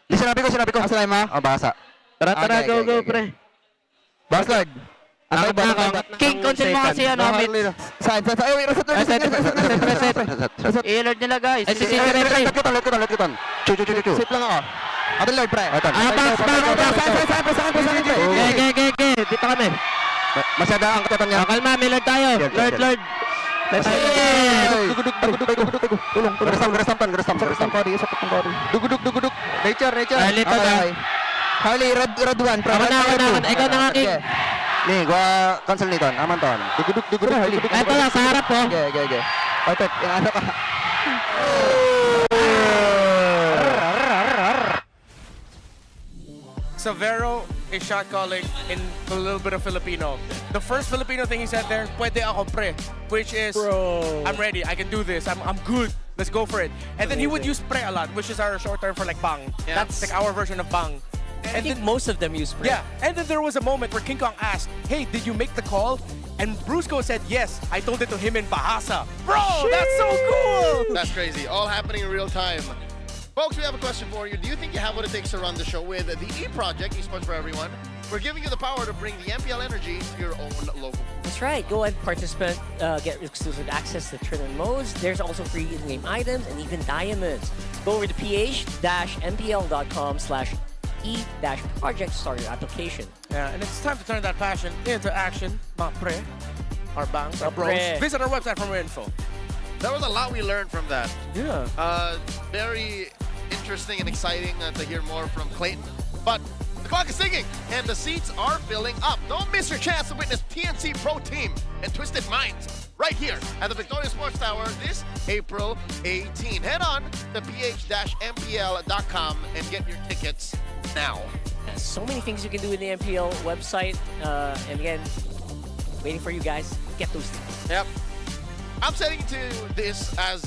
Di sinabi ko. Asa na ma? Basa. Tara, go, pre. Baslag. King, concept mo kasi mid. Saan? Ay, wait, reset. I-alert nila, guys. Let ko ton. Chu. Sip lang ako. Atin Lord, pre. Box. Saan, pre. Okay. Dito kami. Masyada ang katotan niya. Kalma, may Lord tayo. Lord. Tulong. Geresam. Duguduk. Nature. Harley, red 1. Ako na. Ikaw na nga, King. Nih, gua cancel nih, Ton. Aman, Ton. Duguduk. Harley. Ito lang, sa harap, po. Okay. Perfect. Yang ada ka. Severo is shot calling in a little bit of Filipino. The first Filipino thing he said there, pwede ako pre, which is, I'm ready, I can do this, I'm good, let's go for it. And then he would use pre a lot, which is our short term for like bang. That's like our version of bang. And I think most of them use pre. Yeah, and then there was a moment where King Kong asked, hey, did you make the call? And Brusco said, yes, I told it to him in Bahasa. Bro, that's so cool! That's crazy, all happening in real time. Folks, we have a question for you. Do you think you have what it takes to run the show with the E Project, Esports for Everyone? We're giving you the power to bring the MPL energy to your own local. That's right. Go and participate, get exclusive access to tournament modes. There's also free in-game items and even diamonds. Go over to ph-mpl.com/e-project to start your application. Yeah, and it's time to turn that passion into action. Mga pre, our bangs, our bros. Visit our website for more info. There was a lot we learned from that. Yeah. Very interesting and exciting to hear more from Clayton. But the clock is ticking, and the seats are filling up. Don't miss your chance to witness TNC Pro Team and Twisted Minds right here at the Victoria Sports Tower this April 18. Head on to ph-mpl.com and get your tickets now. So many things you can do in the MPL website. And again, waiting for you guys. Get those things. Yep. I'm setting to this as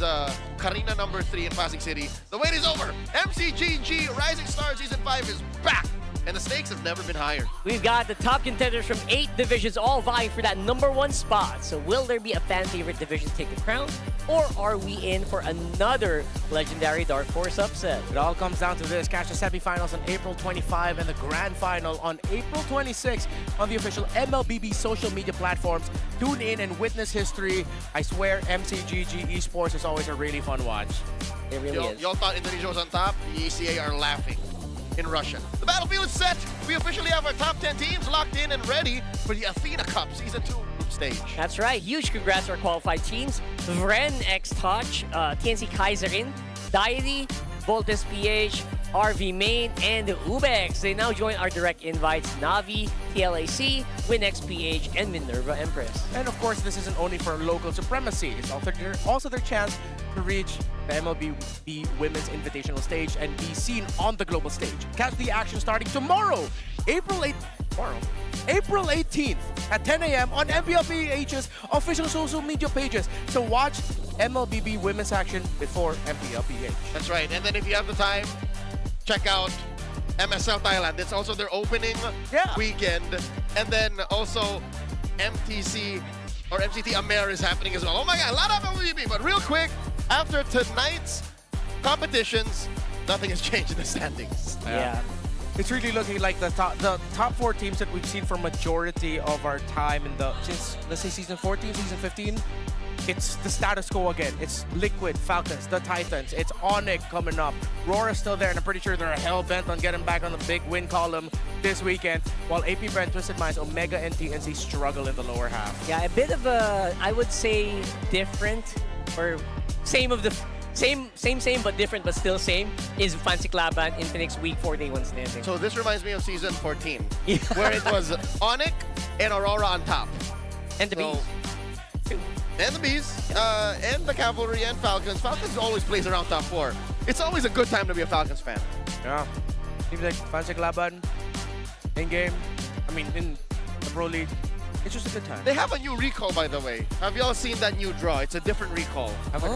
Karina number 3 in Pasig City. The wait is over. MCGG Rising Star Season 5 is back, and the stakes have never been higher. We've got the top contenders from 8 divisions all vying for that #1 spot. So will there be a fan favorite division take the crown? Or are we in for another legendary Dark Horse upset? It all comes down to this. Catch the semifinals on April 25 and the grand final on April 26 on the official MLBB social media platforms. Tune in and witness history. I swear, MCGG Esports is always a really fun watch. It really is. Y'all thought Indonesia was on top? The ECA are laughing in Russia. The battlefield is set. We officially have our top 10 teams locked in and ready for the Athena Cup Season 2 group stage. That's right. Huge congrats to our qualified teams. Vren X Touch, TNC Kaiserin, Diety, Voltes PH, RV Main, and Ubex. They now join our direct invites Navi, TLAC, WinX PH, and Minerva Empress. And of course, this isn't only for local supremacy. It's also their chance to reach the MLBB Women's Invitational Stage and be seen on the global stage. Catch the action starting tomorrow, April 18th at 10 a.m. on MPL PH's official social media pages. So watch MLBB Women's action before MPL PH. That's right. And then if you have the time, check out MSL Thailand. It's also their opening weekend. And then also MTC or MCT Amer is happening as well. Oh my God, a lot of MLBB. But real quick, after tonight's competitions, nothing has changed in the standings. Yeah. It's really looking like the top 4 teams that we've seen for majority of our time since, let's say, season 14, season 15. It's the status quo again. It's Liquid, Falcons, the Titans. It's ONIC coming up. Rora's still there, and I'm pretty sure they're hell-bent on getting back on the big win column this weekend, while AP Brand, Twisted Minds, Omega, and TNC struggle in the lower half. Yeah, a bit of a, I would say, different or same but different but still same is Fancy Klaban Infinix Week 4 Day 1 standing. So this reminds me of season 14, where it was ONIC and Aurora on top. And the Bees. And the Bees, and the Cavalry and Falcons. Falcons always plays around top 4. It's always a good time to be a Falcons fan. Yeah. Seems like Fancy Klaban in-game, in the Pro League, it's just a good time. They have a new recall, by the way. Have y'all seen that new draw? It's a different recall.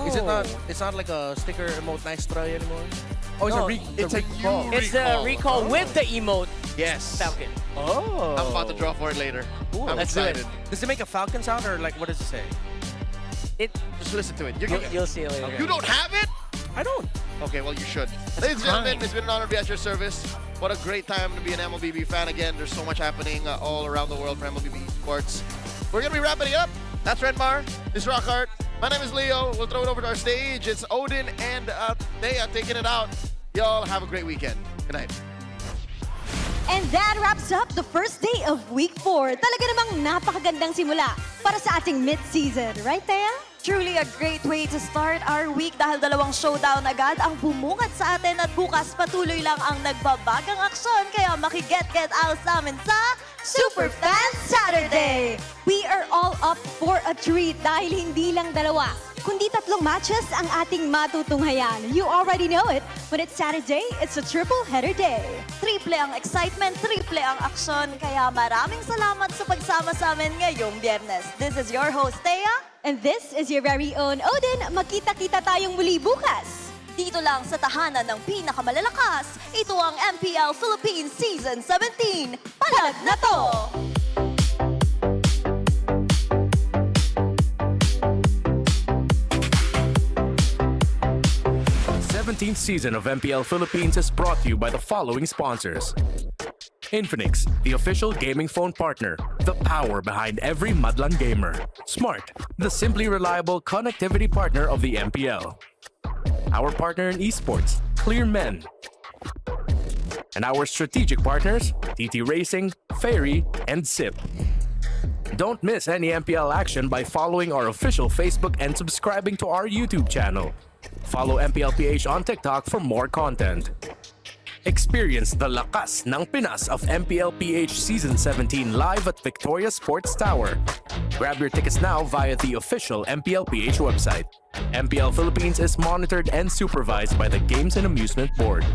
Is it not? It's not like a sticker emote nice try anymore. Oh, No, it's a recall. It's the recall with the emote. Yes. Falcon. Oh. I'm about to draw for it later. Ooh, I'm let's do it. excited. Does it make a Falcon sound or like what does it say? Just listen to it. You'll see it later. You don't have it? I don't. Okay, well, you should. Ladies and gentlemen, it's been an honor to be at your service. What a great time to be an MLBB fan again. There's so much happening all around the world for MLBB sports. We're going to be wrapping it up. That's Renmar. This is Rockheart. My name is Leo. We'll throw it over to our stage. It's Odin and Thea taking it out. Y'all have a great weekend. Good night. And that wraps up the first day of Week 4. Talaga namang napakagandang simula para sa ating mid-season. Right, Thea? Truly a great way to start our week dahil dalawang showdown agad ang bumungad sa atin at bukas patuloy lang ang nagbabagang aksyon kaya makiget-get out sa amin sa Super Fan Saturday! We are all up for a treat dahil hindi lang dalawa, kundi 3 matches ang ating matutunghayan. You already know it. When it's Saturday, it's a triple header day. Triple ang excitement, triple ang aksyon, kaya maraming salamat sa pagsama sa amin ngayong Biyernes. This is your host, Thea. And this is your very own Odin. Magkita-kita tayong muli bukas. Dito lang sa tahanan ng pinakamalalakas, ito ang MPL Philippines Season 17. Palag na to! 17th season of MPL Philippines is brought to you by the following sponsors. Infinix, the official gaming phone partner, the power behind every Madlang gamer. Smart, the simply reliable connectivity partner of the MPL. Our partner in esports, Clear Men. And our strategic partners, TT Racing, Ferry, and SIP. Don't miss any MPL action by following our official Facebook and subscribing to our YouTube channel. Follow MPL PH on TikTok for more content. Experience the lakas ng Pinas of MPL PH Season 17 live at Victoria Sports Tower. Grab your tickets now via the official MPL PH website. MPL Philippines is monitored and supervised by the Games and Amusement Board.